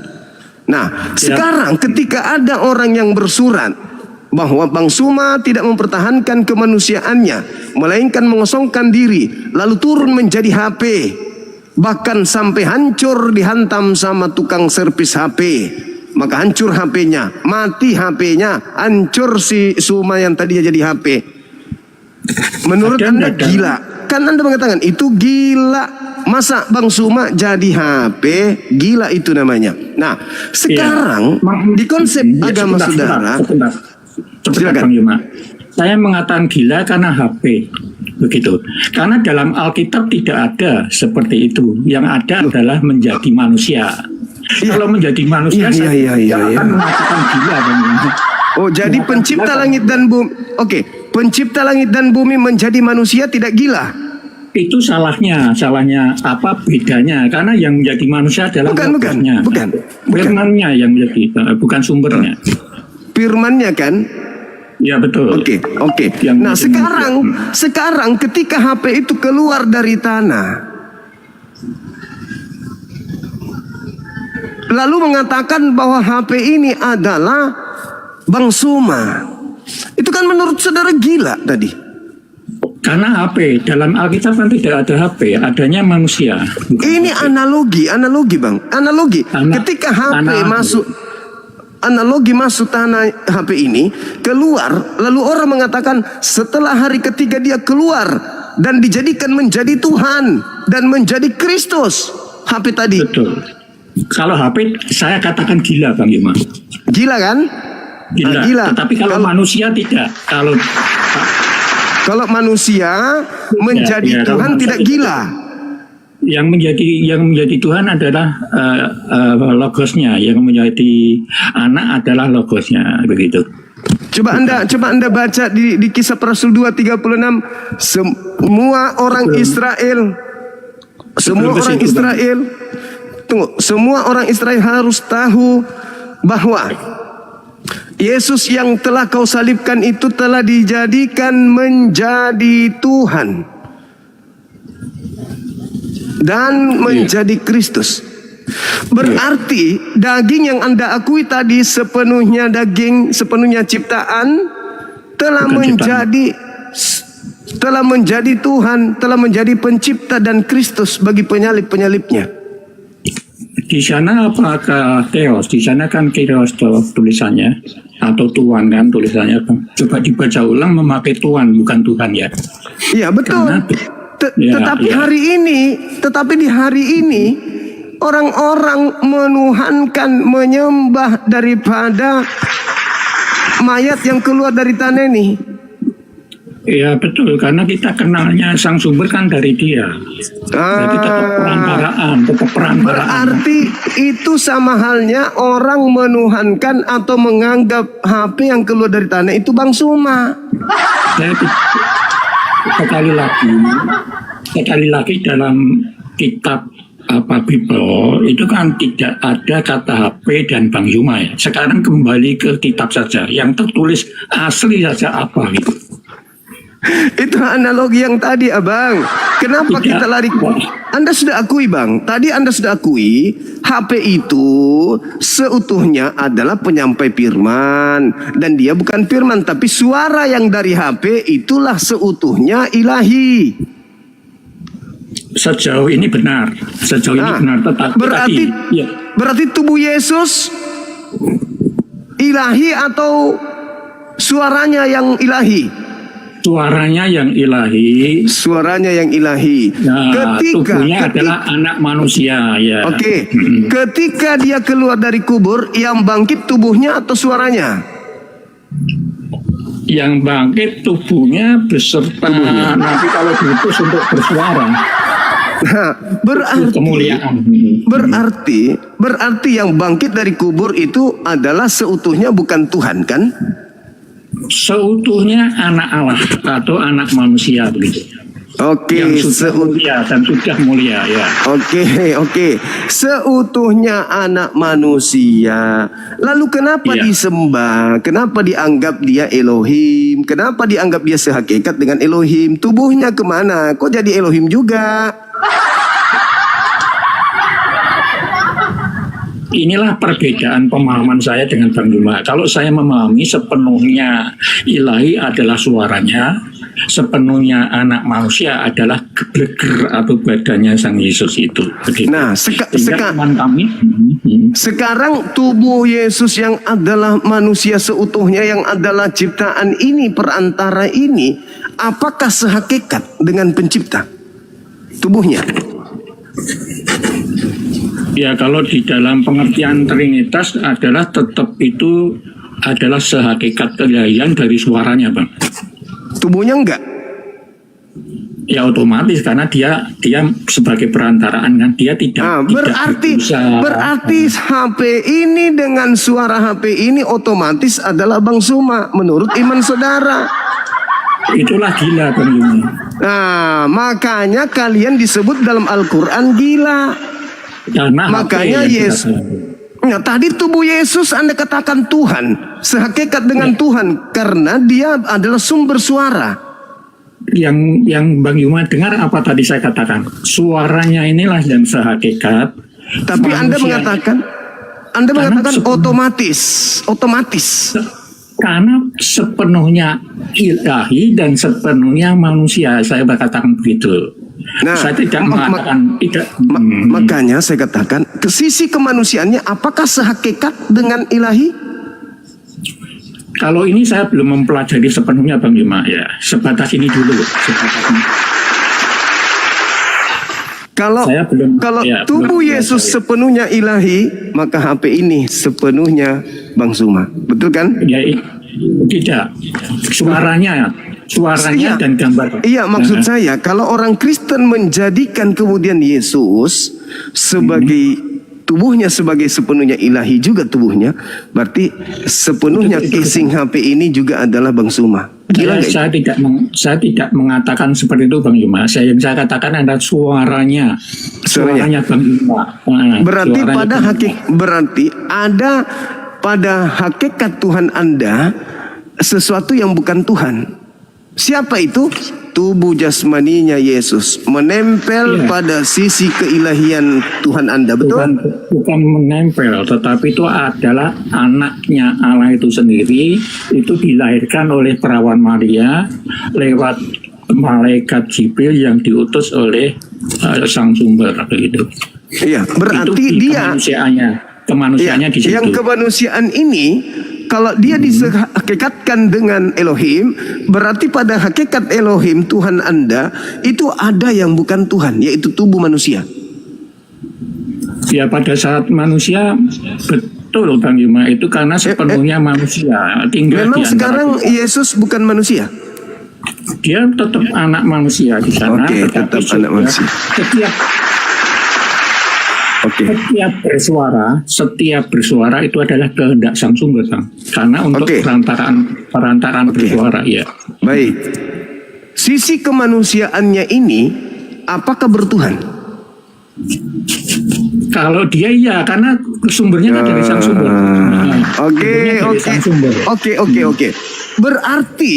Nah sekarang ketika ada orang yang bersurat bahwa Bang Suma tidak mempertahankan kemanusiaannya melainkan mengosongkan diri lalu turun menjadi HP bahkan sampai hancur dihantam sama tukang servis HP, maka hancur HP-nya, mati HP-nya, hancur si Suma yang tadinya jadi HP. Menurut Anda gila? Kan Anda mengatakan itu gila. Masa Bang Suma jadi HP? Gila itu namanya. Nah sekarang di konsep agama saudara, sebentar Bang Yuma, saya mengatakan gila karena HP, begitu. Karena dalam Alkitab tidak ada seperti itu. Yang ada adalah menjadi manusia. Kalau menjadi manusia, saya akan mengatakan gila Bang Yuma. Oh jadi pencipta langit dan bumi. Oke. Pencipta langit dan bumi menjadi manusia tidak gila. Itu salahnya apa bedanya? Karena yang menjadi manusia adalah bukan. Firman-Nya yang menjadi, bukan sumbernya. Firman-Nya kan? Ya betul. Oke. Nah sekarang ketika HP itu keluar dari tanah, lalu mengatakan bahwa HP ini adalah Bang Suma. Itu kan menurut saudara gila tadi. Karena HP dalam Alkitab kan tidak ada HP, adanya manusia. Ini analogi Bang. Ketika HP masuk analogi masuk tanah HP ini, keluar, lalu orang mengatakan setelah hari ketiga dia keluar dan dijadikan menjadi Tuhan dan menjadi Kristus. HP tadi. Betul. Kalau HP saya katakan gila Bang Yuma. Gila kan? Gila. Gila. Tetapi kalau manusia tidak. Kalau manusia menjadi Tuhan tidak gila. Yang menjadi Tuhan adalah logosnya, yang menjadi anak adalah logosnya, begitu. Coba anda baca di Kisah para Rasul 2:36, semua orang Israel harus tahu bahwa Yesus yang telah kau salibkan itu telah dijadikan menjadi Tuhan dan menjadi Kristus. Berarti daging yang Anda akui tadi sepenuhnya daging, sepenuhnya ciptaan, telah menjadi Tuhan, telah menjadi pencipta dan Kristus bagi penyalib-penyalibnya. Di sana apakah Theos? Di sana kan Theos tulisannya, atau Tuhan kan tulisannya. Coba dibaca ulang, memakai Tuhan bukan Tuhan ya. Iya betul. Tetapi di hari ini orang-orang menuhankan, menyembah daripada mayat yang keluar dari tanah ini. Ya betul, karena kita kenalnya sang sumber kan dari dia. Jadi tetap perantaraan. Berarti itu sama halnya orang menuhankan atau menganggap HP yang keluar dari tanah itu Bang Suma. Sekali lagi dalam kitab Bible itu kan tidak ada kata HP dan Bang Yuma ya. Sekarang kembali ke kitab saja, yang tertulis asli saja apa gitu. Itu analogi yang tadi Abang. Kenapa kita lari? Anda sudah akui Bang, tadi Anda sudah akui HP itu seutuhnya adalah penyampai firman, dan dia bukan firman, tapi suara yang dari HP itulah seutuhnya ilahi. Sejauh ini benar, tetapi berarti tubuh Yesus ilahi atau suaranya yang ilahi? Suaranya yang ilahi. Nah, tubuhnya adalah anak manusia ya. Oke. Ketika dia keluar dari kubur, yang bangkit tubuhnya atau suaranya? Yang bangkit tubuhnya beserta nanti kalau diutus untuk bersuara. Nah, berarti yang bangkit dari kubur itu adalah seutuhnya bukan Tuhan kan? Seutuhnya anak Allah atau anak manusia begitu. Oke, yang sudah mulia dan sudah mulia ya. Oke. Seutuhnya anak manusia. Lalu kenapa disembah? Kenapa dianggap dia Elohim? Kenapa dianggap dia sehakikat dengan Elohim? Tubuhnya kemana? Kok jadi Elohim juga? Inilah perbedaan pemahaman saya dengan Bang Yuma. Kalau saya memahami sepenuhnya ilahi adalah suaranya, sepenuhnya anak manusia adalah gebleger atau badannya Sang Yesus itu. Begitu. Nah, sekarang tubuh Yesus yang adalah manusia seutuhnya, yang adalah ciptaan ini, perantara ini, apakah sehakikat dengan pencipta tubuhnya? Ya, kalau di dalam pengertian Trinitas adalah tetap itu adalah sehakikat keilahian dari suaranya, Bang. Tubuhnya enggak? Ya otomatis, karena dia sebagai perantaraan kan, dia tidak. Berarti HP ini dengan suara HP ini otomatis adalah Bang Suma menurut iman saudara. Itulah gila, Bang Yuma. Nah, makanya kalian disebut dalam Al-Quran gila. Makanya Yesus, tadi tubuh Yesus Anda katakan Tuhan, sehakikat dengan Tuhan, karena dia adalah sumber suara. Yang Bang Yuma dengar apa tadi saya katakan? Suaranya inilah yang sehakikat. Tapi Anda mengatakan otomatis. Karena sepenuhnya ilahi dan sepenuhnya manusia, saya katakan begitu. Nah, saya tidak mengatakan tidak. Makanya saya katakan ke sisi kemanusiaannya apakah sehakikat dengan ilahi? Kalau ini saya belum mempelajari sepenuhnya Bang Bima ya. Sebatas ini dulu. Sebatas ini. Kalau tubuh Yesus sepenuhnya ilahi, maka HP ini sepenuhnya Bang Suma. Betul kan? Ya, tidak. Suaranya dan gambar. Iya, maksud saya kalau orang Kristen menjadikan kemudian Yesus sebagai tubuhnya sebagai sepenuhnya ilahi juga tubuhnya, berarti sepenuhnya casing HP ini juga adalah Bang Suma. Saya tidak mengatakan seperti itu Bang Yuma. Yang saya katakan adalah suaranya Bang Yuma. Berarti ada pada hakikat Tuhan Anda sesuatu yang bukan Tuhan. Siapa itu? Tubuh jasmaninya Yesus menempel pada sisi keilahian Tuhan Anda, betul? Bukan menempel, tetapi itu adalah anaknya Allah itu sendiri. Itu dilahirkan oleh perawan Maria lewat malaikat Jibril yang diutus oleh Sang Sumber, begitu. Iya, berarti itu kemanusiaannya di situ. Yang kemanusiaan ini kalau dia dihakikatkan dengan Elohim, berarti pada hakikat Elohim Tuhan Anda itu ada yang bukan Tuhan, yaitu tubuh manusia. Ya, pada saat manusia betul Bang Yuma, itu karena sepenuhnya manusia. Memang sekarang Yesus bukan manusia. Dia tetap anak manusia di sana. Tetap anak manusia. Setiap bersuara itu adalah kehendak Sang Sumber, Bang. Karena untuk perantaraan bersuara, ya. Baik. Sisi kemanusiaannya ini apakah bertuhan? Kalau dia iya, karena sumbernya kan dari Sang Sumber. Oke. Berarti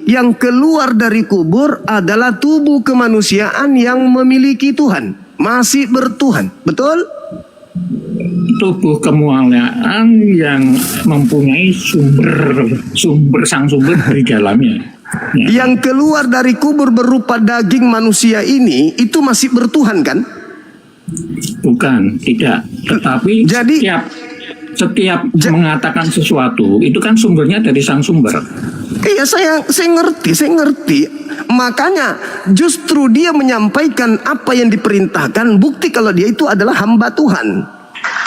yang keluar dari kubur adalah tubuh kemanusiaan yang memiliki Tuhan. Masih bertuhan, betul? Tubuh kemuliaan yang mempunyai Sang Sumber di dalamnya. Yang keluar dari kubur berupa daging manusia ini itu masih bertuhan kan? Bukan, tidak. Tetapi setiap mengatakan sesuatu itu kan sumbernya dari Sang Sumber. Iya, saya ngerti. Makanya justru dia menyampaikan apa yang diperintahkan, bukti kalau dia itu adalah hamba Tuhan.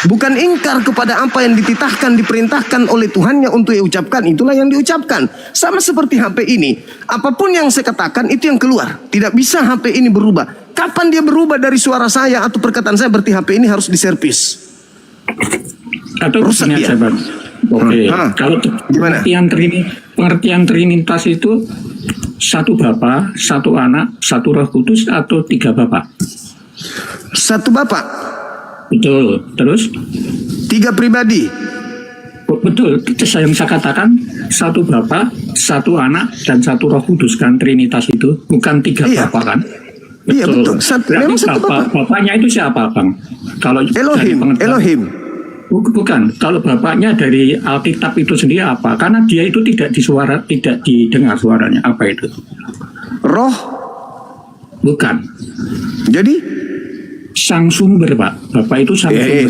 Bukan ingkar kepada apa yang dititahkan, diperintahkan oleh Tuhannya untuk diucapkan, itulah yang diucapkan. Sama seperti HP ini, apapun yang saya katakan itu yang keluar. Tidak bisa HP ini berubah. Kapan dia berubah dari suara saya atau perkataan saya, berarti HP ini harus diservis. Atau rusak dia. Kalau pengertian Trinitas itu satu Bapa, satu Anak, satu Roh Kudus, atau tiga Bapa? Satu Bapa. Betul. Terus? Tiga pribadi. Betul. Yang saya katakan satu Bapa, satu Anak, dan satu Roh Kudus kan Trinitas itu, bukan tiga Bapa kan? Iya betul. Memang satu Bapa. Bapaknya itu siapa, Bang? Kalau Elohim. Bukan, kalau bapaknya dari Alkitab itu sendiri apa? Karena dia itu tidak didengar suaranya. Apa itu? Roh? Bukan. Jadi? Sang Sumber, Pak. Bapak itu Sang Sumber.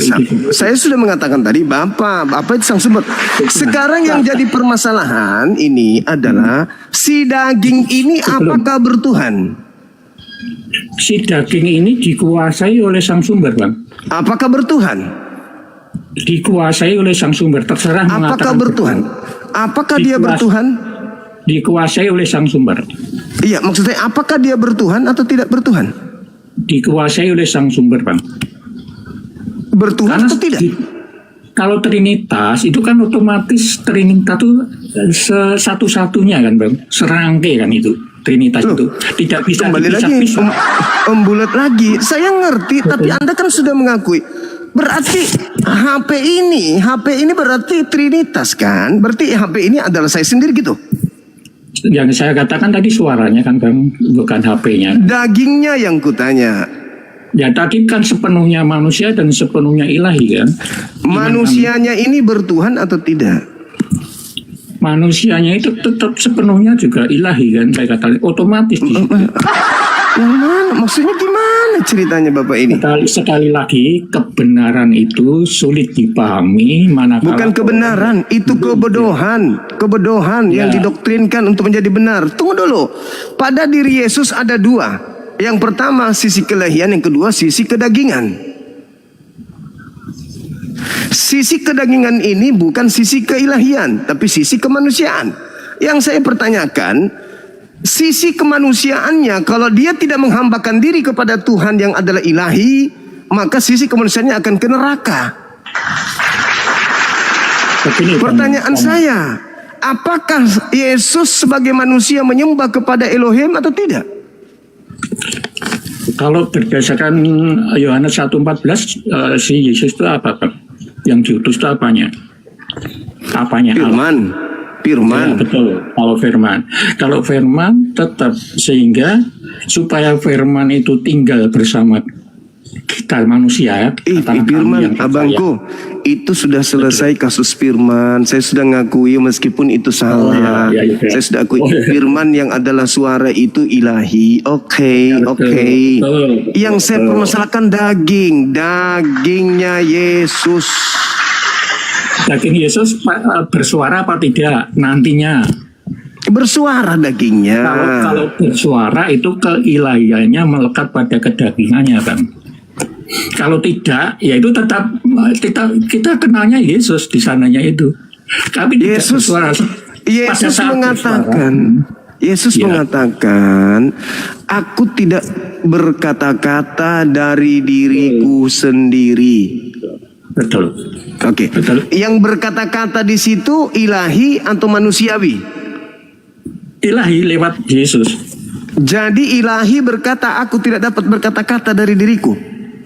Saya sudah mengatakan tadi, Bapak itu Sang Sumber. Sekarang yang jadi permasalahan ini adalah si daging ini apakah bertuhan? Si daging ini dikuasai oleh Sang Sumber, Bang. Apakah bertuhan? Dikuasai oleh Sang Sumber, terserah apakah bertuhan? Apakah dia bertuhan? Dikuasai oleh Sang Sumber. Iya, maksud saya apakah dia bertuhan atau tidak bertuhan? Dikuasai oleh Sang Sumber, Bang. Bertuhan atau tidak? Kalau Trinitas itu kan otomatis Trinitas itu satu-satunya kan, Bang. Serangkai kan itu. Trinitas itu tidak bisa kembali lagi membulat lagi. Saya ngerti, tapi Anda kan sudah mengakui. Berarti HP ini berarti Trinitas kan? Berarti HP ini adalah saya sendiri gitu. Yang saya katakan tadi suaranya kan, Bang, bukan HP-nya. Dagingnya yang kutanya. Ya tadi kan sepenuhnya manusia dan sepenuhnya ilahi kan. Manusianya ini bertuhan atau tidak? Manusianya itu tetap sepenuhnya juga ilahi kan, saya katakan otomatis di situ. Yang mana? Maksudnya gimana ceritanya Bapak ini? Sekali lagi, kebenaran itu sulit dipahami manakala Bukan kebenaran, itu kebodohan. Kebodohan yang didoktrinkan untuk menjadi benar. Tunggu dulu. Pada diri Yesus ada dua. Yang pertama sisi keilahian, yang kedua sisi kedagingan. Sisi kedagingan ini bukan sisi keilahian, tapi sisi kemanusiaan. Yang saya pertanyakan, sisi kemanusiaannya, kalau dia tidak menghambakan diri kepada Tuhan yang adalah ilahi, maka sisi kemanusiaannya akan ke neraka. Pertanyaan saya, apakah Yesus sebagai manusia menyembah kepada Elohim atau tidak? Kalau berdasarkan Yohanes 1:14, si Yesus itu apa, Pak? Yang diutus itu apanya? Apanya? Firman. Firman. Ya, betul. Kalau firman tetap, sehingga supaya firman itu tinggal bersama kita manusia. Firman, abangku, itu sudah selesai kasus firman. Saya sudah ngakui meskipun itu salah. Saya sudah akui firman yang adalah suara itu ilahi. Oke. Yang saya permasalahkan dagingnya Yesus. Daging Yesus bersuara apa tidak nantinya? Bersuara dagingnya. Kalau bersuara itu keilahiannya melekat pada kedagingannya, kan? Kalau tidak, ya itu tetap kita kenalnya Yesus di sananya itu. Tapi Yesus mengatakan, aku tidak berkata-kata dari diriku sendiri. Betul. Oke. Yang berkata-kata di situ ilahi atau manusiawi? Ilahi lewat Yesus. Jadi ilahi berkata, aku tidak dapat berkata-kata dari diriku.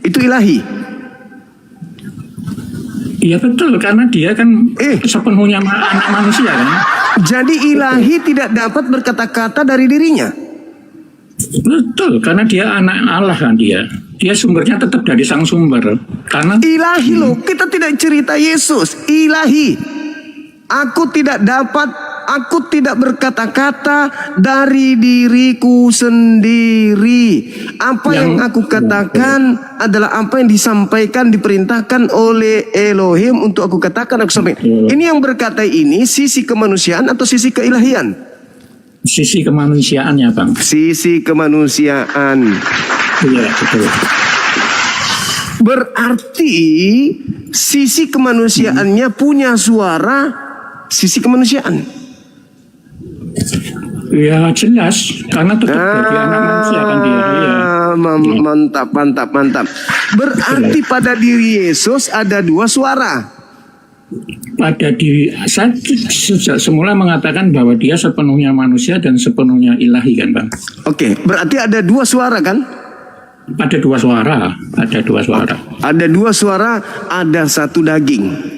Itu ilahi. Iya betul, karena dia kan sepenuhnya anak manusia kan. Jadi ilahi tidak dapat berkata-kata dari dirinya. Betul, karena dia anak Allah kan dia. Dia sumbernya tetap dari sang sumber. Karena ilahi loh, kita tidak cerita Yesus, ilahi. Aku tidak berkata-kata dari diriku sendiri. Apa yang aku katakan adalah apa yang disampaikan, diperintahkan oleh Elohim untuk aku katakan, aku sampaikan. Ini yang berkata ini sisi kemanusiaan atau sisi keilahian? Sisi kemanusiaannya, Bang. Sisi kemanusiaan. Iya, betul. Berarti sisi kemanusiaannya punya suara sisi kemanusiaan. Ya jelas, karena tetap jadi anak manusia kan dia. Mantap. Berarti pada diri Yesus ada dua suara. Pada diri, saya sejak semula mengatakan bahwa dia sepenuhnya manusia dan sepenuhnya ilahi kan, Bang. Oke, berarti ada dua suara kan? Ada dua suara. Ada dua suara, ada satu daging.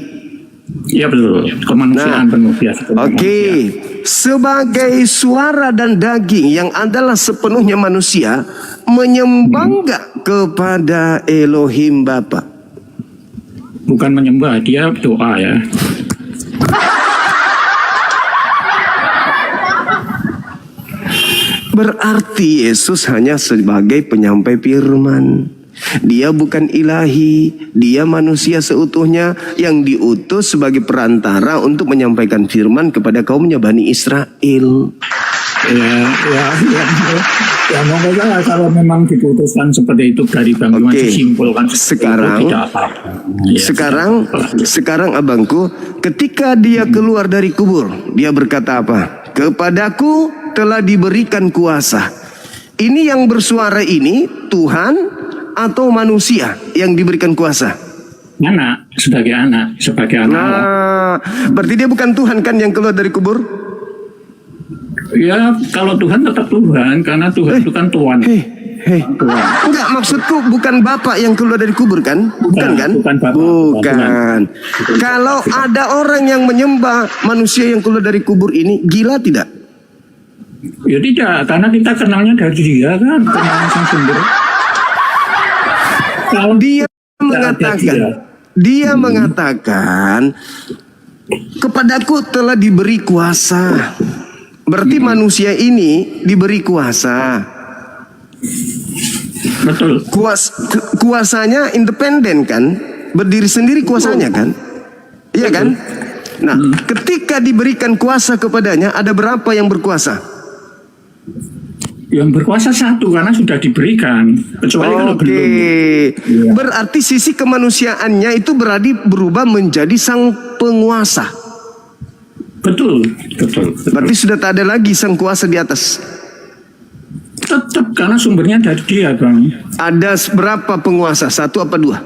Iya betul, kemanusiaan penuh biasa. Oke, sebagai suara dan daging yang adalah sepenuhnya manusia, menyembah enggak kepada Elohim Bapa? Bukan menyembah, dia doa ya. Berarti Yesus hanya sebagai penyampai firman. Dia bukan ilahi, dia manusia seutuhnya yang diutus sebagai perantara untuk menyampaikan firman kepada kaumnya Bani Israel. Ya moga salah kalau memang diputuskan seperti itu dari Bang Iwan disimpulkan. Sekarang abangku, ketika dia keluar dari kubur, dia berkata apa? Kepadaku telah diberikan kuasa. Ini yang bersuara ini Tuhan atau manusia yang diberikan kuasa? Sebagai anak. Berarti dia bukan Tuhan kan yang keluar dari kubur? Ya, kalau Tuhan tetap Tuhan, karena Tuhan itu kan Tuhan. Enggak, maksudku bukan Bapak yang keluar dari kubur kan? Bukan kan? Bukan. Kalau ada orang yang menyembah manusia yang keluar dari kubur ini, gila tidak? Ya tidak, karena kita kenalnya dari dia kan, kenal sang sumber. Dia mengatakan kepadaku telah diberi kuasa. Berarti manusia ini diberi kuasa. Betul. Kuasanya independen kan, berdiri sendiri kuasanya kan, iya kan? Nah, ketika diberikan kuasa kepadanya, ada berapa yang berkuasa? Yang berkuasa satu karena sudah diberikan, kecuali kalau belum. Iya. Berarti sisi kemanusiaannya itu berubah menjadi sang penguasa. Betul. Berarti sudah tak ada lagi sang kuasa di atas. Tetap karena sumbernya dari dia, Bang. Ada berapa penguasa? Satu apa dua?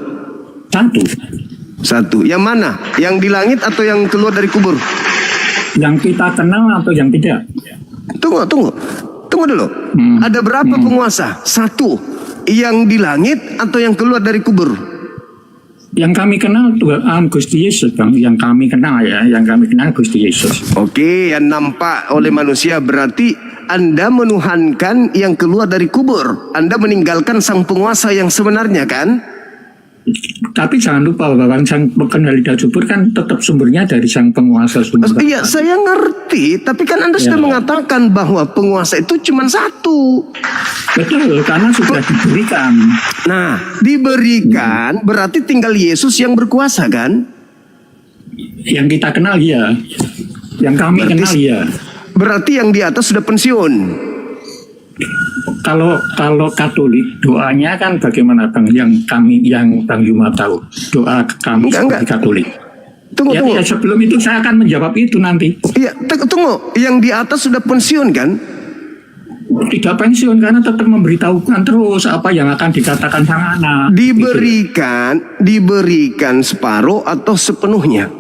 Satu. Yang mana? Yang di langit atau yang keluar dari kubur? Yang kita kenal atau yang tidak? Tunggu dulu. Ada berapa penguasa? Satu. Yang di langit atau yang keluar dari kubur? Yang kami kenal Tuhan Gusti Yesus, Bang. Yang kami kenal Gusti Yesus. Oke, yang nampak oleh manusia berarti Anda menuhankan yang keluar dari kubur. Anda meninggalkan sang penguasa yang sebenarnya kan? Tapi jangan lupa bahwa sang pengendali dan subur kan tetap sumbernya dari sang penguasa sumber. Iya, saya ngerti. Tapi kan Anda sudah mengatakan bahwa penguasa itu cuma satu. Betul, karena sudah diberikan. Nah, diberikan berarti tinggal Yesus yang berkuasa kan? Yang kita kenal ya. Yang kami kenal ya. Berarti yang di atas sudah pensiun. Kalau Katolik doanya kan bagaimana, Bang? Yang Bang Yuma tahu doa kami sebagai Katolik. Tunggu. Ya, sebelum itu saya akan menjawab itu nanti. Iya, tunggu. Yang di atas sudah pensiun kan? Tidak pensiun karena tetap memberitahukan terus apa yang akan dikatakan sang anak. Diberikan separuh atau sepenuhnya?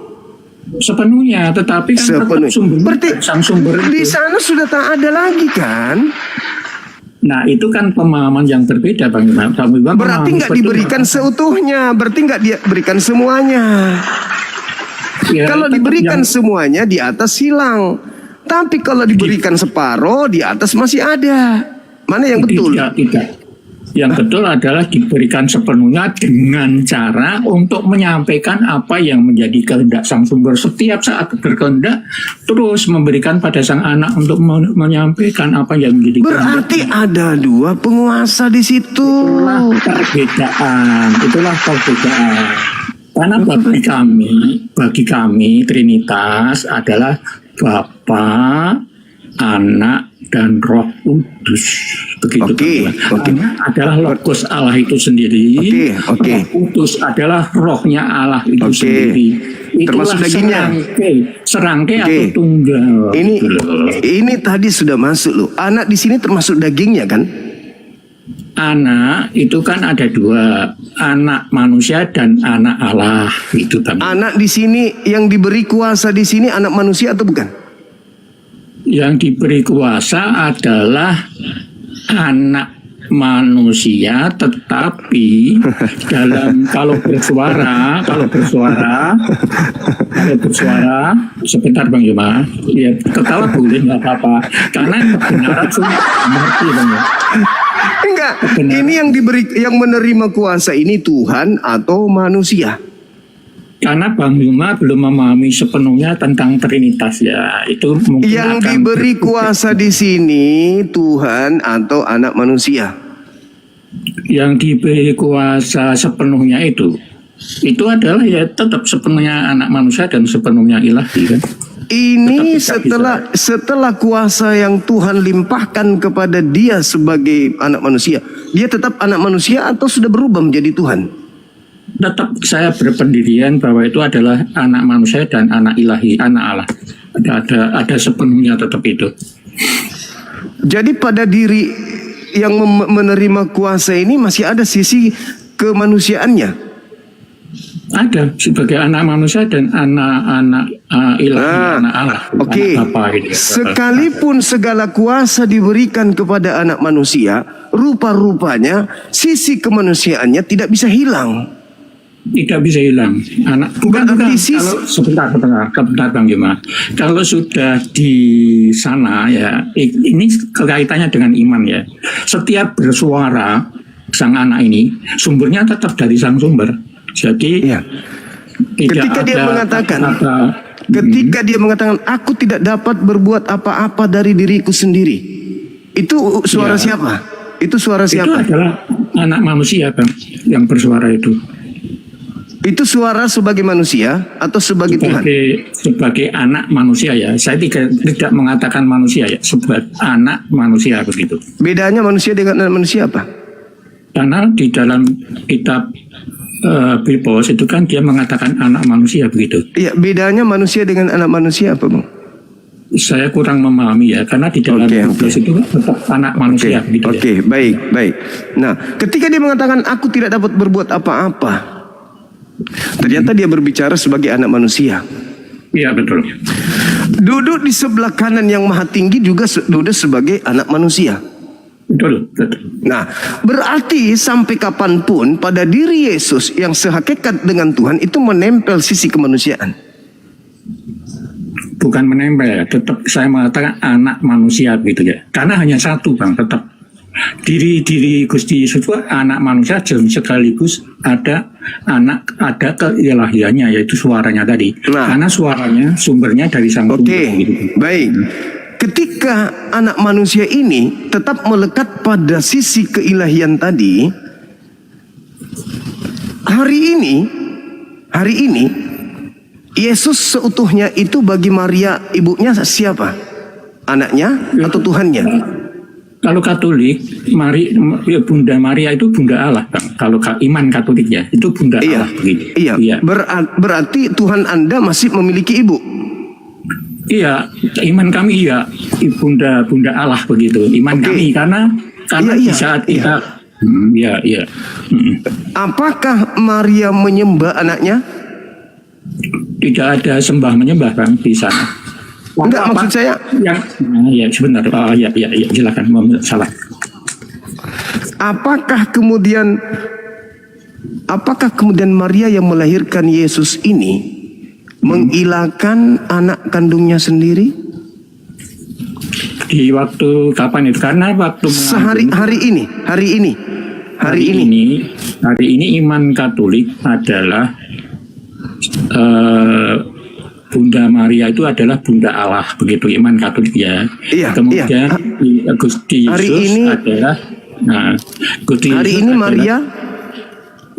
Sepenuhnya, tetapi kan tetap sang sumber di sana sudah tak ada lagi kan? Nah, itu kan pemahaman yang berbeda, Bang Imam. Berarti nggak diberikan seutuhnya, berarti nggak diberikan semuanya. Ya, kalau diberikan semuanya di atas hilang, tapi kalau diberikan separuh di atas masih ada. Mana yang betul? Tidak. Yang betul adalah diberikan sepenuhnya dengan cara untuk menyampaikan apa yang menjadi kehendak sang sumber. Setiap saat berkehendak terus memberikan pada sang anak untuk menyampaikan apa yang menjadi kehendak. Berarti ada dua penguasa di situ. Itulah perbedaan. Karena bagi kami Trinitas adalah Bapa, Anak, dan Roh Kudus. Begitu. Adalah Logos Allah itu sendiri. Roh Kudus adalah rohnya Allah itu sendiri. Itulah termasuk dagingnya. Serangkai atau tunggal. Ini tadi sudah masuk loh. Anak di sini termasuk dagingnya kan? Anak itu kan ada dua, anak manusia dan anak Allah. Itu Bang. Anak di sini yang diberi kuasa di sini anak manusia atau bukan? Yang diberi kuasa adalah anak manusia, tetapi kalau bersuara sebentar Bang Yuma, ya ketawa boleh nggak apa-apa, karena kebenaran semua mengerti Bang ya. Enggak, ini yang menerima kuasa ini Tuhan atau manusia? Karena Bang Yuma belum memahami sepenuhnya tentang Trinitas ya. Itu mungkin yang diberi kuasa di sini Tuhan atau anak manusia? Yang diberi kuasa sepenuhnya itu adalah ya tetap sepenuhnya anak manusia dan sepenuhnya ilahi kan. Ini setelah kuasa yang Tuhan limpahkan kepada dia sebagai anak manusia, dia tetap anak manusia atau sudah berubah menjadi Tuhan? Tetap saya berpendirian bahwa itu adalah anak manusia dan anak ilahi, anak Allah. Ada sepenuhnya tetap itu. Jadi pada diri yang menerima kuasa ini masih ada sisi kemanusiaannya. Ada sebagai anak manusia dan anak ilahi, anak Allah. Oke. Sekalipun segala kuasa diberikan kepada anak manusia, rupa-rupanya sisi kemanusiaannya tidak bisa hilang. Tidak bisa hilang. Bukan. Kalau sebentar Bang Yuma. Kalau sudah di sana ya, ini kaitannya dengan iman ya. Setiap bersuara sang anak ini sumbernya tetap dari sang sumber. Jadi ketika dia mengatakan aku tidak dapat berbuat apa-apa dari diriku sendiri, itu suara siapa? Itu suara siapa? Itu anak manusia Bang yang bersuara itu. Itu suara sebagai manusia atau sebagai Tuhan? Sebagai anak manusia ya. Saya tidak mengatakan manusia ya, sebagai anak manusia begitu. Bedanya manusia dengan anak manusia apa? Karena di dalam kitab Biblos itu kan dia mengatakan anak manusia begitu. Iya, bedanya manusia dengan anak manusia apa, Bang? Saya kurang memahami ya, karena di dalam Biblos itu tetap anak manusia gitu. Oke, baik. Nah, ketika dia mengatakan aku tidak dapat berbuat apa-apa, ternyata dia berbicara sebagai anak manusia. Iya, betul. Duduk di sebelah kanan yang maha tinggi juga duduk sebagai anak manusia. Betul. Nah, berarti sampai kapanpun pada diri Yesus yang sehakikat dengan Tuhan itu menempel sisi kemanusiaan. Bukan menempel, tetap saya mengatakan anak manusia gitu ya. Karena hanya satu Bang, tetap diri Gusti Yesus itu anak manusia sekaligus ada keilahiannya, yaitu suaranya tadi. Karena suaranya sumbernya dari Sang Sumber. Gitu. Baik. Ketika anak manusia ini tetap melekat pada sisi keilahian tadi, hari ini Yesus seutuhnya itu bagi Maria ibunya siapa? Anaknya atau Tuhannya? Kalau Katolik, Bunda Maria itu Bunda Allah, Bang. Kalau iman Katolik ya, itu Bunda Allah. Begitu. Iya. Berarti Tuhan Anda masih memiliki ibu. Iya, iman kami ya Bunda Allah begitu. Iman kami karena di saat kita Apakah Maria menyembah anaknya? Tidak ada sembah menyembah Bang di sana. Enggak, maksud saya sebentar. Silakan, salah. Apakah kemudian Maria yang melahirkan Yesus ini mengilahkan anak kandungnya sendiri? Di waktu kapan itu? Karena waktu hari ini iman Katolik adalah Bunda Maria itu adalah Bunda Allah, begitu iman Katolik ya. Kemudian Gusti Yesus adalah Gusti Yesus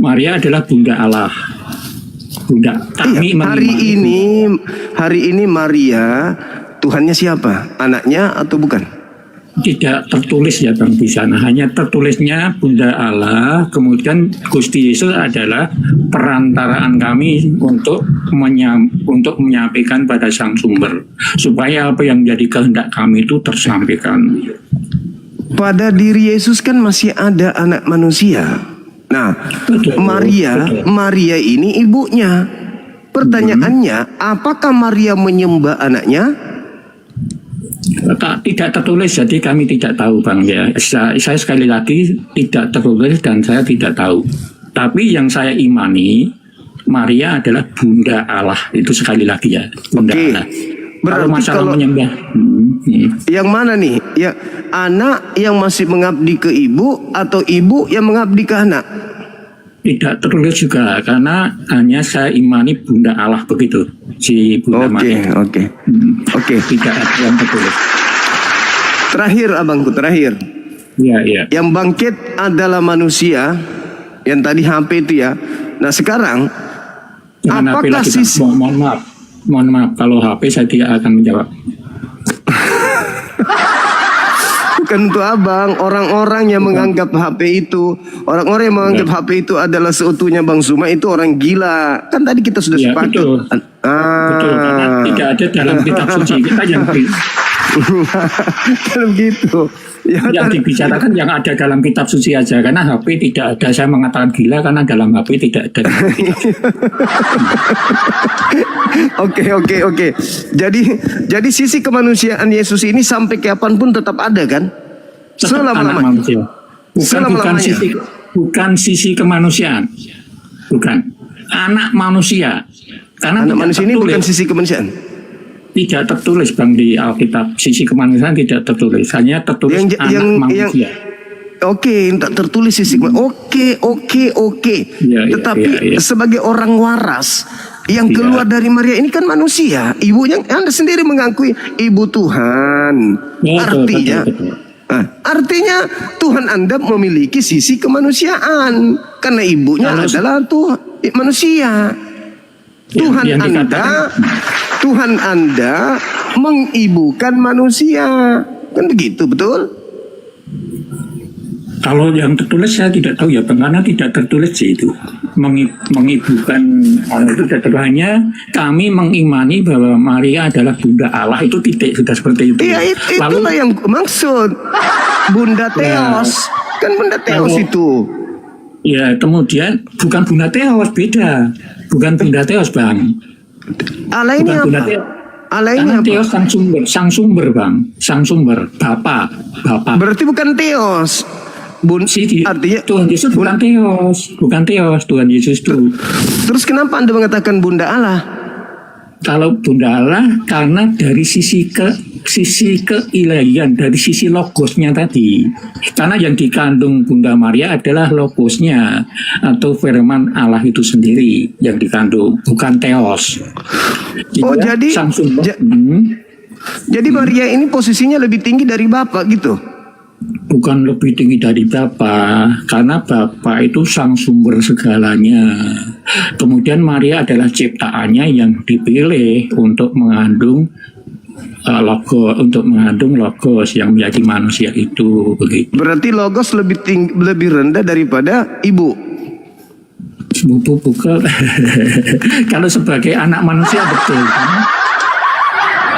Maria adalah Bunda Allah. Bunda kami hari ini Maria Tuhannya siapa? Anaknya atau bukan? Tidak tertulis ya Bang di sana. Hanya tertulisnya Bunda Allah. Kemudian Gusti Yesus adalah perantaraan kami untuk menyampaikan pada Sang Sumber supaya apa yang jadi kehendak kami itu tersampaikan. Pada diri Yesus kan masih ada anak manusia. Nah, Maria ini ibunya. Pertanyaannya, apakah Maria menyembah anaknya? Tidak tertulis, jadi kami tidak tahu Bang ya. Saya sekali lagi tidak tertulis dan saya tidak tahu. Tapi yang saya imani, Maria adalah Bunda Allah. Itu sekali lagi ya, Bunda Allah. Kalau masalah menyembah, yang mana nih? Ya, anak yang masih mengabdi ke ibu atau ibu yang mengabdi ke anak? Tidak tertulis juga, karena hanya saya imani Bunda Allah begitu, si Bunda Maria. Oke. Tidak ada yang tertulis. Terakhir abangku, terakhir. Iya. Yang bangkit adalah manusia, yang tadi HP itu ya. Nah sekarang, apakah sisi? Mohon maaf, kalau HP saya tidak akan menjawab. Bukan untuk abang, orang-orang yang menganggap HP itu, orang-orang yang menganggap HP itu adalah seutuhnya Bang Suma itu orang gila. Kan tadi kita sudah sepakat. Betul, karena tidak ada dalam kitab suci kita yang kalau gitu. Yang dibicarakan yang ada dalam kitab suci aja, karena HP tidak ada. Saya mengatakan gila karena dalam HP tidak ada. Oke. Jadi sisi kemanusiaan Yesus ini sampai kapanpun tetap ada kan? Selama-lamanya. Bukan sisi kemanusiaan. Bukan. Anak manusia. Karena anak manusia ini bukan sisi kemanusiaan. Tidak tertulis Bang di Alkitab. Sisi kemanusiaan tidak tertulis. Hanya tertulis anak manusia. Oke, tak tertulis sisi Oke. Tetapi sebagai orang waras yang keluar dari Maria ini kan manusia. Ibunya Anda sendiri mengakui ibu Tuhan. Artinya Nah, artinya Tuhan Anda memiliki sisi kemanusiaan karena ibunya adalah manusia. Tuhan Anda mengibukan manusia, kan begitu, betul? Kalau yang tertulis saya tidak tahu ya, Bang, karena tidak tertulis sih itu. Mengibukan itu tidak tertulis, hanya kami mengimani bahwa Maria adalah Bunda Allah, itu titik, sudah seperti itu. Iya, itulah yang maksud Bunda Theos, kan Bunda Theos itu. Ya, kemudian bukan Bunda Theos, beda. Bukan Bunda Theos, Bang. Allah ini bukan apa? Allah ini apa? Theos sang sumber, Bang. Sang sumber, Bapa. Berarti bukan Theos. Artinya Tuhan Yesus bukan Theos, Tuhan Yesus itu. Terus kenapa Anda mengatakan Bunda Allah? Kalau Bunda Allah karena dari sisi keilahian, dari sisi logosnya tadi. Karena yang dikandung Bunda Maria adalah logosnya atau firman Allah itu sendiri yang dikandung, bukan Theos. Jadi jadi Maria ini posisinya lebih tinggi dari Bapa gitu? Bukan lebih tinggi dari Bapa, karena Bapa itu sang sumber segalanya. Kemudian Maria adalah ciptaannya yang dipilih untuk mengandung logos yang menjadi manusia itu, begitu. Berarti logos lebih rendah daripada ibu. Bukan. Kalau sebagai anak manusia betul kan?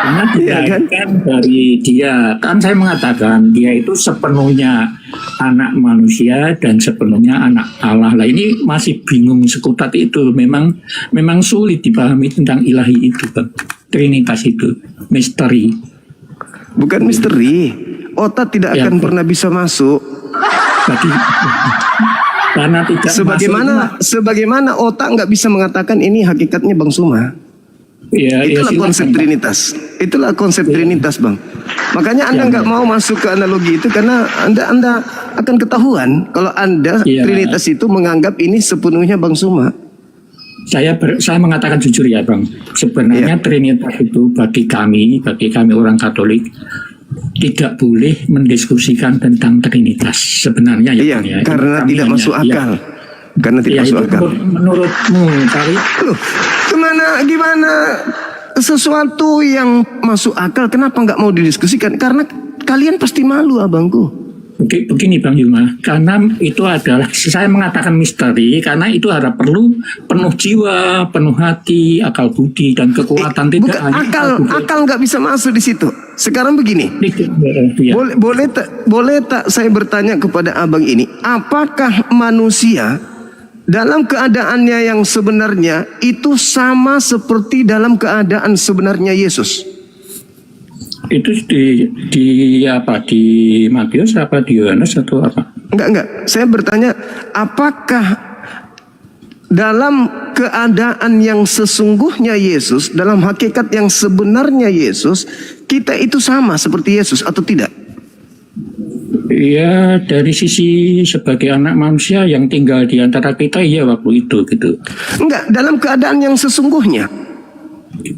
Karena dilahirkan dari dia, kan saya mengatakan dia itu sepenuhnya anak manusia dan sepenuhnya anak Allah. Lah ini masih bingung sekutat itu, memang sulit dipahami tentang ilahi itu, Bang. Trinitas itu misteri. Bukan misteri, otak tidak akan pernah bisa masuk. Karena tidak sebagaimana otak nggak bisa mengatakan ini hakikatnya Bang Suma. Itulah konsep Trinitas. Itulah konsep Trinitas, Bang. Makanya Anda nggak mau masuk ke analogi itu karena Anda akan ketahuan kalau Anda Trinitas itu menganggap ini sepenuhnya Bang Suma. Saya mengatakan jujur ya, Bang. Sebenarnya Trinitas itu bagi kami orang Katolik tidak boleh mendiskusikan tentang Trinitas sebenarnya ya. Iya, karena tidak masuk akal. Karena tidak masuk akal. Menurutmu, Kari? Gimana sesuatu yang masuk akal kenapa nggak mau didiskusikan? Karena kalian pasti malu, abangku. Oke, begini Bang Yuma, karena itu adalah, saya mengatakan misteri karena itu harap perlu penuh jiwa, penuh hati, akal budi dan kekuatan. Tidak hanya akal nggak bisa masuk di situ. Sekarang begini, boleh tak saya bertanya kepada abang ini, apakah manusia dalam keadaannya yang sebenarnya itu sama seperti dalam keadaan sebenarnya Yesus? Itu di Matius apa di Yohanes atau apa? Enggak. Saya bertanya, apakah dalam keadaan yang sesungguhnya Yesus, dalam hakikat yang sebenarnya Yesus, kita itu sama seperti Yesus atau tidak? Ya, dari sisi sebagai anak manusia yang tinggal di antara kita, ya waktu itu gitu. Enggak, dalam keadaan yang sesungguhnya.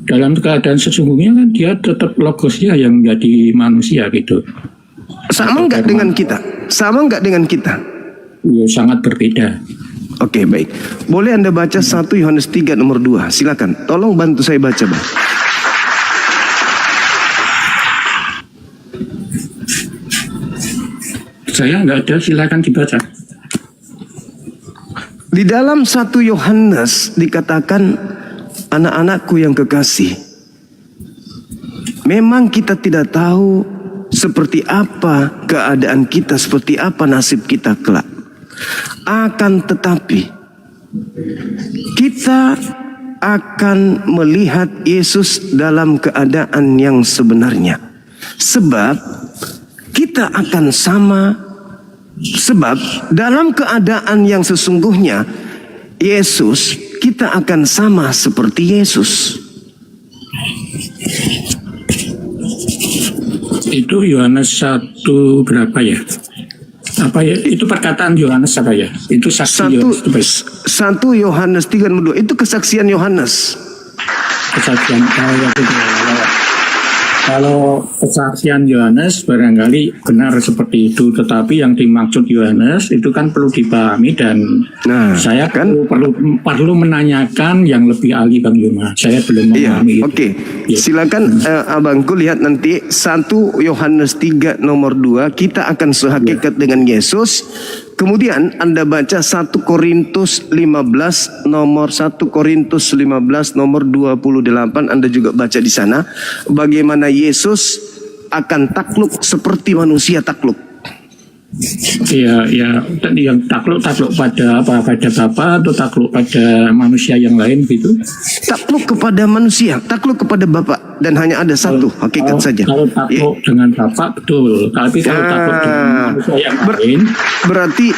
Dalam keadaan sesungguhnya kan dia tetap logosnya yang menjadi manusia gitu. Sama enggak dengan kita? Sama enggak dengan kita? Ya, sangat berbeda. Oke, baik. Boleh Anda baca 1 Yohanes 3 nomor 2. Silakan. Tolong bantu saya baca, Bang. Saya nggak ada, silakan dibaca. Di dalam 1 Yohanes dikatakan, anak-anakku yang kekasih, memang kita tidak tahu seperti apa keadaan kita, seperti apa nasib kita kelak. Akan tetapi kita akan melihat Yesus dalam keadaan yang sebenarnya. Sebab kita akan sama. Sebab dalam keadaan yang sesungguhnya Yesus, kita akan sama seperti Yesus. Itu Yohanes 1 berapa ya? Apa ya? Itu perkataan Yohanes apa ya? Itu saksi 1 Yohanes 3 nomor 2. Itu kesaksian Yohanes. Kesaksian Kalau kesaksian Yohanes barangkali benar seperti itu, tetapi yang dimaksud Yohanes itu kan perlu dipahami dan saya perlu menanyakan yang lebih ahli Bang Yuma. Saya belum memahami itu. Oke. Silakan abangku lihat nanti 1 Yohanes 3 nomor 2 kita akan sehakikat dengan Yesus. Kemudian Anda baca 1 Korintus 15 nomor 1 Korintus 15 nomor 28, Anda juga baca di sana bagaimana Yesus akan takluk seperti manusia takluk. Iya, yang takluk pada apa? Pada Bapa atau takluk pada manusia yang lain gitu? Takluk kepada manusia, takluk kepada Bapa, dan hanya ada satu hakikat saja. Kalau takluk dengan Bapa betul, tapi kalau takluk dengan manusia yang lain, berarti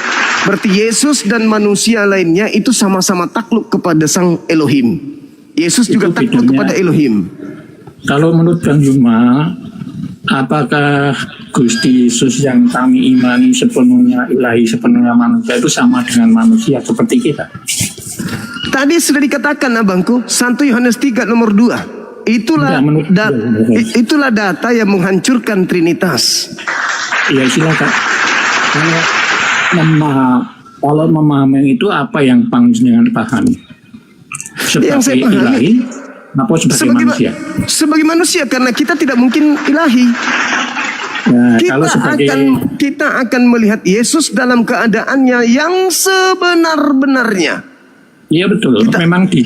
Yesus dan manusia lainnya itu sama-sama takluk kepada Sang Elohim. Yesus juga takluk kepada Elohim. Kalau menurut Bang Yuma, apakah Gusti Yesus yang kami imani sepenuhnya ilahi, sepenuhnya manusia itu sama dengan manusia seperti kita? Tadi sudah dikatakan abangku 1 Yohanes 3 nomor 2. Itulah data yang menghancurkan Trinitas. Iya, silakan. Kalau memahami itu apa yang panjenengan pahami? Yang saya pahami ilahi apa sebagai manusia? Sebagai manusia, karena kita tidak mungkin ilahi. Nah, kita akan melihat Yesus dalam keadaannya yang sebenar-benarnya. Iya betul. Memang di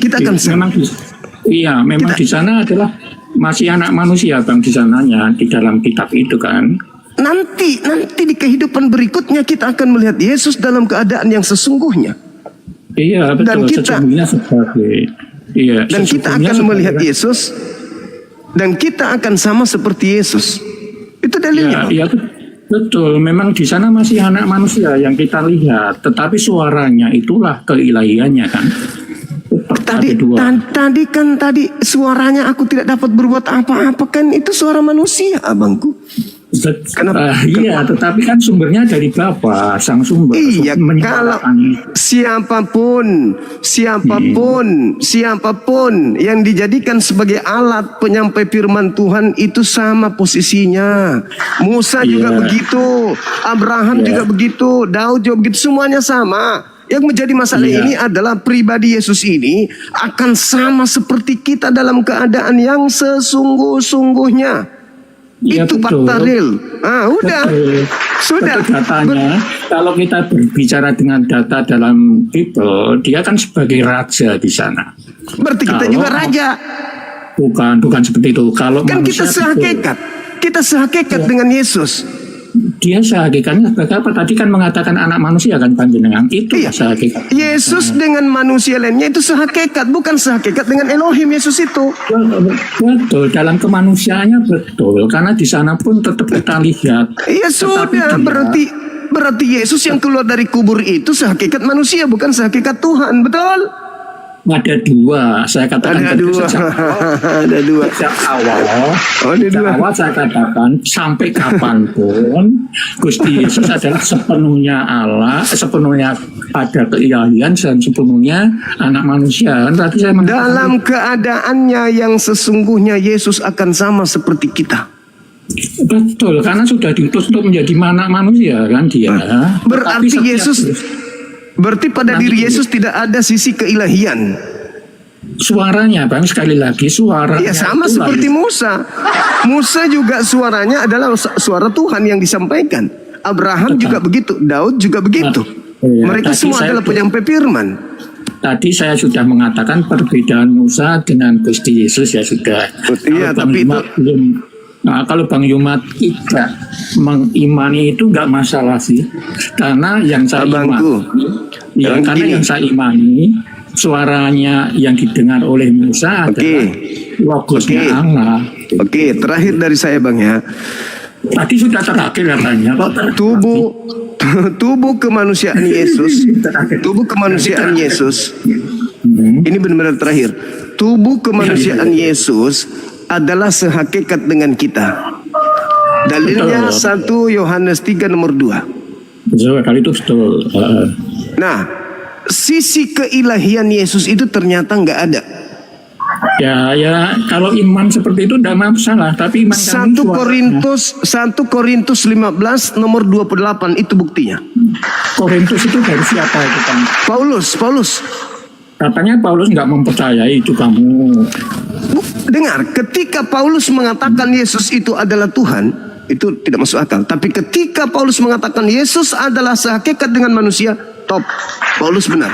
sana adalah masih anak manusia Bang, di sananya di dalam kitab itu kan. Nanti di kehidupan berikutnya kita akan melihat Yesus dalam keadaan yang sesungguhnya. Iya betul. Dan kita dan kita akan melihat Yesus dan kita akan sama seperti Yesus. Itu dalilnya. Iya betul. Memang di sana masih anak manusia yang kita lihat, tetapi suaranya itulah keilahiannya kan. Tadi suaranya aku tidak dapat berbuat apa-apa, kan itu suara manusia abangku. Kenapa? Iya, tetapi kan sumbernya dari Bapa, Sang Sumber. Iya, kalau siapapun yang dijadikan sebagai alat penyampai firman Tuhan itu sama posisinya. Musa juga begitu, Abraham juga begitu, Daud juga begitu, semuanya sama. Yang menjadi masalah ini adalah pribadi Yesus ini akan sama seperti kita dalam keadaan yang sesungguh-sungguhnya. Ya, itu betul. fakta real. Udah. Betul. Sudah. Datanya, kalau kita berbicara dengan data dalam Bible, dia kan sebagai raja di sana. Berarti kita juga raja. Bukan seperti itu. Kalau kan kita sehakikat. Kita sehakikat dengan Yesus. Dia sehakikatnya sebagai apa? Tadi kan mengatakan anak manusia kan panjenengan. Itu sehakikat. Yesus dengan manusia lainnya itu sehakikat, bukan sehakikat dengan Elohim Yesus itu. Betul, dalam kemanusiaannya betul. Karena di sana pun tetap kita lihat. Iya sudah, berarti Yesus yang keluar dari kubur itu sehakikat manusia, bukan sehakikat Tuhan, betul? Ada dua, saya katakan ada dua. Sejak awal saya katakan sampai kapanpun Gusti Yesus adalah sepenuhnya Allah, sepenuhnya ada keilahian dan sepenuhnya anak manusia. Tadi saya dalam keadaannya yang sesungguhnya Yesus akan sama seperti kita. Betul, karena sudah diutus untuk menjadi anak manusia kan dia. Berarti Berarti pada diri Yesus tidak ada sisi keilahian. Suaranya Bang, sekali lagi suaranya. Ya sama seperti Musa. Musa juga suaranya adalah suara Tuhan yang disampaikan. Abraham juga begitu, Daud juga begitu. Mereka semua adalah penyampai firman. Tadi saya sudah mengatakan perbedaan Musa dengan Gusti Yesus ya sudah. Iya, tapi itu Nah, kalau Bang Yuma tidak mengimani itu nggak masalah sih, karena yang saya imani, suaranya yang didengar oleh Musa adalah logosnya Allah. Oke, terakhir dari saya Bang ya. Tadi sudah terakhir katanya. Tubuh kemanusiaan Yesus, ini benar-benar terakhir. Tubuh kemanusiaan Yesus adalah sehakikat dengan kita. Dalilnya 1 Yohanes 3 nomor 2. Kali itu betul. Nah, sisi keilahian Yesus itu ternyata nggak ada. Ya, kalau iman seperti itu tidak masalah, tapi iman 1 Korintus 15 nomor 28 itu buktinya. Korintus itu dari siapa itu, Bang? Paulus. Katanya Paulus nggak mempercayai itu kamu. Dengar, ketika Paulus mengatakan Yesus itu adalah Tuhan, itu tidak masuk akal. Tapi ketika Paulus mengatakan Yesus adalah sehakikat dengan manusia, top. Paulus benar.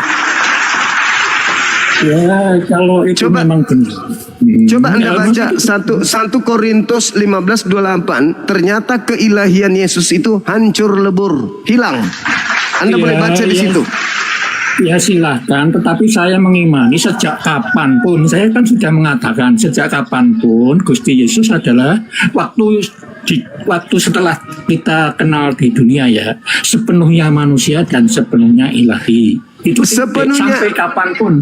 Ya, kalau itu memang benar. Coba Anda baca 1 Korintus 15:28, ternyata keilahian Yesus itu hancur lebur, hilang. Anda boleh baca di situ. Ya silahkan, tetapi saya mengimani sejak kapanpun, saya kan sudah mengatakan sejak kapanpun Gusti Yesus adalah waktu setelah kita kenal di dunia ya, sepenuhnya manusia dan sepenuhnya ilahi. Itu sampai kapanpun.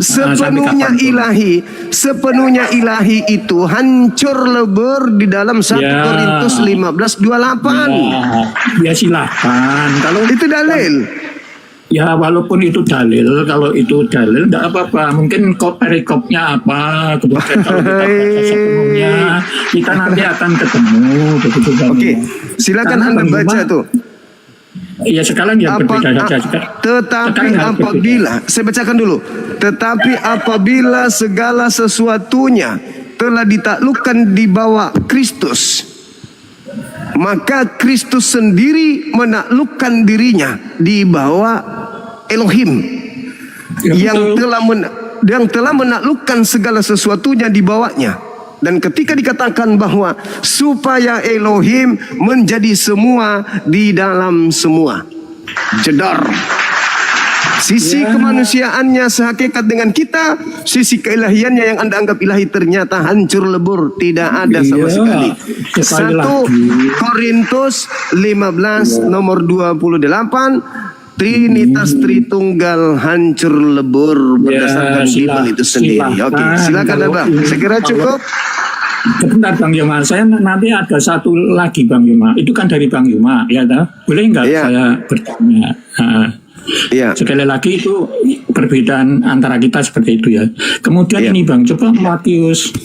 Sepenuhnya ilahi itu hancur lebur di dalam 1 Korintus 15:28. Ya silahkan. Kalau itu dalil. Ya walaupun itu dalil, kalau itu dalil tidak apa-apa. Mungkin perikopnya apa, kemudian kalau kita baca sepenuhnya, kita nanti akan ketemu. Oke, silakan Anda baca tuh. Iya sekarang yang berbeda saja. Tetapi apabila, saya bacakan dulu. Tetapi apabila segala sesuatunya telah ditaklukkan di bawah Kristus, maka Kristus sendiri menaklukkan dirinya di bawah Elohim yang telah menaklukkan segala sesuatunya di bawahnya. Dan ketika dikatakan bahwa supaya Elohim menjadi semua di dalam semua, jedar. Sisi kemanusiaannya sehakikat dengan kita, sisi keilahiannya yang Anda anggap ilahi ternyata hancur lebur, tidak ada sama sekali. 1 Korintus 15 nomor 28, Trinitas Tritunggal hancur lebur berdasarkan Bible itu sendiri. Oke, silakan Abang. Saya kira cukup. Sebentar Bang Yuma, saya nanti ada satu lagi Bang Yuma. Itu kan dari Bang Yuma, ya tak? Boleh nggak saya bertanya? Sekali lagi itu perbedaan antara kita seperti itu ya. Kemudian ini Bang, coba Matius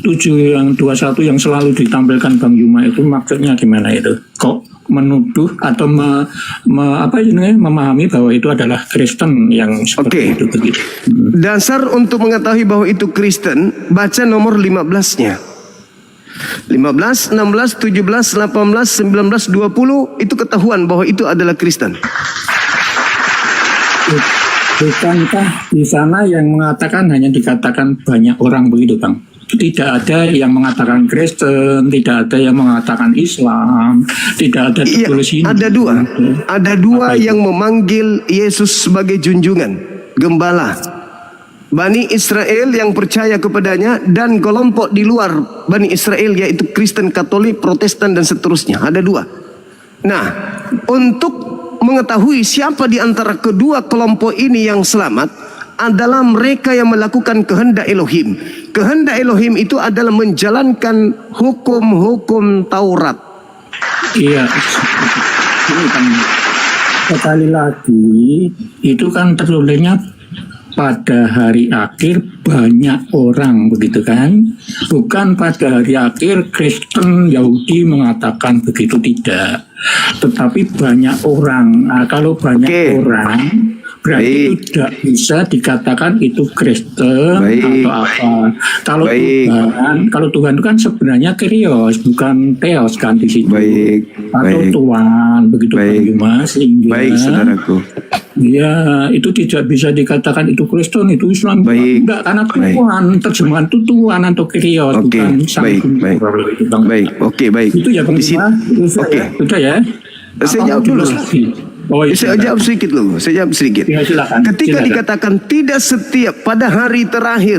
7 yang 21 yang selalu ditampilkan Bang Yuma itu maksudnya gimana itu? Kok menuduh atau memahami bahwa itu adalah Kristen yang seperti itu begitu. Dasar untuk mengetahui bahwa itu Kristen, baca nomor 15-nya. 15, 16, 17, 18, 19, 20 itu ketahuan bahwa itu adalah Kristen. Bukankah di sana yang mengatakan hanya dikatakan banyak orang begitu Bang? Tidak ada yang mengatakan Kristen, tidak ada yang mengatakan Islam, tidak ada tertulis ini. Ada dua yang memanggil Yesus sebagai junjungan, gembala. Bani Israel yang percaya kepadanya dan kelompok di luar Bani Israel yaitu Kristen, Katolik, Protestan dan seterusnya. Ada dua. Nah, untuk mengetahui siapa di antara kedua kelompok ini yang selamat adalah mereka yang melakukan kehendak Elohim. Kehendak Elohim itu adalah menjalankan hukum-hukum Taurat. Iya. Ini kan sekali lagi itu kan tertulisnya pada hari akhir banyak orang begitu kan? Bukan pada hari akhir Kristen Yahudi mengatakan begitu, tidak. Tetapi banyak orang. Nah, kalau banyak orang berarti tidak bisa dikatakan itu Kristen atau apa. Kalau Tuhan itu kan sebenarnya Kyrios, bukan Theos kan di situ. Atau Tuhan begitu Bang Yuma, sehingga saudaraku. Ya, itu tidak bisa dikatakan itu Kristen, itu Islam. Enggak, karena Tuhan, terjemahan itu Tuhan atau Kyrios, bukan Sang Baik. Itu ya Bang Yuma. Sudah ya. Saya jawab dulu. Saya jawab sedikit loh. Ya, silakan. Ketika dikatakan tidak setiap pada hari terakhir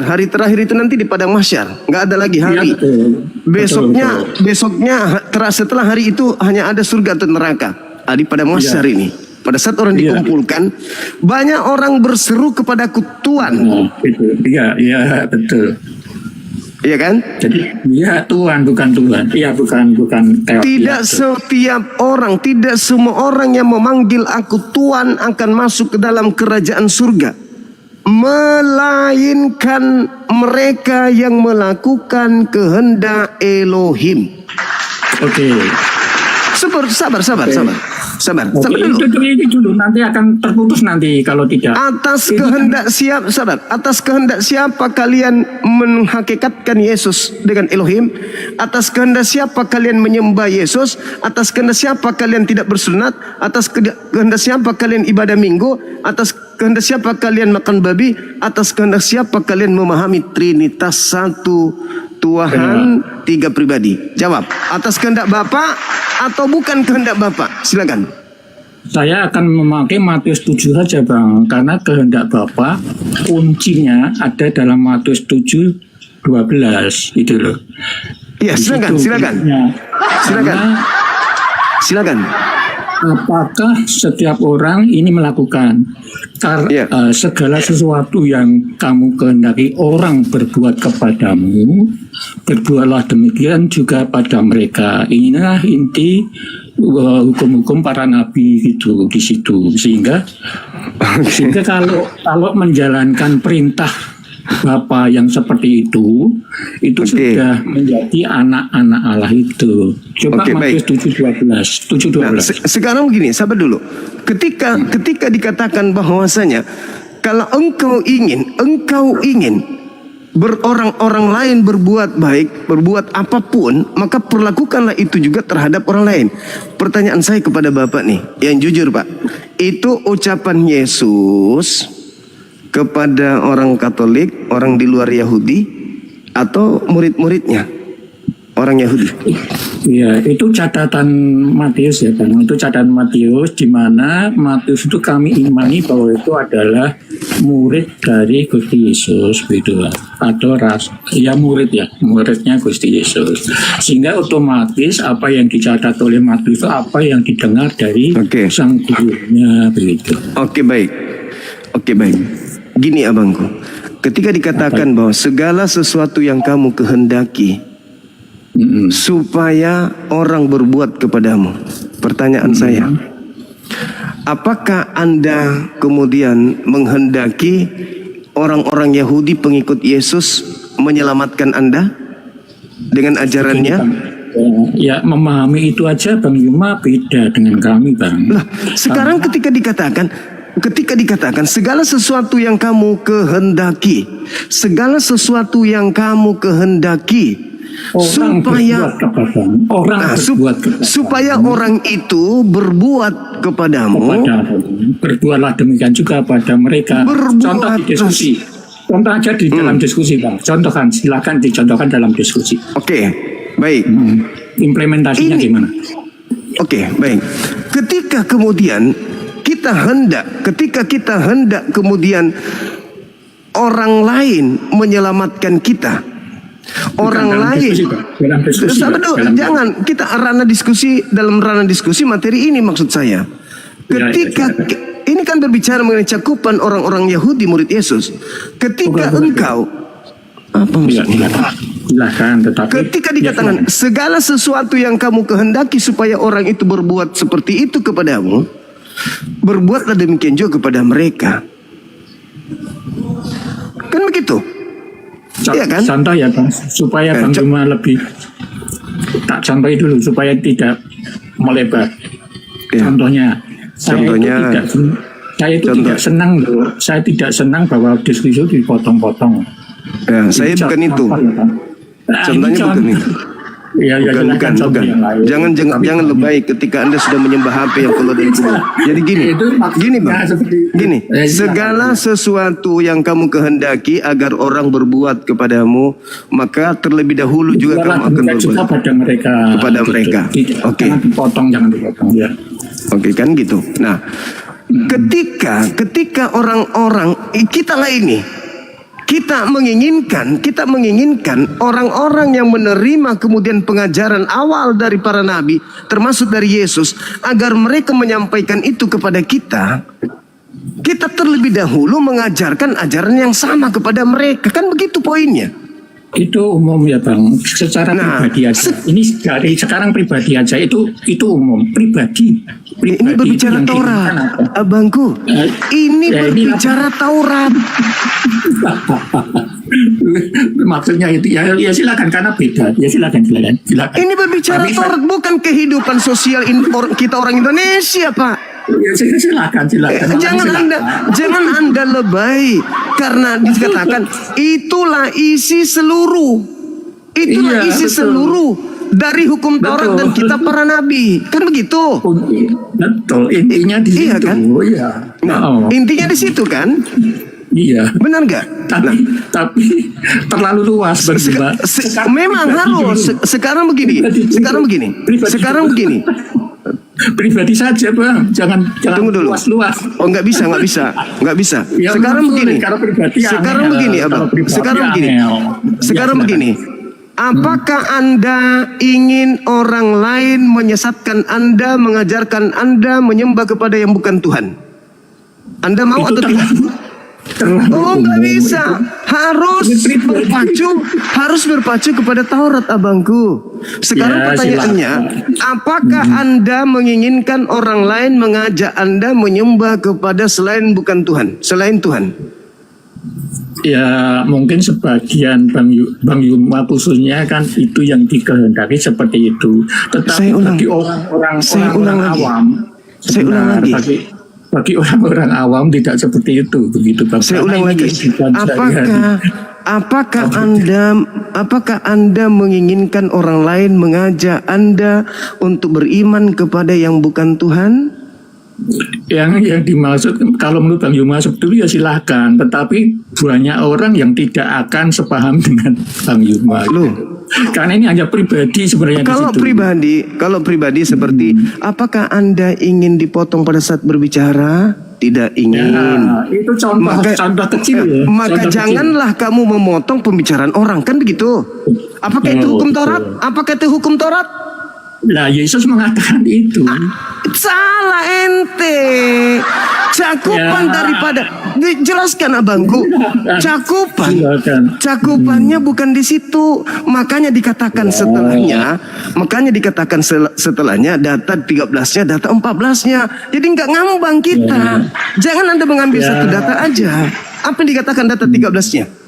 itu nanti di padang mahsyar, nggak ada lagi hari. Besoknya setelah hari itu hanya ada surga atau neraka. Di padang mahsyar ini. Pada saat orang dikumpulkan, banyak orang berseru kepadaku Tuhan. Iya, betul. Iya kan? Jadi ya Tuhan, bukan Tuhan. Iya, bukan Theos. Tidak setiap orang, tidak semua orang yang memanggil aku Tuhan akan masuk ke dalam kerajaan surga. melainkan mereka yang melakukan kehendak Elohim. Oke. Sabar dulu. Itu dulu, nanti akan terputus nanti kalau tidak. Atas kehendak siapa kalian menghakikatkan Yesus dengan Elohim? Atas kehendak siapa kalian menyembah Yesus? Atas kehendak siapa kalian tidak bersunat? Atas kehendak siapa kalian ibadah minggu? Atas kehendak siapa kalian makan babi? Atas kehendak siapa kalian memahami Trinitas satu Tuhan tiga pribadi? Jawab. Atas kehendak Bapa atau bukan kehendak Bapa? Silakan. Saya akan memakai Matius 7 saja Bang, karena kehendak Bapa kuncinya ada dalam Matius 7:12 itu loh. Iya, silakan. Apakah setiap orang ini melakukan segala sesuatu yang kamu kehendaki orang berbuat kepadamu, berbuatlah demikian juga pada mereka. Inilah inti hukum-hukum para nabi gitu di situ. Sehingga kalau menjalankan perintah Bapa yang seperti itu sudah menjadi anak-anak Allah itu. Coba Matius 7:12. Nah, sekarang begini, sabar dulu. Ketika dikatakan bahwasanya kalau engkau ingin orang lain berbuat baik, berbuat apapun, maka perlakukanlah itu juga terhadap orang lain. Pertanyaan saya kepada Bapak nih, yang jujur Pak, itu ucapan Yesus kepada orang Katolik, orang di luar Yahudi, atau murid-muridnya orang Yahudi? Ya, itu catatan Matius ya Bang. Itu catatan Matius, di mana Matius itu kami imani bahwa itu adalah murid dari Gusti Yesus gitu, atau muridnya Gusti Yesus. Sehingga otomatis apa yang dicatat oleh Matius itu apa yang didengar dari sang gurunya begitu. Oke baik. Gini abangku, ketika dikatakan bahwa segala sesuatu yang kamu kehendaki supaya orang berbuat kepadamu, pertanyaan saya, apakah Anda kemudian menghendaki orang-orang Yahudi pengikut Yesus menyelamatkan Anda dengan ajarannya? Ya, memahami itu aja Bang Yuma beda dengan kami Bang. Lah, sekarang ketika dikatakan segala sesuatu yang kamu kehendaki, supaya orang itu berbuat kepadamu, berbuatlah demikian juga pada mereka. Contoh di diskusi, contoh aja di dalam diskusi Bang. Silakan dicontohkan dalam diskusi. Oke, baik. Implementasinya gimana? Oke, baik. Ketika kita hendak kemudian orang lain menyelamatkan kita, jangan kita dalam ranah diskusi materi ini maksud saya. Ini kan berbicara mengenai cakupan orang-orang Yahudi murid Yesus. Ketika engkau ketika dikatakan segala sesuatu yang kamu kehendaki supaya orang itu berbuat seperti itu kepadamu, berbuatlah demikian juga kepada mereka. Kan begitu? Iya kan? Contoh ya Bang, supaya Bang Juma lebih tak contohi dulu supaya tidak melebar. Contohnya, saya itu tidak senang loh. Saya tidak senang bahwa diskusi itu dipotong-potong. Ya, saya bukan itu. Contohnya bukan itu. Bukan. Jangan lebay ketika Anda sudah menyembah HP yang keluar dari kubur. Jadi gini, segala sesuatu yang kamu kehendaki agar orang berbuat kepadamu, maka terlebih dahulu juga kamu akan berbuat kepada mereka. Oke. Jangan dipotong ya. Oke, kan gitu. Nah, ketika orang-orang kita menginginkan orang-orang yang menerima kemudian pengajaran awal dari para nabi, termasuk dari Yesus, agar mereka menyampaikan itu kepada kita terlebih dahulu mengajarkan ajaran yang sama kepada mereka. Kan begitu poinnya. Itu umum ya Bang, secara pribadi aja. Ini dari sekarang pribadi aja, itu umum pribadi. pribadi berbicara itu yang Taurat, diinginkan apa? abangku. Ini berbicara Taurat. Maksudnya itu ya silakan karena beda. Ya silakan. Ini berbicara Tapi Taurat, bukan kehidupan sosial kita orang Indonesia, Pak. Ya, silakan. Jangan anda lebay karena dikatakan itulah isi seluruh seluruh dari hukum Taurat dan kitab para nabi, kan begitu? Betul, intinya di situ. Iya kan? Iya. Nah, intinya di situ kan? Iya. Benar nggak? Tapi terlalu luas memang harus. Sekarang begini. Pribadi saja bang, jangan Tunggu dulu. luas-luas. Oh nggak bisa. Ya, Sekarang begini. kalau pribadi Sekarang angel. begini, Kalau abang. pribadi Sekarang angel. begini. Apakah Anda ingin orang lain menyesatkan Anda, mengajarkan Anda menyembah kepada yang bukan Tuhan? Anda mau atau tidak? Oh nggak bisa, harus berpacu kepada Taurat, abangku. Sekarang Ya, pertanyaannya, apakah Anda menginginkan orang lain mengajak Anda menyembah kepada selain Tuhan? Ya mungkin sebagian Bang Yuma khususnya kan itu yang dikehendaki seperti itu. Tetapi bagi orang-orang awam, bagi orang-orang awam tidak seperti itu, begitu Bang. Saya ulang lagi. Apakah Anda menginginkan orang lain mengajak Anda untuk beriman kepada yang bukan Tuhan? Yang dimaksud kalau menurut Bang Yuma sebetulnya ya silakan, tetapi banyak orang yang tidak akan sepaham dengan Bang Yuma. Karena ini hanya pribadi sebenarnya. Kalau pribadi seperti apakah Anda ingin dipotong pada saat berbicara? Tidak ingin. Ya, itu contoh kecil ya. Maka janganlah kamu memotong pembicaraan orang, kan begitu? Apakah itu hukum Taurat? Apakah itu hukum Taurat? Nah, Yesus mengatakan itu. Salah ente. Cakupan daripada dijelaskan abangku. Cakupannya bukan di situ. Makanya dikatakan setelahnya data 13-nya, data 14-nya. Jadi nggak ngambang kita. Jangan Anda mengambil satu data aja. Apa yang dikatakan data 13-nya?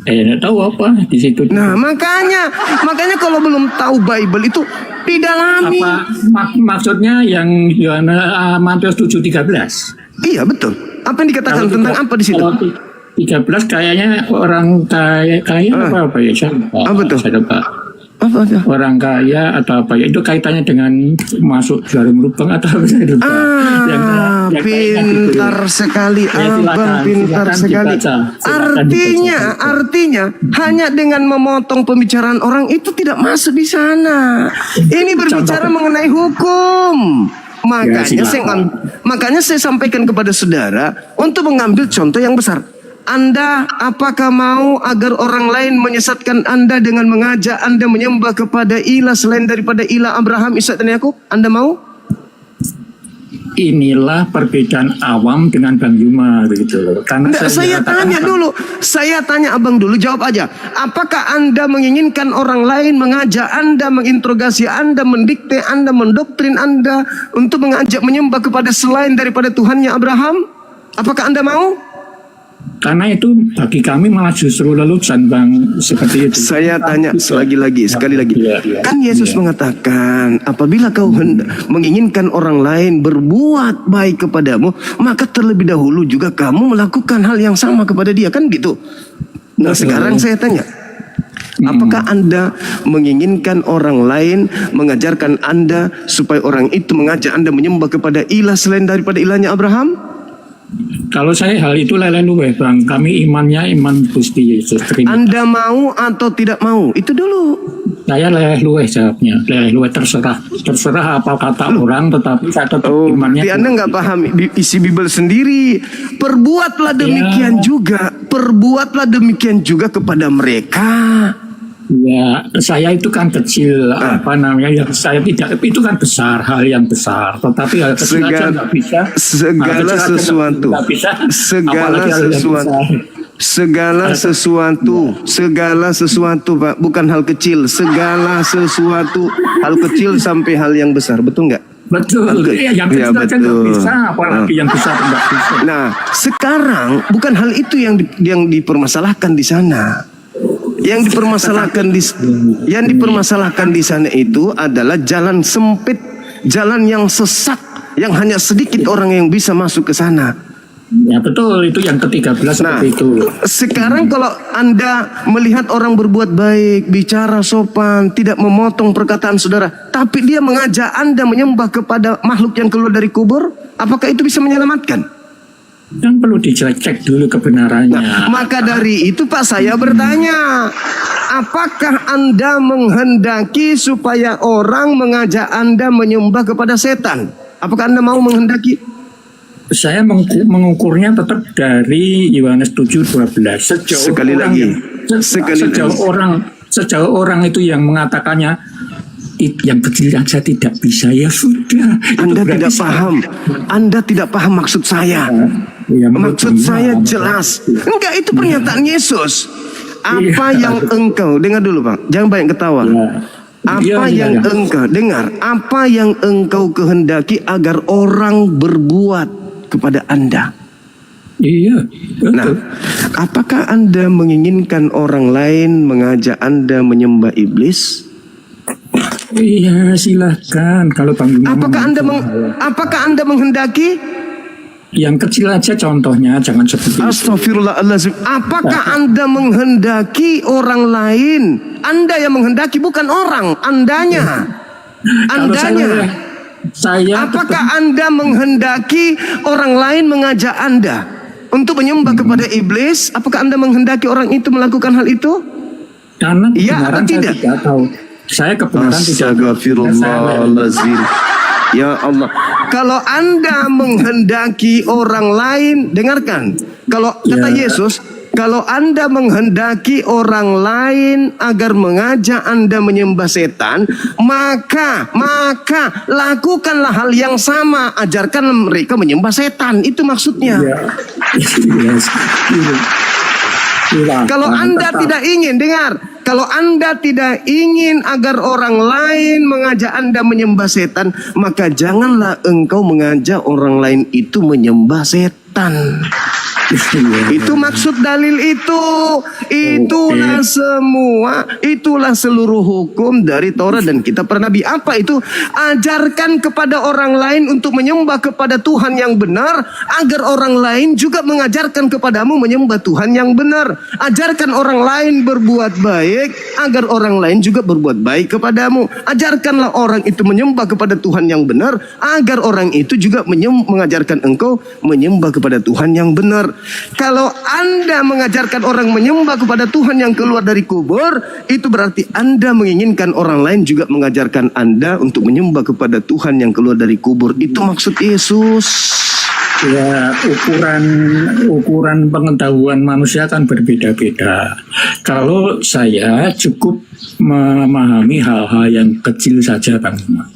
Nggak tahu apa di situ. Nah, makanya kalau belum tahu Bible itu didalami. Maksudnya yang Matius 7:13. Iya betul. Apa yang dikatakan tentang apa di situ? 13 kayaknya orang kaya apa ya? Saya lupa. Orang kaya atau apa ya? Itu kaitannya dengan masuk jarum lubang atau apa? Saya lupa. Pintar sekali, abang, pintar sekali. Artinya hanya dengan memotong pembicaraan orang itu tidak masuk di sana. Ini berbicara mengenai hukum. Makanya saya sampaikan kepada saudara untuk mengambil contoh yang besar. Anda apakah mau agar orang lain menyesatkan Anda dengan mengajak Anda menyembah kepada ilah selain daripada ilah Abraham, Ishak dan Yakub? Anda mau? Inilah perbedaan awam dengan Bang Yuma begitu. Karena saya tanya abang dulu, jawab aja. Apakah Anda menginginkan orang lain mengajak Anda, menginterogasi Anda, mendikte Anda, mendoktrin Anda untuk mengajak menyembah kepada selain daripada Tuhannya Abraham? Apakah Anda mau? Karena itu bagi kami malah justru lelucon Bang, seperti itu. Saya tanya sekali lagi. Kan Yesus mengatakan, apabila kau menginginkan orang lain berbuat baik kepadamu, maka terlebih dahulu juga kamu melakukan hal yang sama kepada dia, kan gitu. Nah, sekarang saya tanya, apakah Anda menginginkan orang lain mengajarkan Anda supaya orang itu mengajak Anda menyembah kepada ilah selain daripada ilahnya Abraham? Kalau saya hal itu lele-luwe Bang, kami imannya iman Gusti Yesus. Anda mau atau tidak mau? Itu dulu. Saya lele-luwe jawabnya, lele-luwe terserah apa kata orang, tetapi saya tetap imannya. Berarti Anda nggak paham isi Bible sendiri. Perbuatlah demikian juga kepada mereka. Ya, saya itu kan kecil, yang saya tidak, itu kan besar, hal yang besar. Tetapi hal kecil aja nggak bisa. Segala sesuatu, Pak, bukan hal kecil. Segala sesuatu, hal kecil sampai hal yang besar, betul nggak? Betul. Yang kecil aja nggak bisa, apalagi yang besar nggak bisa. Nah, sekarang bukan hal itu yang dipermasalahkan di sana. Yang dipermasalahkan di sana itu adalah jalan sempit, jalan yang sesat, yang hanya sedikit orang yang bisa masuk ke sana. Ya betul, itu yang ke-13 seperti itu. Sekarang kalau Anda melihat orang berbuat baik, bicara sopan, tidak memotong perkataan saudara, tapi dia mengajak Anda menyembah kepada makhluk yang keluar dari kubur, apakah itu bisa menyelamatkan? Yang perlu dicek dulu kebenarannya. Nah, maka dari itu Pak, saya bertanya, apakah Anda menghendaki supaya orang mengajak Anda menyembah kepada setan? Apakah Anda mau menghendaki? Saya mengukurnya tetap dari Yohanes 7:12. Sejauh orang itu yang mengatakannya, yang kecil yang saya tidak bisa, ya sudah. Anda tidak paham. Anda tidak paham maksud saya. Maksud saya jelas. Enggak, itu pernyataan Yesus. Apa yang engkau, dengar dulu Pak, jangan banyak ketawa. Apa yang engkau dengar, apa yang engkau kehendaki agar orang berbuat kepada Anda. Iya. Nah, apakah Anda menginginkan orang lain mengajak Anda menyembah iblis? Iya, silakan. Kalau Apakah Anda menghendaki? Yang kecil aja contohnya, jangan seperti itu. Astagfirullahaladzim. Apakah Anda menghendaki orang lain? Anda yang menghendaki, bukan orang. Andanya. Apakah Anda menghendaki orang lain mengajak Anda untuk menyembah kepada iblis? Apakah Anda menghendaki orang itu melakukan hal itu? Karena iya atau tidak? Saya kebenaran tidak. Astagfirullahaladzim. Ya Allah, kalau Anda menghendaki orang lain, dengarkan. Kalau kata Yesus, kalau Anda menghendaki orang lain agar mengajak Anda menyembah setan, maka lakukanlah hal yang sama, ajarkan mereka menyembah setan. Itu maksudnya. Kalau Anda tidak ingin, dengar, kalau Anda tidak ingin agar orang lain mengajak Anda menyembah setan, maka janganlah engkau mengajak orang lain itu menyembah setan. Itu maksud dalil itu. Itulah seluruh hukum dari Taurat dan kitab para nabi. Apa itu? Ajarkan kepada orang lain untuk menyembah kepada Tuhan yang benar, agar orang lain juga mengajarkan kepadamu menyembah Tuhan yang benar. Ajarkan orang lain berbuat baik, agar orang lain juga berbuat baik kepadamu. Ajarkanlah orang itu menyembah kepada Tuhan yang benar, agar orang itu juga mengajarkan engkau menyembah kepada Tuhan yang benar. Kalau Anda mengajarkan orang menyembah kepada Tuhan yang keluar dari kubur, itu berarti Anda menginginkan orang lain juga mengajarkan Anda untuk menyembah kepada Tuhan yang keluar dari kubur. Itu maksud Yesus. Ya, ukuran pengetahuan manusia kan berbeda-beda. Kalau saya cukup memahami hal-hal yang kecil saja, Bang Ima.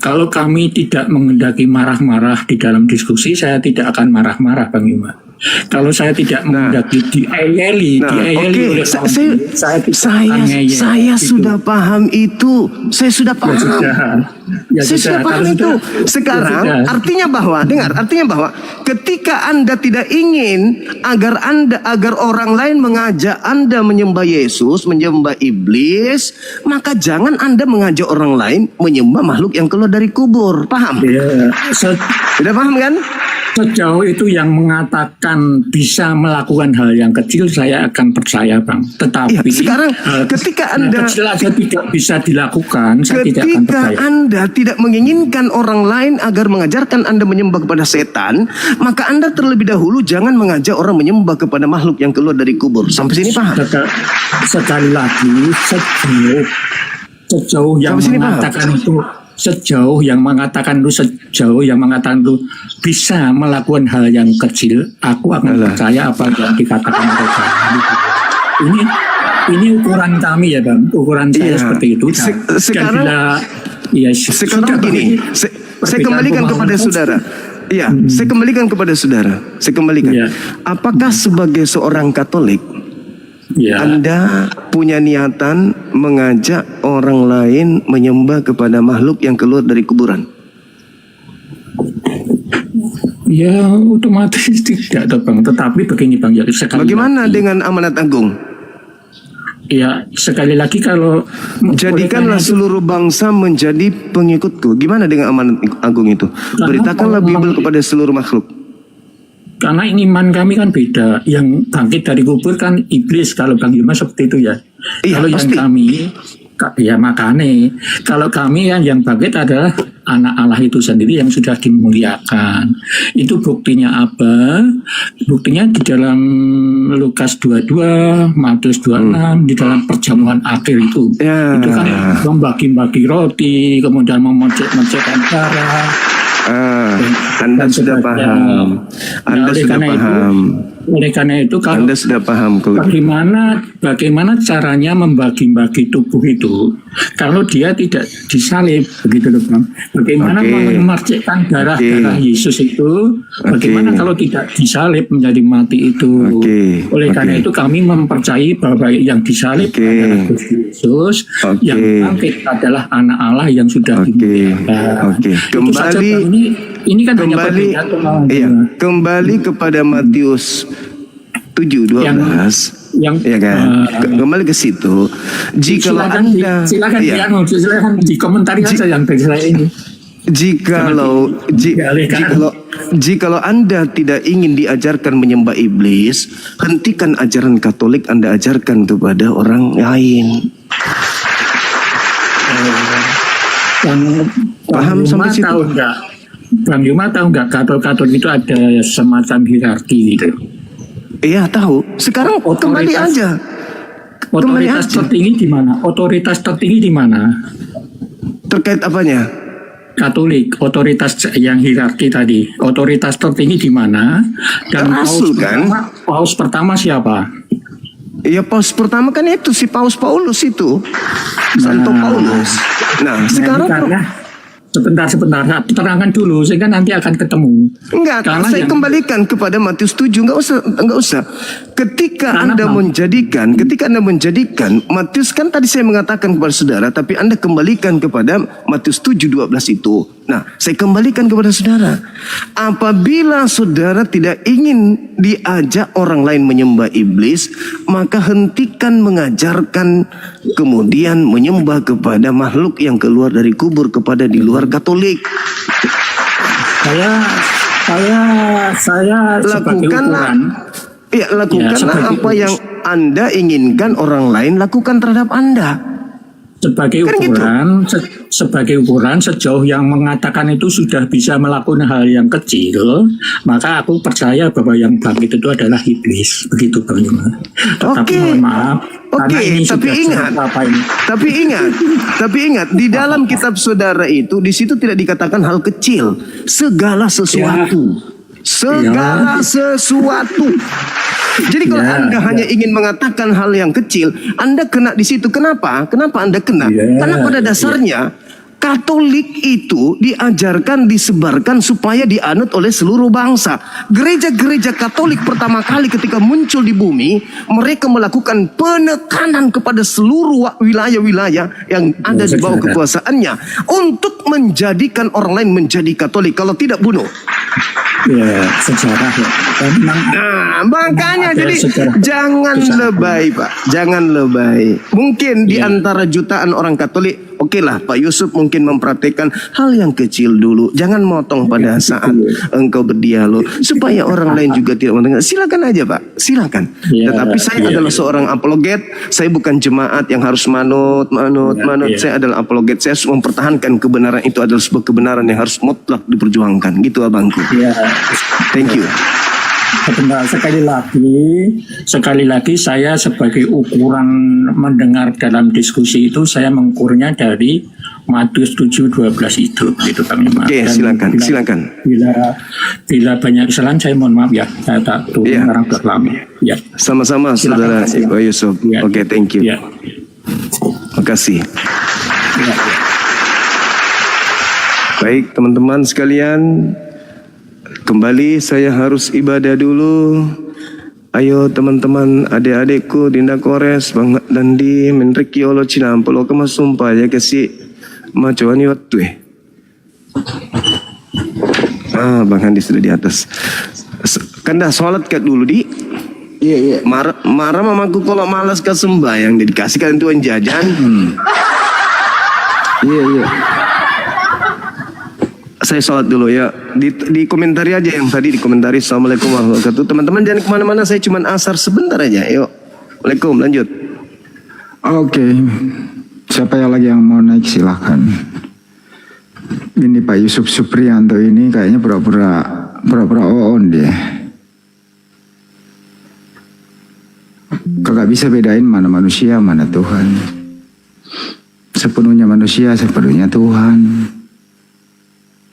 Kalau kami tidak menghendaki marah-marah di dalam diskusi, saya tidak akan marah-marah, Bang Ima. Kalau saya tidak menghendaki diayeli oleh saya sudah paham itu. Saya sudah paham. Saya sudah paham itu. Sekarang artinya bahwa ketika Anda tidak ingin agar orang lain mengajak Anda menyembah Yesus, menyembah iblis, maka jangan Anda mengajak orang lain menyembah makhluk yang keluar dari kubur. Paham? Sudah paham kan? Sejauh itu yang mengatakan bisa melakukan hal yang kecil, saya akan percaya, Bang. Tetapi sekarang ketika Anda kecil aja tidak bisa dilakukan, saya tidak akan percaya. Ketika Anda tidak menginginkan orang lain agar mengajarkan Anda menyembah kepada setan, maka Anda terlebih dahulu jangan mengajak orang menyembah kepada makhluk yang keluar dari kubur. Sampai sini paham? Sekali lagi, sejauh yang mengatakan itu, sejauh yang mengatakan itu bisa melakukan hal yang kecil, aku akan percaya apa yang dikatakan mereka. Ini ukuran kami ya, Bang. Ukuran saya seperti itu. Sekarang gini, saya kembalikan kepada saudara. Iya, saya kembalikan. Apakah sebagai seorang Katolik, Anda punya niatan mengajak orang lain menyembah kepada makhluk yang keluar dari kuburan? Ya otomatis tidak toh Bang. Tetapi begini Bang, ya sekali Bagaimana lagi, dengan amanat agung? ya sekali lagi kalau Jadikanlah seluruh bangsa menjadi pengikutku. Gimana dengan amanat agung itu? Beritakanlah Bible kepada seluruh makhluk. karena iman kami kan beda. Yang bangkit dari kubur kan iblis, kalau Bang Yuma seperti itu ya. Iya, Kalau pasti. yang kami ya makanya kalau kami yang bangkit adalah anak Allah itu sendiri yang sudah dimuliakan. Itu buktinya apa? Buktinya di dalam Lukas 22, Matius 26, di dalam perjamuan akhir itu. Itu kan membagi-bagi roti, kemudian memecek-mecekkan darah. Anda sudah paham. Anda sudah paham. Oleh karena itu kalau Anda sudah paham bagaimana caranya membagi-bagi tubuh itu kalau dia tidak disalib, begitu loh Bang. Bagaimana memercikkan darah Yesus itu, bagaimana kalau tidak disalib menjadi mati itu. Oleh karena itu kami mempercayai bahwa yang disalib adalah Yesus, yang bangkit adalah anak Allah yang sudah dimuliakan. Itu saja, Bang. Ini kan hanya perbedaan pemahaman. Iya, kembali kepada Matius 7:12. Ya kan? Kembali ke situ. Jikalau Anda silakan dikomentari saja yang dari saya ini. Jikalau Anda tidak ingin diajarkan menyembah iblis, hentikan ajaran Katolik Anda ajarkan kepada orang lain. Paham sampai situ? Tahu enggak? Bang Yuma tahu nggak Katolik itu ada semacam hierarki gitu? Iya tahu. Sekarang kembali aja. Otoritas tertinggi di mana? Otoritas tertinggi di mana? Terkait apanya? Katolik, otoritas yang hierarki tadi. Otoritas tertinggi di mana? Dan Paus pertama siapa? Iya, Paus pertama kan itu si Paus Paulus itu. Santo Paulus. Nah, sekarang sebentar, terangkan dulu sehingga nanti akan ketemu. Enggak, saya kembalikan kepada Matius 7, enggak usah. Ketika Anda menjadikan Matius kan tadi saya mengatakan kepada saudara, tapi Anda kembalikan kepada Matius 7:12 itu. Nah, saya kembalikan kepada saudara. Apabila saudara tidak ingin diajak orang lain menyembah iblis, maka hentikan mengajarkan kemudian menyembah kepada makhluk yang keluar dari kubur kepada di luar Katolik. Saya lakukanlah apa yang Anda inginkan orang lain lakukan terhadap Anda. Sebagai ukuran sejauh yang mengatakan itu sudah bisa melakukan hal yang kecil, maka aku percaya bahwa yang bangkit itu adalah iblis, begitu Bang Yuma. Tetapi mohon maaf, tapi ingat di dalam kitab saudara itu di situ tidak dikatakan hal kecil, segala sesuatu. Sesuatu. Jadi kalau Anda hanya ingin mengatakan hal yang kecil, Anda kena di situ. Kenapa? Kenapa Anda kena? Karena pada dasarnya Katolik itu diajarkan, disebarkan supaya dianut oleh seluruh bangsa. Gereja-gereja Katolik pertama kali ketika muncul di bumi, mereka melakukan penekanan kepada seluruh wilayah-wilayah yang ada di bawah kekuasaannya untuk menjadikan orang lain menjadi Katolik. Kalau tidak bunuh. Ya, sejarah ya. Nah, makanya jadi jangan lebay, Pak. Jangan lebay. Mungkin di antara jutaan orang Katolik, oke lah, Pak Yusuf mungkin mempraktikkan hal yang kecil dulu. Jangan motong pada saat engkau berdialog supaya orang lain juga tidak mendengar. Silakan aja, Pak. Silakan. Tetapi saya adalah seorang apologet. Saya bukan jemaat yang harus manut. Saya adalah apologet. Saya harus mempertahankan kebenaran itu adalah sebuah kebenaran yang harus mutlak diperjuangkan. Gitu abangku. Thank you. Sebentar, sekali lagi saya sebagai ukuran mendengar dalam diskusi itu saya mengukurnya dari Matius 7:12 itu, gitu Bang Yuma. Oke, silakan. Bila banyak kesalahan saya mohon maaf ya, saya tak turun orang berlama. Ya. Sama-sama saudara Ibu Yusuf. Oke, thank you. Makasih. Baik teman-teman sekalian, kembali saya harus ibadah dulu. Ayo teman-teman, adik-adikku, Dinda Kores, Bang Dandi, Menrik Yolo Cinampolo, kemas sumpah ya kasih macuan waktu Bang Handi sudah di atas. Kan dah sholat kat dulu di. Iya. Marah mamaku kalau malas ke sembahyang, dikasihkan tuan jajan. Iya. Saya sholat dulu ya. Di komentari aja yang tadi dikomentari. Assalamualaikum warahmatullahi wabarakatuh. Teman-teman jangan kemana-mana, saya cuma asar sebentar aja. Yuk. Waalaikumsalam, lanjut. Oke. Siapa yang lagi yang mau naik silahkan. Ini Pak Yusuf Supriyanto ini kayaknya pura-pura on dia. Kagak bisa bedain mana manusia, mana Tuhan. Sepenuhnya manusia, sepenuhnya Tuhan.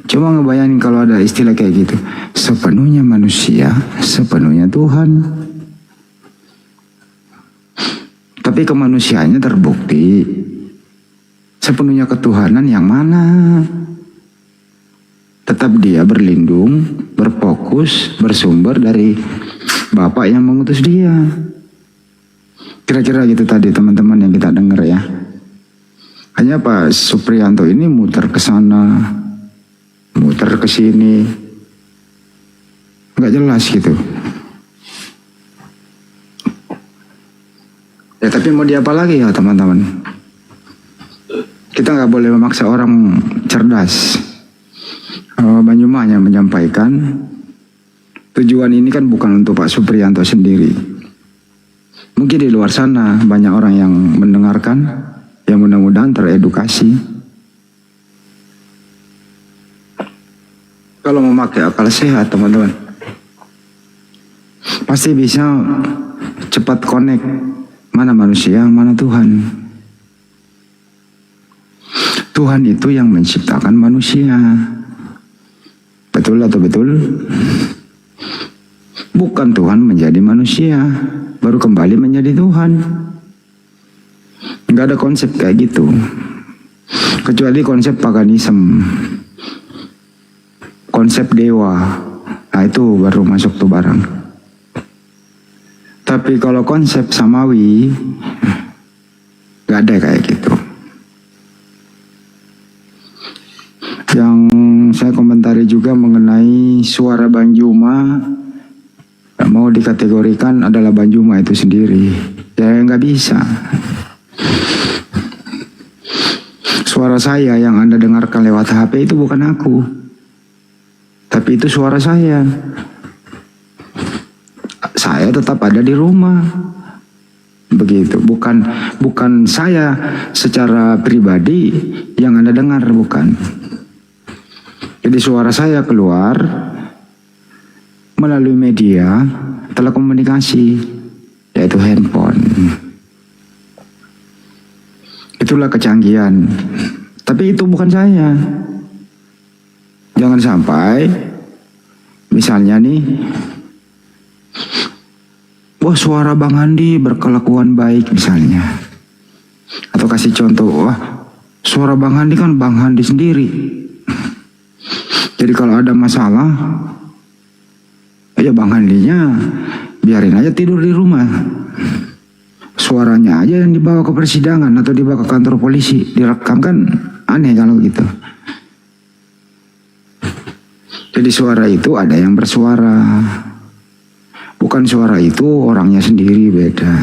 Cuma ngebayangin kalau ada istilah kayak gitu. Sepenuhnya manusia, sepenuhnya Tuhan. Tapi kemanusiaannya terbukti. Sepenuhnya ketuhanan yang mana? Tetap dia berlindung, berfokus, bersumber dari Bapa yang mengutus dia. Kira-kira gitu tadi teman-teman yang kita dengar ya. Hanya Pak Supriyanto ini muter ke sana, muter ke sini. Nggak jelas gitu. Ya tapi mau diapa lagi ya teman-teman. Kita nggak boleh memaksa orang cerdas. Banyuma hanya menyampaikan tujuan ini kan bukan untuk Pak Supriyanto sendiri. Mungkin di luar sana banyak orang yang mendengarkan, yang mudah-mudahan teredukasi. Kalau memakai akal sehat teman-teman, pasti bisa cepat connect mana manusia, mana Tuhan. Tuhan itu yang menciptakan manusia. Betul atau betul? Bukan Tuhan menjadi manusia, baru kembali menjadi Tuhan. Nggak ada konsep kayak gitu. Kecuali konsep paganisme. Konsep dewa. Nah itu baru masuk tuh barang. Tapi kalau konsep samawi, nggak ada kayak gitu. Yang saya komentari juga mengenai suara Bang Juma, mau dikategorikan adalah Bang Juma itu sendiri. Ya nggak bisa. Suara saya yang Anda dengarkan lewat HP itu bukan aku, tapi itu suara saya. Saya tetap ada di rumah. Begitu, bukan saya secara pribadi yang Anda dengar, bukan. Jadi suara saya keluar melalui media telekomunikasi, yaitu handphone. Itulah kecanggihan. Tapi itu bukan saya. Jangan sampai misalnya nih, wah suara Bang Handi berkelakuan baik misalnya. Atau kasih contoh, wah suara Bang Handi kan Bang Handi sendiri. Jadi kalau ada masalah, ya Bang Handinya biarin aja tidur di rumah. Suaranya aja yang dibawa ke persidangan atau dibawa ke kantor polisi, direkam, kan aneh kalau gitu. Jadi suara itu ada yang bersuara. Bukan suara itu orangnya sendiri, beda.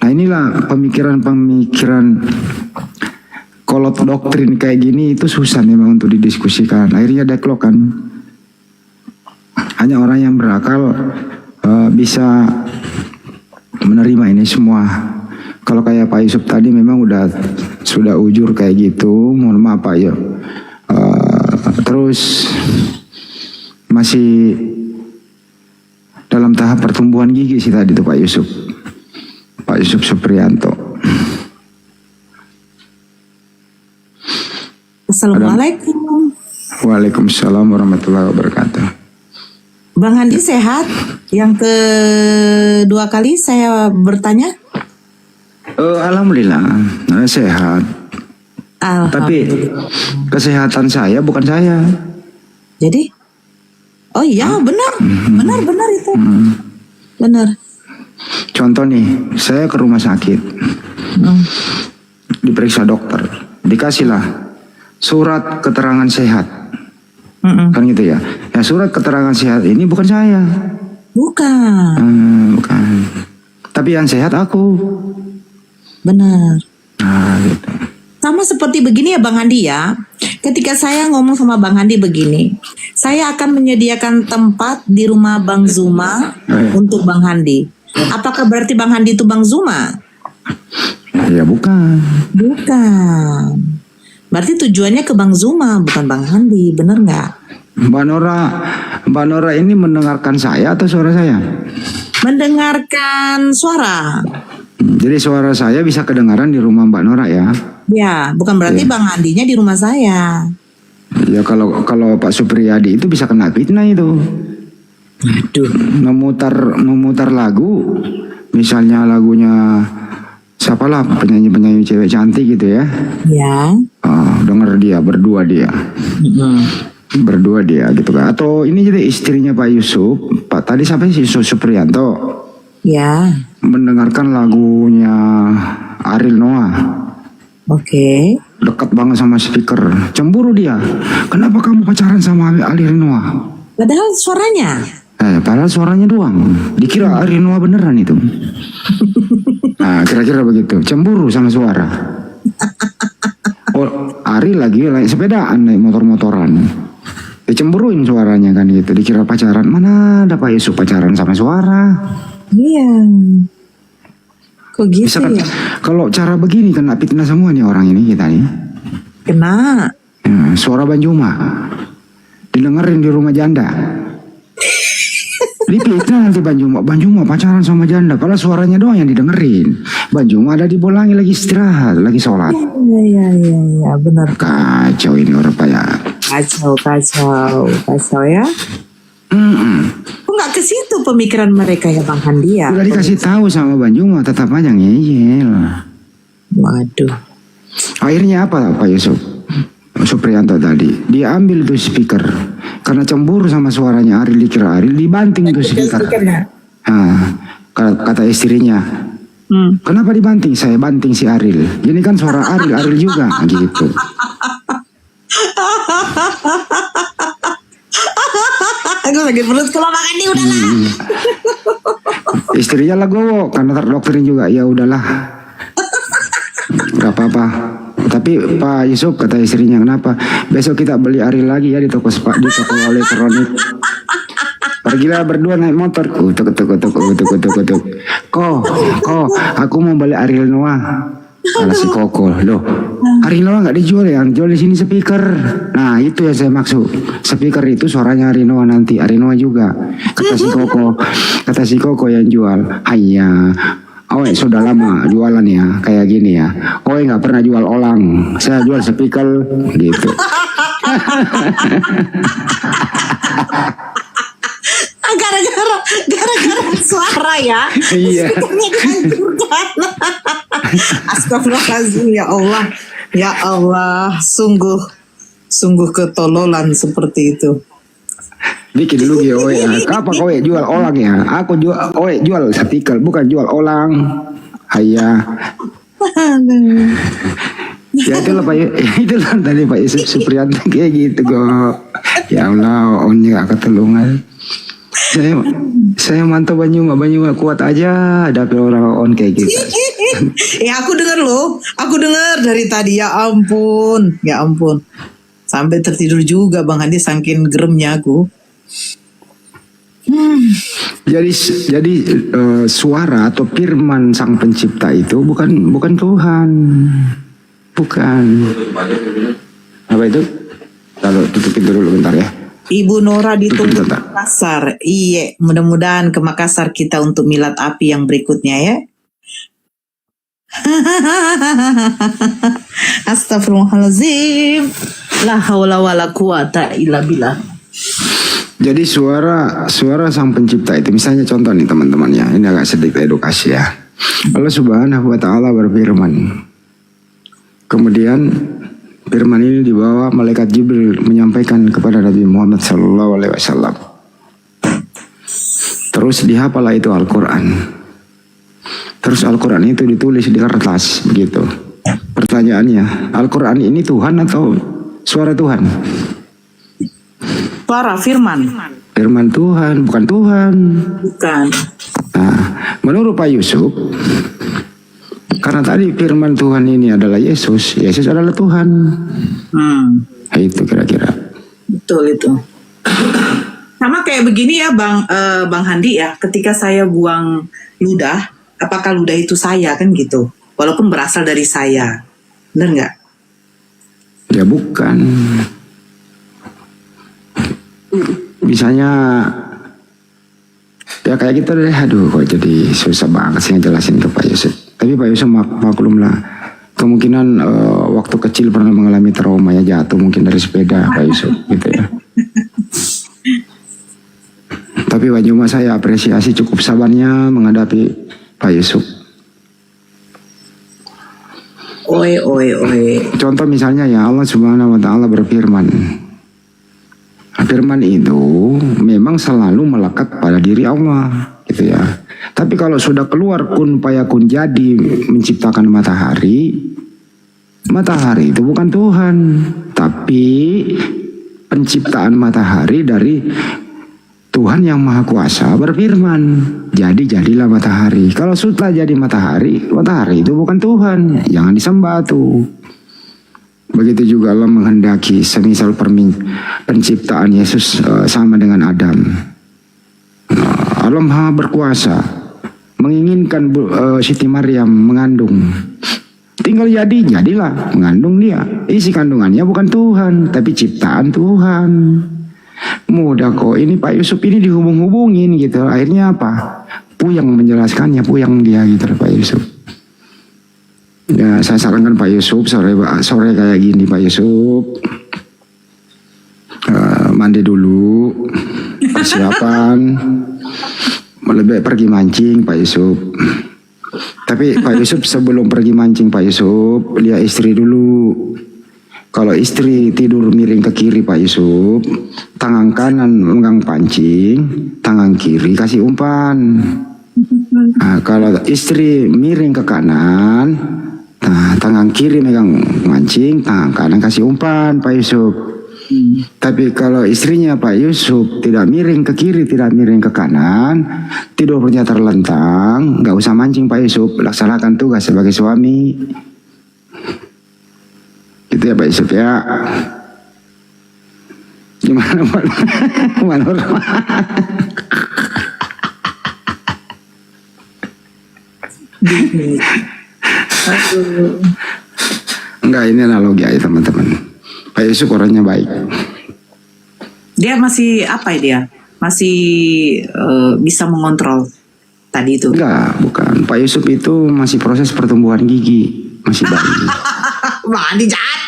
Nah inilah pemikiran-pemikiran kolot doktrin kayak gini itu susah memang untuk didiskusikan. Akhirnya deadlock kan. Hanya orang yang berakal bisa menerima ini semua. Kalau kayak Pak Yusuf tadi memang sudah ujur kayak gitu. Mohon maaf Pak ya. Terus masih dalam tahap pertumbuhan gigi sih tadi tuh Pak Yusuf Supriyanto. Assalamualaikum. Waalaikumsalam warahmatullahi wabarakatuh. Bang Handi sehat? Yang kedua kali saya bertanya. Alhamdulillah sehat. Tapi kesehatan saya bukan saya. Jadi? Oh iya benar, benar itu, benar. Contoh nih, saya ke rumah sakit, diperiksa dokter, dikasihlah surat keterangan sehat. Kan gitu ya. Ya surat keterangan sehat ini bukan saya. Bukan. Bukan. Tapi yang sehat aku. Benar. Nah, gitu. Sama seperti begini ya Bang Handi ya. Ketika saya ngomong sama Bang Handi begini, saya akan menyediakan tempat di rumah Bang Zuma untuk Bang Handi. Apakah berarti Bang Handi itu Bang Zuma? Ya bukan. Bukan. Berarti tujuannya ke Bang Zuma, bukan Bang Handi, bener nggak? Mbak Nora ini mendengarkan saya atau suara saya? Mendengarkan suara. Jadi suara saya bisa kedengaran di rumah Mbak Nora ya? Ya, bukan berarti Bang Handinya di rumah saya. Ya kalau Pak Supriyadi itu bisa kena fitnah itu. Aduh. Memutar lagu, misalnya lagunya siapalah penyanyi cewek cantik gitu ya? Ya. Dengar dia berdua dia. Berdua dia gitu kan. Atau ini jadi istrinya Pak Yusuf, Pak tadi sampai si Yusuf Supriyanto. Ya. Mendengarkan lagunya Ariel Noah. Oke. Dekat banget sama speaker. Cemburu dia. Kenapa kamu pacaran sama Ariel Noah? Padahal suaranya. Padahal suaranya doang. Dikira Ariel Noah beneran itu. Nah, kira-kira begitu. Cemburu sama suara. Ari lagi sepedaan naik motor-motoran. Dicemburuin suaranya kan gitu. Dikira pacaran. Mana ada Pak Yusuf pacaran sama suara? Iya. Kok gitu Misalkan, ya? kalau cara begini kena fitnah semua nih orang ini kita nih. Kena. Ya, suara Banjuma didengerin di rumah janda. Dipitnah nanti Banjuma pacaran sama janda. Padahal suaranya doang yang didengerin. Banjuma ada di Bolangi lagi istirahat, lagi sholat. Iya, benar. Kacau ini orang ya. Kacau ya. Kok nggak ke situ pemikiran mereka ya Bang Handi ya? Udah dikasih tahu sama Banjuma, tetap aja ngeyel. Waduh. Akhirnya apa Pak Yusuf Supriyanto tadi? Dia ambil tuh speaker. Karena cemburu sama suaranya Ariel, dikira Ariel, dibanting tuh speaker. Kata istrinya, kenapa dibanting? Saya banting si Ariel. Ini kan suara Ariel juga gitu. Aku lagi perut kalau makan nih udahlah. Istrinya legowo karena terdoktrin juga. Ya udahlah, nggak apa-apa. Tapi Pak Yusuf kata istrinya, kenapa? Besok kita beli Ariel lagi ya di toko elektronik. Pergilah berdua naik motor. Kok, aku mau beli Ariel Noah. Kata si Koko, loh, Ariel Noah nggak dijual ya? Yang jual di sini speaker. Nah itu yang saya maksud. Speaker itu suaranya Ariel Noah nanti. Ariel Noah juga. Kata si Koko yang jual. Ayah. Sudah lama jualan ya, kayak gini ya. Nggak pernah jual olang, saya jual speaker gitu. Gara-gara suara ya. Iya. Astagfirullahaladzim, ya Allah. Ya Allah, sungguh ketololan seperti itu. Bikin dulu ya, kapan kowe jual olang ya? Aku jual speaker, bukan jual olang. Ayah. Ya itulah tadi Pak Yusuf Supriyanto kayak gitu kok. Ya Allah, onnya gak ketulungan. Saya mantau Banjuma kuat aja ada orang kayak gitu. Aku dengar dari tadi, ya ampun. Sampai tertidur juga Bang Handi saking geremnya aku. Jadi suara atau firman Sang Pencipta itu bukan Tuhan. Bukan. Apa itu? Kalau tutupin dulu bentar ya. Ibu Nora ditunggu di Makassar. Iya, mudah-mudahan ke Makassar kita untuk milad api yang berikutnya ya. Astagfirullahaladzim. La haula wala quwata illa billah. Jadi suara Sang Pencipta itu, misalnya contoh nih teman-teman ya, ini agak sedikit edukasi ya. Allah Subhanahu wa Ta'ala berfirman. Kemudian firman ini dibawa malaikat Jibril menyampaikan kepada Nabi Muhammad SAW. Terus dihafalah itu Al-Quran. Terus Al-Quran itu ditulis di kertas begitu. Pertanyaannya, Al-Quran ini Tuhan atau suara Tuhan? Suara firman. Firman Tuhan, bukan Tuhan. Bukan. Nah, menurut Pak Yusuf, karena tadi firman Tuhan ini adalah Yesus, Yesus adalah Tuhan. Nah, itu kira-kira. Betul itu. Sama kayak begini ya Bang Handi ya, ketika saya buang ludah, apakah ludah itu saya kan gitu? Walaupun berasal dari saya. Benar nggak? Ya bukan. Misalnya ya kayak gitu deh, aduh kok jadi susah banget sih ngejelasin ke Pak Yusuf. Tapi Pak Yusuf maklum lah, kemungkinan waktu kecil pernah mengalami trauma ya, jatuh mungkin dari sepeda Pak Yusuf gitu ya. Tapi Pak Juma saya apresiasi cukup sabarnya menghadapi Pak Yusuf. Oi. Contoh misalnya ya, Allah Subhanahu wa taala berfirman. Firman itu memang selalu melekat pada diri Allah gitu ya. Tapi kalau sudah keluar kun fayakun jadi menciptakan matahari itu bukan Tuhan, tapi penciptaan matahari dari Tuhan yang Maha Kuasa berfirman, jadilah matahari. Kalau sudah jadi matahari itu bukan Tuhan, jangan disembah tuh. Begitu juga Allah menghendaki semisal penciptaan Yesus sama dengan Adam. Allah Maha Berkuasa menginginkan Siti Maryam mengandung. Tinggal jadilah mengandung dia. Isi kandungannya bukan Tuhan, tapi ciptaan Tuhan. Mudah kok, ini Pak Yusuf ini dihubung-hubungin gitu. Akhirnya apa? Puyeng menjelaskannya, puyeng dia gitu Pak Yusuf. Ya, saya sarankan Pak Yusuf sore kayak gini Pak Yusuf, mandi dulu, persiapan, lebih pergi mancing Pak Yusuf. Tapi Pak Yusuf sebelum pergi mancing Pak Yusuf lihat istri dulu. Kalau istri tidur miring ke kiri Pak Yusuf, tangan kanan megang pancing, tangan kiri kasih umpan. Nah, kalau istri miring ke kanan, nah, tangan kiri megang mancing, tangan kanan kasih umpan Pak Yusuf. Tapi kalau istrinya Pak Yusuf tidak miring ke kiri, tidak miring ke kanan, tidurnya terlentang, nggak usah mancing Pak Yusuf, laksanakan tugas sebagai suami. Gitu ya Pak Yusuf ya. Gimana menurut Enggak, ini analogi aja teman-teman. Pak Yusuf orangnya baik. Dia masih apa ya dia? Masih bisa mengontrol tadi itu? Enggak, bukan. Pak Yusuf itu masih proses pertumbuhan gigi, masih bayi. Mandi jahat.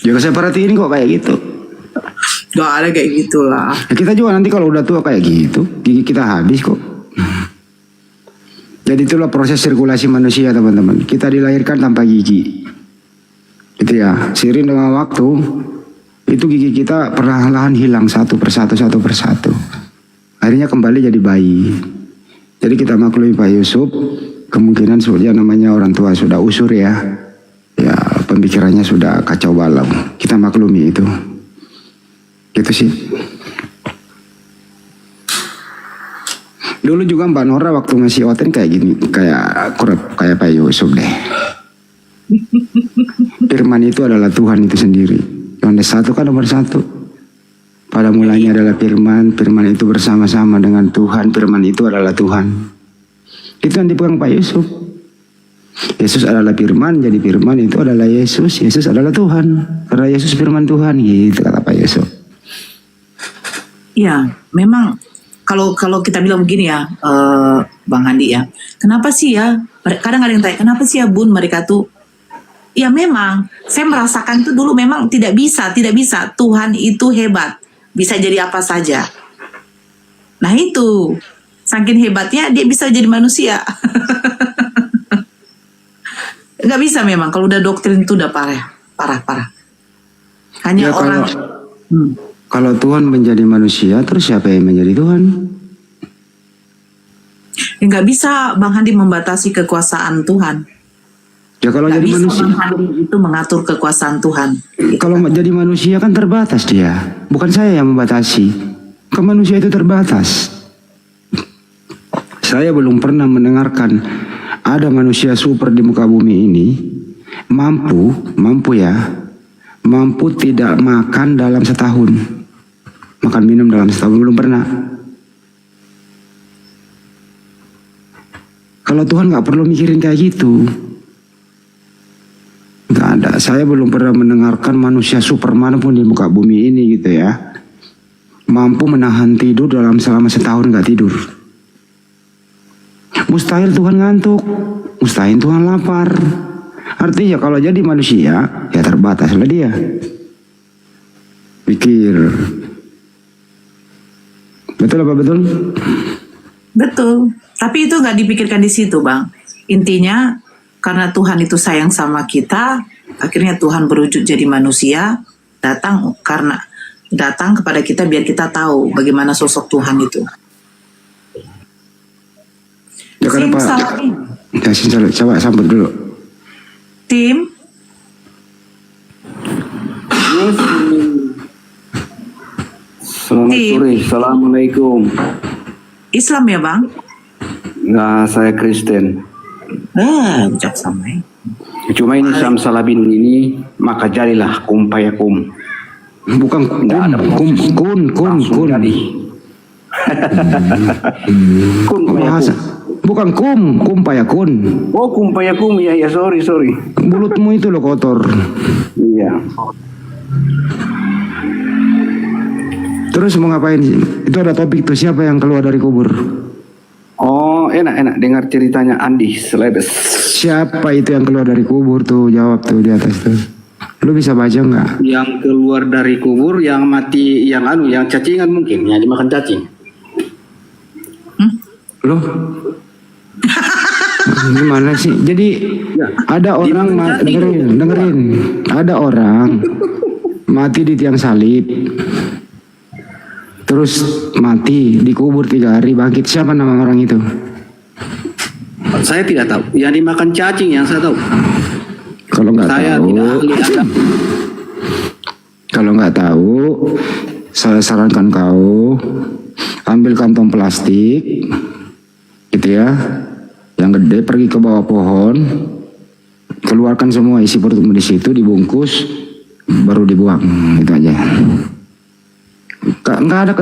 Juga saya perhatiin kok kayak gitu. Gak ada kayak gitulah. Ya, kita juga nanti kalau udah tua kayak gitu, gigi kita habis kok. Jadi itulah proses sirkulasi manusia teman-teman. Kita dilahirkan tanpa gigi. Itu ya, seiring dengan waktu, itu gigi kita perlahan-lahan hilang satu persatu. Akhirnya kembali jadi bayi. Jadi kita maklumi Pak Yusuf, kemungkinan sudah namanya orang tua sudah usur ya. Ya, pemikirannya sudah kacau balau. Kita maklumi itu. Gitu sih. Dulu juga Mbak Nora waktu masih Oten kayak gini, kayak Pak Yusuf deh. Firman itu adalah Tuhan itu sendiri. Yohanes 1 kan nomor 1. Pada mulanya adalah firman, firman itu bersama-sama dengan Tuhan, firman itu adalah Tuhan. Itu yang dipegang Pak Yusuf. Yesus adalah firman, jadi firman itu adalah Yesus, Yesus adalah Tuhan. Karena Yesus firman Tuhan, gitu kata Pak Yusuf. Ya, memang kalau kita bilang begini ya, Bang Handi ya, kenapa sih ya? Kadang ada yang tanya, kenapa sih ya Bun mereka tuh? Ya memang, saya merasakan itu dulu memang tidak bisa. Tuhan itu hebat, bisa jadi apa saja. Nah itu, saking hebatnya dia bisa jadi manusia. Nggak bisa memang, kalau udah doktrin itu udah parah. Hanya Ya, orang. Kalau Tuhan menjadi manusia, terus siapa yang menjadi Tuhan? Ya, nggak bisa Bang Handi membatasi kekuasaan Tuhan. Ya kalau Nggak jadi bisa manusia, Bang Henry itu mengatur kekuasaan Tuhan. kalau jadi manusia kan terbatas dia. Bukan saya yang membatasi. Kan manusia itu terbatas. Saya belum pernah mendengarkan ada manusia super di muka bumi ini mampu tidak makan dalam setahun, makan minum dalam setahun, belum pernah. Kalau Tuhan nggak perlu mikirin kayak gitu, nggak ada. Saya belum pernah mendengarkan manusia Superman pun di muka bumi ini gitu ya, mampu menahan tidur selama setahun nggak tidur. Mustahil Tuhan ngantuk, mustahil Tuhan lapar. Artinya kalau jadi manusia ya terbatas lah dia. Pikir. Betul apa betul? Betul. Tapi itu nggak dipikirkan di situ, Bang. Intinya karena Tuhan itu sayang sama kita, akhirnya Tuhan berwujud jadi manusia, datang kepada kita biar kita tahu bagaimana sosok Tuhan itu. Ya karena Pak. Ya, coba sambut dulu. Tim. Selamat sore, Assalamualaikum. Islam ya, Bang? Nah, saya Kristen. Ucap sama ya. Cuma ini Sam Salabin ini, maka jadilah kumpayakum. Bukan kun. Kun bahasa. Bukan kumpayakun. Oh, kumpayakum, ya sorry. Mulutmu itu loh kotor. Iya. Terus mau ngapain sih? Itu ada topik tuh, siapa yang keluar dari kubur? Oh, enak dengar ceritanya Andi Selebes. Siapa itu yang keluar dari kubur tuh? Jawab tuh di atas tuh. Lu bisa baca nggak? Yang keluar dari kubur, yang mati, yang cacingan mungkin, yang dimakan cacing. Loh? Gimana sih? Jadi ada orang dengerin. Ada orang mati di tiang salib. Terus mati, dikubur 3 hari, bangkit. Siapa nama orang itu? Saya tidak tahu. Yang dimakan cacing yang saya tahu. Kalau nggak tahu, saya sarankan kau ambil kantong plastik, gitu ya, yang gede, pergi ke bawah pohon, keluarkan semua isi perutmu di situ, dibungkus, baru dibuang, itu aja. Nggak ada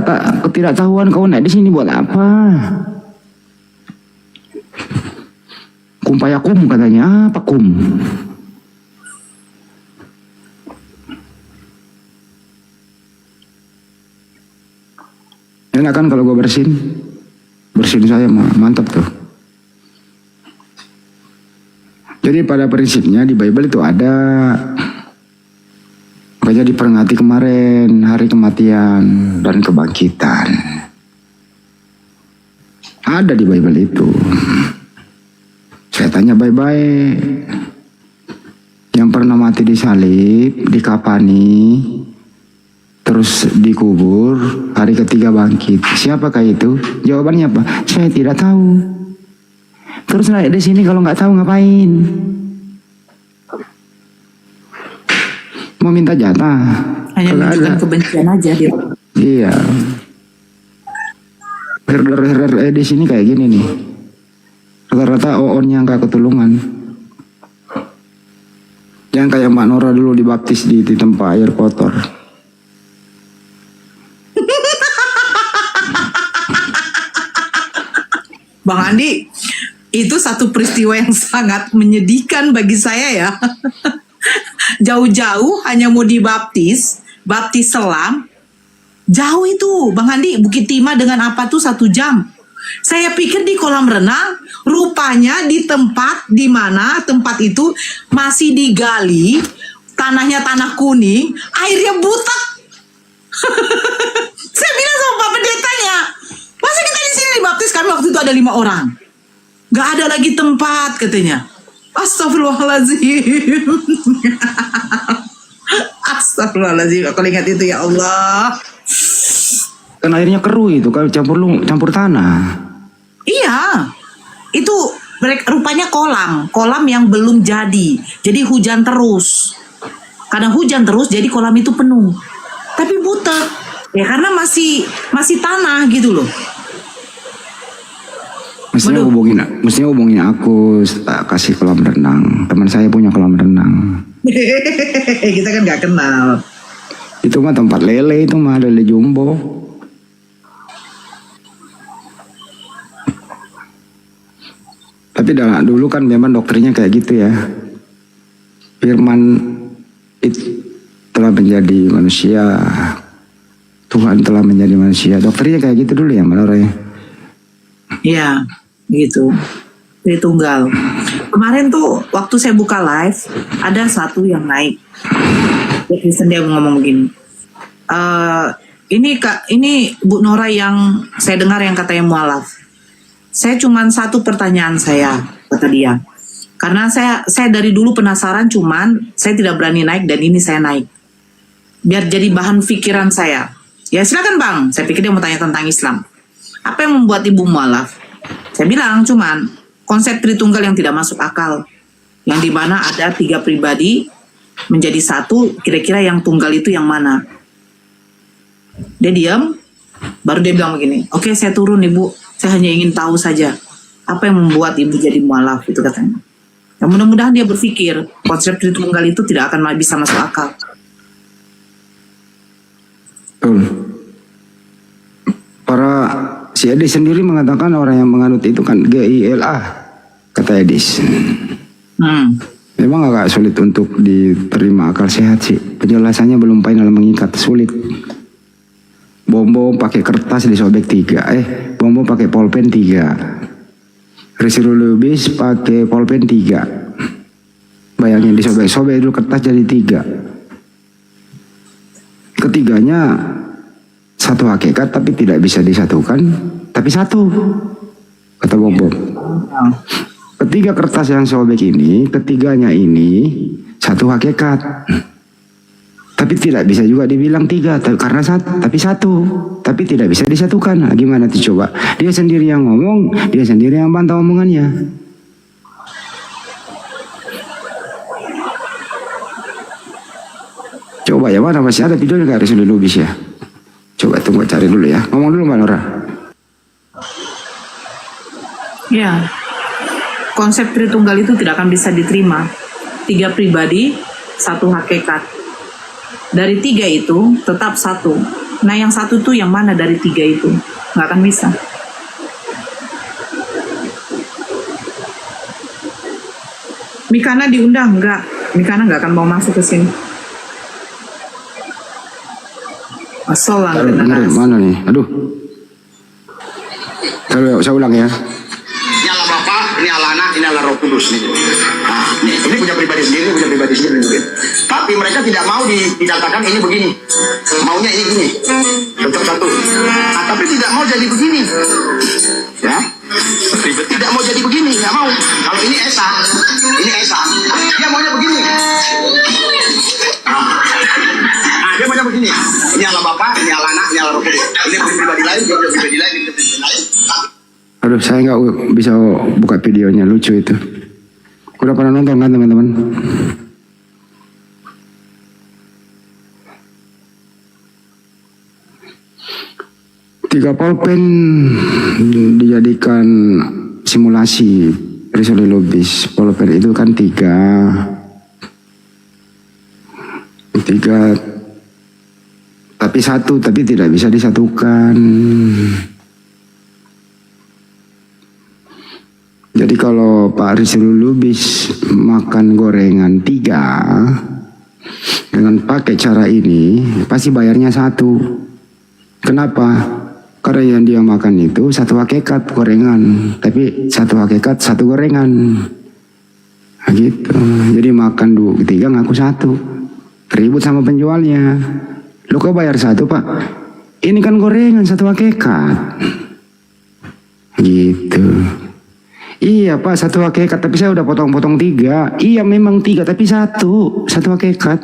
ketidaktahuan kau naik di sini buat apa? Kumpayakum katanya, apa kum? Enak kan kalau gue bersin saya mantap tuh. Jadi pada prinsipnya di Bible itu ada. Makanya diperingati kemarin hari kematian dan kebangkitan. Ada di Bible itu. Saya tanya baik-baik. Yang pernah mati di salib, dikapani, terus dikubur, hari ketiga bangkit. Siapakah itu? Jawabannya apa? Saya tidak tahu. Terus naik di sini kalau nggak tahu ngapain? Mau minta jatah? Hanya menunjukkan kebencian aja dia. Iya. Herder di sini kayak gini nih. Rata-rata OON-nya nggak ketulungan. Yang kayak Mbak Nora dulu dibaptis di tempat air kotor. Bang Andi, itu satu peristiwa yang sangat menyedihkan bagi saya ya. Jauh-jauh hanya mau baptis selam. Jauh itu, Bang Andi, Bukit Timah dengan apa tuh 1 jam. Saya pikir di kolam renang, rupanya di tempat di mana tempat itu masih digali, tanahnya tanah kuning, airnya butek. Saya bilang sama Pak Pendetanya, masa kita di sini dibaptis? Kami waktu itu ada 5 orang. Gak ada lagi tempat katanya. Astagfirullahaladzim. Astagfirullahaladzim. Aku ingat itu ya Allah. Kan airnya keruh itu, kalau campur tanah. Iya. Itu rupanya kolam yang belum jadi hujan terus. Kadang hujan terus jadi kolam itu penuh, tapi butek ya karena masih tanah gitu loh. Mestinya hubungin aku kasih kolam renang. Teman saya punya kolam renang. Kita kan nggak kenal. Itu mah tempat lele, itu mah lele jumbo. Tapi dulu kan memang dokternya kayak gitu ya. Firman itu telah menjadi manusia. Tuhan telah menjadi manusia. Dokternya kayak gitu dulu ya, Malore. Iya, gitu. Tritunggal. Kemarin tuh waktu saya buka live, ada satu yang naik. Dia ngomong begini. Ini Bu Nora yang saya dengar yang katanya mualaf. Saya cuman satu pertanyaan saya, kata dia. Karena saya dari dulu penasaran, cuman saya tidak berani naik dan ini saya naik. Biar jadi bahan pikiran saya. Ya silakan Bang, saya pikir dia mau tanya tentang Islam. Apa yang membuat ibu mualaf? Saya bilang cuman konsep Tritunggal yang tidak masuk akal. Yang dimana ada 3 pribadi menjadi satu, kira-kira yang tunggal itu yang mana? Dia diam, baru dia bilang begini, oke saya turun Ibu, saya hanya ingin tahu saja apa yang membuat Ibu jadi mualaf, itu katanya. Ya mudah-mudahan dia berpikir konsep Tritunggal itu tidak akan bisa masuk akal. Si Edis sendiri mengatakan orang yang menganut itu kan GILA, kata Edis. Memang agak sulit untuk diterima akal sehat sih. Penjelasannya belum final, mengikat, sulit. Bombo pakai kertas disobek 3. Bombo pakai pulpen 3. Risirulubis pakai pulpen 3. Bayangin disobek-sobek dulu kertas jadi 3. Ketiganya satu hakikat tapi tidak bisa disatukan, tapi satu, kata Bombo. Ketiga kertas yang sobek ini, ketiganya ini satu hakikat, tapi tidak bisa juga dibilang 3 karena satu, tapi tidak bisa disatukan. Nah, gimana tuh coba? Dia sendiri yang ngomong, dia sendiri yang bantah omongannya. Coba ya, mana masih ada videonya nggak Rasul Lubis ya? Coba tunggu cari dulu ya. Ngomong dulu Mbak Nora. Ya, konsep Tritunggal itu tidak akan bisa diterima. 3 pribadi, satu hakikat. Dari 3 itu tetap satu. Nah yang satu tuh yang mana dari 3 itu? Nggak akan bisa. Mikana diundang? Enggak. Mikana nggak akan mau masuk ke sini. Asal lah. Mana nih? Aduh. Kalau saya ulang ya. Ini Allah Bapa, ini Allah Anak, ini Allah Roh Kudus. Nah, ini punya pribadi sendiri, Tapi mereka tidak mau dikatakan ini begini. Maunya ini gini. Tetap satu. Nah, tapi tidak mau jadi begini. Ya. Tidak mau jadi begini, nggak mau. Kalau ini Esa, dia maunya begini. Dia maunya begini. Ini Allah Bapa, ini Allah Anak, ini Allah Roh Kudus. Ini pribadi lain, ini pribadi lain, ini pribadi lain. Aduh, saya nggak bisa buka videonya, lucu itu. Udah pernah nonton kan teman-teman? Tiga pulpen dijadikan simulasi Rasul Lubis. Pulpen itu kan 3 tapi satu, tapi tidak bisa disatukan. Jadi kalau Pak Rasul Lubis makan gorengan 3 dengan pakai cara ini, pasti bayarnya 1. Kenapa? Karena yang dia makan itu satu hakikat gorengan, tapi satu hakikat satu gorengan. Nah, gitu. Jadi makan 2, 3 ngaku 1. Ribut sama penjualnya. Lu kok bayar 1 Pak? Ini kan gorengan satu hakikat. Gitu. Iya Pak, satu hakikat, tapi saya udah potong-potong 3. Iya memang 3, tapi satu hakikat.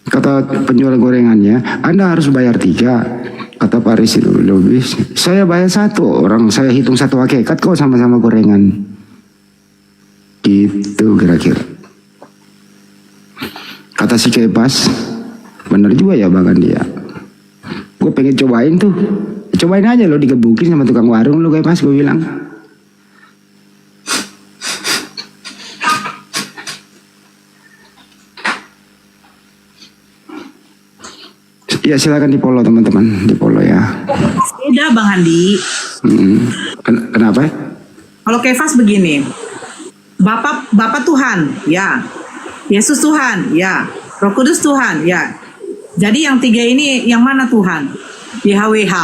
Kata penjual gorengannya, Anda harus bayar 3. Kata Paris itu lebih. Saya bayar satu orang, saya hitung satu hakikat, kok sama-sama gorengan. Gitu kira-kira. Kata si Kepas, bener juga ya Bang dia. Gue pengen cobain tuh. Cobain aja lo digebukin sama tukang warung lo Kepas, gue bilang. Ya silakan di follow teman-teman, di follow ya. Beda Bang Handi. Kenapa? Kalau Kefas begini, Bapak Tuhan, ya. Yesus Tuhan, ya. Roh Kudus Tuhan, ya. Jadi yang tiga ini yang mana Tuhan? YHWH.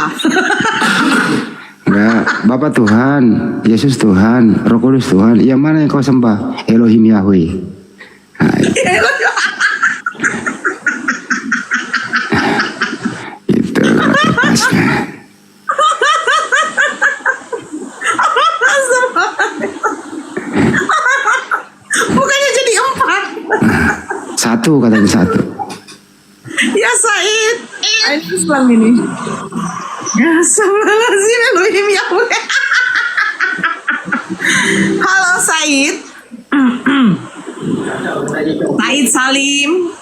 Enggak, Bapak Tuhan, Yesus Tuhan, Roh Kudus Tuhan. Yang mana yang kau sembah? Elohim Yahweh. Nah, itu Kepasnya. Bukannya jadi 4. Satu katanya satu. Ya Said, Islam ini. Ya Astagfirullahaladzim, Elohim Yahweh. Halo Said. Said Salim.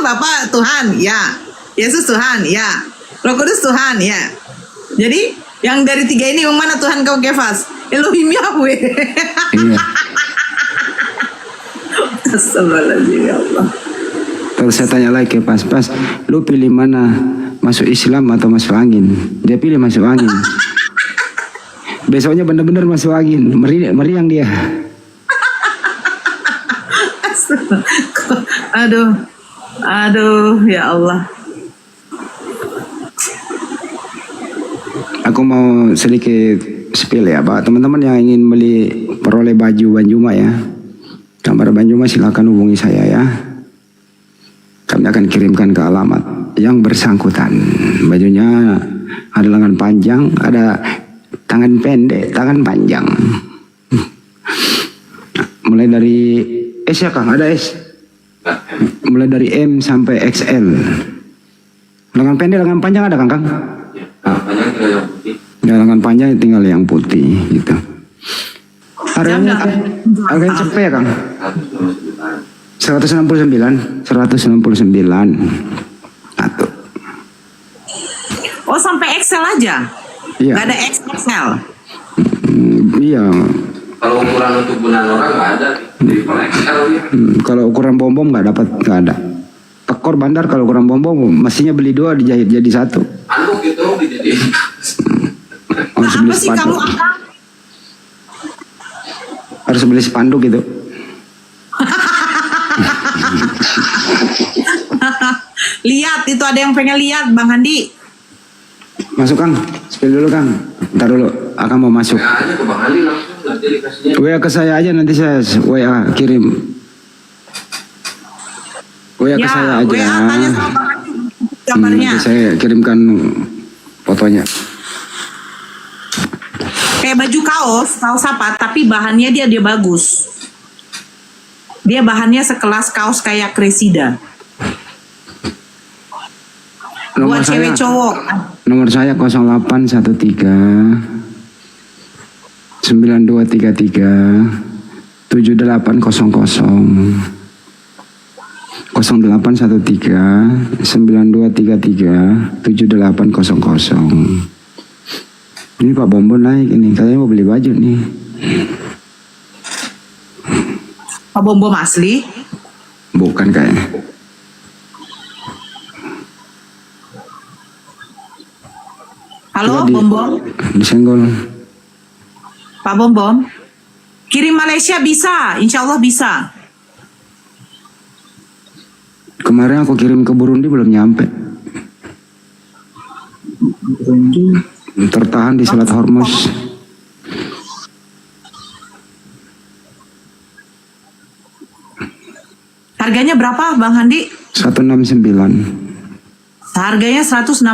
Bapak Tuhan, ya. Yesus Tuhan, ya. Roh Kudus Tuhan, ya. Jadi yang dari tiga ini yang mana Tuhan kau Kefas? Elohim Yahweh. Iya. Astagfirullahaladzim ya Allah. Terus saya tanya lagi ke pas, lu pilih mana? Masuk Islam atau masuk angin? Dia pilih masuk angin. Besoknya benar-benar masuk angin, meriang dia. Aduh, ya Allah. Aku mau sedikit spill ya, Pak. Teman-teman yang ingin peroleh baju Banjuma ya, gambar Banjuma silakan hubungi saya ya. Kami akan kirimkan ke alamat yang bersangkutan. Bajunya ada lengan panjang, ada tangan pendek, tangan panjang. Mulai dari S ya Kang, ada S. Mulai dari M sampai XL. Lengan pendek, lengan panjang ada Kang? Ya, lengan panjang tinggal yang putih gitu. Harganya cepet ya Kang? 169. Satu. Oh sampai XL aja? Iya. Gak ada XXL? Iya. Kalau ukuran untuk benar orang nggak ada. Jadi kalau XL ya. Kalau ukuran bom nggak ada. Tekor bandar kalau ukuran bom mestinya beli 2 dijahit jadi 1. Anu gitu dijadiin. Harus beli spanduk. Harus beli spanduk gitu. Lihat itu ada yang pengen lihat Bang Handi. Masuk Kang, spill dulu Kang. Ntar dulu, akan mau masuk. WA aja ke Bang Ali langsung nggak jadi kasihnya. WA ke saya aja nanti saya WA kirim. WA ke saya aja. WA tanya sama Bang Handi gambarnya. Nanti saya kirimkan fotonya. Kayak baju kaos apa, tapi bahannya dia bagus. Dia bahannya sekelas kaos kayak Cresida. Buat cewek cowok. Nomor saya 0813 9233 7800 0813 9233 7800. Ini Pak Bombon naik ini, katanya mau beli baju nih. Pak Bom asli? Bukan kayaknya. Halo Bom. Disenggol. Pak Bom. Kirim Malaysia bisa, insya Allah bisa. Kemarin aku kirim ke Burundi belum nyampe. Tertahan di Selat Hormuz. Harganya berapa Bang Handi? 169. Harganya 169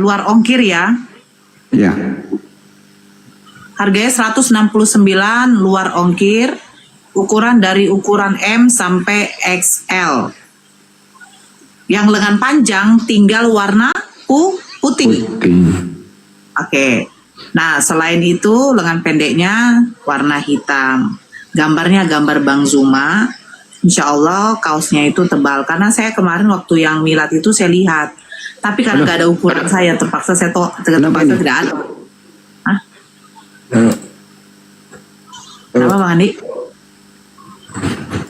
luar ongkir ya. Ya. Harganya 169 luar ongkir. Ukuran dari ukuran M sampai XL. Yang lengan panjang tinggal warna putih. Oke. Nah, selain itu lengan pendeknya warna hitam. Gambarnya gambar Bang Zuma. Insya Allah kaosnya itu tebal. Karena saya kemarin waktu yang milad itu saya lihat. Tapi karena nggak ada ukuran saya, terpaksa terpaksa tidak ada. Hah? Kenapa Bang Andi?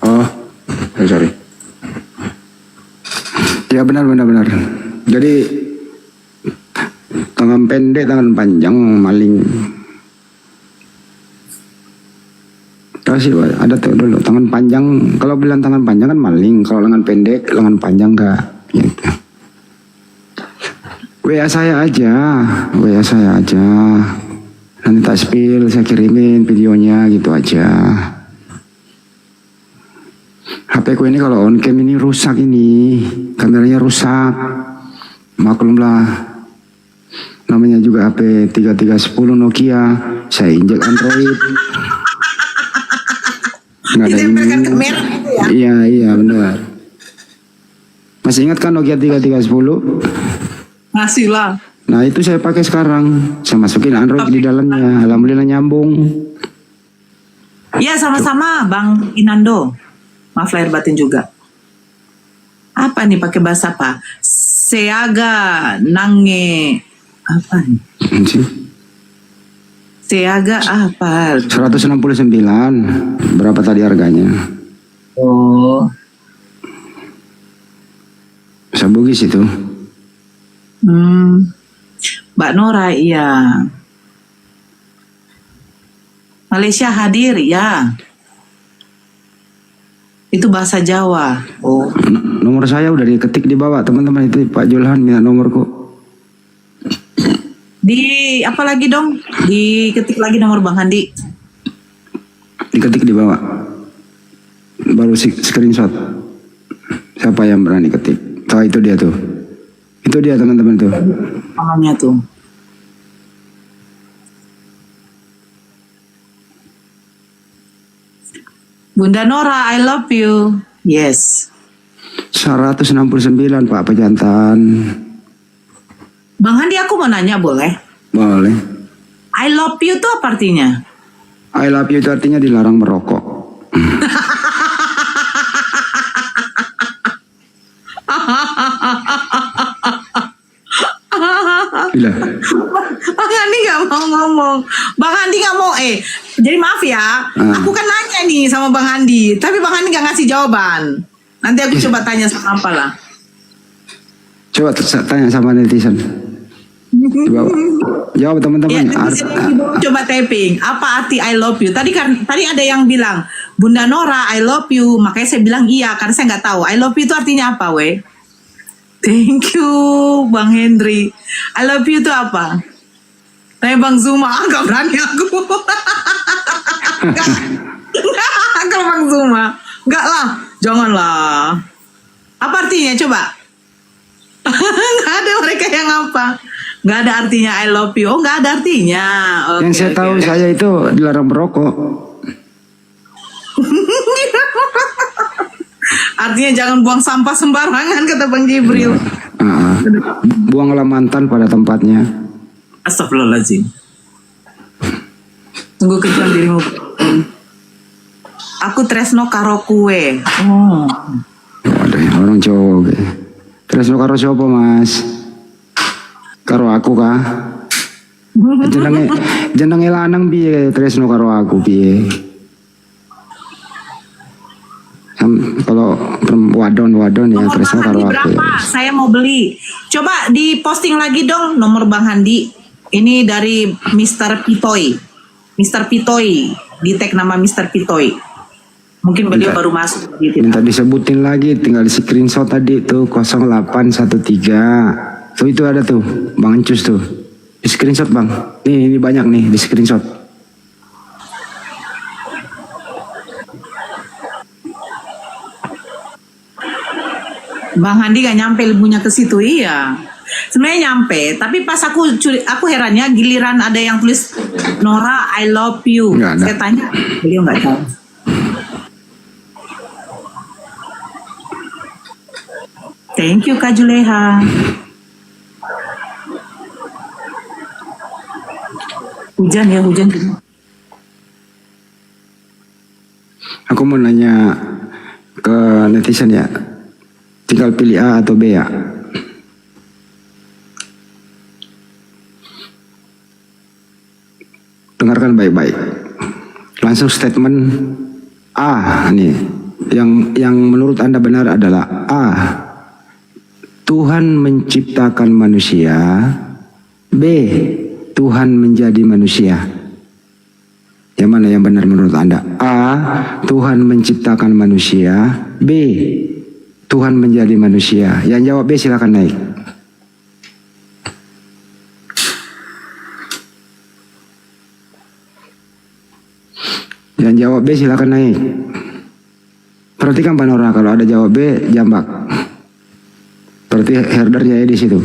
Oh, sorry. Ya benar. Jadi tangan pendek, tangan panjang, maling. Kasih ada tuh dulu tangan panjang. Kalau bilang tangan panjang kan maling. Kalau lengan pendek, lengan panjang enggak. Gitu. WA saya aja. Nanti tak spill, saya kirimin videonya gitu aja. HP ku ini kalau on cam ini rusak ini, kameranya rusak. Maklumlah, namanya juga HP 3310 Nokia, saya injek Android. Nggak ada Ditempelkan kamera gitu ya? Iya benar. Masih ingat kan Nokia 3310? Masih lah. Nah itu saya pakai sekarang, saya masukin Android di dalamnya, alhamdulillah nyambung. Iya sama-sama Bang Inando. Maaf lahir batin juga. Apa nih pakai bahasa apa? Seaga nange apa nih? Seaga apa? 169. Berapa tadi harganya? Oh. Bisa Bugis itu. Mbak Nora iya. Malaysia hadir ya. Itu bahasa Jawa. Oh. Nomor saya udah diketik di bawah teman-teman itu Pak Julhan minta nomorku. Di apa lagi dong? Diketik lagi nomor Bang Handi. Diketik di bawah. Baru screenshot. Siapa yang berani ketik? Oh itu dia tuh. Itu dia teman-teman tuh. Namanya tuh. Bunda Nora, I love you. Yes. 169 Pak Pejantan. Bang Handi aku mau nanya boleh? Boleh. I love you itu apa artinya? I love you itu artinya dilarang merokok. Bila. Bang Handi gak mau ngomong. Bang Handi gak mau jadi maaf ya. Aku kan nanya nih sama Bang Handi, tapi Bang Handi gak ngasih jawaban. Nanti aku coba tanya sama apa lah. Coba tanya sama netizen. Jawab teman-teman. Coba typing. Apa arti I love you? Tadi ada yang bilang Bunda Nora I love you. Makanya saya bilang iya karena saya nggak tahu. I love you itu artinya apa, weh? Thank you, Bang Hendri. I love you itu apa? Tanya Bang Zuma, nggak berani aku. Nggak, kalau Bang Zuma, nggak lah, janganlah. Apa artinya? Coba. Nggak ada mereka yang apa. Nggak ada artinya I love you. Oh, nggak ada artinya. Yang saya tahu saya itu dilarang merokok. Artinya jangan buang sampah sembarangan kata Bang Jibril. Buanglah mantan pada tempatnya. Astagfirullahaladzim. Tunggu kejam dirimu. Aku tresno karo kue. Oh. Ada orang cowok. Tresno karo siapa Mas? Karo aku kah? Jenenge lanang piye tresno karo aku piye? Kalau wadon ya tresno karo aku. Berapa? Saya mau beli. Coba diposting lagi dong nomor Bang Handi. Ini dari Mr. Pitoy. Mr. Pitoy. Di tag nama Mr. Pitoy. Mungkin beliau baru masuk. Minta disebutin lagi, tinggal di screenshot tadi tuh 0813. Tuh itu ada tuh, Bang Encus tuh. Di screenshot Bang. Ini banyak nih di screenshot. Bang Handi gak nyampe ilmunya ke situ, iya. Sebenarnya nyampe, tapi pas aku herannya giliran ada yang tulis Nora I love you. Saya tanya, beliau nggak tahu. Thank you Kak Juleha. Hujan ya, hujan. Aku mau nanya ke netizen ya. Tinggal pilih A atau B ya. Dengarkan baik-baik. Langsung statement A nih. Yang menurut Anda benar adalah A. Tuhan menciptakan manusia. B. Tuhan menjadi manusia. Yang mana yang benar menurut Anda? A. Tuhan menciptakan manusia. B. Tuhan menjadi manusia. Yang jawab B silakan naik. Yang jawab B silakan naik. Perhatikan Panora, kalau ada jawab B jambak. Berarti herdernya ya di situ.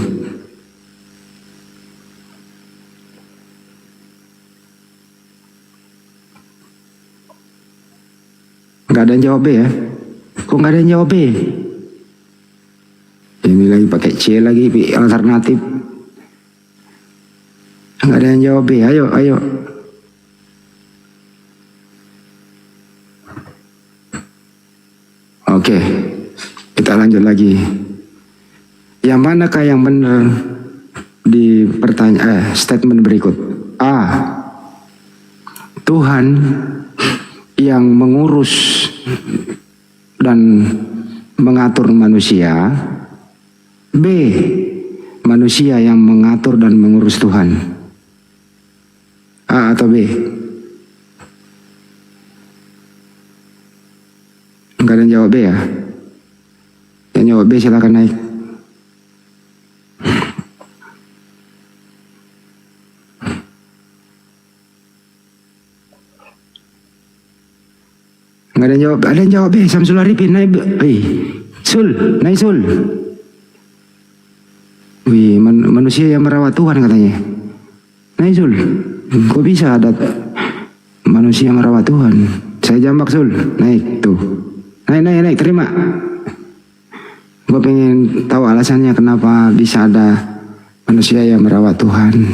Nggak ada yang jawab B ya? Kok nggak ada yang jawab B? Ini lagi pakai C lagi, alternatif. Nggak ada yang jawab B. Ayo. Oke, kita lanjut lagi. Yang manakah yang benar di statement berikut? A. Tuhan yang mengurus dan mengatur manusia. B. Manusia yang mengatur dan mengurus Tuhan. A atau B? Enggak ada yang jawab B ya? Yang jawab B silakan naik. Enggak ada yang jawab. Ada yang jawab B. Samsul Arifin naik. Sul, naik Sul. Wih, manusia yang merawat Tuhan katanya. Naik Sul. Kok bisa ada manusia yang merawat Tuhan? Saya jambak Sul. Naik tuh. Naik, terima. Gue pengen tahu alasannya kenapa bisa ada manusia yang merawat Tuhan.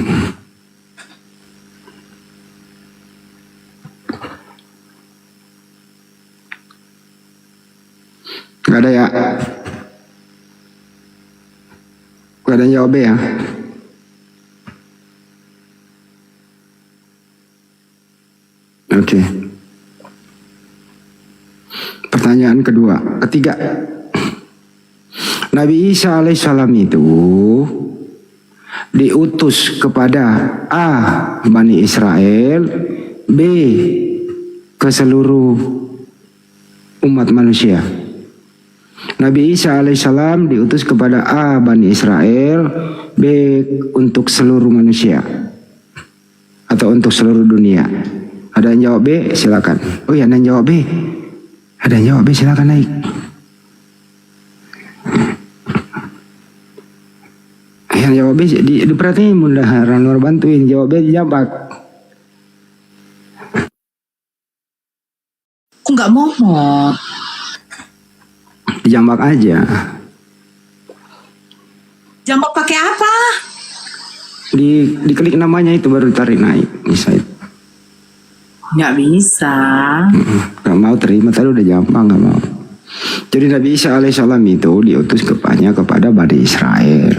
Gak ada ya? Gak ada yang jawab ya? Oke. Pertanyaan ketiga. Nabi Isa alaihissalam itu diutus kepada A. Bani Israel, B. ke seluruh umat manusia. Nabi Isa alaihissalam diutus kepada A. Bani Israel, B. untuk seluruh manusia atau untuk seluruh dunia. Ada yang jawab B? Silakan. Oh ya, ada yang jawab B. Ada yang jawab B, silakan naik. Yang jawab B diperhatiin, Bunda Ranwar bantuin. Jawab B dijambak. Kok nggak mau? Dijambak aja. Jambak pakai apa? Diklik namanya itu baru tarik naik. Misalnya. Nggak bisa. Nggak mau terima, tadi udah jambak nggak mau. Jadi Nabi Isa alaihissalam itu diutus kepada Bani Israel.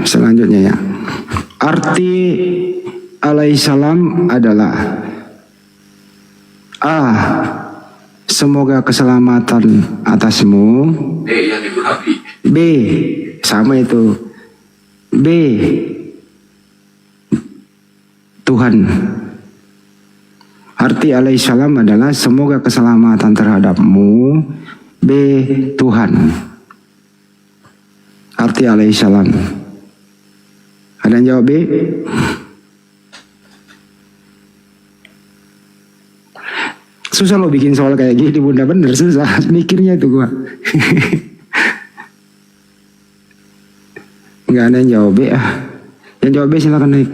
Selanjutnya ya. Arti alaihissalam adalah A. Semoga keselamatan atasmu. B. Sama itu. B. Tuhan. Arti alaihissalam adalah semoga keselamatan terhadapmu. B. Tuhan. Arti alaihissalam. Ada yang jawab B? Susah lo bikin soal kayak gini, Bunda, bener susah mikirnya tuh gua. Nggak ada yang jawab B ah. Yang jawab B silakan naik.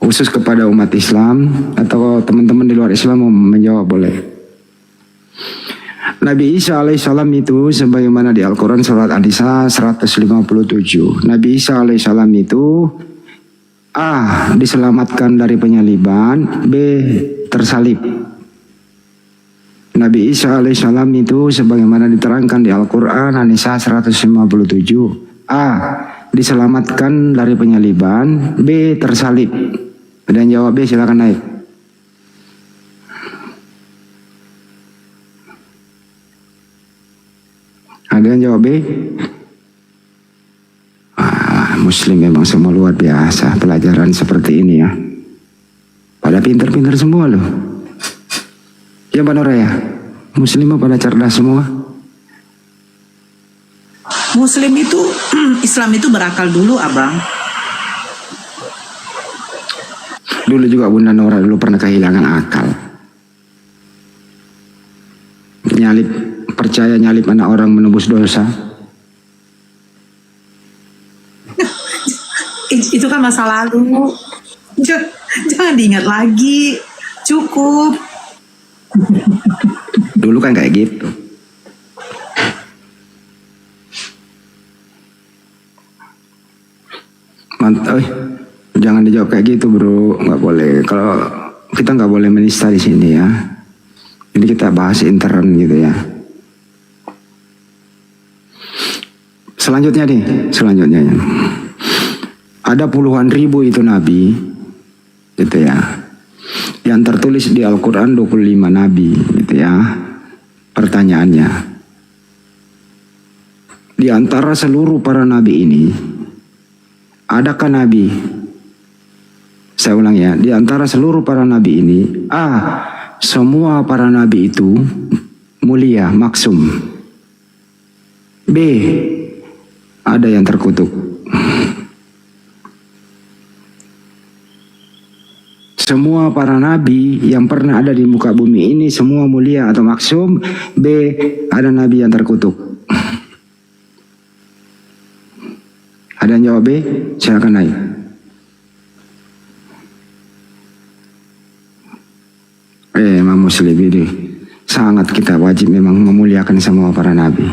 Khusus kepada umat Islam atau teman-teman di luar Islam mau menjawab boleh. Nabi Isa alaihissalam itu sebagaimana di Al-Quran surat An-Nisa 157. Nabi Isa alaihissalam itu A. diselamatkan dari penyaliban, B. tersalib. Nabi Isa alaihissalam itu sebagaimana diterangkan di Al-Quran An-Nisa 157. A. diselamatkan dari penyaliban, B. tersalib. Dan jawab B silakan naik. Ada yang jawab B? Muslim memang semua luar biasa pelajaran seperti ini ya. Pada pinter-pinter semua loh. Ya Mbak Noraya, Muslim pada cerdas semua. Muslim itu, Islam itu berakal dulu abang. Dulu juga Bunda Nora dulu pernah kehilangan akal. Percaya nyalip anak orang menebus dosa. Itu kan masa lalu. Jangan diingat lagi. Cukup. Dulu kan kayak gitu. Mantap. Jangan dijawab kayak gitu bro, nggak boleh. Kalau kita nggak boleh menista di sini ya. Ini kita bahas intern gitu ya. Selanjutnya ada puluhan ribu itu nabi, gitu ya. Yang tertulis di Al-Quran 25 nabi, gitu ya. Pertanyaannya, di antara seluruh para nabi ini, adakah nabi? Saya ulang ya, di antara seluruh para nabi ini, A. semua para nabi itu mulia, maksum. B. ada yang terkutuk. Semua para nabi yang pernah ada di muka bumi ini semua mulia atau maksum. B. ada nabi yang terkutuk. Ada yang jawab B? Silakan naik. Memang Muslim ini sangat kita wajib memang memuliakan semua para nabi.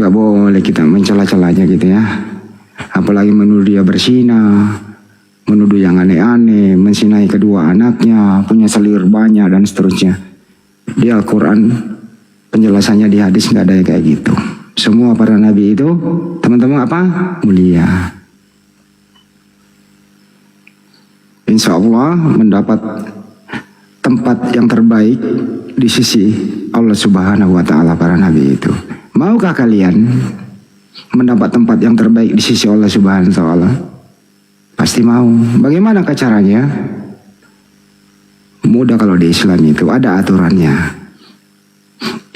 Gak boleh kita mencela-celanya gitu ya. Apalagi menuduh dia berzina, menuduh yang aneh-aneh, mensinai kedua anaknya, punya selir banyak dan seterusnya. Di Al-Quran penjelasannya di hadis nggak ada yang kayak gitu. Semua para nabi itu teman-teman apa? Mulia. Insya Allah mendapat tempat yang terbaik di sisi Allah Subhanahu wa Ta'ala para nabi itu. Maukah kalian mendapat tempat yang terbaik di sisi Allah Subhanahu wa Ta'ala? Pasti mau. Bagaimana caranya? Mudah kalau di Islam itu ada aturannya.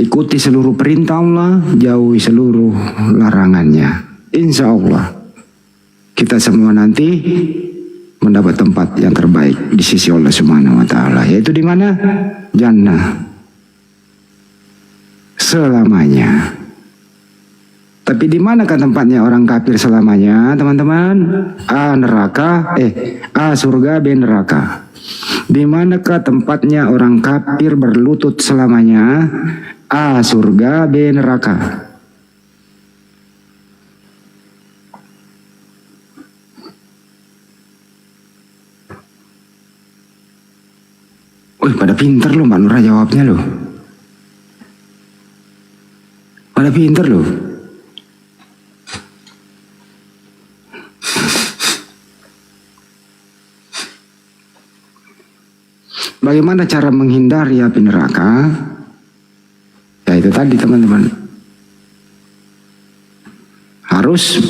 Ikuti seluruh perintah Allah, jauhi seluruh larangannya. Insya Allah kita semua nanti mendapat tempat yang terbaik di sisi Allah Subhanahu wa Ta'ala, yaitu di mana? Jannah selamanya. Tapi di manakah tempatnya orang kafir selamanya, teman-teman? A. neraka, A. surga, B. neraka. Di manakah tempatnya orang kafir berlutut selamanya? A. surga, B. neraka. Pada pinter loh Mbak Nura jawabnya loh. Pada pinter loh. Bagaimana cara menghindari api neraka? Ya itu tadi teman-teman. Harus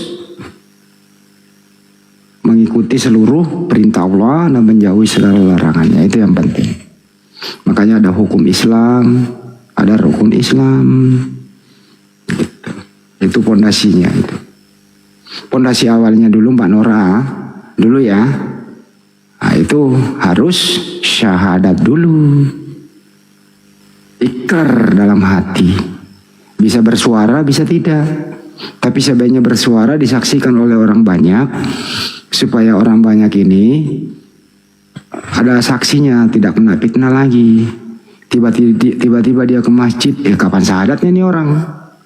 mengikuti seluruh perintah Allah dan menjauhi segala larangannya. Itu yang penting. Makanya ada hukum Islam, ada rukun Islam. Itu pondasinya itu. Pondasi awalnya dulu Mbak Nora, dulu ya. Nah, itu harus syahadat dulu. Ikrar dalam hati Bisa bersuara, bisa tidak. Tapi sebaiknya bersuara disaksikan oleh orang banyak, supaya orang banyak ini ada saksinya, tidak kena fitnah lagi. Tiba-tiba dia ke masjid, kapan syahadatnya nih orang?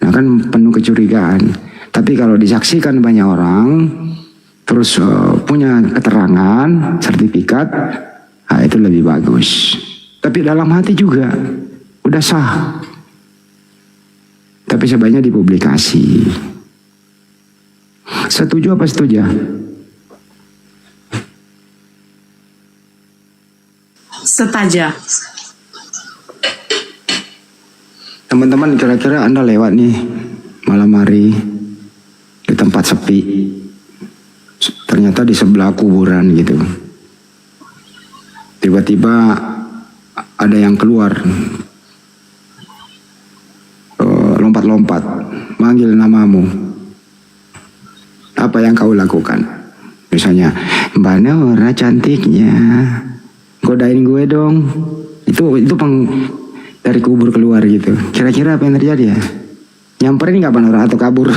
Nah kan penuh kecurigaan. Tapi kalau disaksikan banyak orang, terus punya keterangan, sertifikat, nah itu lebih bagus. Tapi dalam hati juga udah sah. Tapi sebaiknya dipublikasi. Setuju apa setuju? Setaja. Teman-teman, kira-kira Anda lewat nih malam hari di tempat sepi, ternyata di sebelah kuburan gitu. Tiba-tiba ada yang keluar, lompat-lompat, manggil namamu. Apa yang kau lakukan? Misalnya, Mbak Nora cantiknya, godain gue dong. Itu dari kubur keluar gitu. Kira-kira apa yang terjadi ya? Nyamperin nggak Mbak Nora atau kabur?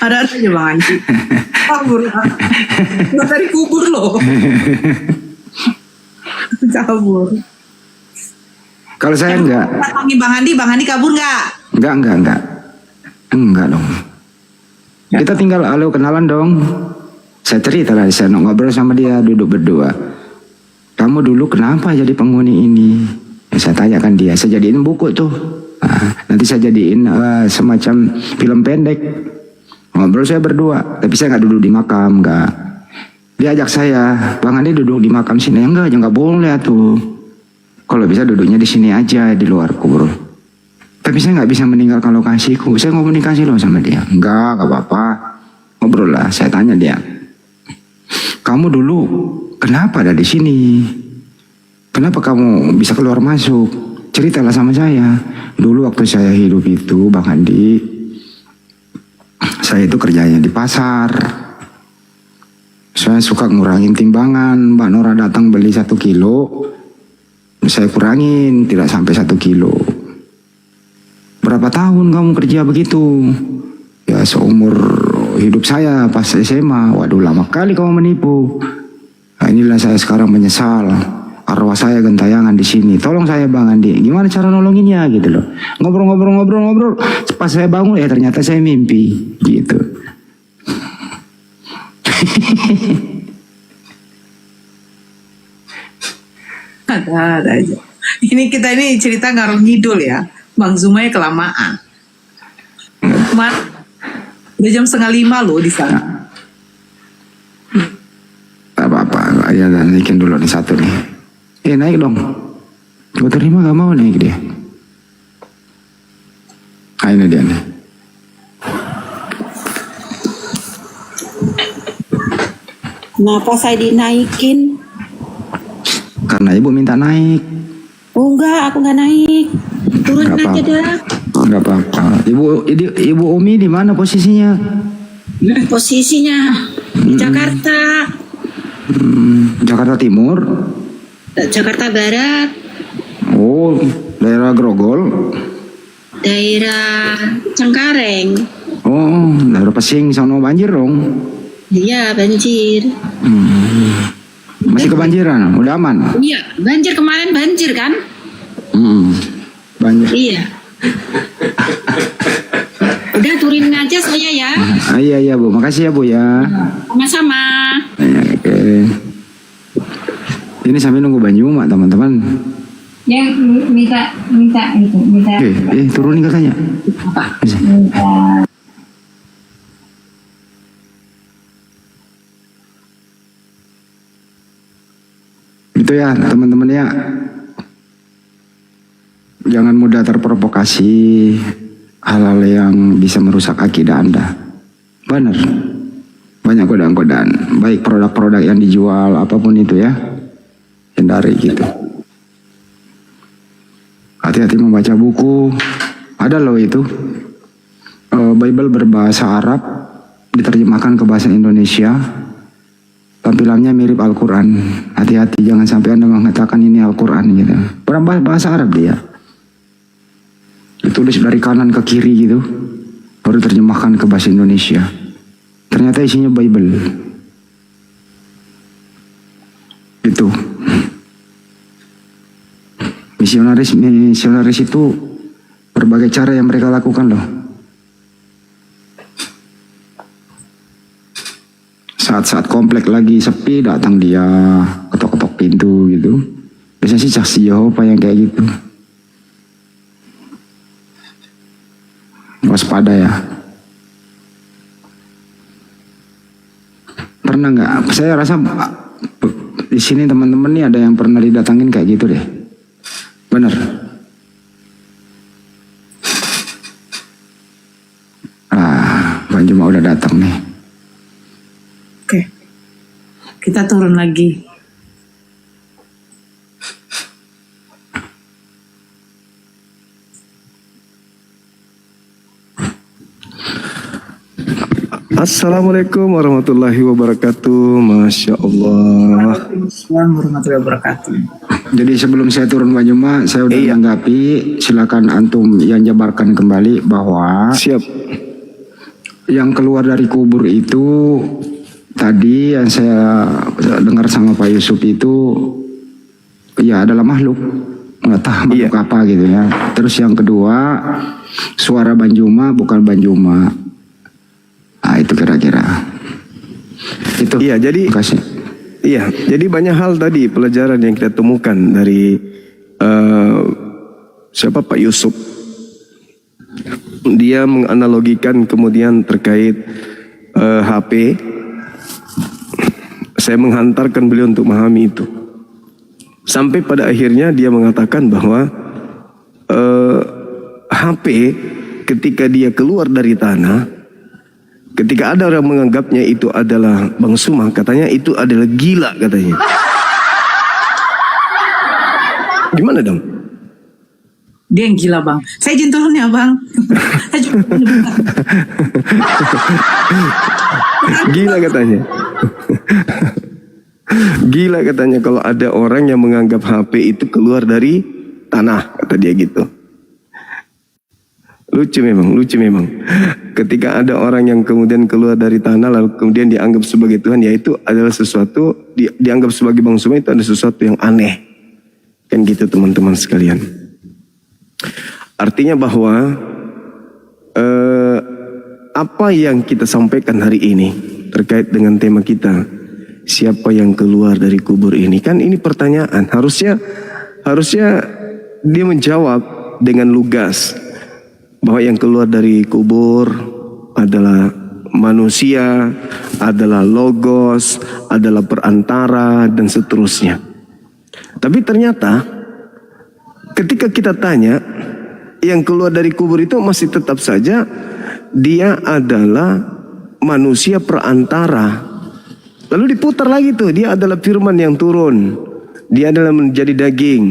Ada aja Bang Anji. Kabur. Nggak dari kubur loh. Kabur. Kalau saya enggak. Panggil Bang Andi kabur nggak? Enggak dong. Kita tinggal halo kenalan dong. Saya cerita lah, saya ngobrol sama dia, duduk berdua. Kamu dulu kenapa jadi penghuni ini? Saya tanyakan dia, saya jadiin buku tuh. Nanti saya jadiin semacam film pendek. Ngobrol saya berdua, tapi saya nggak duduk di makam, nggak. Dia ajak saya, Bang Andi duduk di makam sini. Enggak, nggak boleh tuh. Kalau bisa duduknya di sini aja, di luar kubur. Tapi saya nggak bisa meninggalkan lokasiku. Saya komunikasi loh sama dia. Nggak apa-apa. Ngobrol lah. Saya tanya dia, kamu dulu kenapa ada di sini? Kenapa kamu bisa keluar masuk? Ceritalah sama saya. Dulu waktu saya hidup itu, Bang Andi, saya itu kerjanya di pasar. Saya suka ngurangin timbangan. Mbak Nora datang beli 1 kilo, saya kurangin tidak sampai 1 kilo. Berapa tahun kamu kerja begitu? Ya seumur hidup saya pas SMA. Waduh, lama kali kamu menipu. Nah, inilah saya sekarang menyesal. Arwah saya gentayangan di sini. Tolong saya Bang Andi. Gimana cara nolonginnya gitu loh. Ngobrol. Pas saya bangun ya ternyata saya mimpi gitu. Ada aja. Ini kita cerita ngarung ngidul ya. Bang Zumaya kelamaan. Udah jam 4:30 loh di sana. Tak apa-apa, aja naikin dulu nih 1 nih. Naik dong. Gue terima gak mau naik dia. Ini dia nih. Kenapa saya dinaikin? Karena ibu minta naik. Oh enggak, aku nggak naik. Turunin aja dah. Enggak apa-apa. Ibu Umi di mana posisinya? Posisinya di Jakarta. Jakarta Timur. Jakarta Barat. Oh, daerah Grogol. Daerah Cengkareng. Oh, daerah Pesing sono banjir dong. Iya, banjir. Masih kebanjiran, udah aman? Iya, banjir kemarin banjir kan? Banjir. Iya. Udah turunin aja saya ya. Iya Bu, makasih ya Bu ya. Sama-sama. Oke. Ini sambil nunggu Banyuma teman-teman. Yang minta. Turunin katanya. Apa? Itu ya teman-teman ya. Jangan mudah terprovokasi hal-hal yang bisa merusak akidah Anda. Benar. Banyak godaan-godaan. Baik produk-produk yang dijual apapun itu ya. Hindari gitu. Hati-hati membaca buku. Ada loh itu. Bible berbahasa Arab diterjemahkan ke bahasa Indonesia. Tampilannya mirip Al-Quran. Hati-hati jangan sampai Anda mengatakan ini Al-Quran gitu. Bahasa Arab dia. ditulis dari kanan ke kiri gitu, baru terjemahkan ke bahasa Indonesia. Ternyata isinya Bible. Itu misionaris itu berbagai cara yang mereka lakukan loh. Saat-saat komplek lagi sepi, datang dia ketok-ketok pintu gitu. Biasanya sih saksi Yehova yang kayak gitu. Waspada ya. Pernah nggak? Saya rasa di sini teman-teman nih ada yang pernah didatangin kayak gitu deh. Bener. Bang Juma udah datang nih. Oke. Kita turun lagi. Assalamualaikum warahmatullahi wabarakatuh. Masya Allah. Assalamualaikum warahmatullahi wabarakatuh. Jadi sebelum saya turun Bang Juma, saya udah menanggapi. Silakan antum yang jabarkan kembali bahwa siap. Yang keluar dari kubur itu tadi yang saya dengar sama Pak Yusuf itu ya adalah makhluk, nggak tahu makhluk apa gitu ya. Terus yang kedua, suara Bang Juma bukan Bang Juma. Nah, itu kira-kira. Itu. Iya, jadi iya, jadi banyak hal tadi pelajaran yang kita temukan dari siapa Pak Yusuf. Dia menganalogikan kemudian terkait HP. Saya menghantarkan beliau untuk memahami itu. Sampai pada akhirnya dia mengatakan bahwa HP ketika dia keluar dari tanah, ketika ada orang menganggapnya itu adalah Bang Suma, katanya itu adalah gila katanya. Gimana dong? Dia yang gila Bang. Saya izin turun ya Bang. Gila katanya. Gila katanya kalau ada orang yang menganggap HP itu keluar dari tanah, kata dia gitu. Lucu memang. Ketika ada orang yang kemudian keluar dari tanah lalu kemudian dianggap sebagai Tuhan, yaitu adalah sesuatu dianggap sebagai Bang Suma, itu ada sesuatu yang aneh. Kan gitu teman-teman sekalian. Artinya bahwa apa yang kita sampaikan hari ini terkait dengan tema kita, siapa yang keluar dari kubur ini, kan ini pertanyaan. Harusnya dia menjawab dengan lugas bahwa yang keluar dari kubur adalah manusia, adalah logos, adalah perantara dan seterusnya. Tapi ternyata ketika kita tanya, yang keluar dari kubur itu masih tetap saja dia adalah manusia perantara. Lalu diputar lagi tuh, dia adalah firman yang turun, dia adalah menjadi daging.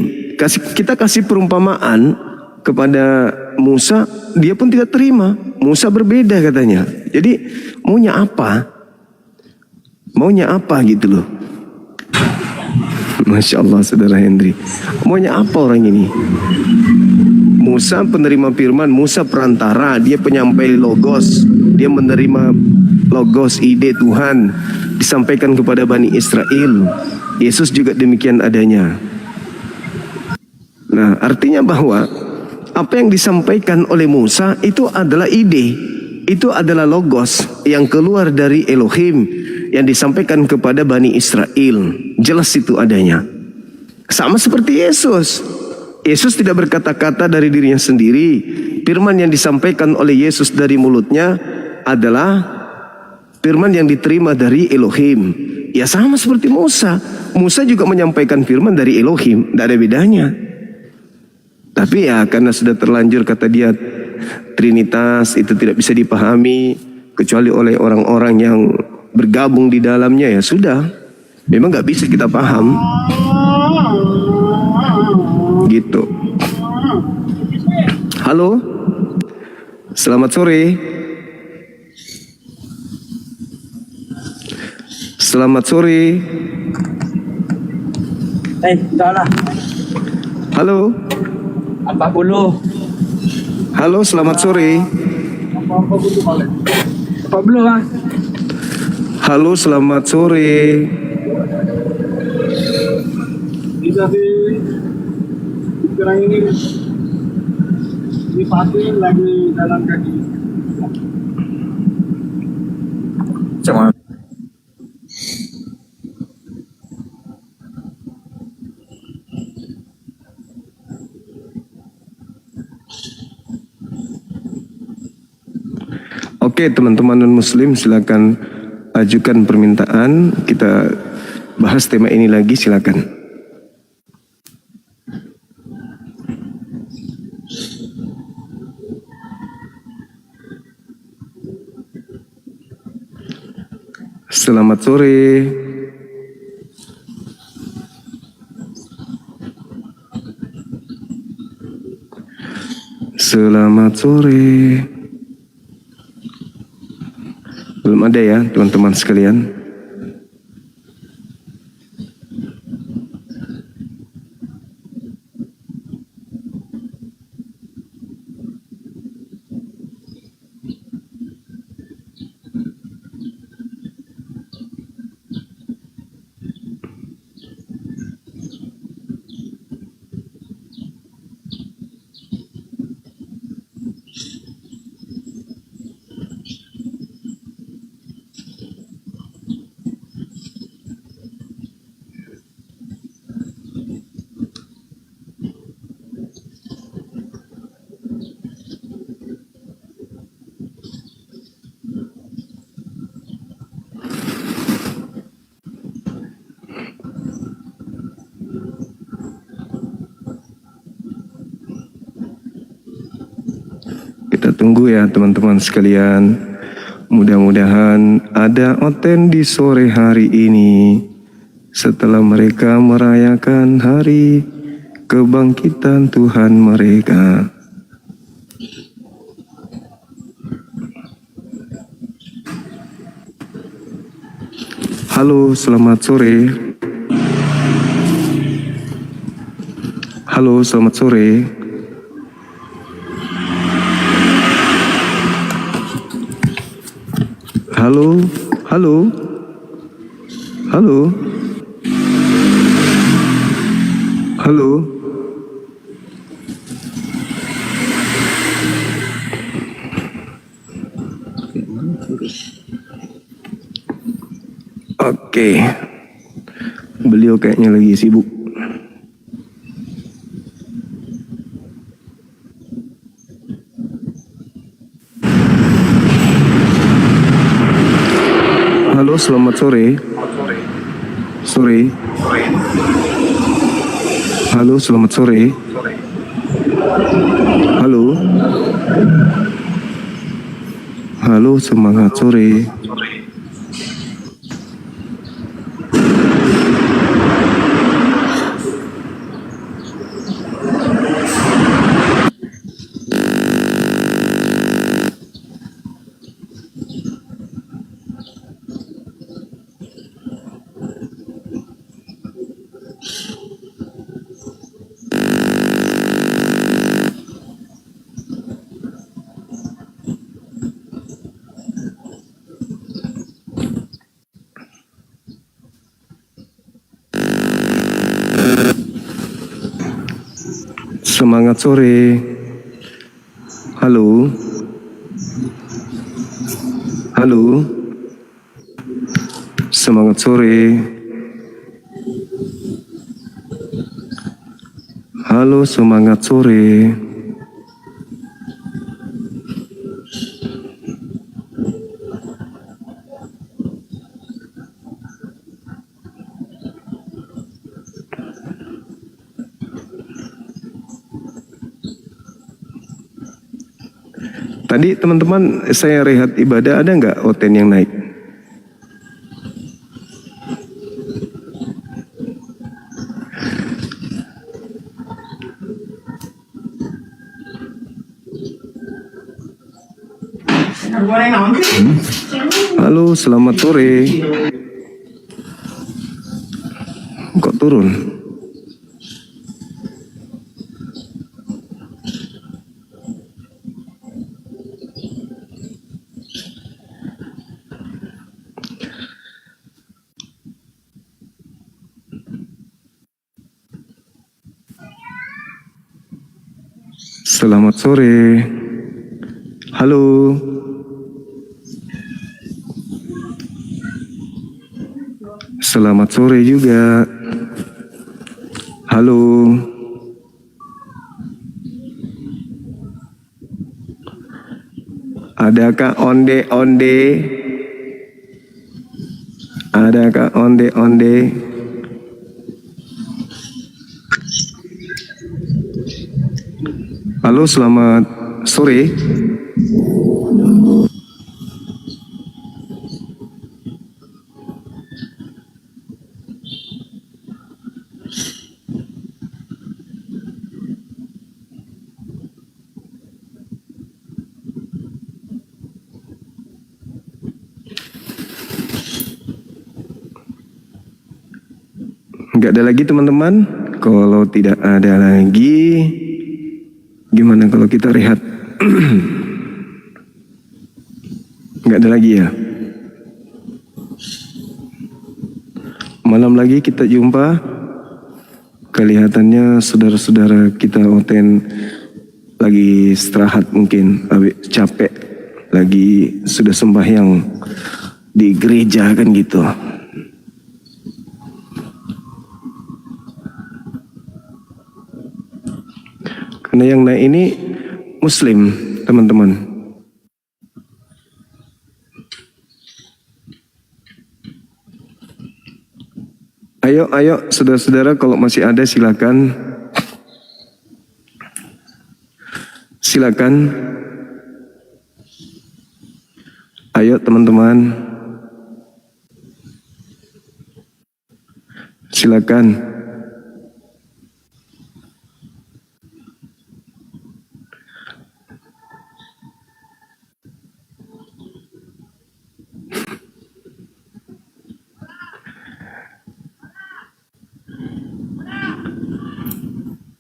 Kita kasih perumpamaan kepada Musa, dia pun tidak terima. Musa berbeda katanya. Jadi maunya apa? Maunya apa gitu loh. Masya Allah saudara Hendri. Maunya apa orang ini? Musa penerima firman, Musa perantara, dia penyampai logos, dia menerima logos, ide Tuhan disampaikan kepada Bani Israel. Yesus juga demikian adanya. Nah, artinya bahwa apa yang disampaikan oleh Musa itu adalah ide, itu adalah logos yang keluar dari Elohim yang disampaikan kepada Bani Israel. Jelas itu adanya. Sama seperti Yesus. Yesus tidak berkata-kata dari dirinya sendiri. Firman yang disampaikan oleh Yesus dari mulutnya adalah firman yang diterima dari Elohim. Ya sama seperti Musa. Musa juga menyampaikan firman dari Elohim. Tidak ada bedanya. Tapi ya karena sudah terlanjur kata dia Trinitas itu tidak bisa dipahami kecuali oleh orang-orang yang bergabung di dalamnya, ya sudah. Memang nggak bisa kita paham. Gitu. Halo, selamat sore. Selamat sore. Sudahlah. Halo. 40. Halo, selamat sore. Halo, selamat sore. Bisa sekarang ini dipakai lagi dalam kaki. Cuma Oke, teman-teman non-muslim, silakan ajukan permintaan. Kita bahas tema ini lagi, silakan. Selamat sore. Selamat sore. Belum ada ya teman-teman sekalian. Kita tunggu ya teman-teman sekalian. Mudah-mudahan ada oten di sore hari ini setelah mereka merayakan hari kebangkitan Tuhan mereka. Halo, selamat sore. Halo, selamat sore. Halo, halo, halo, halo. Oke, beliau kayaknya lagi sibuk. Halo, selamat sore. Sore. Halo, selamat sore. Halo. Halo, semangat sore. Semangat sore. Halo. Halo. Semangat sore. Halo, semangat sore. Tadi teman-teman saya rehat ibadah, ada nggak oten yang naik? Halo, selamat sore. Kok turun? Selamat sore. Halo. Selamat sore juga. Halo. Adakah onde-onde? Adakah onde-onde? Halo, selamat sore. Nggak ada lagi teman-teman? Kalau tidak ada lagi, gimana kalau kita rehat? Nggak ada lagi ya? Malam lagi kita jumpa. Kelihatannya saudara-saudara kita Oten lagi istirahat mungkin, capek, lagi sudah sembahyang di gereja kan gitu. Karena yang naik ini Muslim, teman-teman. Ayo, saudara-saudara, kalau masih ada silakan. Silakan. Ayo, teman-teman. Silakan.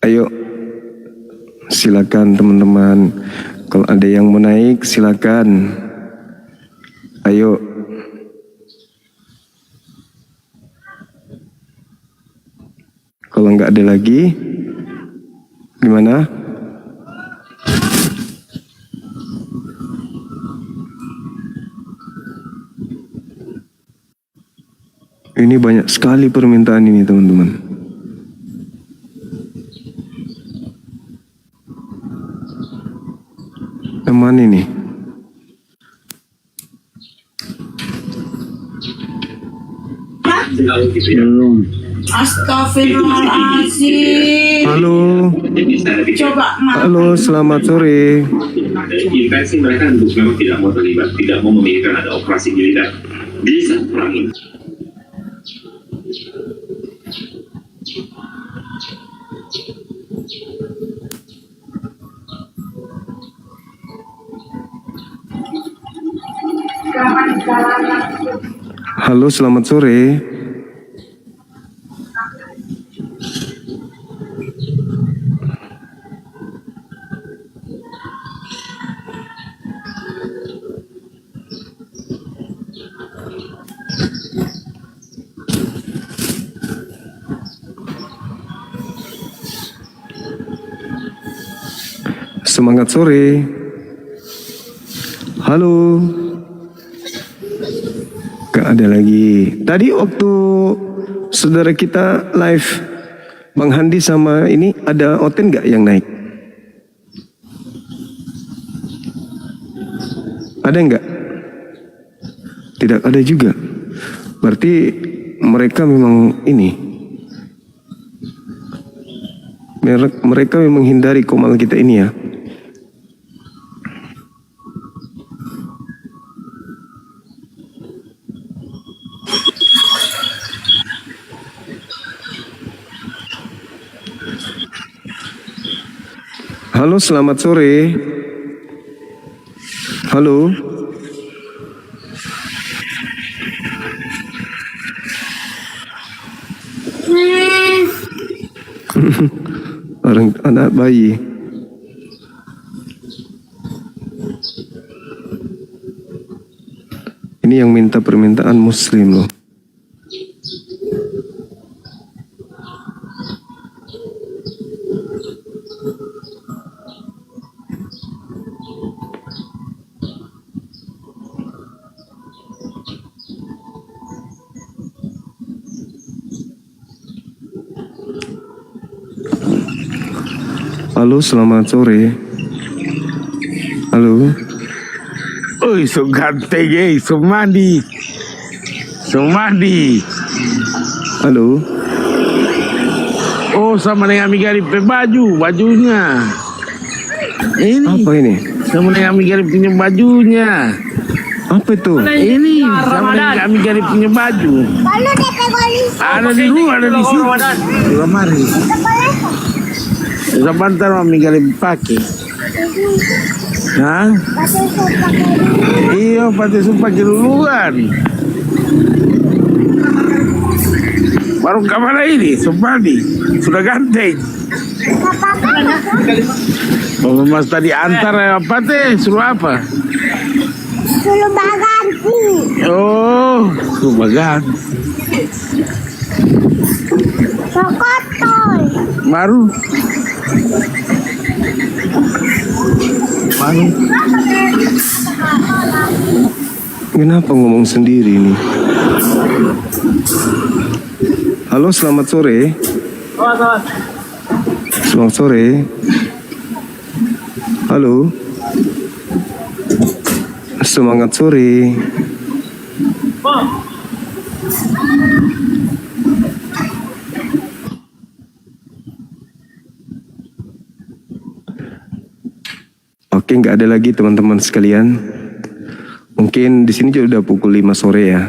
Ayo, silakan teman-teman. Kalau ada yang mau naik, silakan. Ayo. Kalau nggak ada lagi, gimana? Ini banyak sekali permintaan ini, teman-teman. Teman ini. Astagfirullahaladzim. Halo. Coba Halo, selamat sore. Intensi mereka memang tidak mau terlibat, tidak mau memikirkan ada operasi militer di saat perang ini. Halo, selamat sore. Semangat sore. Halo. Gak ada lagi. Tadi waktu saudara kita live, Bang Handi sama ini, ada Oten gak yang naik? Ada enggak? Tidak ada juga. Berarti mereka memang ini. Mereka memang menghindari komal kita ini ya. Halo, selamat sore. Halo. Orang anak bayi. Ini yang minta permintaan Muslim loh. Halo, selamat sore. Halo. Oi, so ganteng Sumadi. Halo. Oh, sama dengan Migari bajunya. Ini. Apa ini? Sama dengan Migari punya bajunya. Apa itu? Ini sama dengan Migari punya baju. Ada di luar, ada di sini. Di lemari. Sebentar Mami Migari pakai. Hah? Iya, pakai pakai duluan. Baru kemana ini? Sumadi sudah ganteng. Oh, Mas tadi antar apa teh? Suruh apa? Suruh baganti. Oh, suruh baganti. Sokotol. Baru. Kenapa ngomong sendiri nih? Halo, selamat sore. Selamat sore. Halo. Semangat sore. Oke, nggak ada lagi teman-teman sekalian. Mungkin di sini juga udah pukul 5 sore ya.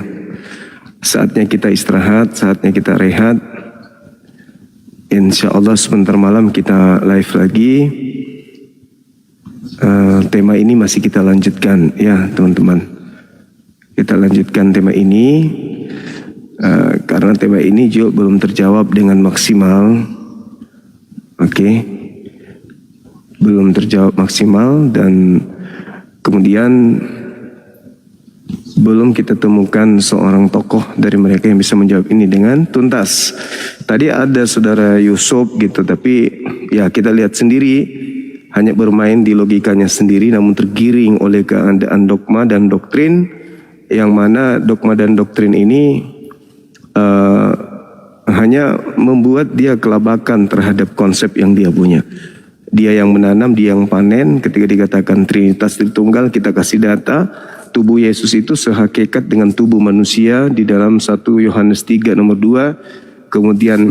Saatnya kita istirahat, saatnya kita rehat. Insya Allah sebentar malam kita live lagi. Tema ini masih kita lanjutkan ya teman-teman. Kita lanjutkan tema ini karena tema ini juga belum terjawab dengan maksimal. Oke. Belum terjawab maksimal dan kemudian belum kita temukan seorang tokoh dari mereka yang bisa menjawab ini dengan tuntas. Tadi ada saudara Yusuf gitu, tapi ya kita lihat sendiri hanya bermain di logikanya sendiri namun tergiring oleh keadaan dogma dan doktrin yang mana dogma dan doktrin ini hanya membuat dia kelabakan terhadap konsep yang dia punya. Dia yang menanam, dia yang panen. Ketika dikatakan Trinitas Tritunggal, kita kasih data tubuh Yesus itu sehakikat dengan tubuh manusia di dalam 1 Yohanes 3 nomor 2. Kemudian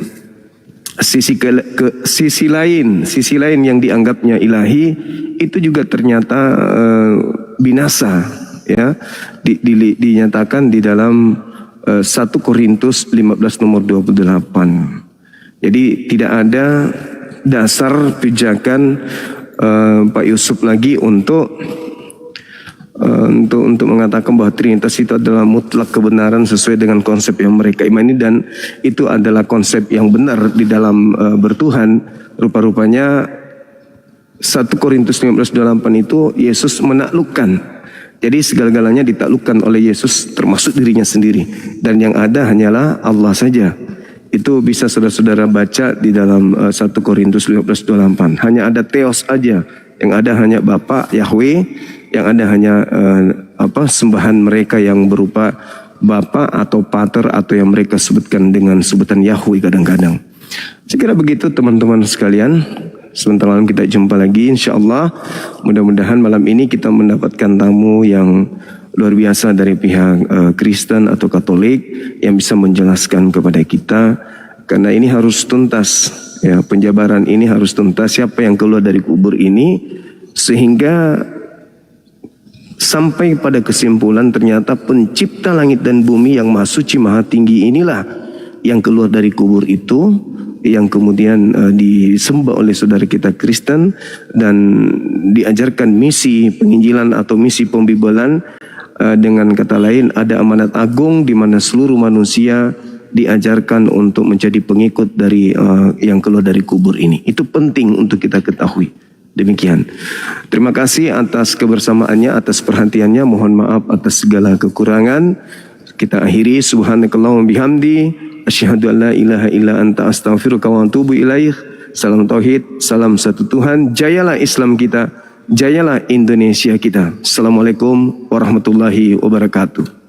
sisi lain yang dianggapnya ilahi itu juga ternyata binasa ya. Dinyatakan di dalam 1 Korintus 15 nomor 28. Jadi tidak ada dasar pijakan Pak Yusuf lagi untuk mengatakan bahwa Trinitas itu adalah mutlak kebenaran sesuai dengan konsep yang mereka imani dan itu adalah konsep yang benar di dalam bertuhan. Rupa-rupanya 1 Korintus 15:28 itu Yesus menaklukkan. Jadi segala-galanya ditaklukkan oleh Yesus termasuk dirinya sendiri dan yang ada hanyalah Allah saja. Itu bisa saudara-saudara baca di dalam 1 Korintus 15:28. Hanya ada Theos aja, yang ada hanya Bapa Yahweh, yang ada hanya sembahan mereka yang berupa Bapa atau Pater atau yang mereka sebutkan dengan sebutan Yahweh kadang-kadang. Sekira begitu teman-teman sekalian. Sebentar malam kita jumpa lagi insya Allah. Mudah-mudahan malam ini kita mendapatkan tamu yang luar biasa dari pihak Kristen atau Katolik yang bisa menjelaskan kepada kita karena ini harus tuntas ya, penjabaran ini harus tuntas siapa yang keluar dari kubur ini sehingga sampai pada kesimpulan ternyata pencipta langit dan bumi yang maha suci maha tinggi inilah yang keluar dari kubur itu yang kemudian disembah oleh saudara kita Kristen dan diajarkan misi penginjilan atau misi pembibolan. Dengan kata lain ada amanat agung di mana seluruh manusia diajarkan untuk menjadi pengikut dari yang keluar dari kubur ini. Itu penting untuk kita ketahui. Demikian. Terima kasih atas kebersamaannya, atas perhatiannya. Mohon maaf atas segala kekurangan. Kita akhiri subhanakallahumma bihamdi asyhadu an la ilaha illa anta astaghfiruka wa atubu ilaik. Salam tauhid, salam satu Tuhan. Jayalah Islam kita. Jayalah Indonesia kita. Assalamualaikum warahmatullahi wabarakatuh.